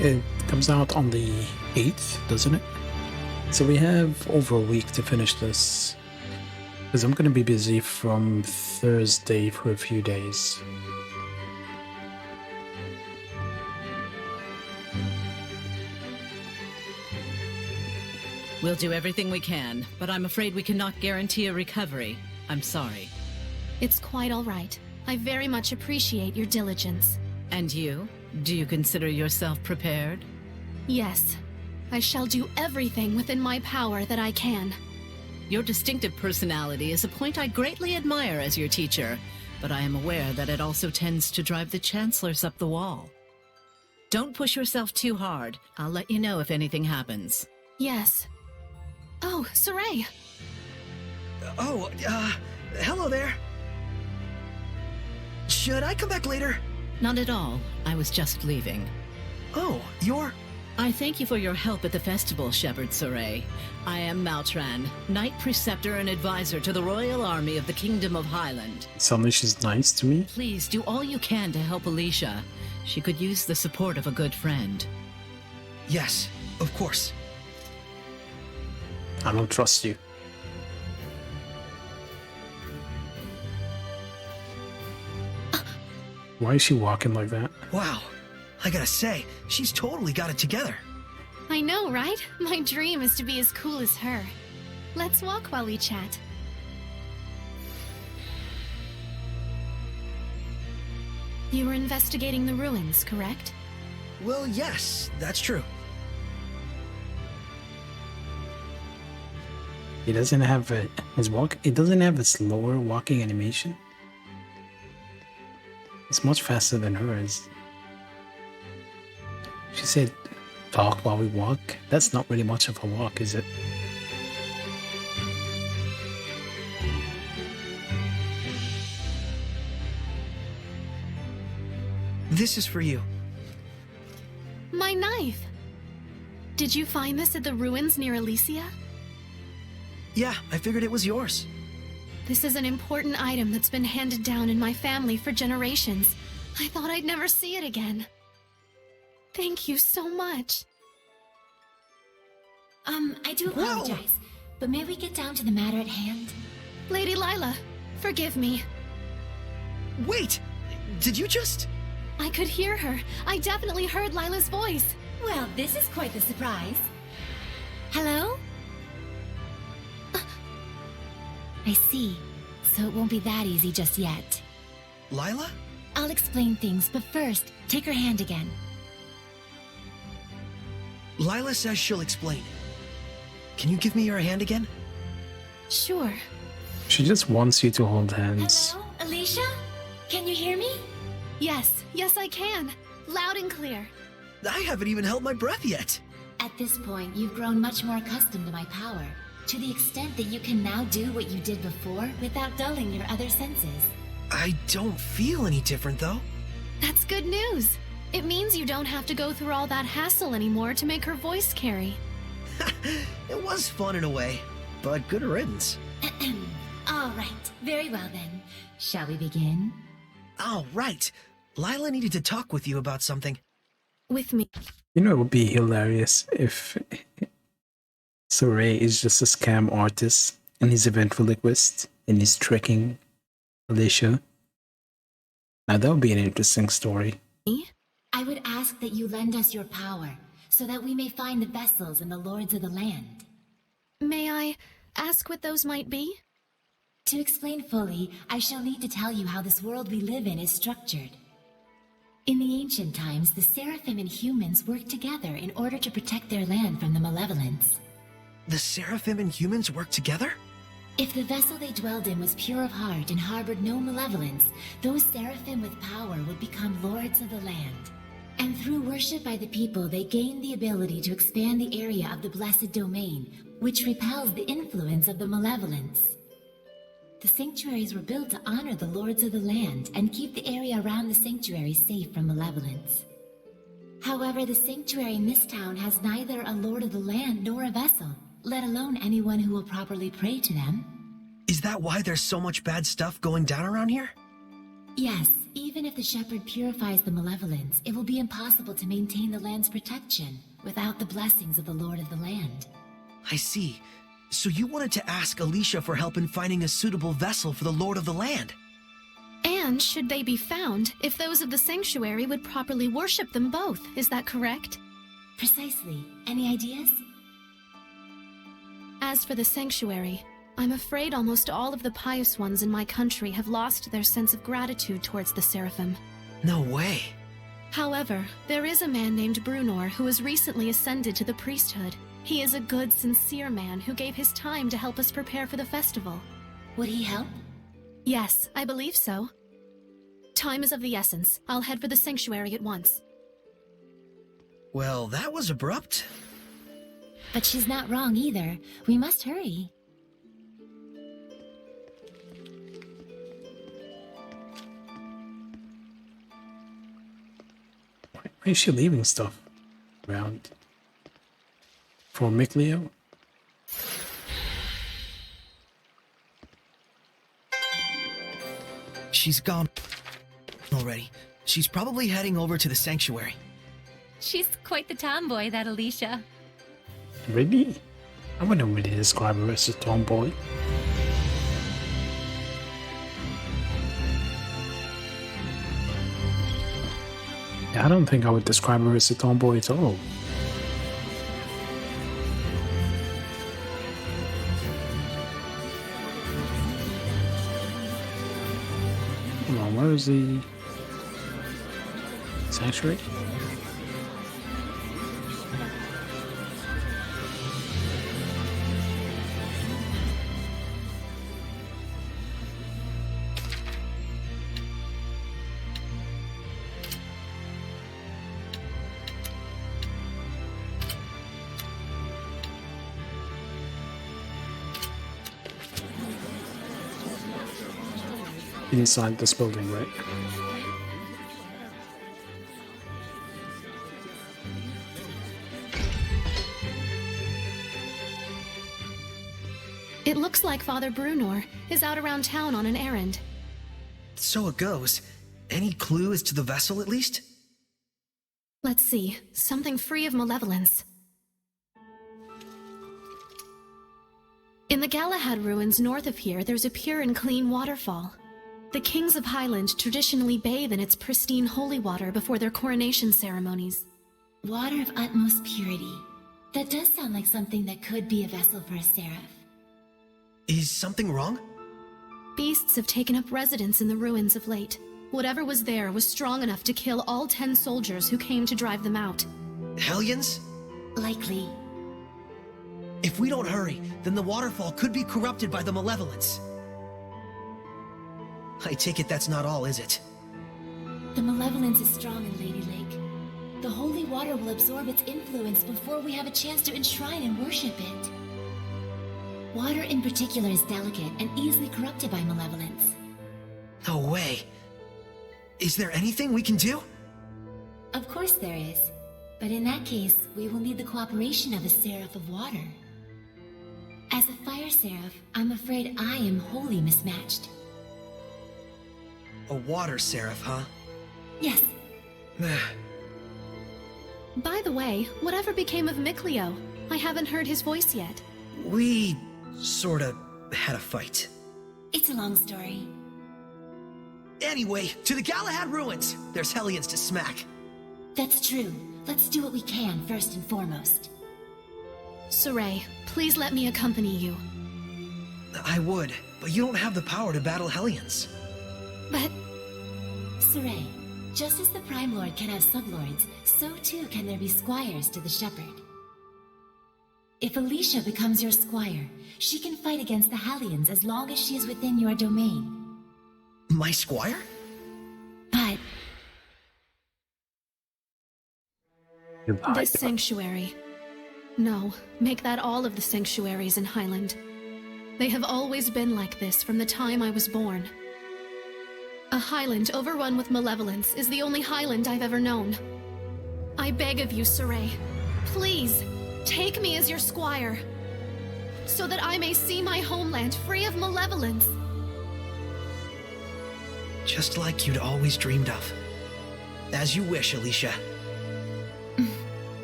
It comes out on the 8th, doesn't it? So we have over a week to finish this. Because I'm going to be busy from Thursday for a few days. We'll do everything we can, but I'm afraid we cannot guarantee a recovery. I'm sorry. It's quite all right. I very much appreciate your diligence. And you? Do you consider yourself prepared? Yes. I shall do everything within my power that I can. Your distinctive personality is a point I greatly admire as your teacher, but I am aware that it also tends to drive the chancellors up the wall. Don't push yourself too hard. I'll let you know if anything happens. Yes. Oh, Saray! Oh, hello there. Should I come back later? Not at all. I was just leaving. Oh, you're... I thank you for your help at the festival, Shepherd Saray. I am Maltran, Knight Preceptor and Advisor to the Royal Army of the Kingdom of Highland. Suddenly she's nice to me. Please do all you can to help Alicia. She could use the support of a good friend. Yes, of course. I don't trust you. Why is she walking like that? Wow. I gotta say, she's totally got it together. I know, right? My dream is to be as cool as her. Let's walk while we chat. You were investigating the ruins, correct? Well, yes, that's true. He doesn't have it doesn't have a slower walking animation. It's much faster than hers. She said, talk while we walk. That's not really much of a walk, is it? This is for you. My knife! Did you find this at the ruins near Elysia? Yeah, I figured it was yours. This is an important item that's been handed down in my family for generations. I thought I'd never see it again. Thank you so much. I do apologize, but may we get down to the matter at hand? Lady Lila, forgive me. Wait! Did you just... I could hear her. I definitely heard Lila's voice. Well, this is quite the surprise. Hello? I see. So it won't be that easy just yet. Lila? I'll explain things, but first, take her hand again. Lila says she'll explain. Can you give me your hand again? Sure. She just wants you to hold hands. Hello, Alicia? Can you hear me? Yes, yes I can. Loud and clear. I haven't even held my breath yet. At this point, you've grown much more accustomed to my power, to the extent that you can now do what you did before without dulling your other senses. I don't feel any different, though. That's good news. It means you don't have to go through all that hassle anymore to make her voice carry. It was fun in a way, but good riddance. All right, very well then. Shall we begin? All right. Lila needed to talk with you about something. With me. You know, it would be hilarious if Soray is just a scam artist and he's a ventriloquist and he's tricking Alicia. Now that would be an interesting story. I would ask that you lend us your power, so that we may find the vessels and the lords of the land. May I ask what those might be? To explain fully, I shall need to tell you how this world we live in is structured. In the ancient times, the Seraphim and humans worked together in order to protect their land from the malevolence. The Seraphim and humans work together? If the vessel they dwelled in was pure of heart and harbored no malevolence, those Seraphim with power would become lords of the land. And through worship by the people, they gained the ability to expand the area of the Blessed Domain, which repels the influence of the malevolence. The sanctuaries were built to honor the lords of the land and keep the area around the sanctuary safe from malevolence. However, the sanctuary in this town has neither a lord of the land nor a vessel, let alone anyone who will properly pray to them. Is that why there's so much bad stuff going down around here? Yes, even if the shepherd purifies the malevolence, it will be impossible to maintain the land's protection without the blessings of the lord of the land. I see. So you wanted to ask Alicia for help in finding a suitable vessel for the lord of the land? And should they be found, if those of the sanctuary would properly worship them both, is that correct? Precisely. Any ideas? As for the sanctuary, I'm afraid almost all of the pious ones in my country have lost their sense of gratitude towards the Seraphim. No way. However, there is a man named Brunor who has recently ascended to the priesthood. He is a good, sincere man who gave his time to help us prepare for the festival. Would he help? Yes, I believe so. Time is of the essence. I'll head for the sanctuary at once. Well, that was abrupt. But she's not wrong either. We must hurry. Why is she leaving stuff around? For Mikleo? She's gone already. She's probably heading over to the sanctuary. She's quite the tomboy, that Alicia. Really? I wouldn't really describe her as a tomboy. I don't think I would describe her as a tomboy at all. Hold on, where is the sanctuary? Inside this building, right? It looks like Father Brunor is out around town on an errand. So it goes. Any clue as to the vessel, at least? Let's see. Something free of malevolence. In the Galahad ruins north of here, there's a pure and clean waterfall. The kings of Highland traditionally bathe in its pristine holy water before their coronation ceremonies. Water of utmost purity. That does sound like something that could be a vessel for a seraph. Is something wrong? Beasts have taken up residence in the ruins of late. Whatever was there was strong enough to kill all 10 soldiers who came to drive them out. Hellions? Likely. If we don't hurry, then the waterfall could be corrupted by the malevolence. I take it that's not all, is it? The malevolence is strong in Lady Lake. The holy water will absorb its influence before we have a chance to enshrine and worship it. Water in particular is delicate and easily corrupted by malevolence. No way. Is there anything we can do? Of course there is. But in that case, we will need the cooperation of a seraph of water. As a fire seraph, I'm afraid I am wholly mismatched. A water seraph, huh? Yes. By the way, whatever became of Mikleo? I haven't heard his voice yet. We sorta had a fight. It's a long story. Anyway, to the Galahad ruins! There's Hellions to smack. That's true. Let's do what we can first and foremost. Saray, please let me accompany you. I would, but you don't have the power to battle Hellions. But... Saray, just as the Prime Lord can have sublords, so too can there be squires to the Shepherd. If Alicia becomes your squire, she can fight against the Hellions as long as she is within your domain. My squire? But... This sanctuary. No, make that all of the sanctuaries in Highland. They have always been like this from the time I was born. A Highland overrun with malevolence is the only Highland I've ever known. I beg of you, Saray, please, take me as your squire, so that I may see my homeland free of malevolence. Just like you'd always dreamed of. As you wish, Alicia.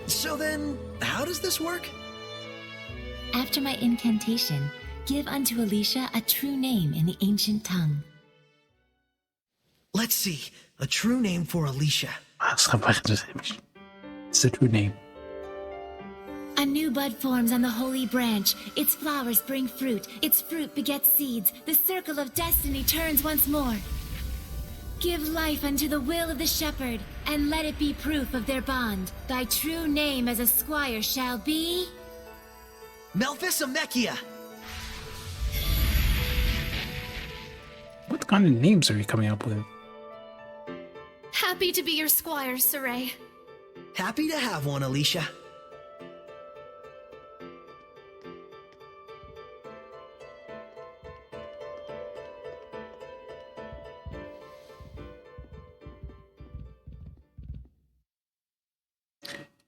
So then, how does this work? After my incantation, give unto Alicia a true name in the ancient tongue. Let's see. A true name for Alicia. It's the true name. A new bud forms on the holy branch. Its flowers bring fruit. Its fruit begets seeds. The circle of destiny turns once more. Give life unto the will of the shepherd, and let it be proof of their bond. Thy true name as a squire shall be... Melphisamechia! What kind of names are you coming up with? Happy to be your squire, Saray. Happy to have one, Alicia.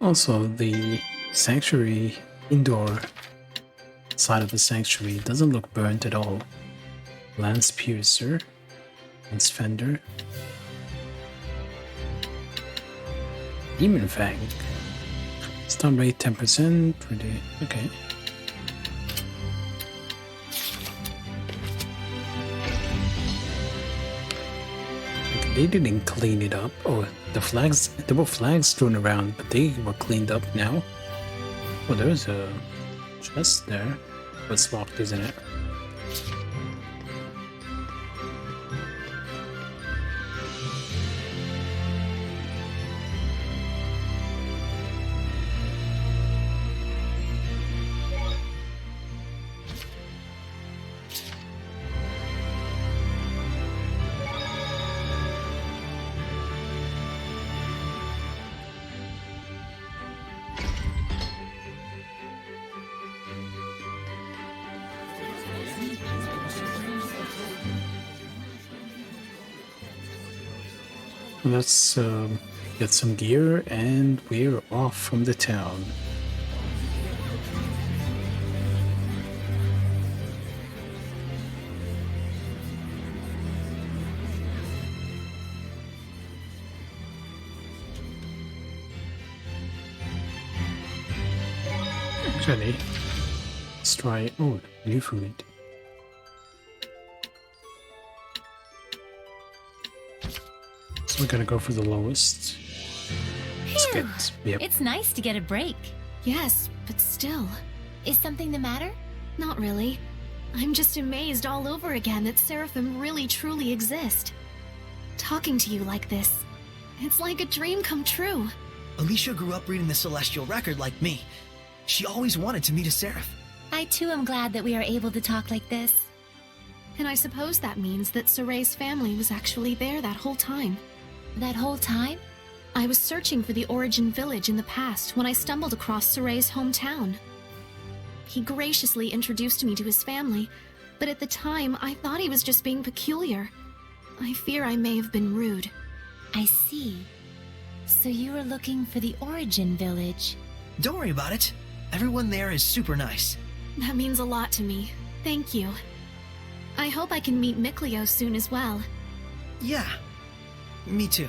Also, the sanctuary indoor side of the sanctuary doesn't look burnt at all. Lance Piercer, Lance Fender, Demon Fang. Stun rate 10%. Pretty okay. They didn't clean it up. Oh, the flags, there were flags thrown around, but they were cleaned up now. Oh, there's a chest there. But it's locked, isn't it? Let's get some gear and we're off from the town. Actually, let's try, oh, new food. So we're gonna go for the lowest. Yep. It's nice to get a break. Yes, but still. Is something the matter? Not really. I'm just amazed all over again that Seraphim really truly exist. Talking to you like this, it's like a dream come true. Alicia grew up reading the Celestial Record like me. She always wanted to meet a Seraph. I too am glad that we are able to talk like this. And I suppose that means that Saray's family was actually there that whole time. That whole time? I was searching for the Origin Village in the past when I stumbled across Saray's hometown. He graciously introduced me to his family, but at the time I thought he was just being peculiar. I fear I may have been rude. I see. So you were looking for the Origin Village? Don't worry about it. Everyone there is super nice. That means a lot to me. Thank you. I hope I can meet Mikleo soon as well. Yeah, me too.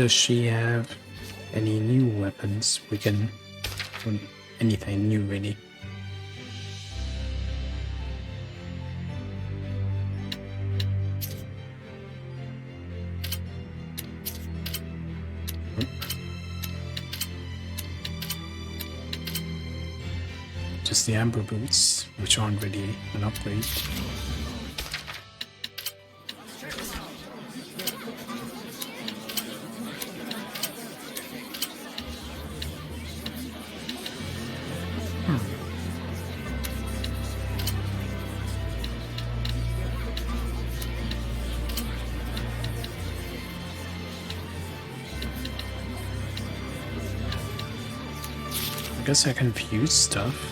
Does she have any new weapons? We can... anything new, really. Just the amber boots, which aren't really an upgrade. I guess I can fuse stuff.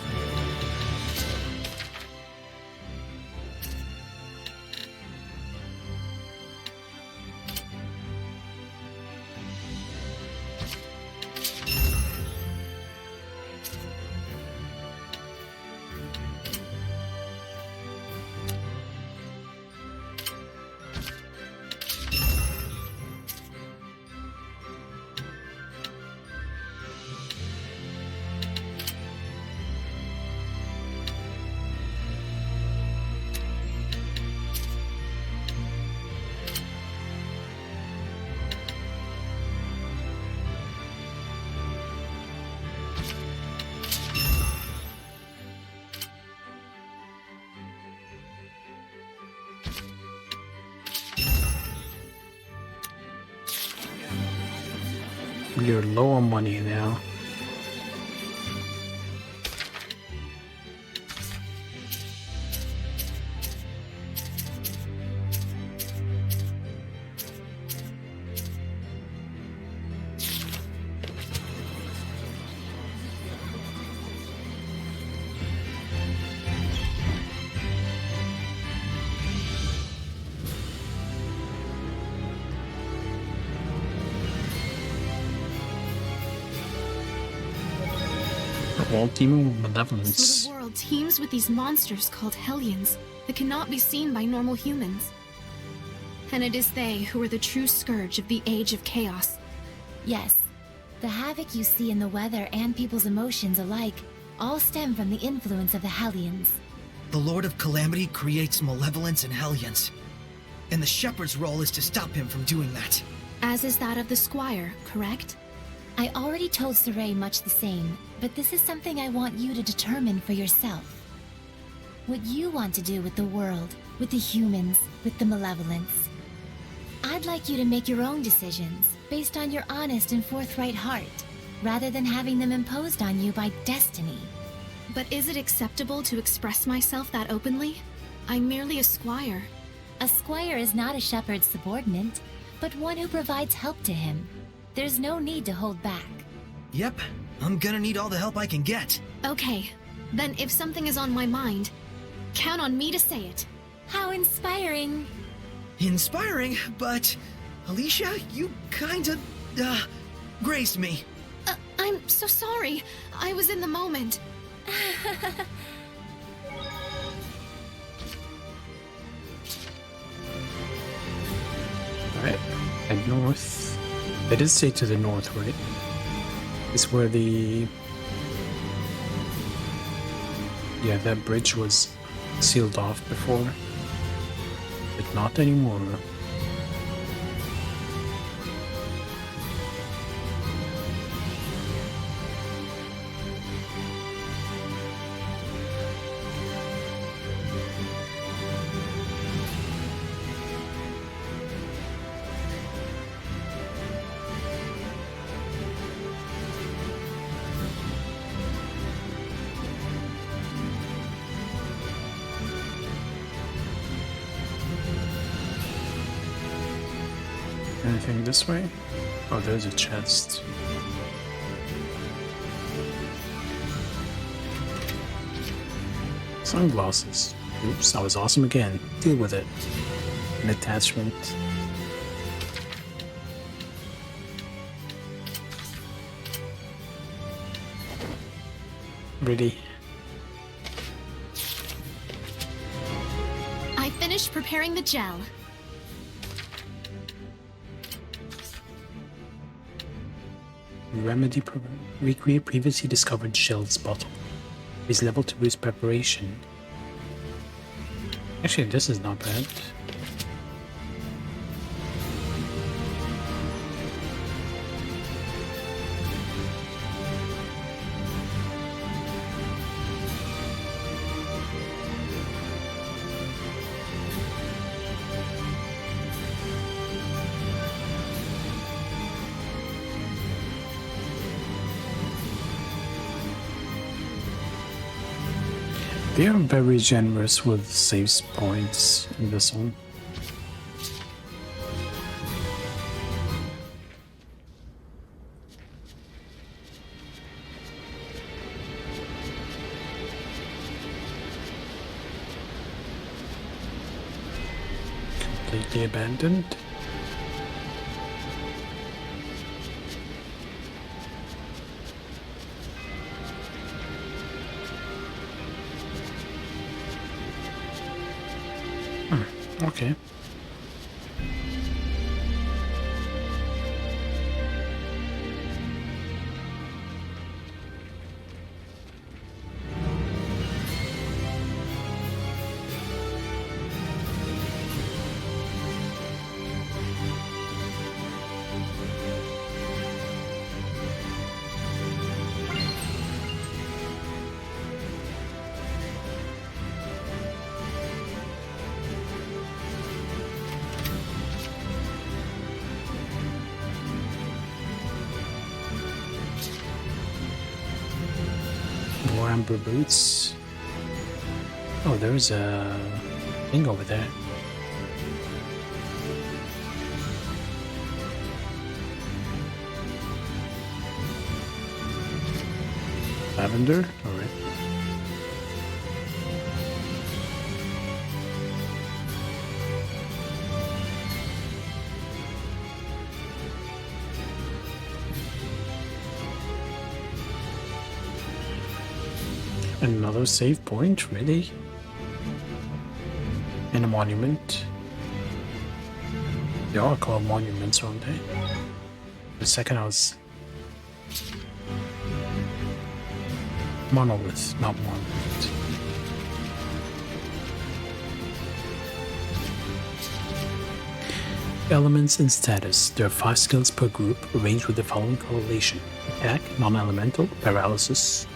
You're low on money now. All teaming with malevolence. So the world teems with these monsters called Hellions that cannot be seen by normal humans. And it is they who are the true scourge of the Age of Chaos. Yes. The havoc you see in the weather and people's emotions alike all stem from the influence of the Hellions. The Lord of Calamity creates malevolence and Hellions. And the Shepherd's role is to stop him from doing that. As is that of the Squire, correct? I already told Saray much the same, but this is something I want you to determine for yourself. What you want to do with the world, with the humans, with the malevolence. I'd like you to make your own decisions, based on your honest and forthright heart, rather than having them imposed on you by destiny. But is it acceptable to express myself that openly? I'm merely a squire. A squire is not a shepherd's subordinate, but one who provides help to him. There's no need to hold back. Yep, I'm gonna need all the help I can get. Okay, then if something is on my mind, count on me to say it. How inspiring. Inspiring, but Alicia, you kinda, grazed me. I'm so sorry. I was in the moment. Alright, and north. They did say to the north, right? It's where the... yeah, that bridge was sealed off before. But not anymore. Anything this way? Oh, there's a chest. Sunglasses. Oops, that was awesome again. Deal with it. An attachment. Ready? I finished preparing the gel. Recreate previously discovered shells bottle. Is level to boost preparation. Actually, this is not bad. They are very generous with save points in this one. Completely abandoned. Okay. More amber boots. Oh, there's a thing over there. Lavender? Alright. Another save point, really? And a monument. They are called monuments, aren't they? The second I was... Monolith, not monument. Elements and status. There are 5 skills per group, arranged with the following correlation. Attack, non-elemental, paralysis,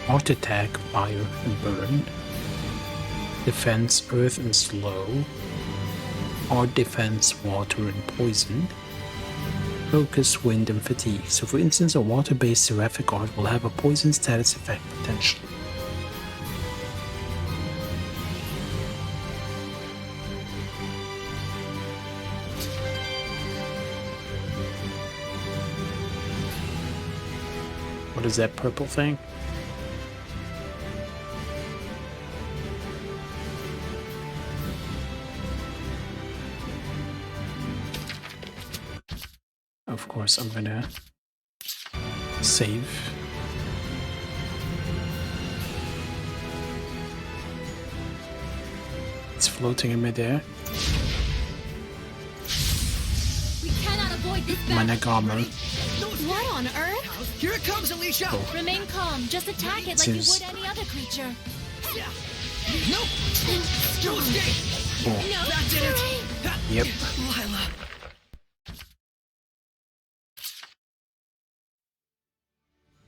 Art attack, fire and burn. Defense, earth and slow. Art defense, water and poison. Focus, wind and fatigue. So for instance, a water-based seraphic art will have a poison status effect potentially. What is that purple thing? Of course, I'm gonna save. It's floating in midair. We cannot avoid this My neck armor. What on earth? Here it comes, Alicia! Oh. Remain calm. Just attack it like you would any other creature. No! Don't escape! Oh. No, That did it! Yep. Lila.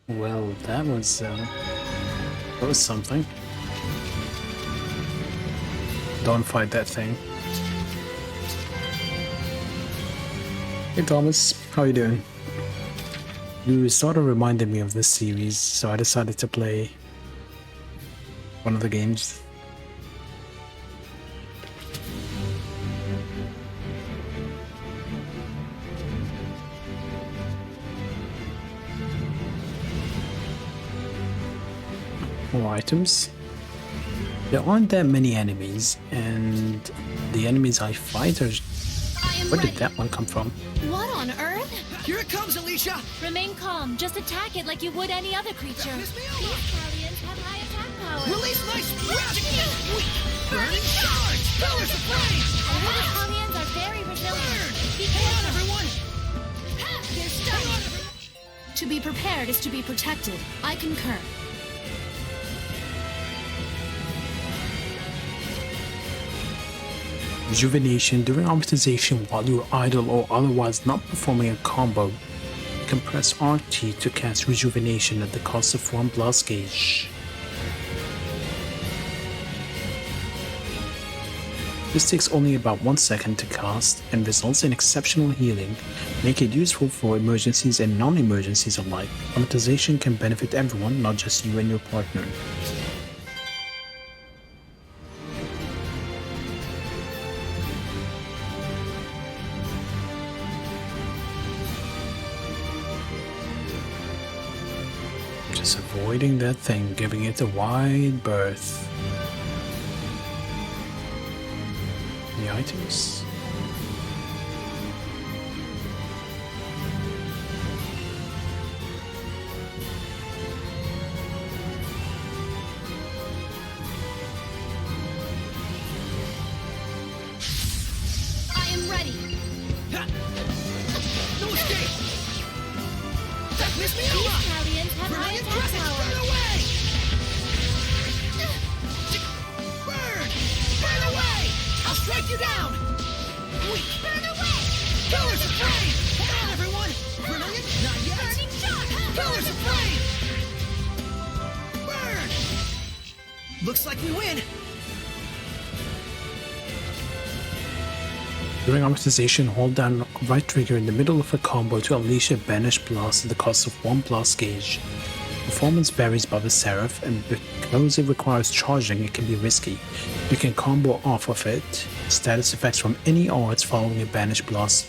Well, that was something. Don't fight that thing. Hey Thomas, how you doing? You sort of reminded me of this series, so I decided to play one of the games. More items. There aren't that many enemies, and the enemies I fight are... Where did that one come from? What on earth? Here it comes, Alicia! Remain calm. Just attack it like you would any other creature. These Italians have high attack power. Release my magic! Burning charge! Powers of flame! Our Italians are very resilient. Be Hang on, careful. everyone! They're stuck. To be prepared is to be protected. I concur. Rejuvenation during amortization while you're idle or otherwise not performing a combo. You can press RT to cast Rejuvenation at the cost of 1 blast gauge. This takes only about 1 second to cast and results in exceptional healing, making it useful for emergencies and non-emergencies alike. Amortization can benefit everyone, not just you and your partner. Just avoiding that thing, giving it a wide berth. The items. I am ready. No escape! That missed me These out! Italians have high Brilliant attack presence! power. Burn away! Burn! Burn away! I'll strike you down! Weak! Burn away! Killer's afraid! Come on, everyone! Brilliant? Not yet! Burning shock! Killer's afraid! Burn! Looks like we win! During amortization, hold down right trigger in the middle of a combo to unleash a Banish Blast at the cost of 1 blast gauge. Performance varies by the Seraph, and because it requires charging, it can be risky. You can combo off of it. Status effects from any arts following a Banish Blast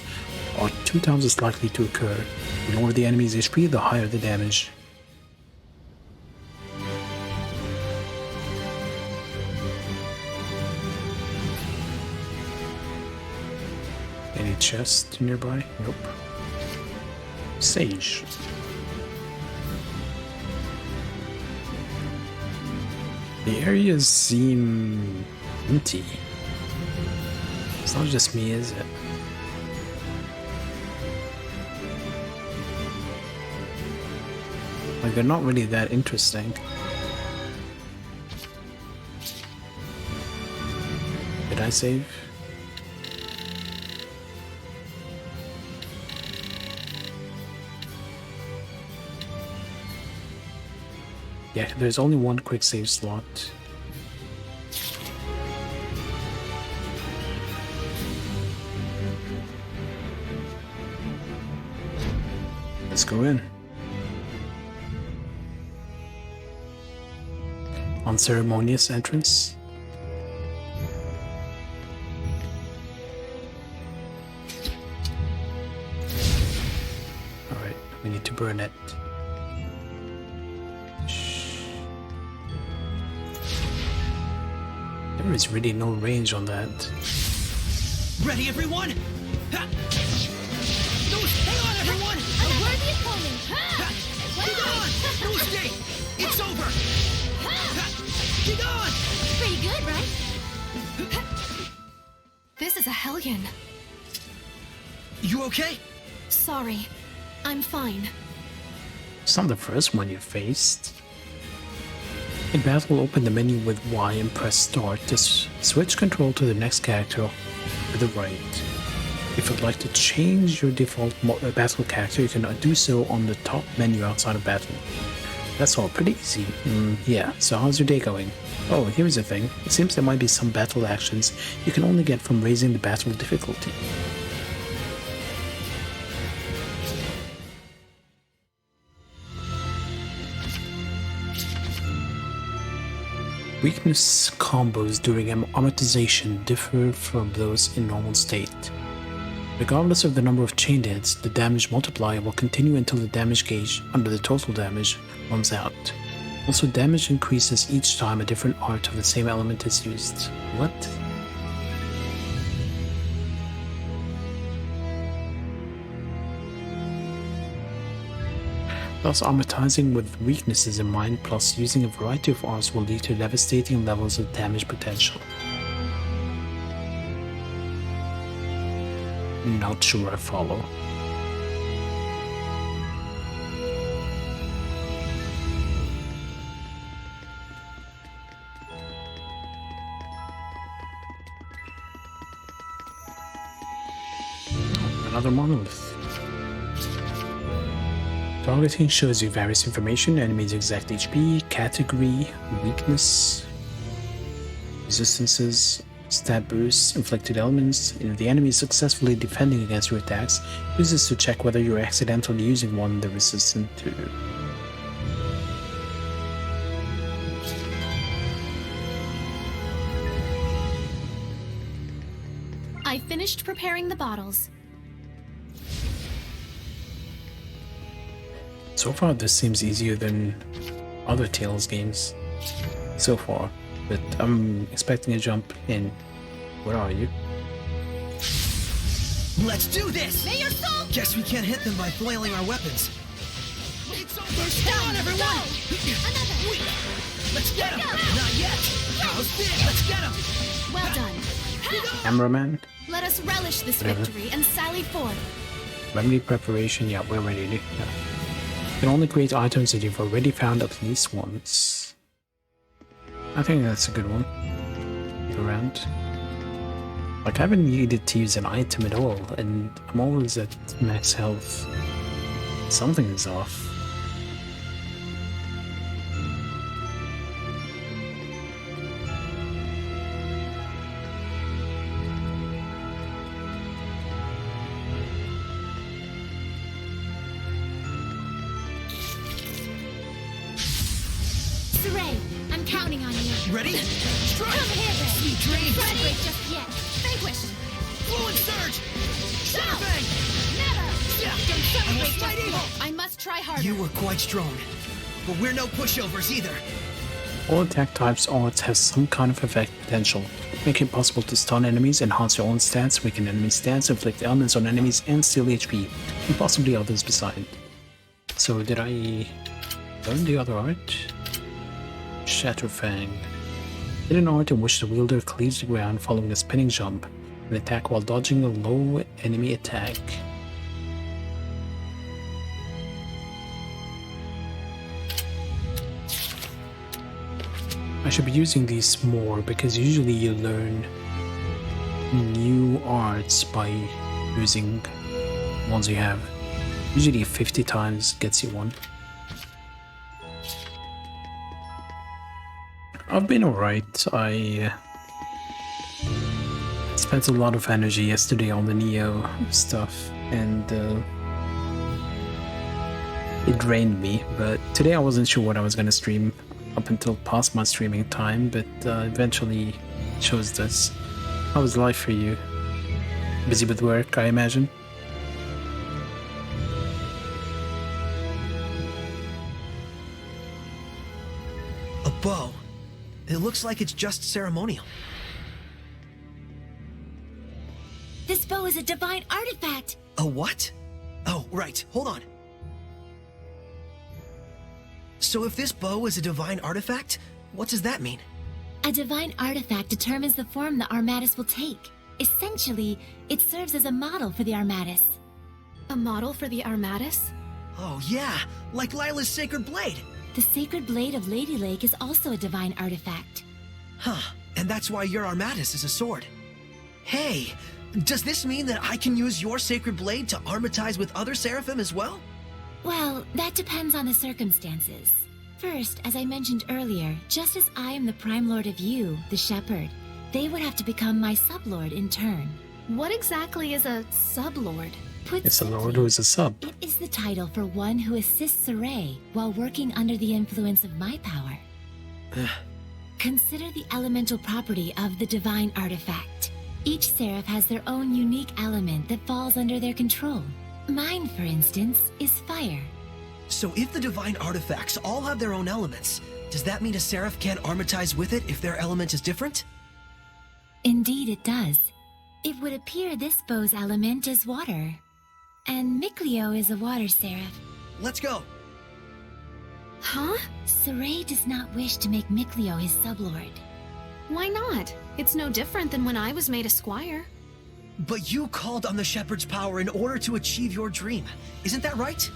are 2 times as likely to occur. The lower the enemy's HP, the higher the damage. Any chest nearby? Nope. Sage. The areas seem empty. It's not just me, is it? Like, they're not really that interesting. Did I save? Yeah, there's only one quick save slot. Let's go in. Unceremonious entrance. Alright, we need to burn it. There is really no range on that. Ready, everyone? Ha! No, hang on, everyone! A worthy opponent! Get on! No escape! It's over! Get on! Pretty good, right? This is a hellion. You okay? Sorry. I'm fine. It's not the first one you faced. In battle, open the menu with Y and press start to switch control to the next character to the right. If you'd like to change your default battle character, you can do so on the top menu outside of battle. That's all, pretty easy. Yeah, so how's your day going? Oh, here's the thing. It seems there might be some battle actions you can only get from raising the battle difficulty. Weakness combos during amortization differ from those in normal state. Regardless of the number of chain hits, the damage multiplier will continue until the damage gauge under the total damage runs out. Also, damage increases each time a different art of the same element is used. What? Thus, amortizing with weaknesses in mind plus using a variety of arts will lead to devastating levels of damage potential. Not sure I follow. Another monolith. Targeting shows you various information, enemies' exact HP, category, weakness, resistances, stat boosts, inflicted elements. If the enemy is successfully defending against your attacks, use this to check whether you're accidentally using one they're resistant to. I finished preparing the bottles. So far, this seems easier than other Tales games so far, but I'm expecting a jump in. Where are you? Let's do this! May your soul! Guess we can't hit them by flailing our weapons. Push down, everyone! Another! Let's get him! Not yet! How's this? Let's get him! Well done. Cameraman? Let us relish this Whatever. victory and sally forth. Remedy preparation, yeah, we're ready. Yeah. You can only create items that you've already found at least once. I think that's a good one. Keep around. Like, I haven't needed to use an item at all, and I'm always at max health. Something is off. Saray, I'm counting on you. Ready? Strike! Come here, then. Sweet dreams! Don't break just yet. Vanquish. Fluid surge! Shout! Bang! Never! Yeah! Don't celebrate Almost just evil! yet. I must try harder. You were quite strong, but we're no pushovers either. All attack types odds have some kind of effect potential, making it possible to stun enemies, enhance your own stats, weaken enemy stats, inflict ailments on enemies, and steal HP, and possibly others beside. So did I learn the other art? Shatterfang. Hit an art in which the wielder cleaves the ground following a spinning jump, and attack while dodging a low enemy attack. I should be using these more because usually you learn new arts by using ones you have. Usually 50 times gets you one. I've been alright. I spent a lot of energy yesterday on the Neo stuff and it drained me, but today I wasn't sure what I was gonna stream up until past my streaming time, but eventually chose this. How was life for you? Busy with work, I imagine? A bow. It looks like it's just ceremonial. This bow is a divine artifact. A what? Oh, right. Hold on. So if this bow is a divine artifact, what does that mean? A divine artifact determines the form the Armatus will take. Essentially, it serves as a model for the Armatus. A model for the Armatus? Oh yeah, like Lila's sacred blade. The sacred blade of Lady Lake is also a divine artifact. Huh, and that's why your Armatus is a sword. Hey, does this mean that I can use your sacred blade to armatize with other seraphim as well? Well, that depends on the circumstances. First, as I mentioned earlier, just as I am the Prime Lord of you, the Shepherd, they would have to become my sublord in turn. What exactly is a sublord? It's a lord who is a sub. It is the title for one who assists Saray while working under the influence of my power. Consider the elemental property of the divine artifact. Each seraph has their own unique element that falls under their control. Mine, for instance, is fire. So if the divine artifacts all have their own elements, does that mean a seraph can't armatize with it if their element is different? Indeed it does. It would appear this bow's element is water. And Mikleo is a water seraph. Let's go. Huh? Saray does not wish to make Mikleo his sublord. Why not? It's no different than when I was made a squire. But you called on the Shepherd's power in order to achieve your dream. Isn't that right?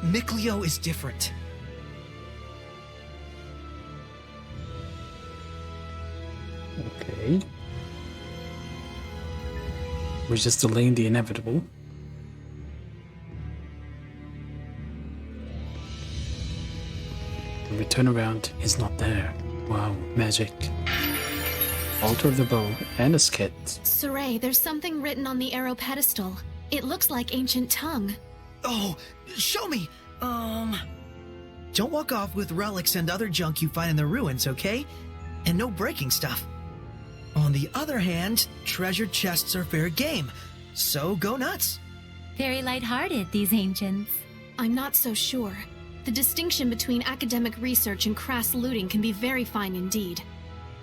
Mikleo is different. Okay. We're just delaying the inevitable. When we turn around, he's not there. Wow, magic. Altar of the bow and a skit. Saray, there's something written on the arrow pedestal. It looks like ancient tongue. Oh, show me! Don't walk off with relics and other junk you find in the ruins, okay? And no breaking stuff. On the other hand, treasure chests are fair game, so go nuts. Very lighthearted, these ancients. I'm not so sure. The distinction between academic research and crass looting can be very fine indeed.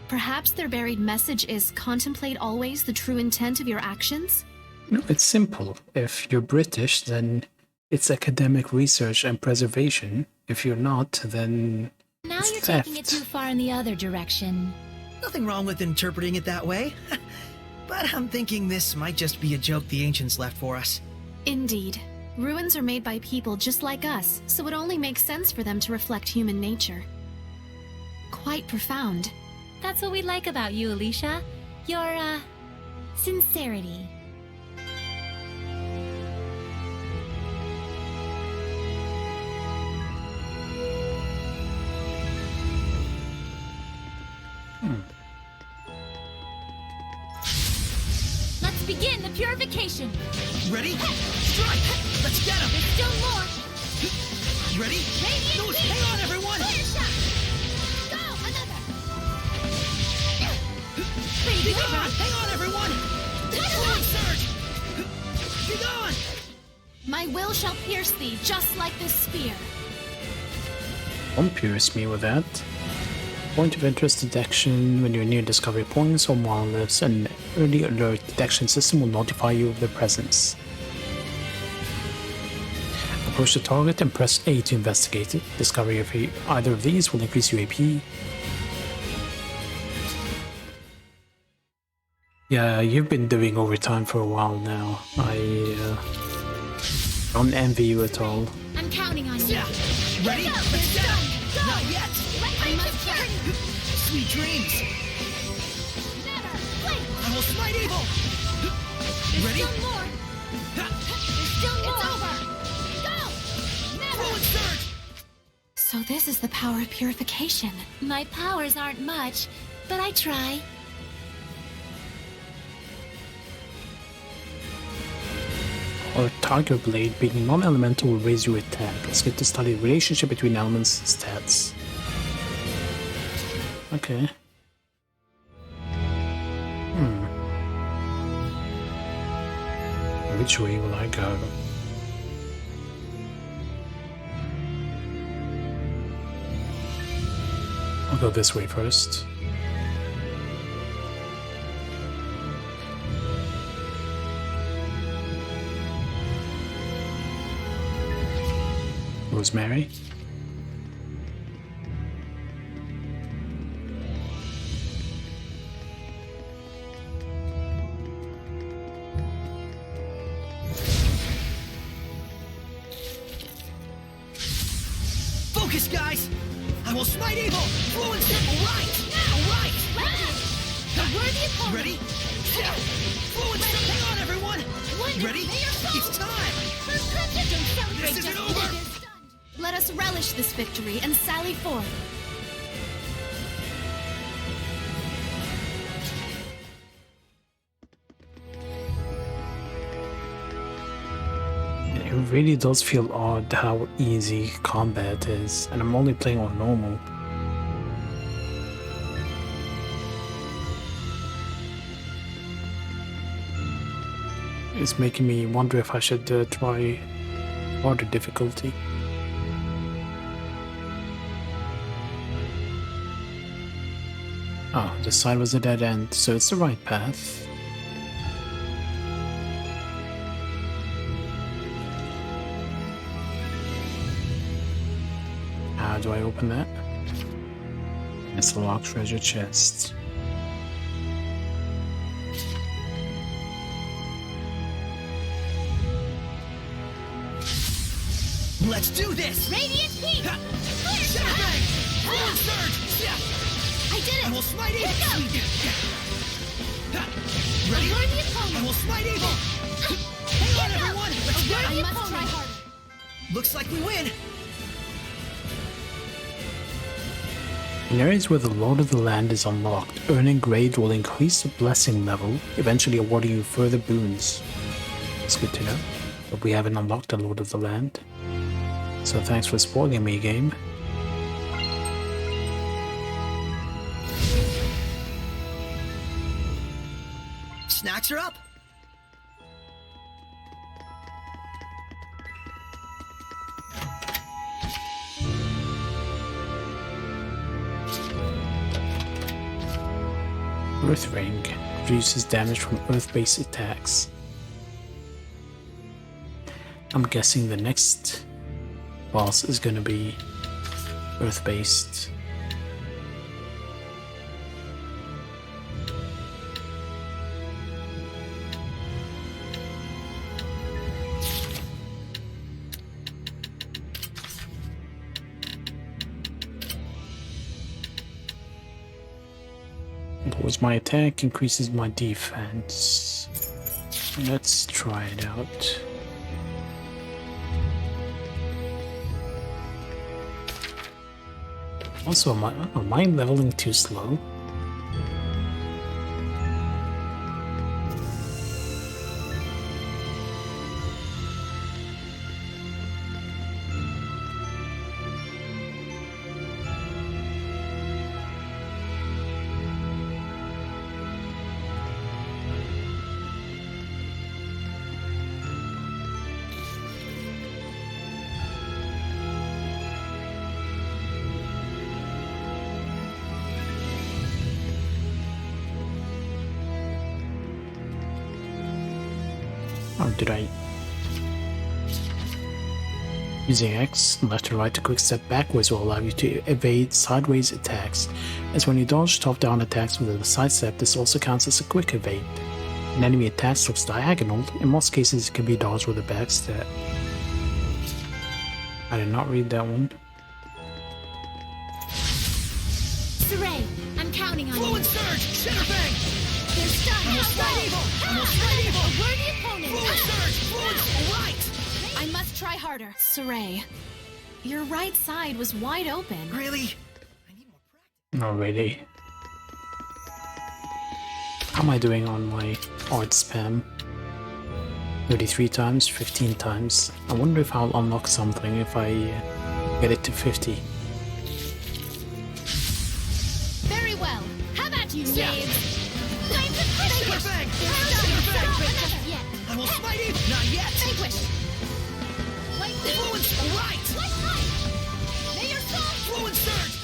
Perhaps their buried message is contemplate always the true intent of your actions? No, it's simple. If you're British, then it's academic research and preservation. If you're not, then Now it's you're theft. taking it too far in the other direction. Nothing wrong with interpreting it that way. But I'm thinking this might just be a joke the ancients left for us. Indeed. Ruins are made by people just like us, so it only makes sense for them to reflect human nature. Quite profound. That's what we like about you, Alicia. Your, sincerity. Let's begin the purification. Ready? Strike! Let's get him! There's still more. Ready? Radiant No, beam! hang on, everyone! Clear shot! Go! Another! Ready to go! Hang on, everyone! Forward surge! Be gone! My will shall pierce thee, just like this spear. Don't pierce me with that. Point of interest detection. When you're near discovery points or wildness, an early alert detection system will notify you of their presence. Approach the target and press A to investigate it. Discovery of either of these will increase your AP. Yeah, you've been doing overtime for a while now. I don't envy you at all. I'm counting on you. Ready? Go! Let's get him! Go! Not yet! I must turn! Sweet dreams! Never! Wait! I will smite evil! Ready? Still more! There's still more! It's over! Go! Never! Forward surge! So this is the power of purification. My powers aren't much, but I try. Or Tiger Blade, being non-elemental will raise your attack. It's good to study the relationship between elements and stats. Okay. Which way will I go? I'll go this way first. Rosemary? Focus, guys! I will smite evil! Fluent simple right! Now, right! The worthy opponent! Ready? Fluent simple! Hang on, everyone! Wonder, Ready? may your soul- It's time! Don't celebrate This isn't just over! because it's done. Let us relish this victory and sally forth. It really does feel odd how easy combat is, and I'm only playing on normal. It's making me wonder if I should try harder difficulty. Oh, this side was a dead end, so it's the right path. How do I open that? It's a locked treasure chest. Let's do this! Radiant Peak! Clear shot! Bang! Forward surge! I did it! I will smite evil! Here Ready? A worthy opponent! I will smite evil! Hang on, everyone! Let's get worthy him! I must try harder. Looks like we win! In areas where the Lord of the Land is unlocked, earning grade will increase the blessing level, eventually awarding you further boons. It's good to know, but we haven't unlocked the Lord of the Land. So thanks for spoiling me, game. Snacks are up. Earth Ring reduces damage from Earth-based attacks. I'm guessing the next boss is gonna be Earth-based. Lowers my attack, increases my defense. Let's try it out. Also, am I leveling too slow? Or did I? Using X, left to right to quick step backwards will allow you to evade sideways attacks, as when you dodge top-down attacks with a side step, this also counts as a quick evade. An enemy attack looks diagonal, in most cases it can be dodged with a back step. I did not read that one. Saray, I'm counting on you. Fluid Surge! Shitterbang! They're stuck. Almost right evil! Almost right evil! A worthy opponent. Fluid Surge! Fluid! Alright! I must try harder. Saray, your right side was wide open. Really? Not really. How am I doing on my art spam? 33 times, 15 times. I wonder if I'll unlock something if I get it to 50. Very well. How about you, Yeah. James? Time to vanquish. Shitterbang! Shitterbang! Yet. I will smite evil! Not yet! Vanquish. Fluid! Alright! May your soul. Fluid Surge!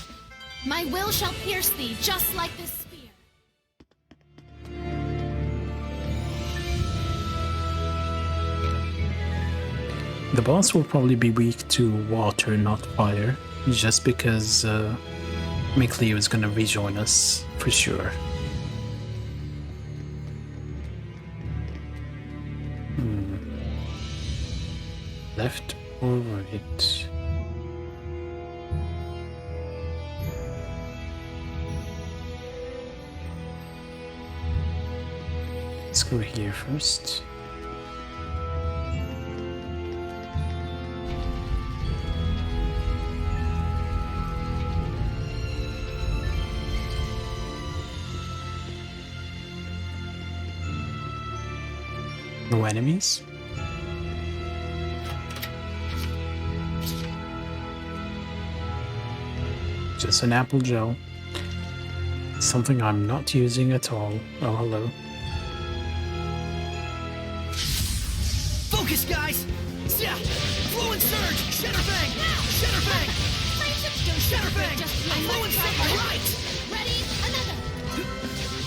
My will shall pierce thee, just like this spear. The boss will probably be weak to water, not fire, just because Mikleo is gonna rejoin us for sure. Left or right? Let's go here first. No enemies? Just an apple gel. Something I'm not using at all. Oh, hello. Focus, guys! Yeah! Fluid Surge! Shitterbang! Shitterbang! Shitterbang! Fluid Surge! Alright! Ready? Another.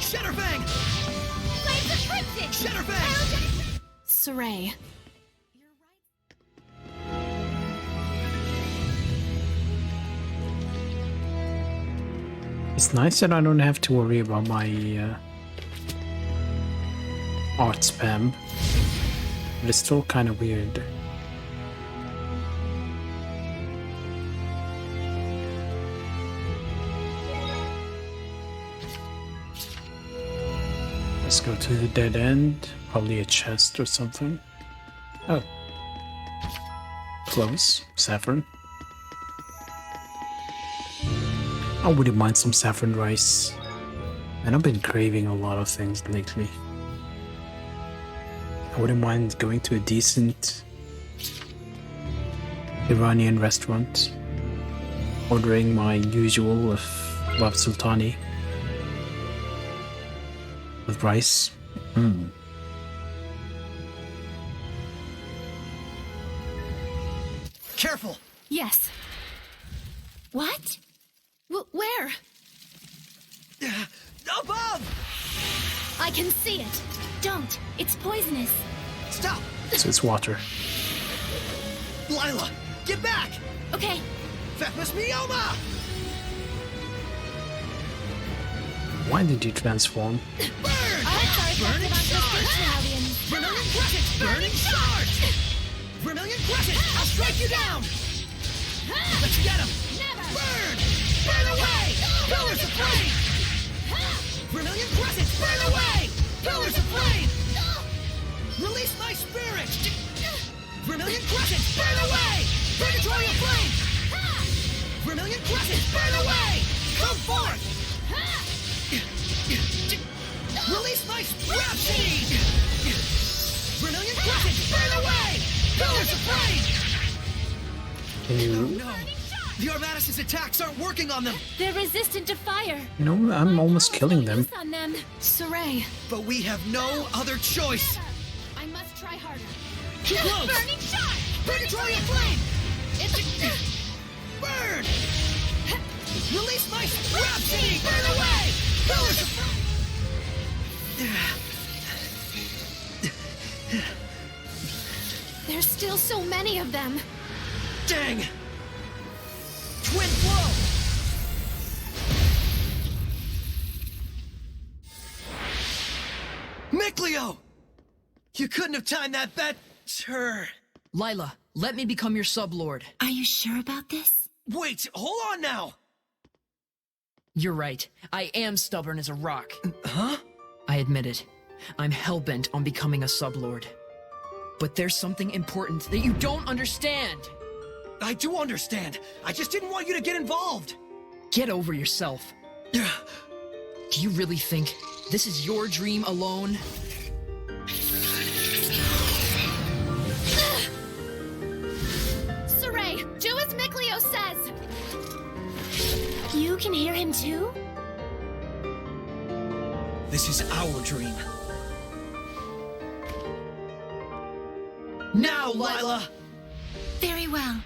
Shitterbang! Flames of Crimson. Shitterbang! Saray, It's nice that I don't have to worry about my art spam, but it's still kind of weird. Let's go to the dead end, probably a chest or something. Oh. Close, Saffron. I wouldn't mind some saffron rice. And I've been craving a lot of things lately. I wouldn't mind going to a decent Iranian restaurant, ordering my usual of love sultani with rice. Careful! Yes. What? Where? Above! I can see it. Don't. It's poisonous. Stop! So it's water. Lila, get back! Okay. Fepus Mioma! Why did you transform? Burning Charge! Vermilion Crescent! Burning Charge! Vermilion Crescent! I'll strike you down! Let's get him! Burn! Burn away! Pillars of Flame! Vermilion Crescent! Burn away! Pillars of Flame! Release my spirit! Vermilion Crescent! Burn away! Purgatory of Flame! Vermilion Crescent! Burn away! Come forth! Release my Rhapsody! Vermilion Crescent! Burn away! Pillars of Flame! Can you... No! The Armatus' attacks aren't working on them! They're resistant to fire. No, I'm almost killing them. Use on them. Saray. But we have no other choice! I must try harder. Too close! Burning shot! Purgatory of Flame! Burn! Release my Rhapsody! Burn away! Pillars of Flame! There's still so many of them. Dang! Twin blow! Miclio! You couldn't have timed that better. Lila, let me become your sublord. Are you sure about this? Wait, hold on now! You're right. I am stubborn as a rock. Huh? I admit it. I'm hellbent on becoming a sublord. But there's something important that you don't understand. I do understand. I just didn't want you to get involved. Get over yourself. Do you really think this is your dream alone? Saray, do as Miclio says. You can hear him too? This is our dream. Now, Lila! Very well.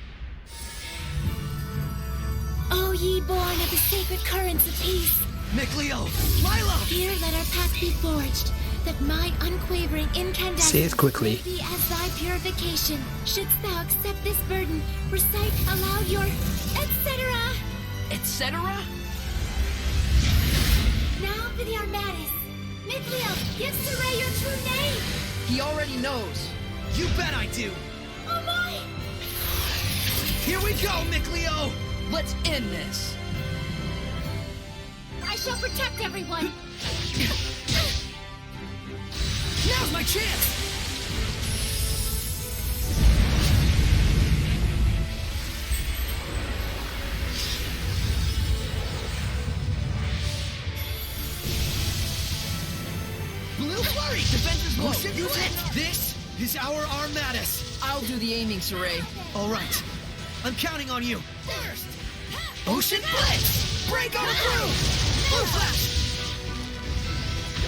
O ye born of the sacred currents of peace, Miclio! Lila! here let our path be forged, that my unquavering incandescence Say it quickly. may be as thy purification. Shouldst thou accept this burden, recite aloud your etc. Etc.? Now for the Armatus. Miclio, give Saray your true name! He already knows. You bet I do! Oh my! Here we go, Miclio! Let's end this. I shall protect everyone! Now's my chance! Blue Flurry! Defenses low! Use it! This is our Armatus! I'll do the aiming, Saray. Alright. I'm counting on you. First! Ocean Blitz! Break on through! Blue Flash!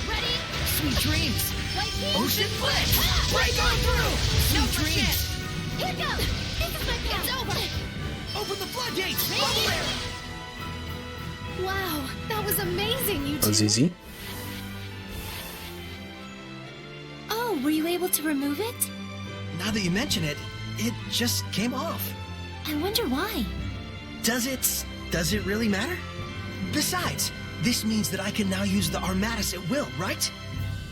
Ready? Sweet dreams! Right here? Ocean Blitz! Break on through! No Sweet dreams! Here goes! This is my chance! It's over! Open the floodgates! Bubble air! Wow, that was amazing, you That was two. easy. Oh, were you able to remove it? Now that you mention it, it just came off. I wonder why. Does it really matter? Besides, this means that I can now use the Armatus at will, right?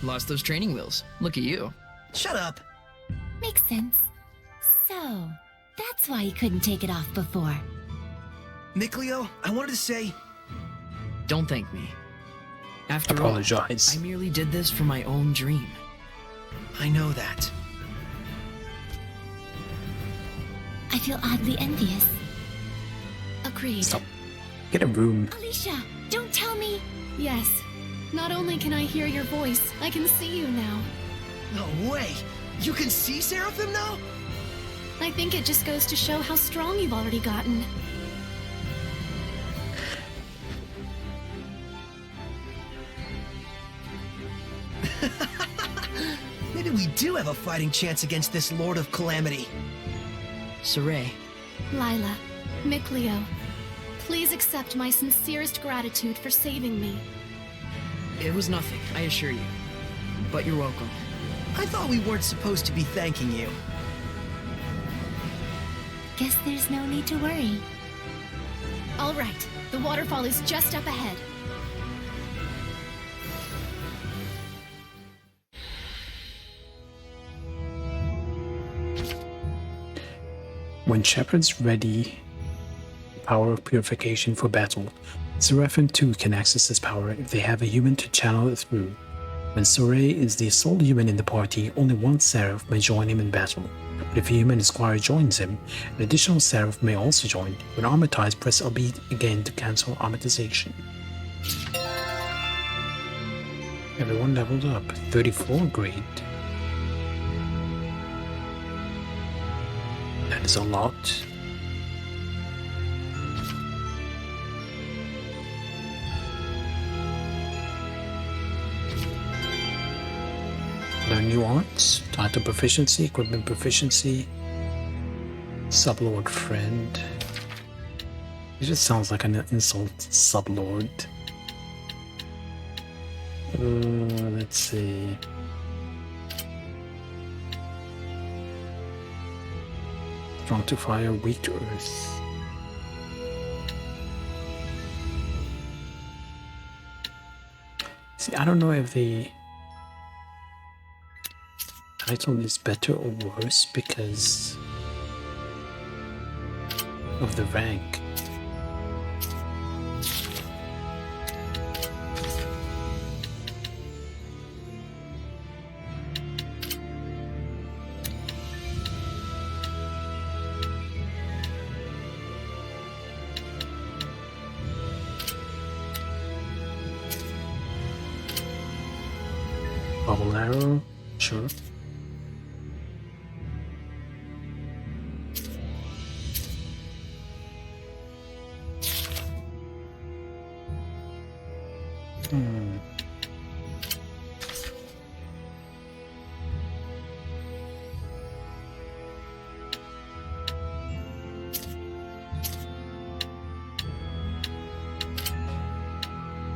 Lost those training wheels. Look at you. Shut up. Makes sense. So, that's why you couldn't take it off before. Miclio, I wanted to say... Don't thank me. After Apologize. all, I merely did this for my own dream. I know that. I feel oddly envious. Agreed. Stop. Get a room. Alicia, don't tell me. Yes. Not only can I hear your voice, I can see you now. No way! You can see Seraphim now? I think it just goes to show how strong you've already gotten. Maybe we do have a fighting chance against this Lord of Calamity. Saray. Lila, Mikleo, please accept my sincerest gratitude for saving me. It was nothing, I assure you. But you're welcome. I thought we weren't supposed to be thanking you. Guess there's no need to worry. All right, the waterfall is just up ahead. When Shepard's ready, power of purification for battle, Seraphim too can access this power if they have a human to channel it through. When Soray is the sole human in the party, only one Seraph may join him in battle. But if a human Esquire joins him, an additional Seraph may also join. When armatized, press LB again to cancel armatization. Everyone leveled up. 34 grade. That is a lot. Learn new arts, title proficiency, equipment proficiency, sublord friend. It just sounds like an insult, sublord. Let's see. Strong to fire, weak to earth. See, I don't know if the title is better or worse because of the rank. Bubble arrow, sure.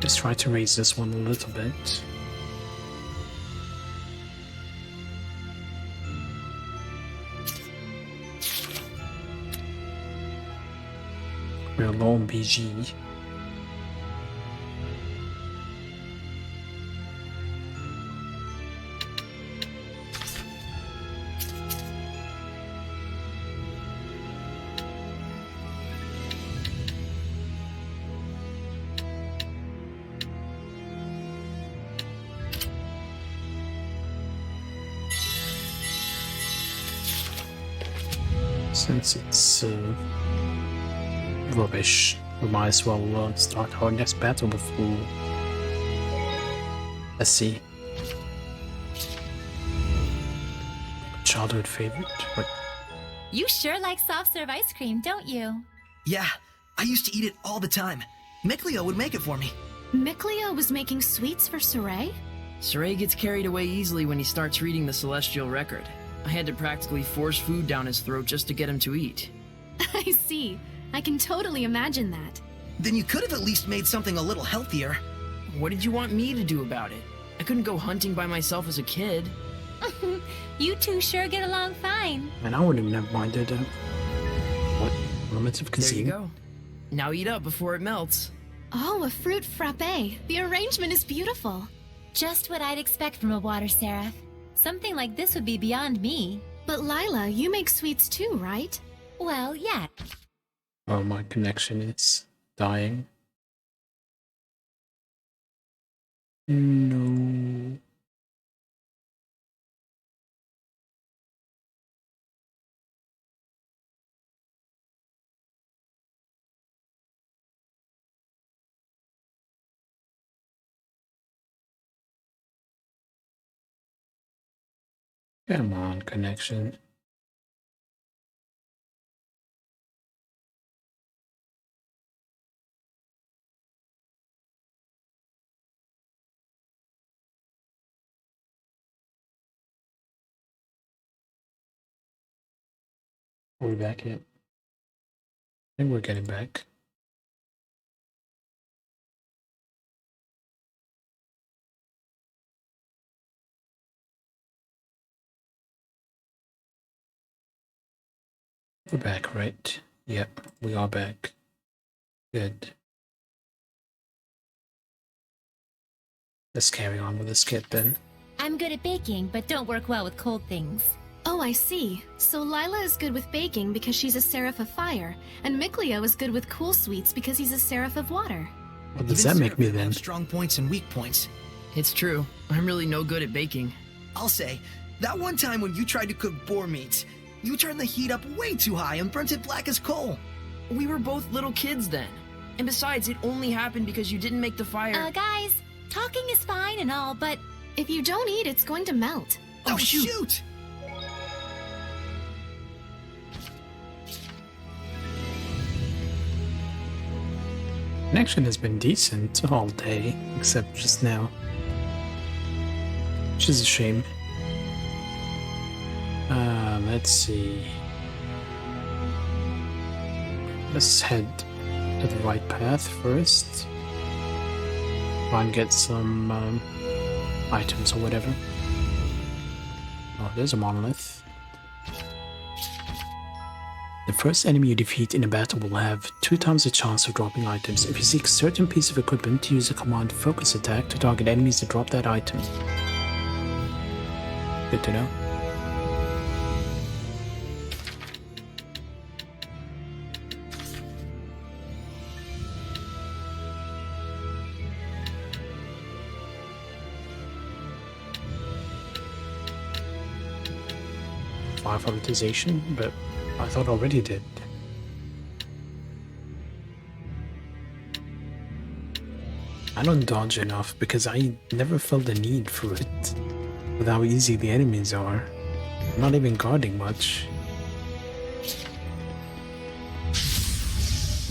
Let's try to raise this one a little bit. We're low on BG. Since it's rubbish, we might as well start our next battle before. Let's see. Childhood favorite? What? You sure like soft serve ice cream, don't you? Yeah, I used to eat it all the time. Mikleo would make it for me. Mikleo was making sweets for Saray? Saray gets carried away easily when he starts reading the Celestial Record. I had to practically force food down his throat just to get him to eat. I see. I can totally imagine that. Then you could have at least made something a little healthier. What did you want me to do about it? I couldn't go hunting by myself as a kid. You two sure get along fine. And I wouldn't have minded what elements of cuisine. There you go. Now eat up before it melts. Oh, a fruit frappe. The arrangement is beautiful. Just what I'd expect from a water seraph. Something like this would be beyond me. But Lila, you make sweets too, right? Well, yeah. Oh, my connection is dying. No. Come on, connection. Are we back yet? I think we're getting back. We're back, right? Yep, we are back. Good. Let's carry on with the skit then. I'm good at baking, but don't work well with cold things. Oh, I see. So Lila is good with baking because she's a seraph of fire, and Mikleo is good with cool sweets because he's a seraph of water. What does that make me then? Have strong points and weak points. It's true. I'm really no good at baking. I'll say, that one time when you tried to cook boar meat, you turned the heat up way too high and burnt it black as coal. We were both little kids then. And besides, it only happened because you didn't make the fire. Guys, talking is fine and all, but if you don't eat, it's going to melt. Oh, shoot! Connection has been decent all day, except just now. Which is a shame. Let's see. Let's head to the right path first. Try and get some items or whatever. Oh, there's a monolith. The first enemy you defeat in a battle will have 2 times the chance of dropping items. If you seek a certain piece of equipment, use the command Focus Attack to target enemies that drop that item. Good to know. Prioritization, but I thought already did. I don't dodge enough because I never felt the need for it. With how easy the enemies are. I'm not even guarding much.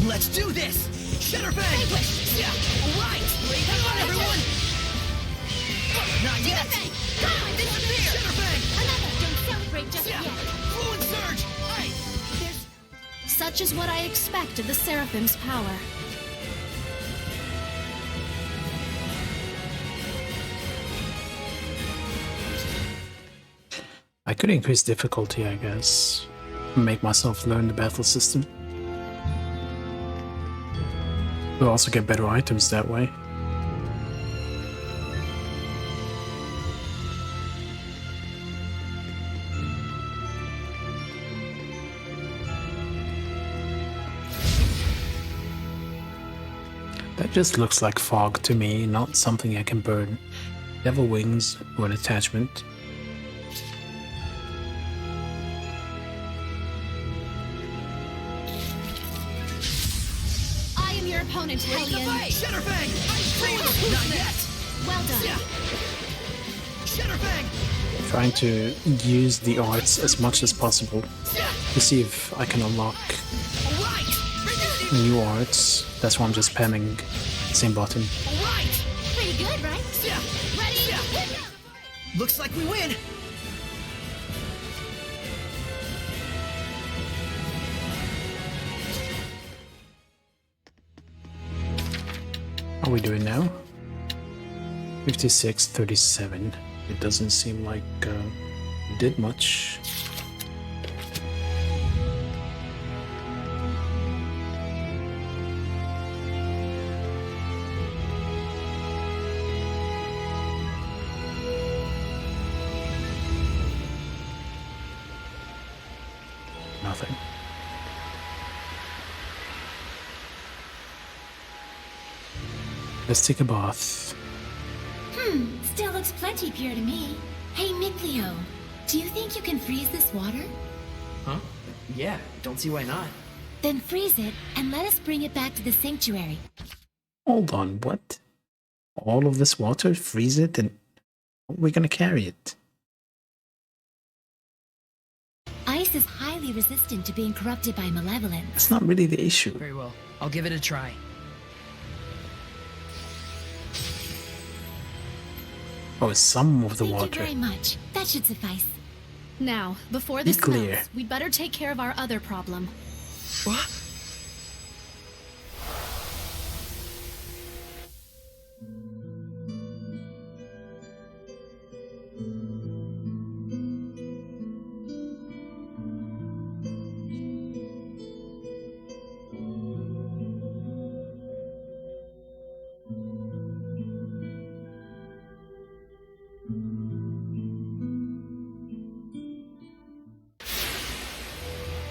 Let's do this! Shutterbang! Yeah, alright! Come on, everyone! Not yet! Come on, disappear! Shutterbang! Another! Don't celebrate just yet! Fluent Surge! Such is what I expect of the Seraphim's power. I could increase difficulty, I guess. Make myself learn the battle system. We'll also get better items that way. That just looks like fog to me, not something I can burn. Devil wings or an attachment. Opponent, Hellion. Shutterbang! Not yet! Well done. Shutterbang! Trying to use the arts as much as possible to see if I can unlock new arts. That's why I'm just spamming the same button. Pretty good, right? Ready? Looks like we win! How are we doing now? 56-37. It doesn't seem like we did much. Nothing. Let's take a bath. Still looks plenty pure to me. Hey, Mikleo, do you think you can freeze this water? Huh? Yeah, don't see why not. Then freeze it and let us bring it back to the sanctuary. Hold on, what? All of this water? Freeze it and we're gonna carry it. highly resistant to being corrupted by malevolence. That's not really the issue. Very well. I'll give it a try. Oh, some of the Thank water. you very much. That should suffice. Now, before this clear. melts, we'd better take care of our other problem. What?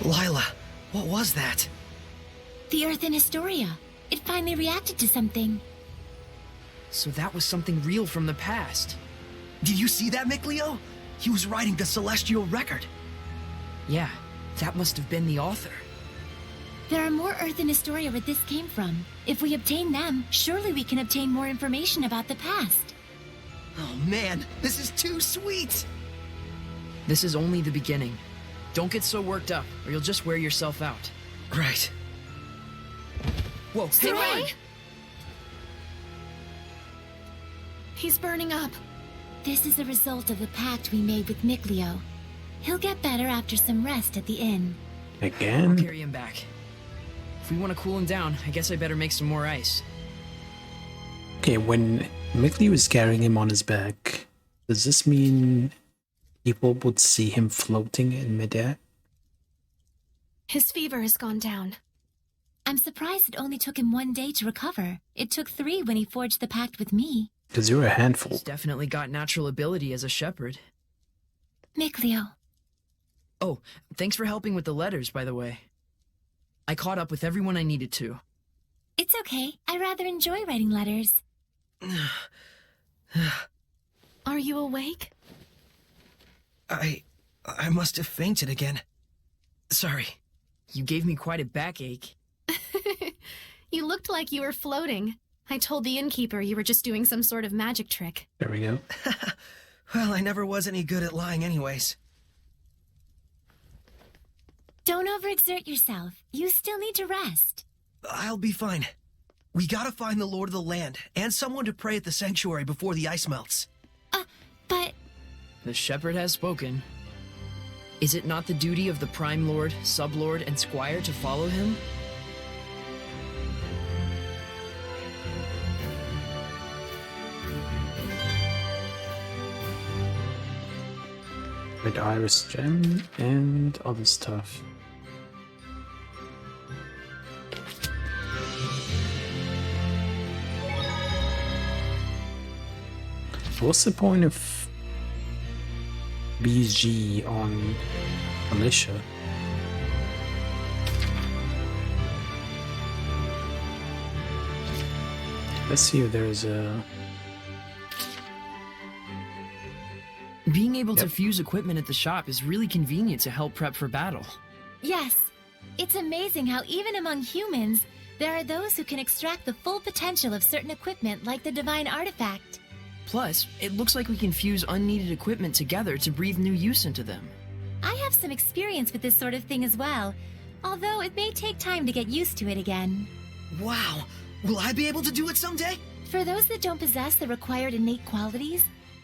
Lila, what was that? The Earth in Historia. It finally reacted to something. So that was something real from the past. Did you see that, Mikleo? He was writing the celestial record. Yeah, that must have been the author. There are more Earth in Historia where this came from. If we obtain them, surely we can obtain more information about the past. Oh man, this is too sweet! This is only the beginning. Don't get so worked up, or you'll just wear yourself out. Right. Whoa, hang on! He's burning up. This is a result of the pact we made with Mikleo. He'll get better after some rest at the inn. Again? I'll carry him back. If we want to cool him down, I guess I better make some more ice. Okay, when Mikley was carrying him on his back, does this mean people would see him floating in midair? His fever has gone down. I'm surprised it only took him 1 day to recover. It took 3 when he forged the pact with me. Because you're a handful. He's definitely got natural ability as a shepherd. Mikleo. Oh, thanks for helping with the letters, by the way. I caught up with everyone I needed to. It's okay. I rather enjoy writing letters. Are you awake? I must have fainted again. Sorry. You gave me quite a backache. You looked like you were floating. I told the innkeeper you were just doing some sort of magic trick. There we go. Well, I never was any good at lying anyways. Don't overexert yourself. You still need to rest. I'll be fine. We gotta find the Lord of the Land, and someone to pray at the sanctuary before the ice melts. But... The shepherd has spoken. Is it not the duty of the Prime Lord, Sublord, and Squire to follow him? Red Iris Gem and other stuff. What's the point of BG on Alicia? Let's see if there's a... Being able to fuse equipment at the shop is really convenient to help prep for battle. Yes. It's amazing how even among humans, there are those who can extract the full potential of certain equipment like the divine artifact. Plus, it looks like we can fuse unneeded equipment together to breathe new use into them. I have some experience with this sort of thing as well, although it may take time to get used to it again. Wow! Will I be able to do it someday? For those that don't possess the required innate qualities,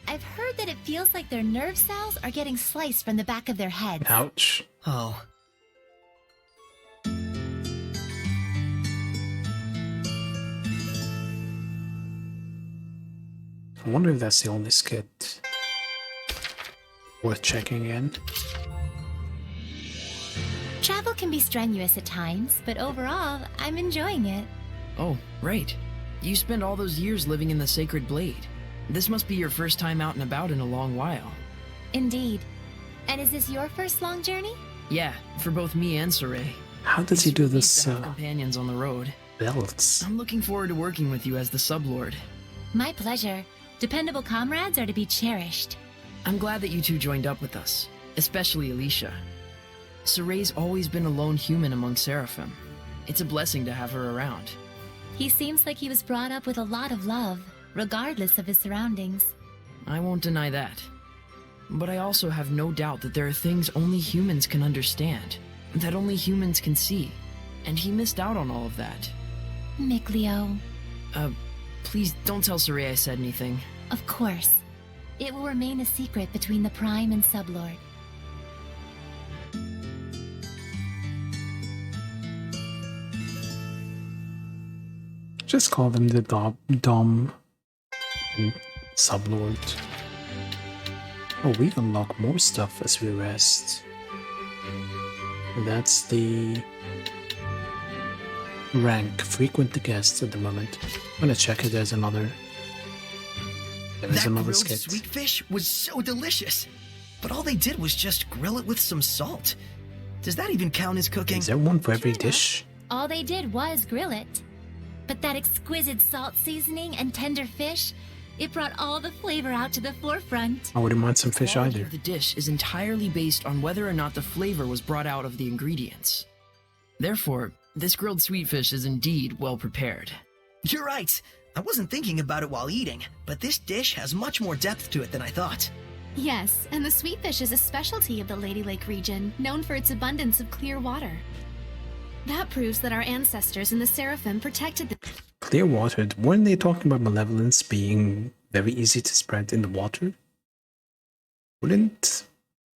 I've heard that it feels like their nerve cells are getting sliced from the back of their heads. Ouch. Oh. I wonder if that's the only skit worth checking in. Travel can be strenuous at times, but overall, I'm enjoying it. Oh, right. You spent all those years living in the Sacred Blade. This must be your first time out and about in a long while. Indeed. And is this your first long journey? Yeah, for both me and Saray. How does he do this, companions on the road. belts? I'm looking forward to working with you as the Sublord. My pleasure. Dependable comrades are to be cherished. I'm glad that you two joined up with us, especially Alicia. Saray's always been a lone human among Seraphim. It's a blessing to have her around. He seems like he was brought up with a lot of love, regardless of his surroundings. I won't deny that. but I also have no doubt that there are things only humans can understand, that only humans can see, and he missed out on all of that. Mikleo. Please don't tell Saray I said anything. Of course. It will remain a secret between the Prime and Sublord. Just call them the Dom and Sublord. Oh, we unlock more stuff as we rest. That's the rank, frequent guest at the moment. I'm gonna check if there's another. There's another grilled skit. sweet fish was so delicious, but all they did was just grill it with some salt. Does that even count as cooking? Is there one for every dish? All they did was grill it. But that exquisite salt seasoning and tender fish, it brought all the flavor out to the forefront. I wouldn't mind some fish either. The dish is entirely based on whether or not the flavor was brought out of the ingredients. Therefore, this grilled sweet fish is indeed well prepared. You're right. I wasn't thinking about it while eating, but this dish has much more depth to it than I thought. Yes, and the sweet fish is a specialty of the Lady Lake region, known for its abundance of clear water. That proves that our ancestors in the Seraphim protected the... Clear water? Weren't they talking about malevolence being very easy to spread in the water? Wouldn't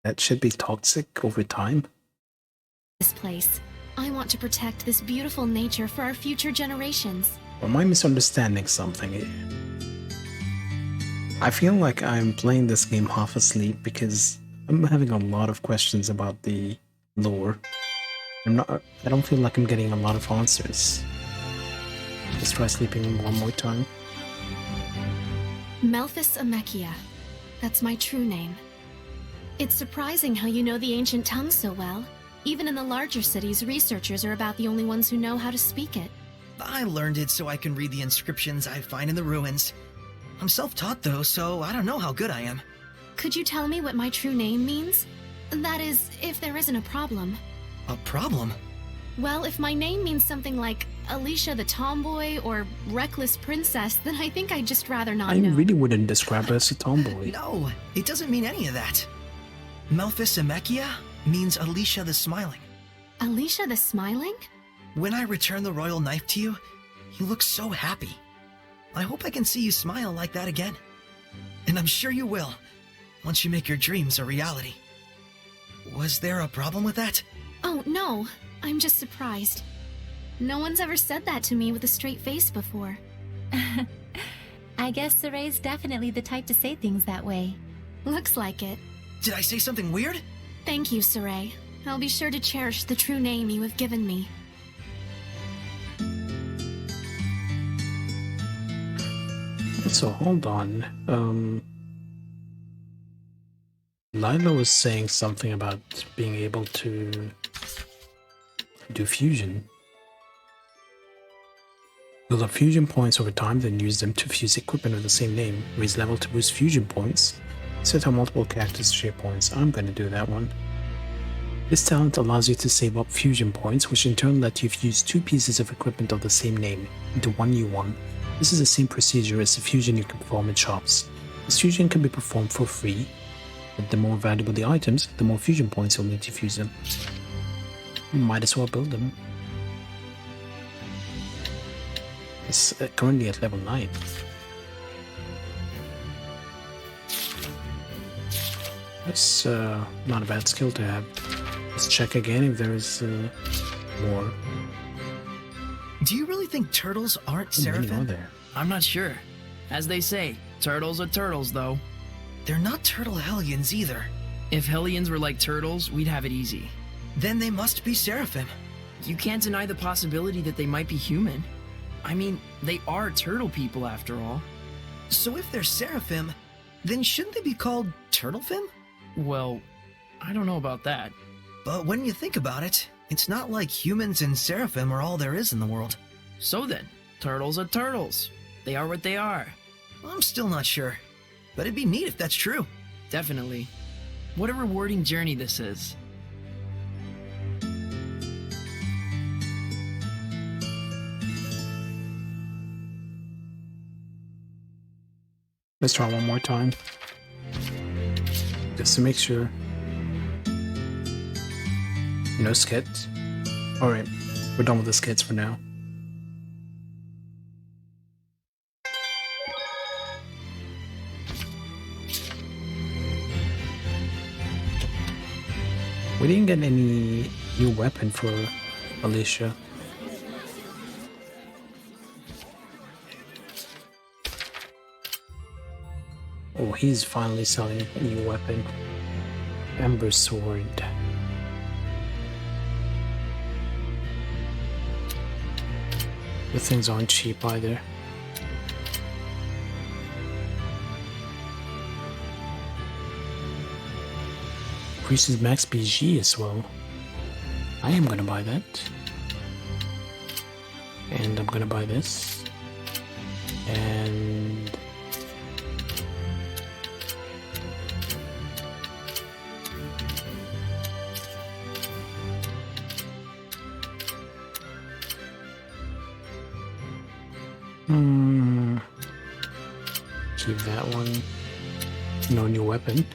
that shit be toxic over time? This place. I want to protect this beautiful nature for our future generations. Or am I misunderstanding something here? I feel like I'm playing this game half asleep because I'm having a lot of questions about the lore. I don't feel like I'm getting a lot of answers. Let's try sleeping one more time. Melphis Amechia. That's my true name. It's surprising how you know the ancient tongue so well. Even in the larger cities, researchers are about the only ones who know how to speak it. I learned it so I can read the inscriptions I find in the ruins. I'm self-taught though, so I don't know how good I am. Could you tell me what my true name means? That is, if there isn't a problem. A problem? Well, if my name means something like Alicia the Tomboy or Reckless Princess, then I think I'd just rather not know. I really wouldn't describe her as a tomboy. No, it doesn't mean any of that. Melphis Amechia means Alicia the Smiling. Alicia the Smiling? When I return the royal knife to you, you look so happy. I hope I can see you smile like that again. And I'm sure you will, once you make your dreams a reality. Was there a problem with that? Oh, no. I'm just surprised. No one's ever said that to me with a straight face before. I guess Saray's definitely the type to say things that way. Looks like it. Did I say something weird? Thank you, Saray. I'll be sure to cherish the true name you have given me. So hold on. Lila was saying something about being able to do fusion. Build up fusion points over time, then use them to fuse equipment of the same name. Raise level to boost fusion points. Set up multiple characters to share points. I'm gonna do that one. This talent allows you to save up fusion points, which in turn let you fuse two pieces of equipment of the same name into one new one. This is the same procedure as the fusion you can perform in shops. This fusion can be performed for free, but the more valuable the items, the more fusion points you'll need to fuse them. Might as well build them. It's currently at level 9. That's not a bad skill to have. Let's check again if there is more. Do you really think turtles aren't How many are seraphim? there? I'm not sure. As they say, turtles are turtles, though. They're not turtle hellions either. If hellions were like turtles, we'd have it easy. Then they must be seraphim. You can't deny the possibility that they might be human. I mean, they are turtle people after all. So if they're seraphim, then shouldn't they be called turtlefim? Well, I don't know about that. But when you think about it, it's not like humans and seraphim are all there is in the world. So then, turtles are turtles. They are what they are. I'm still not sure, but it'd be neat if that's true. Definitely. What a rewarding journey this is. Let's try one more time. just to make sure. No skits. Alright, we're done with the skits for now. We didn't get any new weapon for Alicia. Oh, he's finally selling a new weapon. Ember Sword. The things aren't cheap either. Increases max BG as well. I am gonna buy that. And I'm gonna buy this. And keep that one. No new weapon.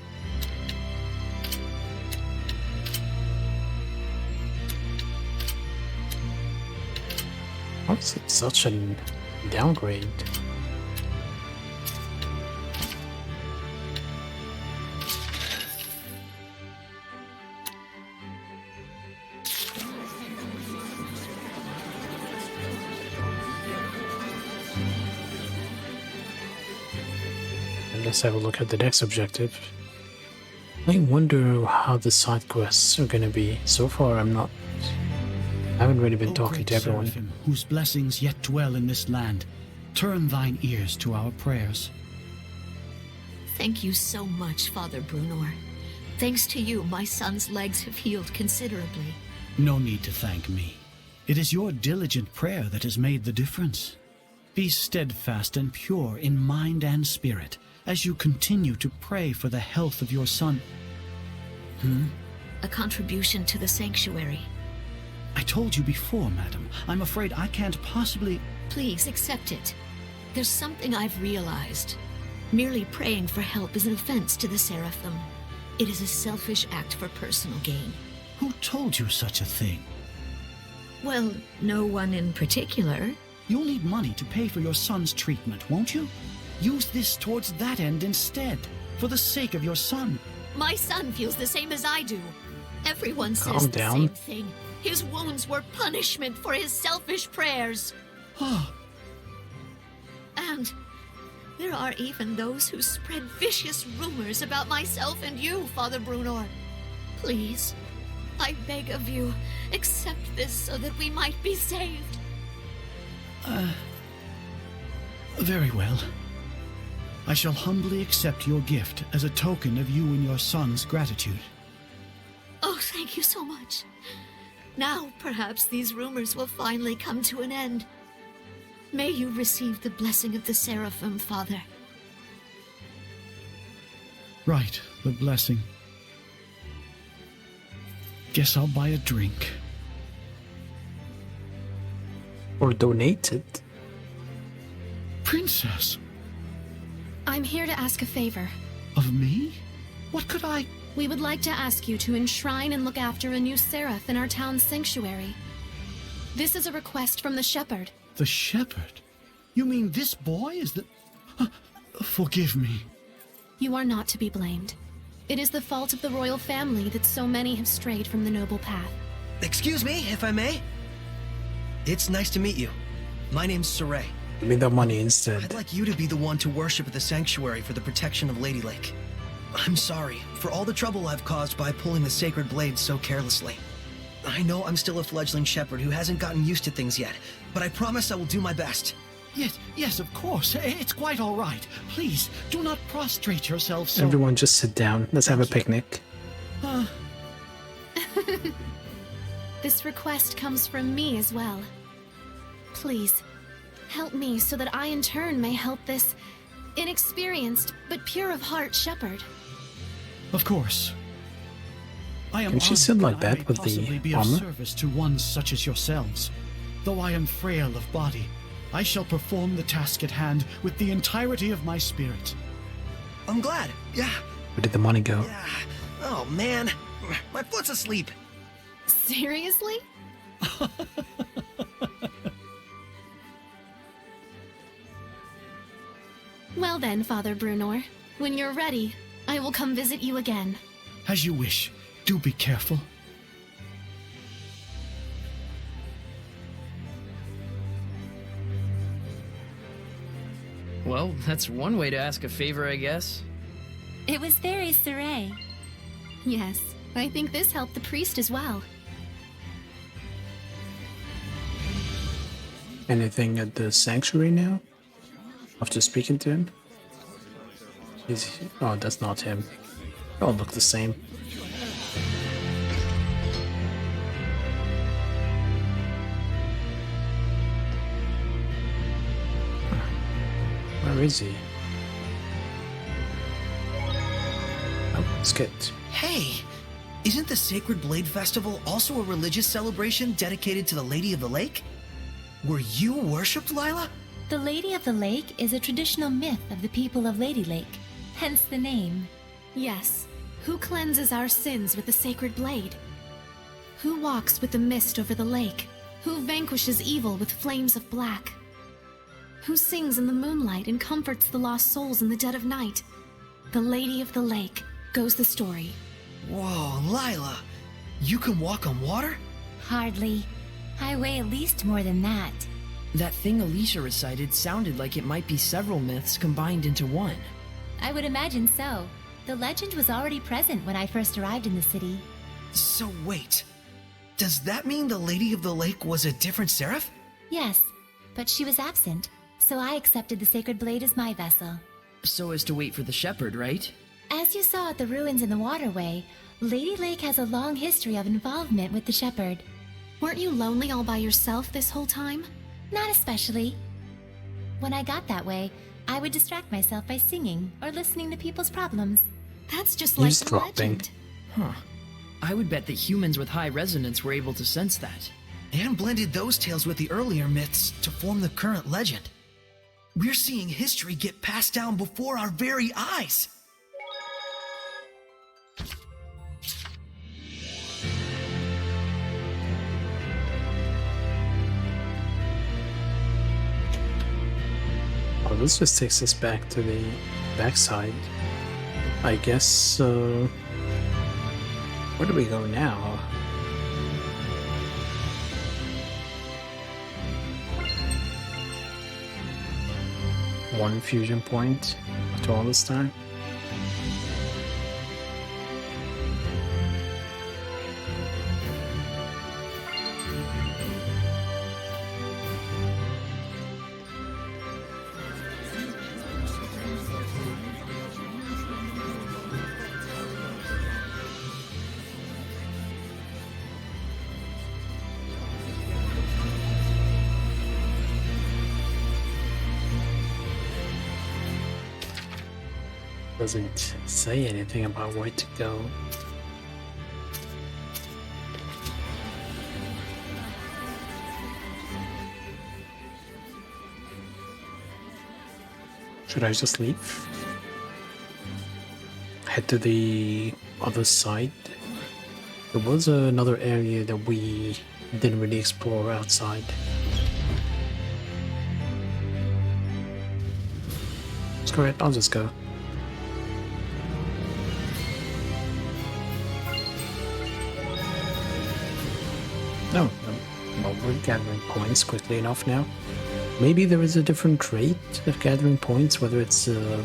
What's it such a downgrade? Let's have a look at the next objective. I wonder how the side quests are gonna be. So far, I haven't really been talking to everyone. Seraphim, whose blessings yet dwell in this land, turn thine ears to our prayers. Thank you so much, Father Brunor. Thanks to you, my son's legs have healed considerably. No need to thank me. It is your diligent prayer that has made the difference. Be steadfast and pure in mind and spirit as you continue to pray for the health of your son. A contribution to the sanctuary. I told you before, madam. I'm afraid I can't possibly... Please accept it. There's something I've realized. Merely praying for help is an offense to the Seraphim. It is a selfish act for personal gain. Who told you such a thing? Well, no one in particular. You'll need money to pay for your son's treatment, won't you? Use this towards that end instead, for the sake of your son. My son feels the same as I do. Everyone says Calm the down. same thing. His wounds were punishment for his selfish prayers. And there are even those who spread vicious rumors about myself and you, Father Brunor. Please, I beg of you, accept this so that we might be saved. Very well. I shall humbly accept your gift as a token of you and your son's gratitude. Oh, thank you so much. Now, perhaps these rumors will finally come to an end. May you receive the blessing of the Seraphim, Father. Right, the blessing. Guess I'll buy a drink. Or donate it. Princess! I'm here to ask a favor. Of me? What could I... We would like to ask you to enshrine and look after a new seraph in our town's sanctuary. This is a request from the shepherd. The shepherd? You mean this boy is the... Forgive me. You are not to be blamed. It is the fault of the royal family that so many have strayed from the noble path. Excuse me, if I may? It's nice to meet you. My name's Saray. Give me that money instead. I'd like you to be the one to worship at the sanctuary for the protection of Lady Lake. I'm sorry for all the trouble I've caused by pulling the sacred blade so carelessly. I know I'm still a fledgling shepherd who hasn't gotten used to things yet, but I promise I will do my best. Yes, of course. It's quite all right. Please, do not prostrate yourself so... Everyone just sit down. Let's have a picnic. This request comes from me as well. Please, help me so that I in turn may help this inexperienced but pure of heart shepherd. Of course. I am Can she sit like that with possibly the be of armor? service to one such as yourselves. Though I am frail of body, I shall perform the task at hand with the entirety of my spirit. I'm glad. Yeah, Where did the money go? Oh man, my foot's asleep. Seriously? Well then, Father Brunor, when you're ready, I will come visit you again. As you wish. Do be careful. Well, that's one way to ask a favor, I guess. It was very serene. Yes, I think this helped the priest as well. Anything at the sanctuary now? After speaking to him? Oh, that's not him. They all look the same. Where is he? Oh, let's get. Hey, isn't the Sacred Blade Festival also a religious celebration dedicated to the Lady of the Lake? Were you worshipped, Lila? The Lady of the Lake is a traditional myth of the people of Lady Lake, hence the name. Yes. Who cleanses our sins with the sacred blade? Who walks with the mist over the lake? Who vanquishes evil with flames of black? Who sings in the moonlight and comforts the lost souls in the dead of night? The Lady of the Lake, goes the story. Whoa, Lila! You can walk on water? Hardly. I weigh at least more than that. That thing Alicia recited sounded like it might be several myths combined into one. I would imagine so. The legend was already present when I first arrived in the city. So wait, does that mean the Lady of the Lake was a different seraph? Yes, but she was absent, so I accepted the Sacred Blade as my vessel. So as to wait for the shepherd, right? As you saw at the ruins in the waterway, Lady Lake has a long history of involvement with the shepherd. Weren't you lonely all by yourself this whole time? Not especially. When I got that way, I would distract myself by singing or listening to people's problems. That's just like the legend. Huh. I would bet that humans with high resonance were able to sense that. And blended those tales with the earlier myths to form the current legend. We're seeing history get passed down before our very eyes. Oh, this just takes us back to the backside. I guess, where do we go now? One fusion point after all this time? Doesn't say anything about where to go. Should I just leave? Head to the other side? There was another area that we didn't really explore outside. Screw it, I'll just go. No, well, we're gathering points quickly enough now. Maybe there is a different trait of gathering points, whether it's an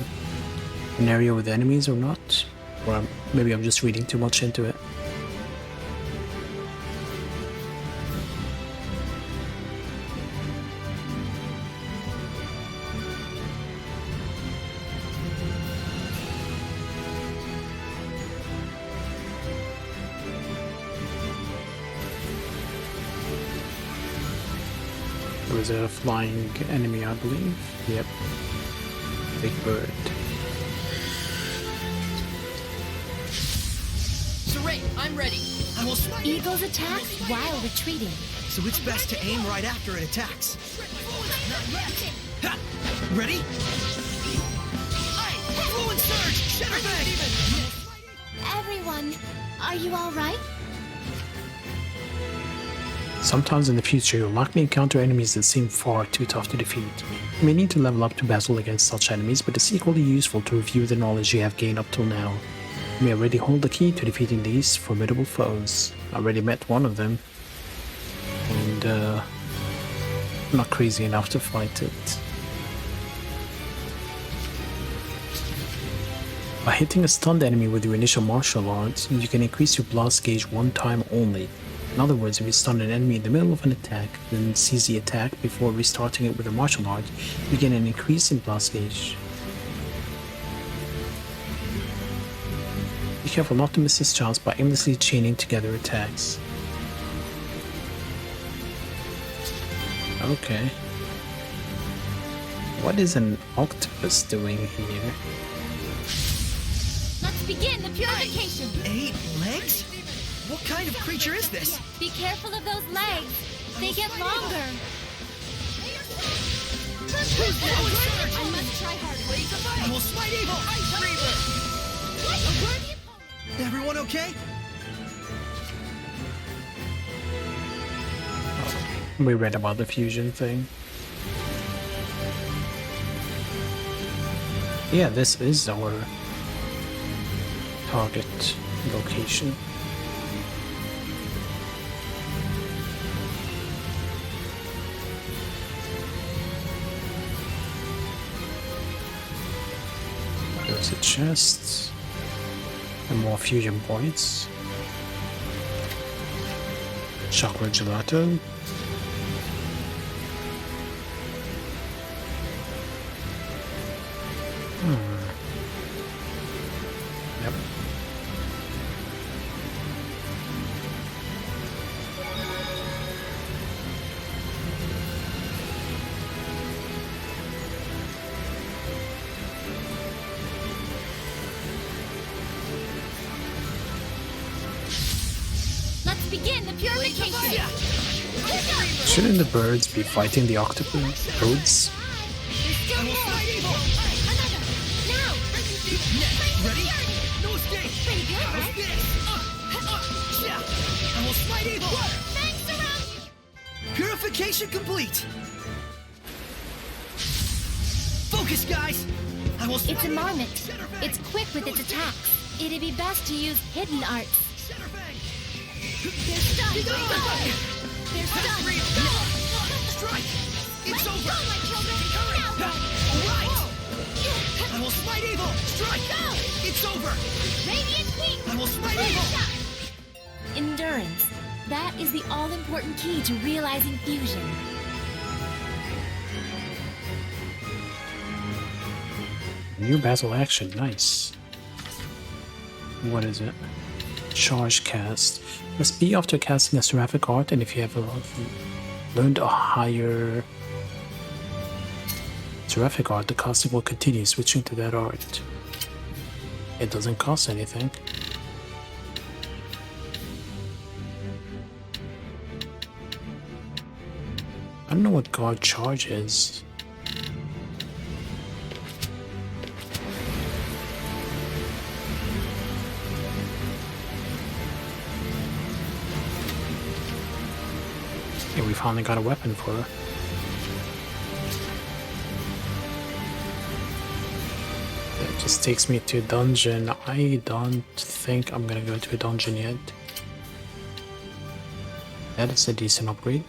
area with enemies or not. Or maybe I'm just reading too much into it. There was a flying enemy, I believe. Yep. Big bird. Saray, I'm ready. I will smite it. Eagles attack while retreating. So it's best to aim right after it attacks. Ha! Ready? Fluent Everyone, are you alright? Sometimes in the future, you'll likely encounter enemies that seem far too tough to defeat. You may need to level up to battle against such enemies, but it's equally useful to review the knowledge you have gained up till now. You may already hold the key to defeating these formidable foes. I already met one of them, and I'm not crazy enough to fight it. By hitting a stunned enemy with your initial martial arts, you can increase your blast gauge one time only. In other words, if you stun an enemy in the middle of an attack, then seize the attack before restarting it with a martial art, you gain an increase in blast gauge. Be careful not to miss this chance by aimlessly chaining together attacks. Okay. What is an octopus doing here? Let's begin the purification. 8 legs? What kind of creature is this? Be careful of those legs. They get longer. I must try harder. I will smite evil! Everyone okay? We read about the fusion thing. Yeah, this is our target location. There's a chest and more fusion points. Chakra gelato. Yep. Let's begin the purification. Shouldn't the birds be fighting the octopus? Birds? Ready? No escape! Pretty good, How's right? this? I will smite evil! Thanks around you. Purification complete! Focus, guys! I will It's a marmot. It's quick with its attacks. It'd be best to use hidden arts. They're stunned. They're stunned. Strike! It's over! Go, my children. Now. Alright! I will smite evil! Strike! Go! It's over! Radiant wing. I will smite evil! Endurance. That is the all-important key to realizing fusion. New battle action, nice. What is it? Charge cast. Press B after casting a seraphic art, and if you have learned a higher seraphic art, the casting will continue switching to that art. It doesn't cost anything. I don't know what guard charge is. Yeah, we finally got a weapon for her. That just takes me to a dungeon. I don't think I'm gonna go to a dungeon yet. That is a decent upgrade.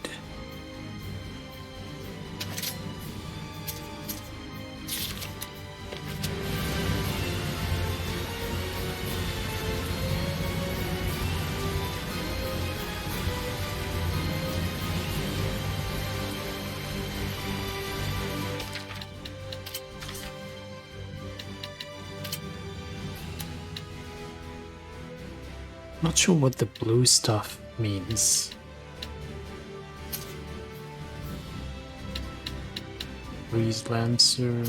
Not sure what the blue stuff means. Breeze Lancer,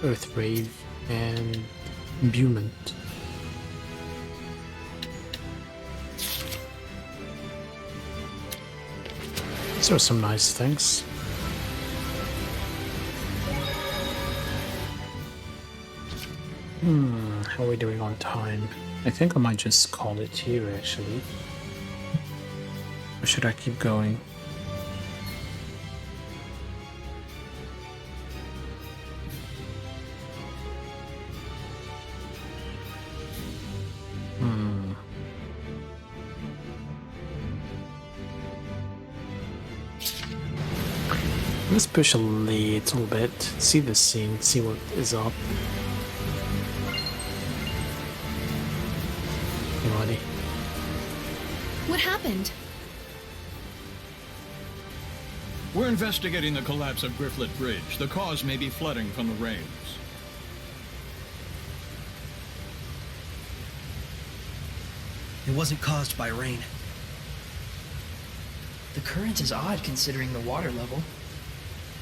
Earth Rave, and Imbuement. These are some nice things. How are we doing on time? I think I might just call it here, actually. Or should I keep going? Let's push a little bit, see the scene, see what is up. Anybody? What happened? We're investigating the collapse of Grifflet Bridge. The cause may be flooding from the rains. It wasn't caused by rain. The current is odd considering the water level.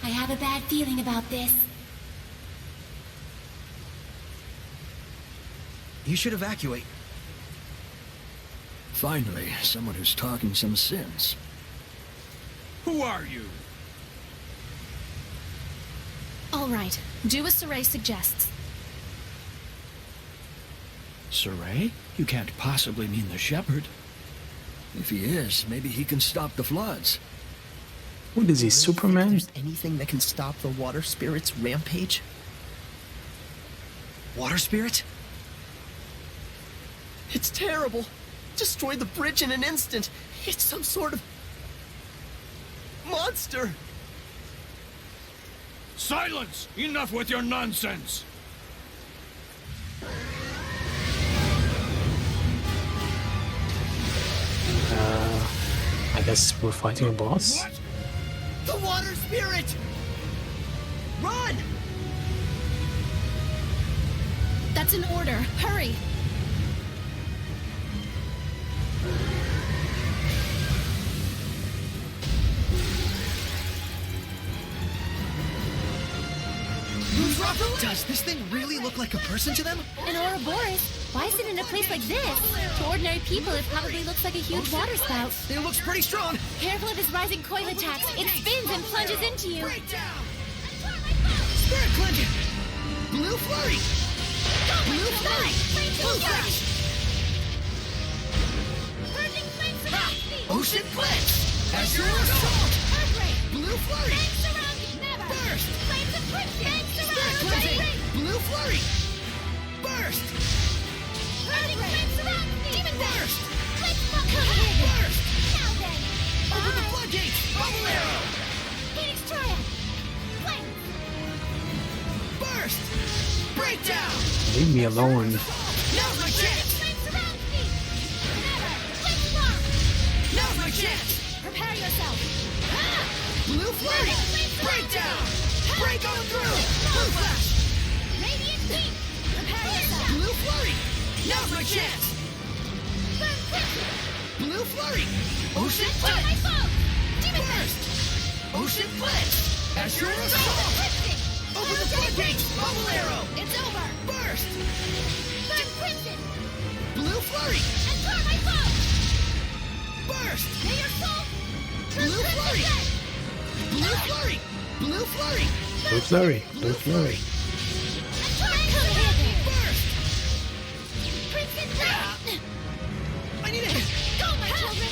I have a bad feeling about this. You should evacuate. Finally, someone who's talking some sense. Who are you? All right, do as Saray suggests. Saray? You can't possibly mean the shepherd. If he is, maybe he can stop the floods. What is he, Superman? There's anything that can stop the water spirit's rampage? Water spirit? It's terrible. Destroyed the bridge in an instant. It's some sort of monster. Silence! Enough with your nonsense! I guess we're fighting a boss? What? The water spirit! Run! That's an order. Hurry! Does this thing really look like a person to them? An Ouroboros? Why is it in a place like this? To ordinary people, it probably looks like a huge water spout. It looks pretty strong. Careful of his rising coil attacks. It spins and plunges into you. Spirit cleansing! Blue flurry! Blue flurry! Blue flash! Ocean blitz! Azure assault! Blue flurry! Burst! Spirit cleansing! Blue flurry! Burst! Demon burst! Burst! Open the floodgates! Bubble arrow! Phoenix Triad! Burst! Breakdown! Leave me alone. Now's my chance! Now's my chance! Prepare yourself! Blue flurry! Breakdown! Break on through! Blue flash! Radiant beam! Prepare yourself! Blue flurry! Now's my chance! Blue flurry! Ocean blitz! Burst! Ocean blitz! Azure assault! Open the floodgates! Bubble arrow! It's over! Burst! Burn crimson! Blue flurry! And turn my foe! Burst! May your soul Blue flurry! Blue flurry! Blue flurry! Blue flurry, blue flurry. Burst! Crimson I need it! Go, my children!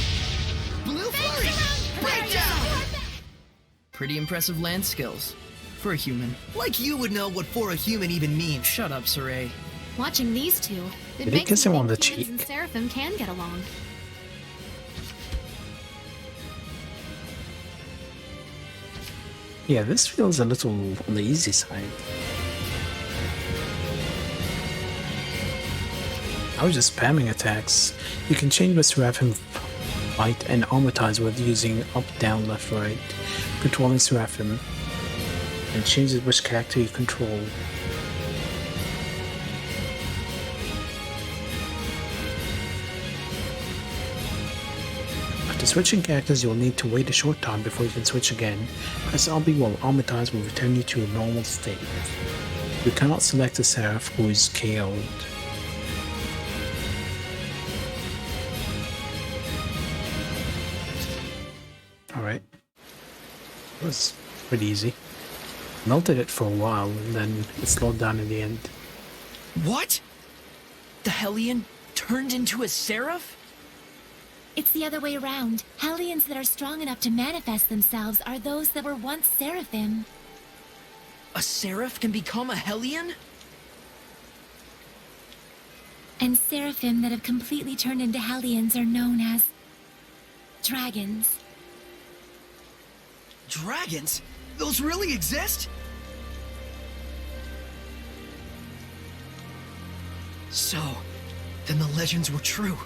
Blue flurry! Breakdown! Pretty impressive land skills. For a human. Like you would know what for a human even means. Shut up, Saray. Watching these two, it Did he makes kiss me him on think the humans cheek? and Seraphim can get along. Yeah, this feels a little on the easy side. I was just spamming attacks. You can change the Seraphim fight and armorize with using up, down, left, right, controlling Seraphim, and changes which character you control. After switching characters, you'll need to wait a short time before you can switch again. Press RB while armorize will return you to a normal state. You cannot select a Seraph who is KO'd. Alright. It was pretty easy. Melted it for a while and then it slowed down in the end. What? The Hellion turned into a seraph? It's the other way around. Hellions that are strong enough to manifest themselves are those that were once seraphim. A seraph can become a Hellion? And seraphim that have completely turned into Hellions are known as dragons. Dragons? Those really exist? So, then the legends were true.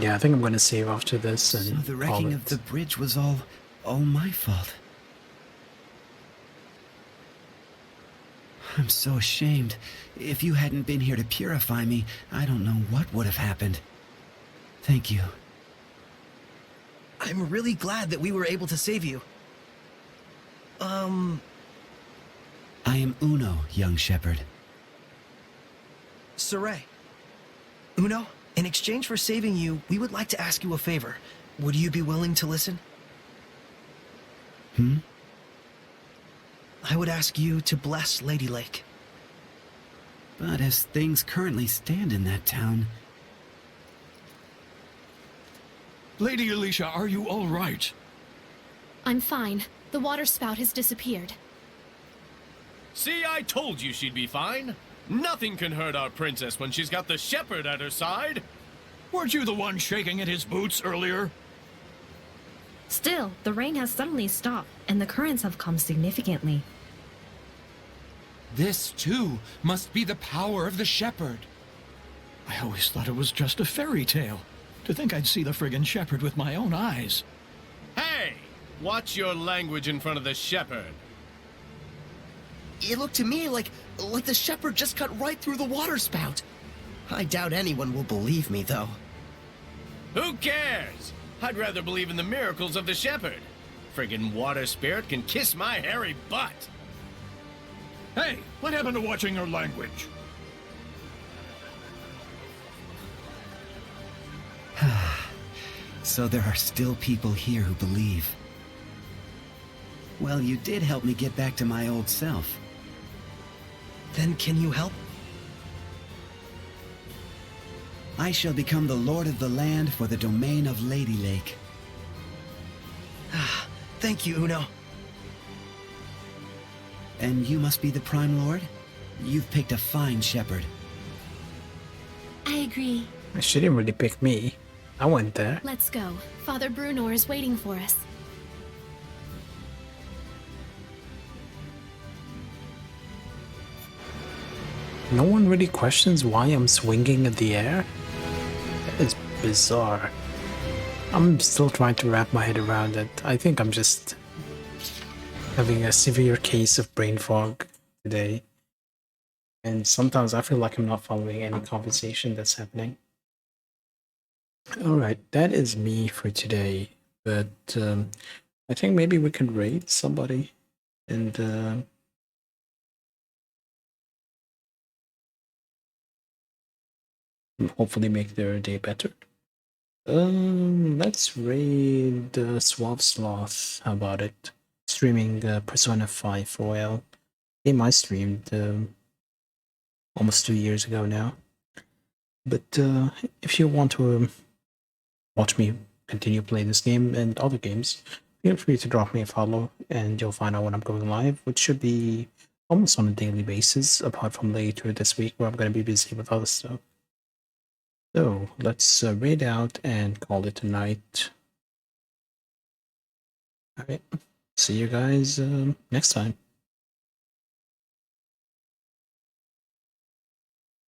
Yeah, I think I'm gonna save after this and So the call wrecking it. of the bridge was all my fault. I'm so ashamed. If you hadn't been here to purify me, I don't know what would have happened. Thank you. I'm really glad that we were able to save you. I am Uno, young shepherd. Saray. Uno, in exchange for saving you, we would like to ask you a favor. Would you be willing to listen? I would ask you to bless Lady Lake. But as things currently stand in that town... Lady Alicia, are you all right? I'm fine. The water spout has disappeared. See, I told you she'd be fine. Nothing can hurt our princess when she's got the shepherd at her side. Weren't you the one shaking at his boots earlier? Still, the rain has suddenly stopped, and the currents have calmed significantly. This, too, must be the power of the shepherd. I always thought it was just a fairy tale. To think I'd see the friggin' shepherd with my own eyes. Hey! Watch your language in front of the shepherd. It looked to me like the shepherd just cut right through the water spout. I doubt anyone will believe me, though. Who cares? I'd rather believe in the miracles of the shepherd. Friggin' water spirit can kiss my hairy butt. Hey, what happened to watching your language? So there are still people here who believe. Well, you did help me get back to my old self. Then can you help? I shall become the lord of the land for the domain of Lady Lake. Thank you, Uno. And you must be the Prime Lord? You've picked a fine shepherd. I agree. She didn't really pick me. I went there. Let's go. Father Brunor is waiting for us. No one really questions why I'm swinging in the air? That is bizarre. I'm still trying to wrap my head around it. I think I'm just having a severe case of brain fog today. And sometimes I feel like I'm not following any conversation that's happening. Alright, that is me for today. But I think maybe we could raid somebody and hopefully make their day better. Let's raid Suave Sloth. How about it? Streaming Persona 5 for a while. Game I streamed almost 2 years ago now. But if you want to watch me continue playing this game and other games, feel free to drop me a follow and you'll find out when I'm going live, which should be almost on a daily basis, apart from later this week where I'm going to be busy with other stuff. So let's raid out and call it a night. Alright, see you guys next time.